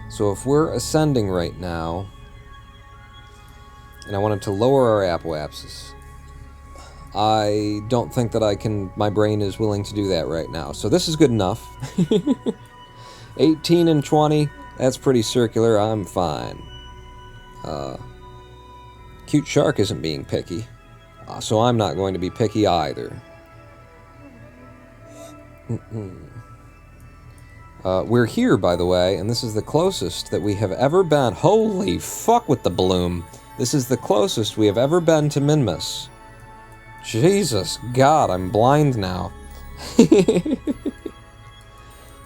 So if we're ascending right now, and I wanted to lower our apoapsis, I don't think that I can, my brain is willing to do that right now. So this is good enough. 18 and 20. That's pretty circular. I'm fine. Cute Shark isn't being picky, so I'm not going to be picky either. We're here, by the way, and this is the closest that we have ever been. Holy fuck with the bloom. This is the closest we have ever been to Minmus. Jesus God, I'm blind now.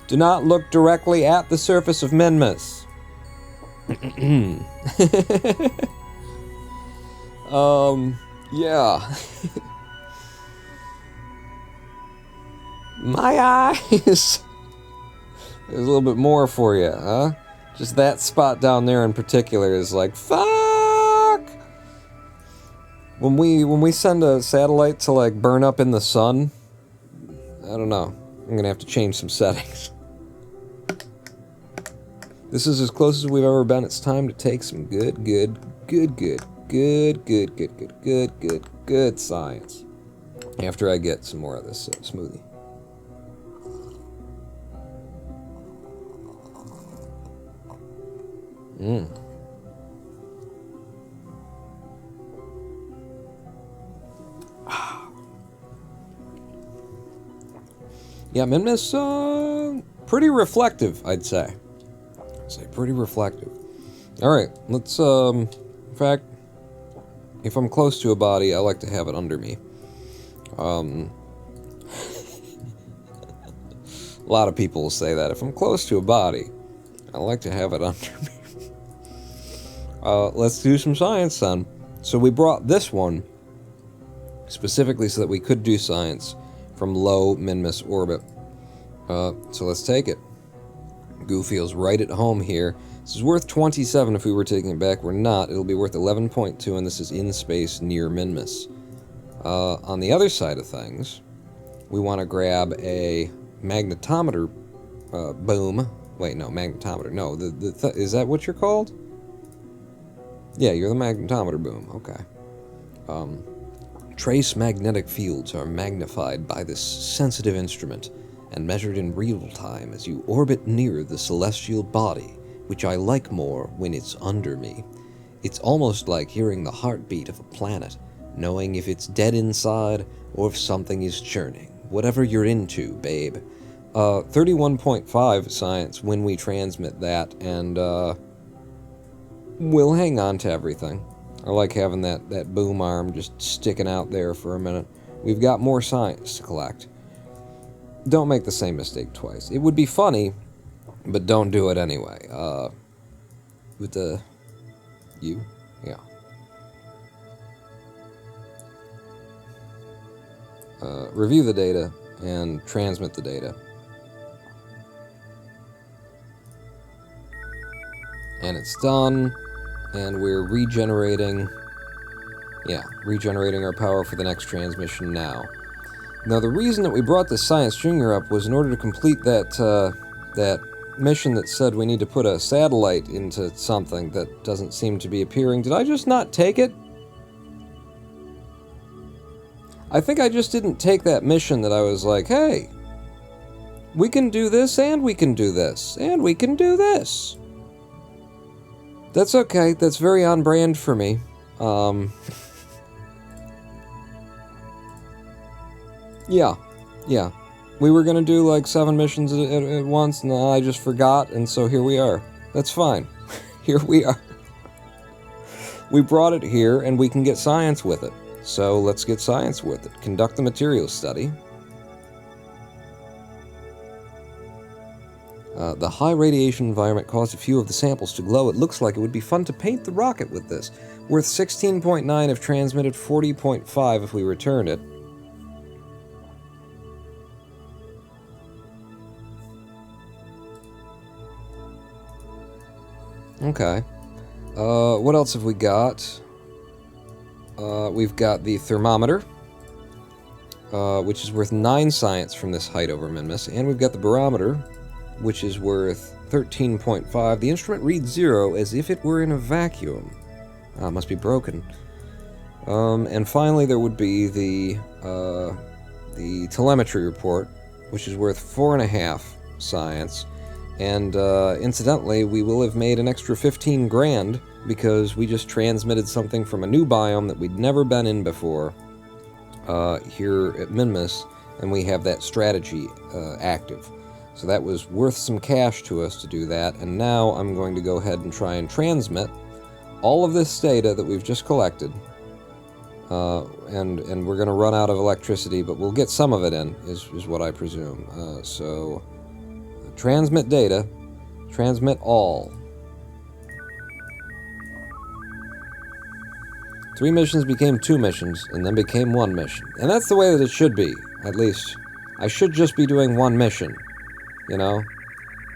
Do not look directly at the surface of Minmus. Yeah. My eyes. There's a little bit more for you, huh? Just that spot down there in particular is like, fuck! When we send a satellite to, like, burn up in the sun, I don't know. I'm gonna have to change some settings. This is as close as we've ever been. It's time to take some good science. After I get some more of this smoothie. Yeah, Minmus, pretty reflective, I'd say. Pretty reflective. Alright, let's, in fact, if I'm close to a body, I like to have it under me. A lot of people will say that. If I'm close to a body, I like to have it under me. Let's do some science then. So we brought this one specifically so that we could do science from low Minmus orbit. So let's take it. Goo feels right at home here. This is worth 27 if we were taking it back. We're not. It'll be worth 11.2, and this is in space near Minmus. On the other side of things, we want to grab a magnetometer boom. Wait, no, magnetometer. No, is that what you're called? Yeah, you're the magnetometer boom. Okay. Trace magnetic fields are magnified by this sensitive instrument and measured in real time as you orbit near the celestial body, which I like more when it's under me. It's almost like hearing the heartbeat of a planet, knowing if it's dead inside or if something is churning. Whatever you're into, babe. 31.5 science when we transmit that, and we'll hang on to everything. I like having that boom arm just sticking out there for a minute. We've got more science to collect. Don't make the same mistake twice. It would be funny, but don't do it anyway. With the... you? Yeah. Review the data and transmit the data. And it's done. And we're regenerating... Yeah, regenerating our power for the next transmission now. Now, the reason that we brought the Science Junior up was in order to complete that mission that said we need to put a satellite into something that doesn't seem to be appearing. Did I just not take it? I think I just didn't take that mission that I was like, hey, we can do this, and we can do this, and we can do this. That's okay. That's very on brand for me. Yeah. We were gonna do like 7 missions at once, and I just forgot, and so here we are. That's fine. Here we are. We brought it here, and we can get science with it. So let's get science with it. Conduct the materials study. The high radiation environment caused a few of the samples to glow. It looks like it would be fun to paint the rocket with this. Worth 16.9 if transmitted, 40.5 if we return it. Okay. What else have we got? We've got the thermometer, which is worth 9 science from this height over Minmus, and we've got the barometer, which is worth 13.5. The instrument reads 0 as if it were in a vacuum. It must be broken. And finally, there would be the telemetry report, which is worth 4.5 science. And incidentally, we will have made an extra 15 grand because we just transmitted something from a new biome that we'd never been in before here at Minmus, and we have that strategy active. So that was worth some cash to us to do that, and now I'm going to go ahead and try and transmit all of this data that we've just collected. And we're going to run out of electricity, but we'll get some of it in, is what I presume. So, transmit data, transmit all. 3 missions became 2 missions, and then became 1 mission. And that's the way that it should be, at least. I should just be doing 1 mission, you know?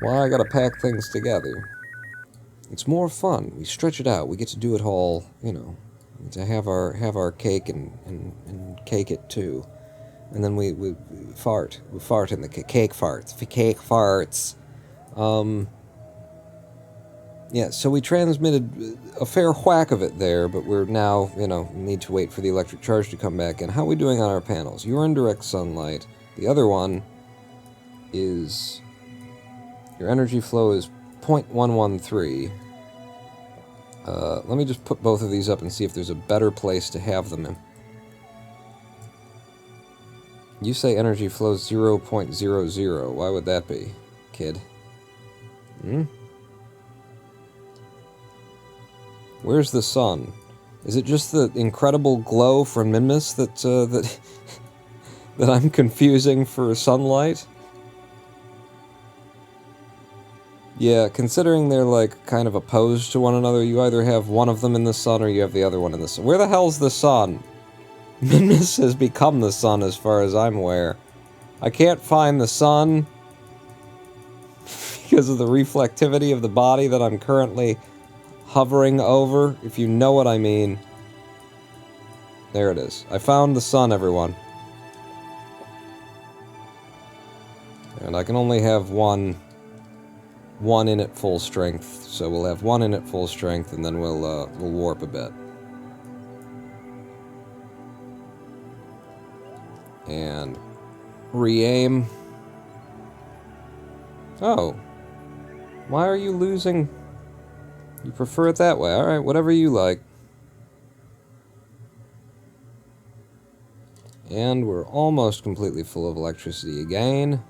Why I gotta pack things together? It's more fun. We stretch it out. We get to do it all, you know, to have our cake and cake it too. And then we fart. We fart in the cake farts. Cake farts. Yeah, so we transmitted a fair whack of it there, but we're now, you know, need to wait for the electric charge to come back in. How are we doing on our panels? You're in direct sunlight. The other one is... Your energy flow is 0.113. Let me just put both of these up and see if there's a better place to have them in. You say energy flow 0.00. Why would that be, kid? Where's the sun? Is it just the incredible glow from Minmus that I'm confusing for sunlight? Yeah, considering they're like kind of opposed to one another, you either have one of them in the sun or you have the other one in the sun. Where the hell's the sun? Minmus has become the sun as far as I'm aware. I can't find the sun because of the reflectivity of the body that I'm currently hovering over, if you know what I mean. There it is. I found the sun, everyone. And I can only have one in at full strength, so we'll have 1 in at full strength, and then we'll warp a bit. And re-aim. Oh. Why are you losing? You prefer it that way. Alright, whatever you like. And we're almost completely full of electricity again.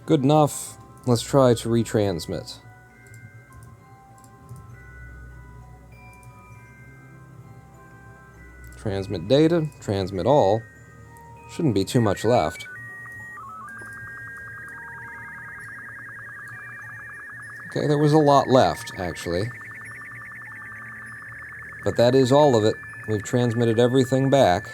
Good enough. Let's try to retransmit. Transmit data, transmit all. Shouldn't be too much left. Okay, there was a lot left, actually. But that is all of it. We've transmitted everything back.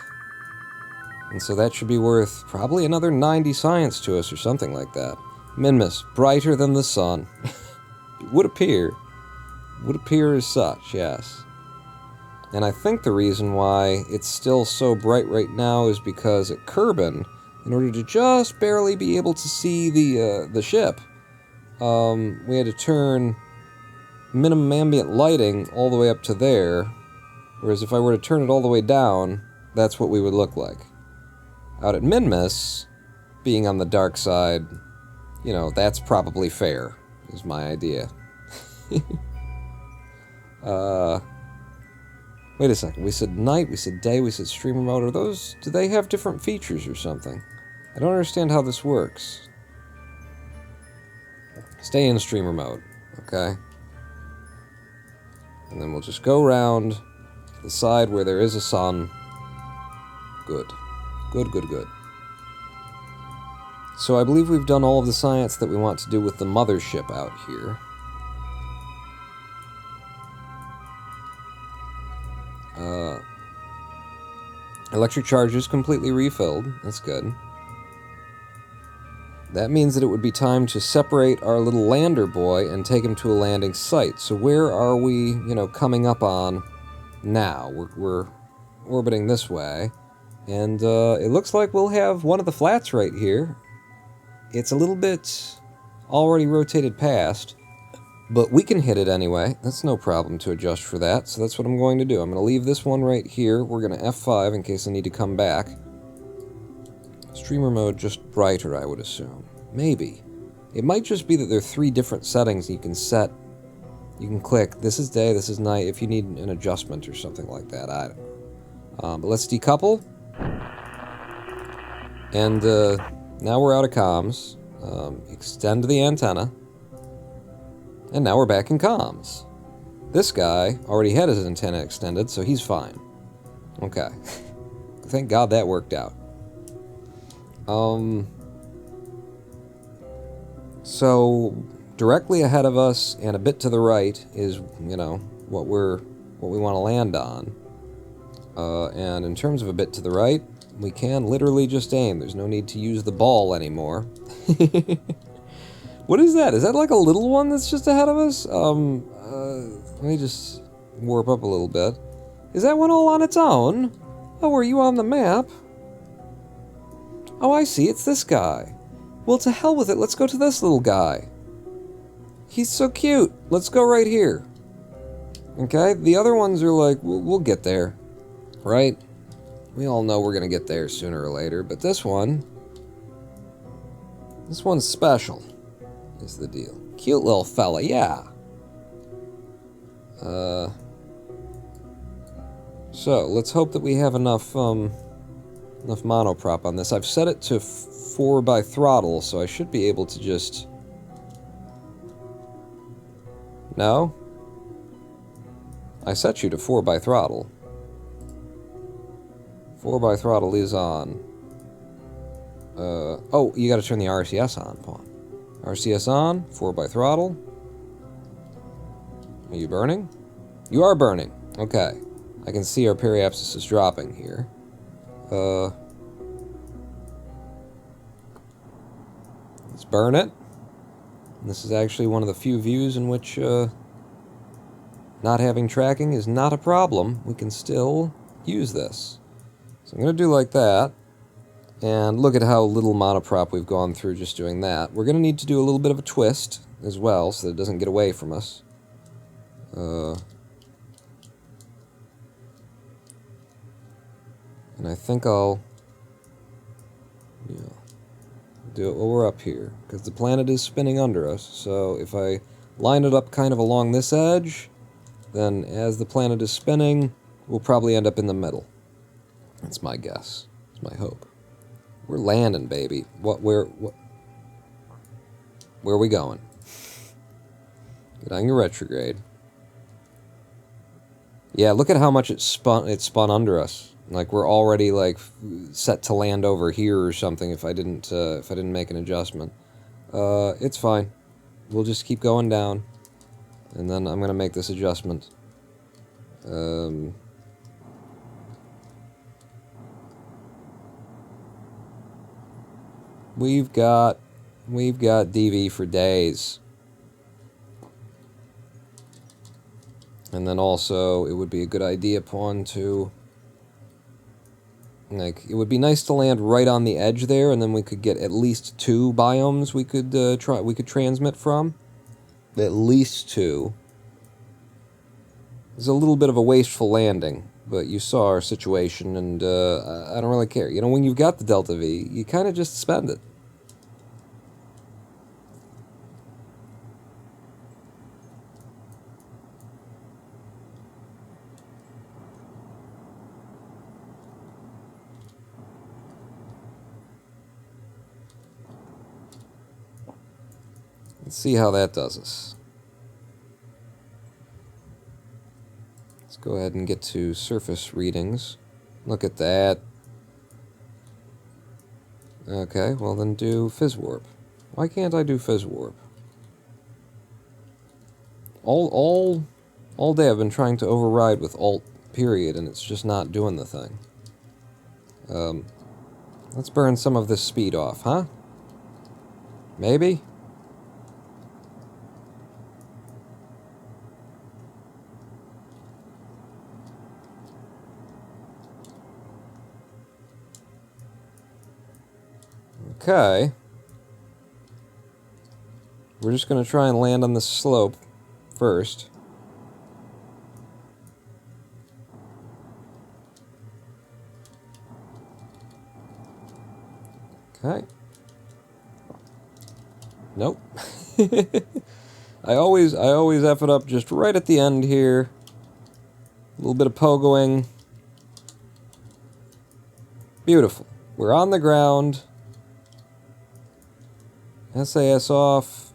And so that should be worth probably another 90 science to us or something like that. Minmus, brighter than the sun. would appear as such, yes. And I think the reason why it's still so bright right now is because at Kerbin, in order to just barely be able to see the ship, we had to turn minimum ambient lighting all the way up to there, whereas if I were to turn it all the way down, that's what we would look like. Out at Minmus, being on the dark side, you know, that's probably fair, is my idea. Wait a second, we said night, we said day, we said streamer mode. Are those, do they have different features or something? I don't understand how this works. Stay in streamer mode, okay? And then we'll just go around the side where there is a sun. Good. Good, good, good. So I believe we've done all of the science that we want to do with the mothership out here. Electric charge is completely refilled. That's good. That means that it would be time to separate our little lander boy and take him to a landing site. So where are we, you know, coming up on now? We're orbiting this way. And it looks like we'll have one of the flats right here. It's a little bit already rotated past, but we can hit it anyway. That's no problem to adjust for that, so that's what I'm going to do. I'm going to leave this one right here. We're going to F5 in case I need to come back. Streamer mode just brighter, I would assume. Maybe. It might just be that there are 3 different settings you can set. You can click, this is day, this is night, if you need an adjustment or something like that. I don't know. But let's decouple. And now we're out of comms. Extend the antenna. And now we're back in comms. This guy already had his antenna extended, so he's fine. Okay. Thank God that worked out. So directly ahead of us and a bit to the right is, you know, what we want to land on. And in terms of a bit to the right, we can literally just aim. There's no need to use the ball anymore. What is that? Is that like a little one that's just ahead of us? Let me just warp up a little bit. Is that one all on its own? Oh, are you on the map? Oh, I see. It's this guy. Well, to hell with it. Let's go to this little guy. He's so cute. Let's go right here. Okay? The other ones are like, we'll get there. Right? We all know we're going to get there sooner or later. But this one's special, is the deal. Cute little fella, yeah. So, let's hope that we have enough monoprop on this. I've set it to 4 by throttle, so I should be able to just... No? I set you to 4 by throttle. 4 by throttle is on. Oh, you gotta turn the RCS on, Pawn. RCS on, 4 by throttle. Are you burning? You are burning. Okay. I can see our periapsis is dropping here. Let's burn it. And this is actually one of the few views in which not having tracking is not a problem. We can still use this. So I'm going to do like that. And look at how little monoprop we've gone through just doing that. We're going to need to do a little bit of a twist as well so that it doesn't get away from us. And I think I'll do it while we're up here, because the planet is spinning under us. So if I line it up kind of along this edge, then as the planet is spinning, we'll probably end up in the middle. That's my guess. That's my hope. We're landing, baby. Where are we going? Get on your retrograde. Yeah, look at how much it spun under us. Like we're already like set to land over here or something if I didn't make an adjustment. It's fine. We'll just keep going down, and then I'm gonna make this adjustment. We've got DV for days. And then also, it would be a good idea upon to... Like, it would be nice to land right on the edge there, and then we could get at least 2 biomes we could transmit from. At least 2. It's a little bit of a wasteful landing, but you saw our situation, and I don't really care. You know, when you've got the Delta V, you kind of just spend it. Let's see how that does us. Let's go ahead and get to surface readings. Look at that. Okay, well then do Fizz Warp. Why can't I do Fizz Warp? All day I've been trying to override with Alt period, and it's just not doing the thing. Let's burn some of this speed off, huh? Maybe? Okay. We're just going to try and land on this slope first. Okay. Nope. I always F it up just right at the end here. A little bit of pogoing. Beautiful. We're on the ground. SAS off,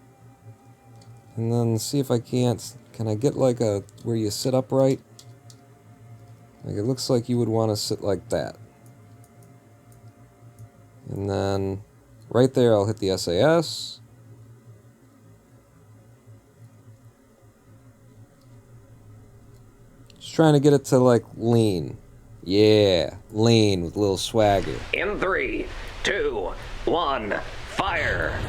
and then see if I can't, can I get like a, where you sit upright? Like it looks like you would want to sit like that. And then, right there I'll hit the SAS. Just trying to get it to like lean. Yeah, lean with a little swagger. In 3, 2, 1... Fire!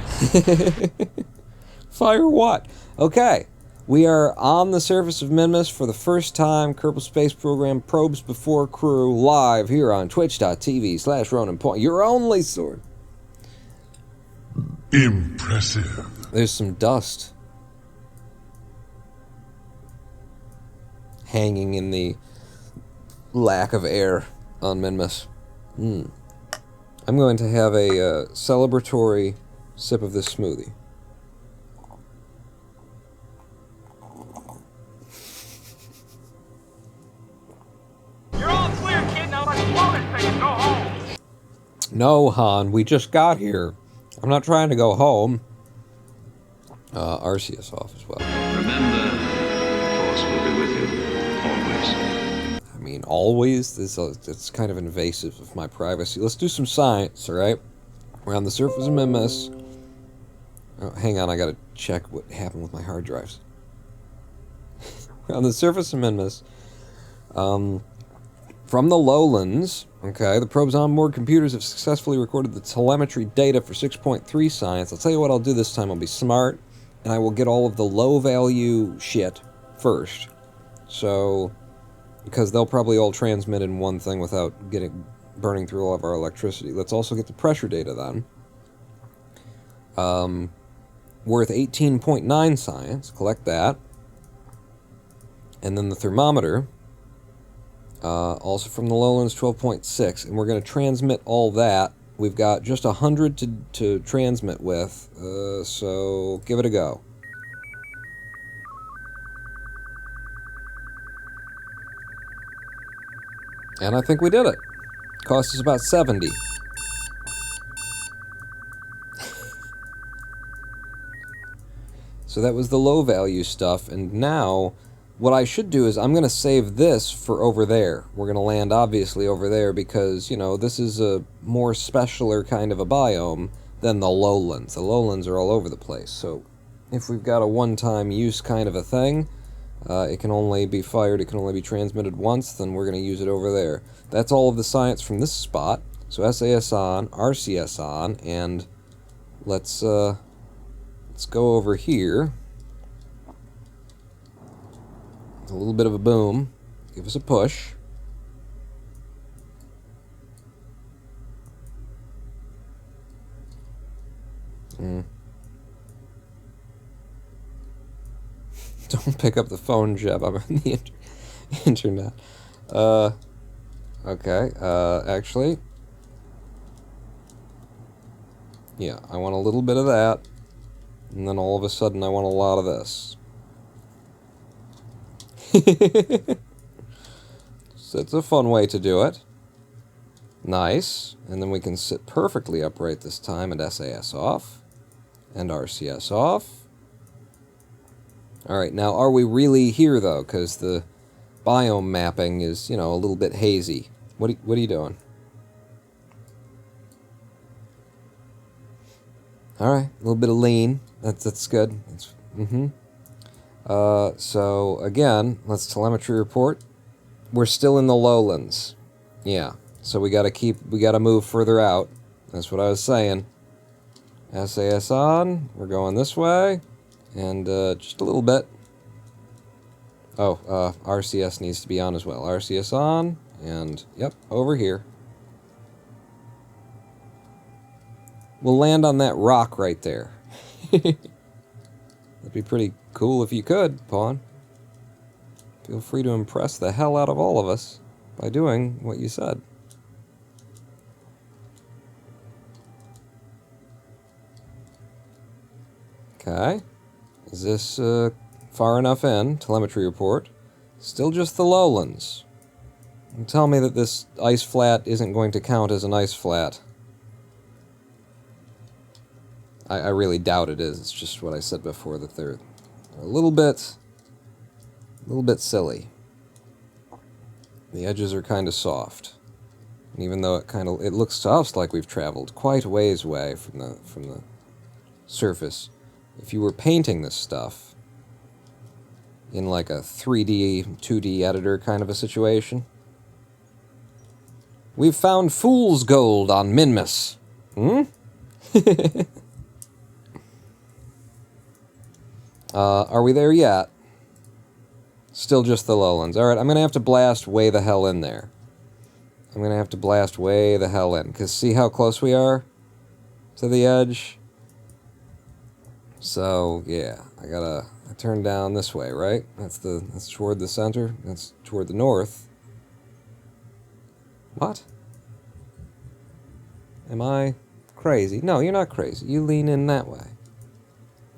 Fire what? Okay, we are on the surface of Minmus for the first time. Kerbal Space Program Probes Before Crew live here on twitch.tv/RonanPoint. Your only sword. Impressive. There's some dust hanging in the lack of air on Minmus. I'm going to have a celebratory sip of this smoothie. You're all clear, kid. Now let's blow this thing and go home. No, Han, we just got here. I'm not trying to go home. Arceus off as well. Remember, the Force will be with you, always. I mean, always? It's kind of invasive of my privacy. Let's do some science, alright? We're on the surface of Minmus. Oh, hang on, I gotta check what happened with my hard drives. We're on the surface of Minmus. From the lowlands, okay, the probe's onboard computers have successfully recorded the telemetry data for 6.3 science. I'll tell you what I'll do this time. I'll be smart, and I will get all of the low-value shit first. So, because they'll probably all transmit in one thing without burning through all of our electricity. Let's also get the pressure data then. Worth 18.9 science. Collect that. And then the thermometer. Also from the lowlands, 12.6. And we're going to transmit all that. We've got just 100 to transmit with. So give it a go. And I think we did it. Cost us about 70. So that was the low value stuff, and now what I should do is I'm going to save this for over there. We're going to land obviously over there because, you know, this is a more specialer kind of a biome than the lowlands. The lowlands are all over the place, so if we've got a one-time use kind of a thing, it can only be fired, it can only be transmitted once, then we're going to use it over there. That's all of the science from this spot. So SAS on, RCS on, and let's go over here. a little bit of a boom. Give us a push. Don't pick up the phone, Jeb. I'm on the internet. Okay. Actually, yeah, I want a little bit of that, and then all of a sudden I want a lot of this. So it's a fun way to do it. Nice. And then we can sit perfectly upright this time and SAS off. And RCS off. Alright, now are we really here though? Because the biome mapping is, you know, a little bit hazy. What are you doing? Alright, a little bit of lean. That's good. So again, let's telemetry report. We're still in the lowlands. Yeah. So we gotta move further out. That's what I was saying. SAS on. We're going this way. And just a little bit. Oh, RCS needs to be on as well. RCS on. And, yep, over here. We'll land on that rock right there. That'd be pretty cool if you could, Pawn. Feel free to impress the hell out of all of us by doing what you said. Okay. Is this far enough in? Telemetry report. Still just the lowlands. And tell me that this ice flat isn't going to count as an ice flat. I really doubt it is. It's just what I said before, that they're a little bit silly. The edges are kind of soft. And even though it looks to us like we've traveled quite a ways away from the surface, if you were painting this stuff in like a 3D, 2D editor kind of a situation. We've found fool's gold on Minmus. Are we there yet? Still just the lowlands. Alright, I'm going to have to blast way the hell in there. I'm going to have to blast way the hell in. Because see how close we are to the edge? So, yeah. I turn down this way, right? That's toward the center. That's toward the north. What? Am I crazy? No, you're not crazy. You lean in that way.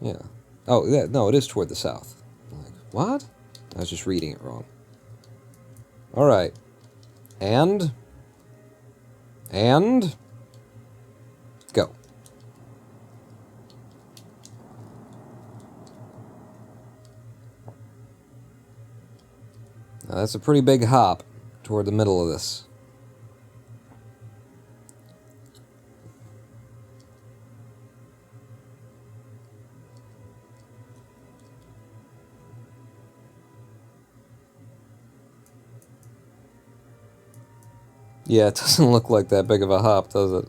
Yeah. Oh, yeah, no, it is toward the south. I'm like, what? I was just reading it wrong. Alright. And... go. Now that's a pretty big hop toward the middle of this. Yeah, it doesn't look like that big of a hop, does it?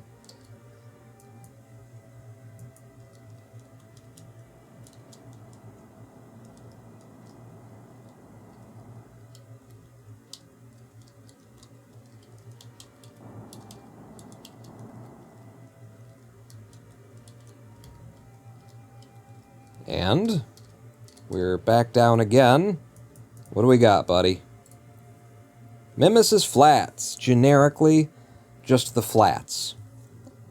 And we're back down again. What do we got, buddy? Mimesis Flats. Generically, just the flats.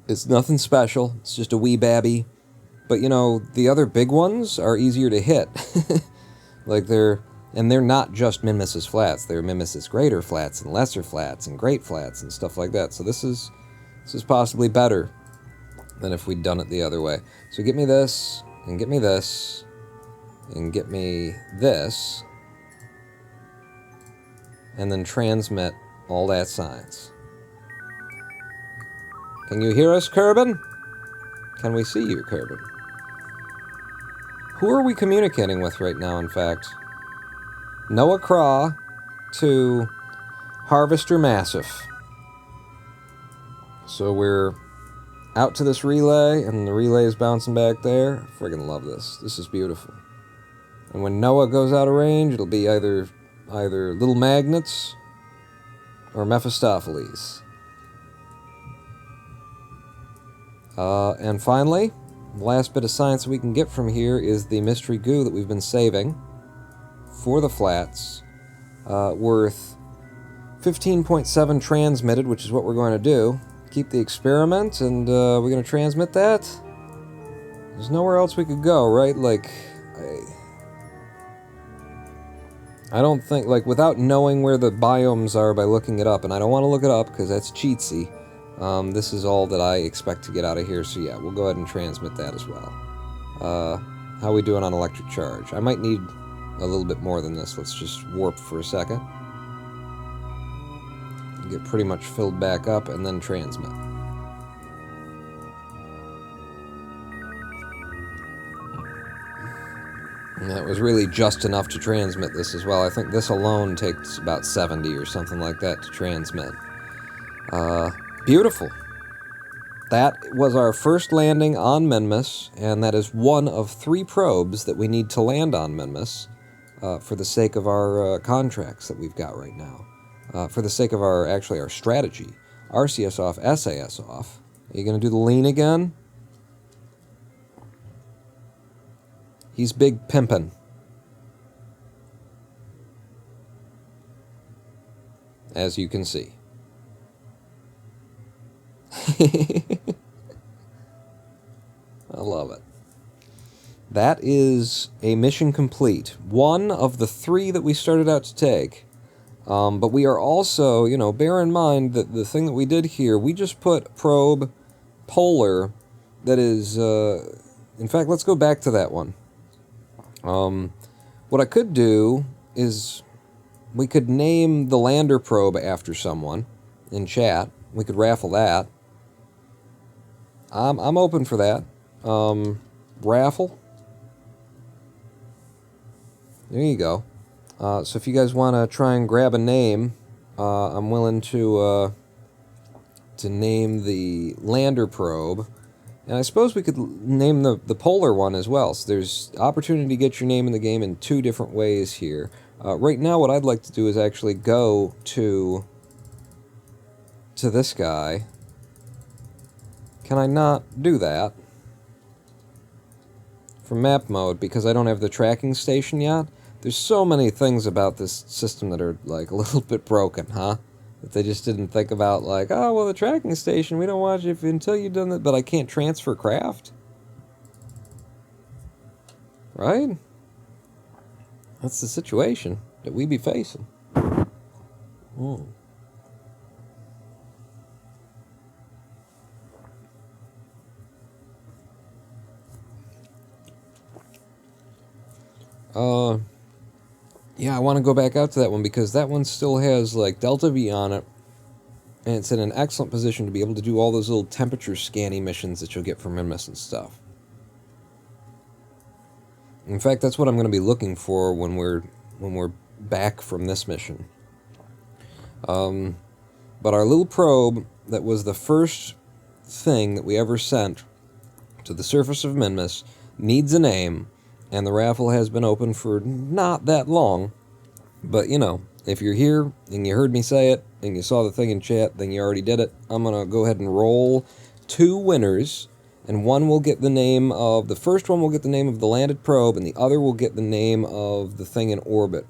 It's nothing special. It's just a wee babby. But, you know, the other big ones are easier to hit. Like, they're not just Mimesis Flats. They're Mimesis Greater Flats and Lesser Flats and Great Flats and stuff like that. So this is possibly better than if we'd done it the other way. So get me this, and get me this, and get me this, and then transmit all that science. Can you hear us, Kerbin? Can we see you, Kerbin? Who are we communicating with right now, in fact? Noah Craw to Harvester Massif. So we're out to this relay, and the relay is bouncing back there. Friggin' love this. This is beautiful. And when Noah goes out of range, it'll be either either little magnets or Mephistopheles. And finally, the last bit of science we can get from here is the mystery goo that we've been saving for the flats, worth 15.7 transmitted, which is what we're going to do. Keep the experiment, and we're going to transmit that. There's nowhere else we could go, right? Like, I don't think, like, without knowing where the biomes are by looking it up, and I don't want to look it up because that's cheatsy. This is all that I expect to get out of here, so yeah, we'll go ahead and transmit that as well. How are we doing on electric charge? I might need a little bit more than this. Let's just warp for a second. Get pretty much filled back up, and then transmit. And that was really just enough to transmit this as well. I think this alone takes about 70 or something like that to transmit. Beautiful. That was our first landing on Minmus, and that is one of 3 probes that we need to land on Minmus for the sake of our contracts that we've got right now. For the sake of our strategy. RCS off, SAS off. Are you going to do the lean again? He's big pimpin'. As you can see. I love it. That is a mission complete. One of the 3 that we started out to take. But we are also, you know, bear in mind that the thing that we did here, we just put probe polar that is, in fact, let's go back to that one. What I could do is we could name the lander probe after someone in chat. We could raffle that. I'm open for that. Raffle. There you go. So if you guys want to try and grab a name, I'm willing to name the lander probe. And I suppose we could name the polar one as well. So there's opportunity to get your name in the game in 2 different ways here. Right now what I'd like to do is actually go to this guy. Can I not do that? From map mode, because I don't have the tracking station yet. There's so many things about this system that are, like, a little bit broken, huh? That they just didn't think about, like, oh, well, the tracking station, we don't want you until you've done that, but I can't transfer craft? Right? That's the situation that we be facing. Yeah, I want to go back out to that one because that one still has, like, Delta V on it. And it's in an excellent position to be able to do all those little temperature scanning missions that you'll get from Minmus and stuff. In fact, that's what I'm going to be looking for when we're back from this mission. But our little probe that was the first thing that we ever sent to the surface of Minmus needs a name. And the raffle has been open for not that long. But, you know, if you're here and you heard me say it and you saw the thing in chat, then you already did it. I'm going to go ahead and roll 2 winners. And one will get the name of... The first one will get the name of the landed probe, and the other will get the name of the thing in orbit.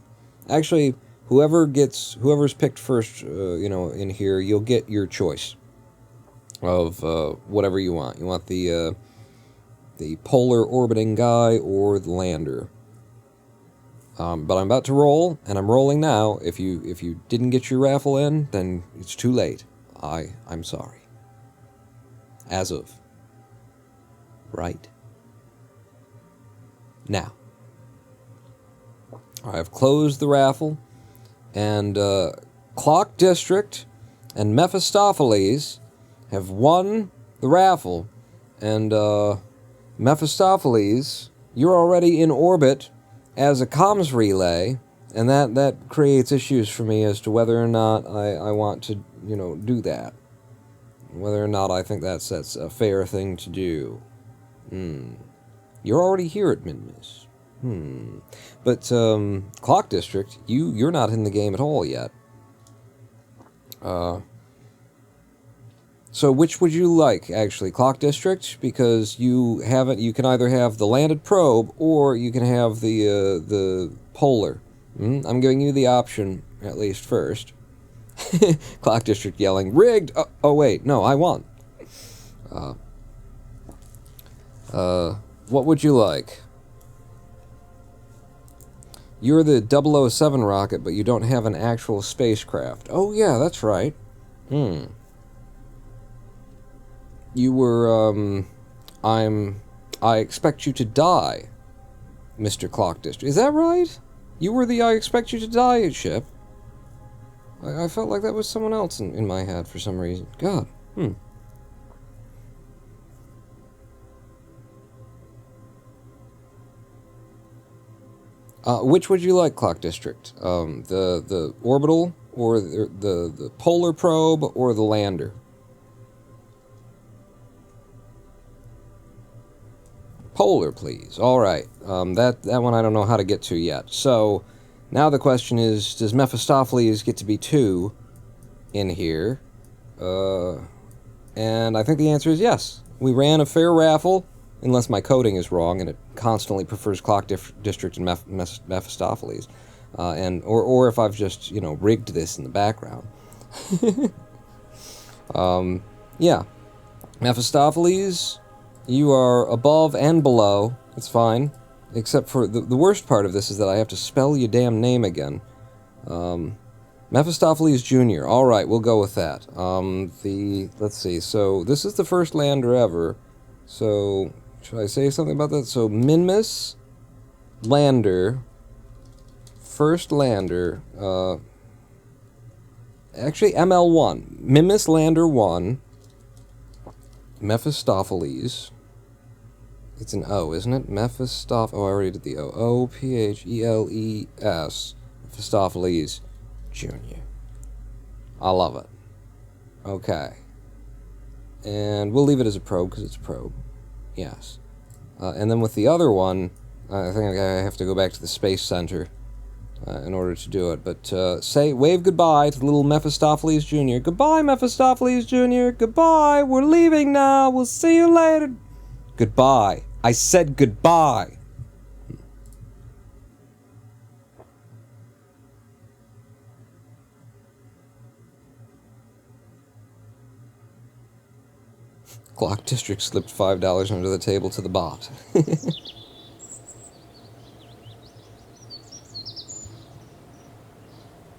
Actually, whoever's picked first, you know, in here, you'll get your choice of whatever you want. You want the polar orbiting guy or the lander. But I'm about to roll, and I'm rolling now. If you didn't get your raffle in, then it's too late. I'm sorry. As of right now. I've closed the raffle, and Clock District and Mephistopheles have won the raffle, and Mephistopheles, you're already in orbit as a comms relay, and that creates issues for me as to whether or not I want to, you know, do that. Whether or not I think that's a fair thing to do. You're already here at Minmus. But, Clock District, you're not in the game at all yet. So which would you like, actually? Clock District? Because you can either have the landed probe, or you can have the polar. I'm giving you the option, at least first. Clock District yelling, rigged! Oh wait, no, I won. What would you like? You're the 007 rocket, but you don't have an actual spacecraft. Oh yeah, that's right. You were, I expect you to die, Mr. Clock District. Is that right? You were the I expect you to die ship. I felt like that was someone else in my head for some reason. God. Which would you like, Clock District? The orbital, or the polar probe, or the lander? Polar, please. Alright. That one I don't know how to get to yet. So, now the question is, does Mephistopheles get to be 2 in here? And I think the answer is yes. We ran a fair raffle, unless my coding is wrong, and it constantly prefers Clock District and Mephistopheles. Or if I've just, rigged this in the background. Yeah. Mephistopheles, you are above and below. It's fine. Except for the worst part of this is that I have to spell your damn name again. Mephistopheles Jr. Alright, we'll go with that. Let's see. So, this is the first lander ever. So, should I say something about that? So, Minmus Lander. First lander. Actually, ML1. Minmus Lander 1. Mephistopheles. It's an O, isn't it? Oh, I already did the O. O-P-H-E-L-E-S. Mephistopheles Jr. I love it. Okay. And we'll leave it as a probe, because it's a probe. Yes. And then with the other one, I think I have to go back to the Space Center in order to do it. But wave goodbye to little Mephistopheles Jr. Goodbye, Mephistopheles Jr. Goodbye. We're leaving now. We'll see you later. Goodbye. I said goodbye. Clock District slipped $5 under the table to the bot.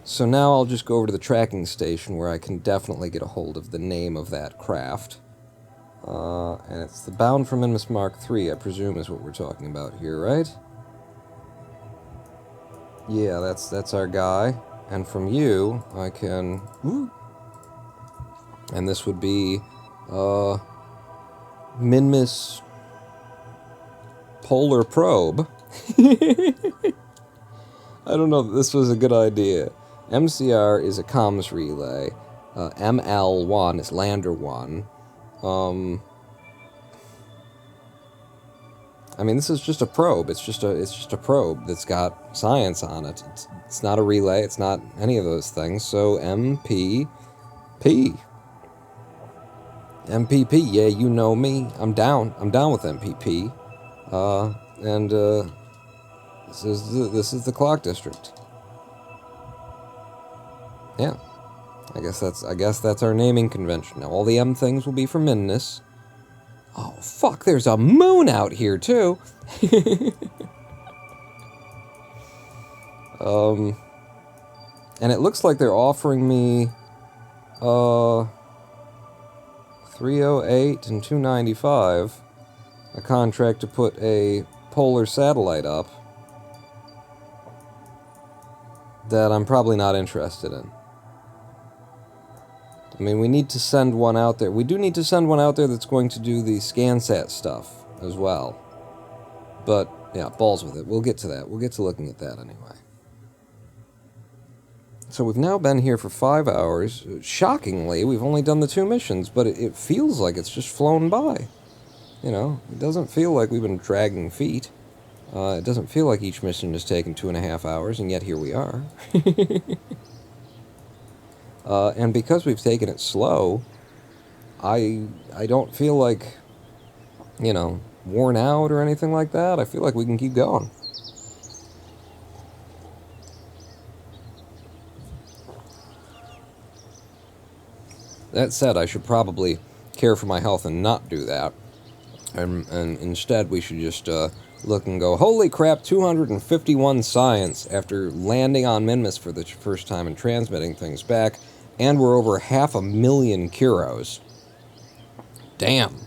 So now I'll just go over to the tracking station where I can definitely get a hold of the name of that craft. And it's the Bound for Minmus Mark III, I presume is what we're talking about here, right? Yeah, that's our guy. And from you, I can... And this would be... Minmus Polar Probe. I don't know if this was a good idea. MCR is a comms relay. ML1 is Lander 1. I mean, this is just a probe. It's just a probe that's got science on it. It's not a relay. It's not any of those things. So MPP. MPP, yeah, you know me. I'm down. I'm down with MPP. This is the Clock District. Yeah. I guess that's our naming convention. Now all the M things will be for Minmus. Oh fuck, there's a moon out here too. And it looks like they're offering me 308 and 295 a contract to put a polar satellite up that I'm probably not interested in. I mean, we need to send one out there. We do need to send one out there that's going to do the ScanSat stuff as well. But, yeah, balls with it. We'll get to that. We'll get to looking at that anyway. So we've now been here for 5 hours. Shockingly, we've only done the 2 missions, but it feels like it's just flown by. You know, it doesn't feel like we've been dragging feet. It doesn't feel like each mission is taking 2.5 hours, and yet here we are. And because we've taken it slow, I don't feel like, you know, worn out or anything like that. I feel like we can keep going. That said, I should probably care for my health and not do that. And instead, we should just look and go, holy crap, 251 science after landing on Minmus for the first time and transmitting things back. And we're over 500,000 Kuros. Damn.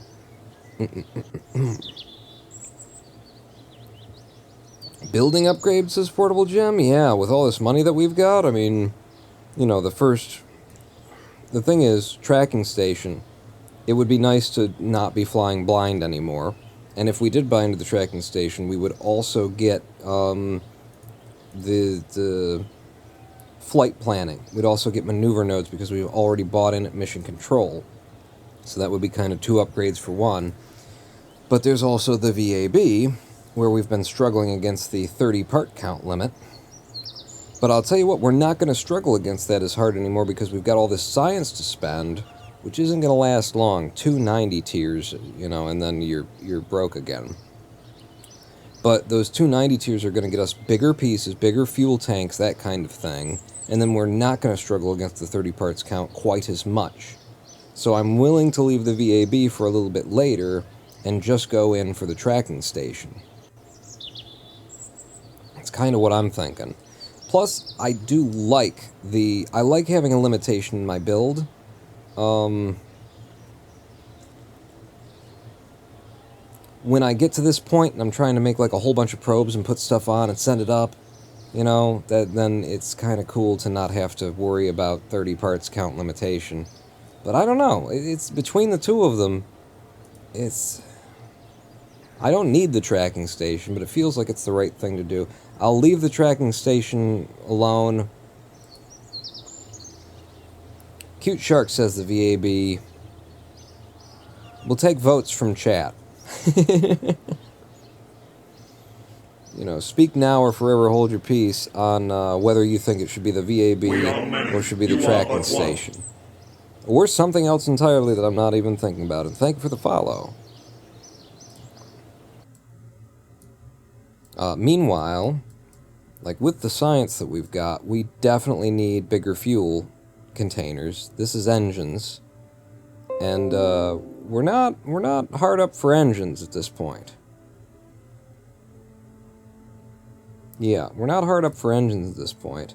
Building upgrades, says Portable Gem? Yeah, with all this money that we've got, I mean, you know, the thing is, tracking station, it would be nice to not be flying blind anymore. And if we did buy into the tracking station, we would also get the flight planning. We'd also get maneuver nodes because we've already bought in at mission control. So that would be kind of 2 upgrades for 1. But there's also the VAB, where we've been struggling against the 30 part count limit. But I'll tell you what, we're not going to struggle against that as hard anymore because we've got all this science to spend, which isn't going to last long. 290 tiers, you know, and then you're broke again. But those 290 tiers are going to get us bigger pieces, bigger fuel tanks, that kind of thing. And then we're not going to struggle against the 30 parts count quite as much. So I'm willing to leave the VAB for a little bit later and just go in for the tracking station. It's kind of what I'm thinking. Plus, I do like I like having a limitation in my build. When I get to this point and I'm trying to make like a whole bunch of probes and put stuff on and send it up, you know, then it's kind of cool to not have to worry about 30 parts count limitation. But I don't know, it's between the two of them, I don't need the tracking station, but it feels like it's the right thing to do. I'll leave the tracking station alone. Cute Shark says the VAB. We'll take votes from chat. You know, speak now or forever hold your peace on whether you think it should be the VAB or should be the tracking station. Or something else entirely that I'm not even thinking about. And thank you for the follow. Meanwhile, like with the science that we've got, we definitely need bigger fuel containers. This is engines. And we're not hard up for engines at this point. Yeah, we're not hard up for engines at this point.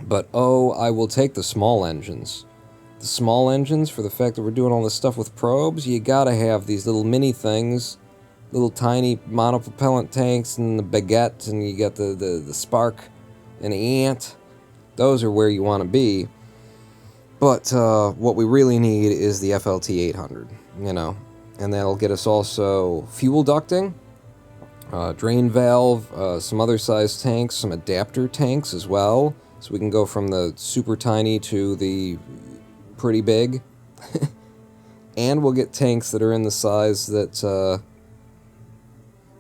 But oh, I will take the small engines. The small engines, for the fact that we're doing all this stuff with probes, you gotta have these little mini things, little tiny monopropellant tanks, and the baguette, and you got the spark and the ant. Those are where you want to be. But what we really need is the FLT 800, you know, and that'll get us also fuel ducting, drain valve, some other size tanks, some adapter tanks as well, so we can go from the super tiny to the pretty big. And we'll get tanks that are in the size that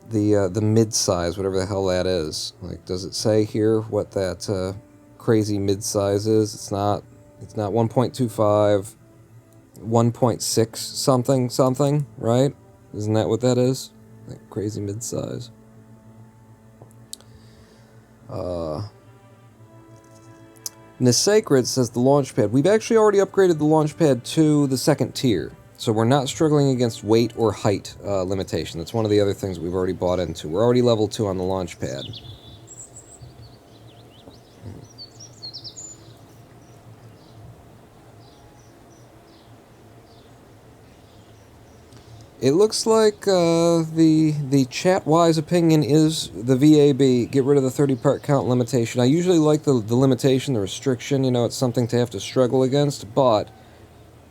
the mid-size, whatever the hell that is. Like, does it say here what that crazy mid-size is? It's not 1.25, 1.6 something, right? Isn't that what that is? Like crazy mid-size. Nisacred says the launch pad. We've actually already upgraded the launch pad to the 2nd tier. So we're not struggling against weight or height limitation. That's one of the other things we've already bought into. We're already level 2 on the launch pad. It looks like the chat-wise opinion is the VAB, get rid of the 30-part count limitation. I usually like the limitation, the restriction, you know, it's something to have to struggle against, but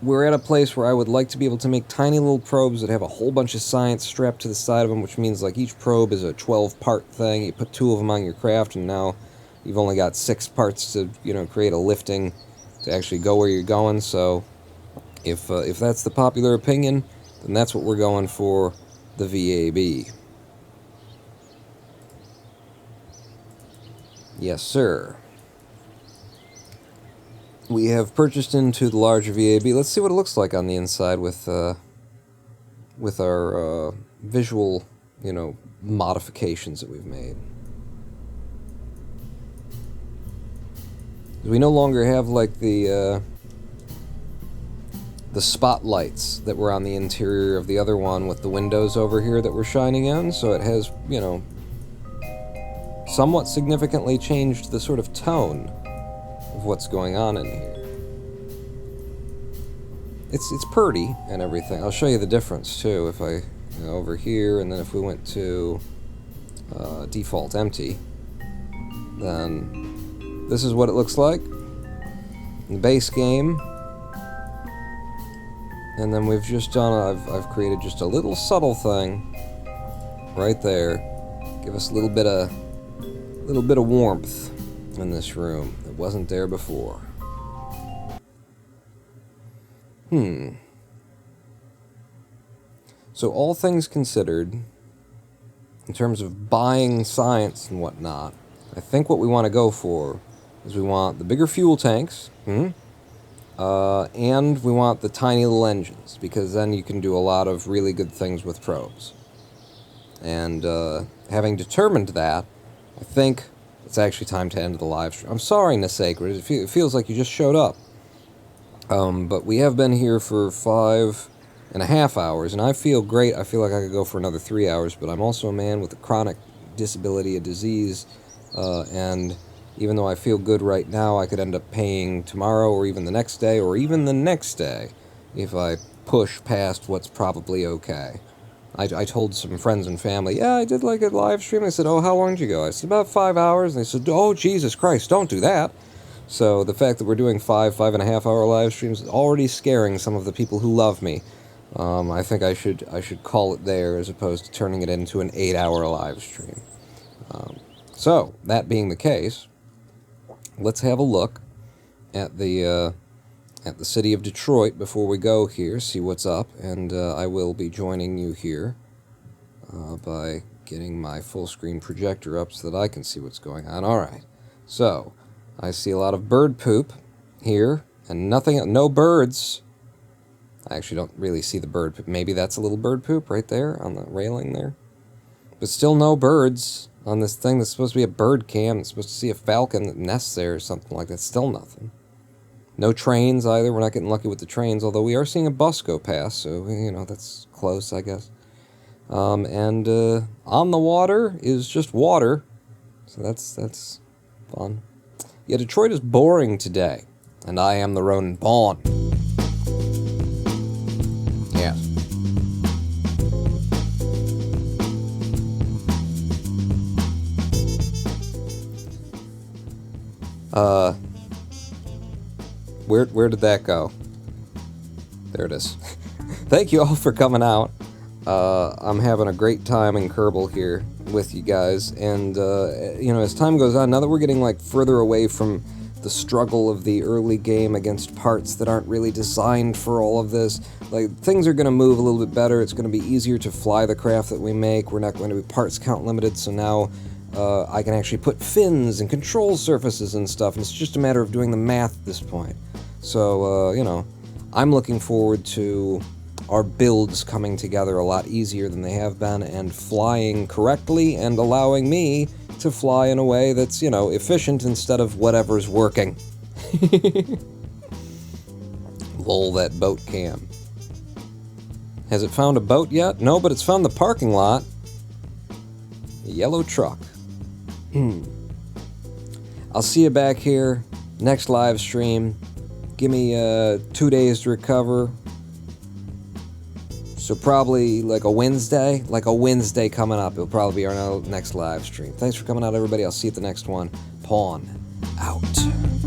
we're at a place where I would like to be able to make tiny little probes that have a whole bunch of science strapped to the side of them, which means like each probe is a 12-part thing. You put 2 of them on your craft, and now you've only got 6 parts to, you know, create a lifting to actually go where you're going. So if that's the popular opinion, then that's what we're going for. the VAB. Yes, sir. We have purchased into the larger VAB. Let's see what it looks like on the inside with our visual, modifications that we've made. We no longer have like the spotlights that were on the interior of the other one with the windows over here that we're shining in, so it has, somewhat significantly changed the sort of tone of what's going on in here. It's pretty and everything. I'll show you the difference too if I over here, and then if we went to default empty, then this is what it looks like in the base game. And then we've just done, I've created just a little subtle thing right there. Give us a little bit of warmth in this room that wasn't there before. So all things considered, in terms of buying science and whatnot, I think what we want to go for is we want the bigger fuel tanks, and we want the tiny little engines, because then you can do a lot of really good things with probes. And having determined that, I think it's actually time to end the live stream. I'm sorry, Nasacred, it feels like you just showed up. But we have been here for 5.5 hours, and I feel great. I feel like I could go for another 3 hours, but I'm also a man with a chronic disability, a disease, and even though I feel good right now, I could end up paying tomorrow or even the next day or even the next day if I push past what's probably okay. I told some friends and family, yeah, I did like a live stream. They said, oh, how long did you go? I said, about 5 hours. And they said, oh, Jesus Christ, don't do that. So the fact that we're doing 5.5 hour live streams is already scaring some of the people who love me. I think I should call it there as opposed to turning it into an 8-hour live stream. So, that being the case, let's have a look at the city of Detroit before we go here, see what's up, and I will be joining you here by getting my full screen projector up so that I can see what's going on. Alright, so I see a lot of bird poop here, and no birds. I actually don't really see the bird poop. Maybe that's a little bird poop right there on the railing there. But still no birds on this thing that's supposed to be a bird cam. It's supposed to see a falcon that nests there or something like that. Still nothing. No trains either. We're not getting lucky with the trains, although we are seeing a bus go past, so, that's close, I guess. And on the water is just water, so that's fun. Yeah, Detroit is boring today, and I am the Ronin Pawn. Yes. Where did that go? There it is. Thank you all for coming out. I'm having a great time in Kerbal here with you guys, and as time goes on, now that we're getting further away from the struggle of the early game against parts that aren't really designed for all of this, things are going to move a little bit better. It's going to be easier to fly the craft that we make. We're not going to be parts count limited, so now I can actually put fins and control surfaces and stuff, and it's just a matter of doing the math at this point. So, I'm looking forward to our builds coming together a lot easier than they have been, and flying correctly, and allowing me to fly in a way that's, efficient instead of whatever's working. Lol, that boat cam. Has it found a boat yet? No, but it's found the parking lot. A yellow truck. I'll see you back here next live stream. Give me 2 days to recover. So probably a Wednesday coming up. It'll probably be our next live stream. Thanks for coming out, everybody. I'll see you at the next one. Pawn out.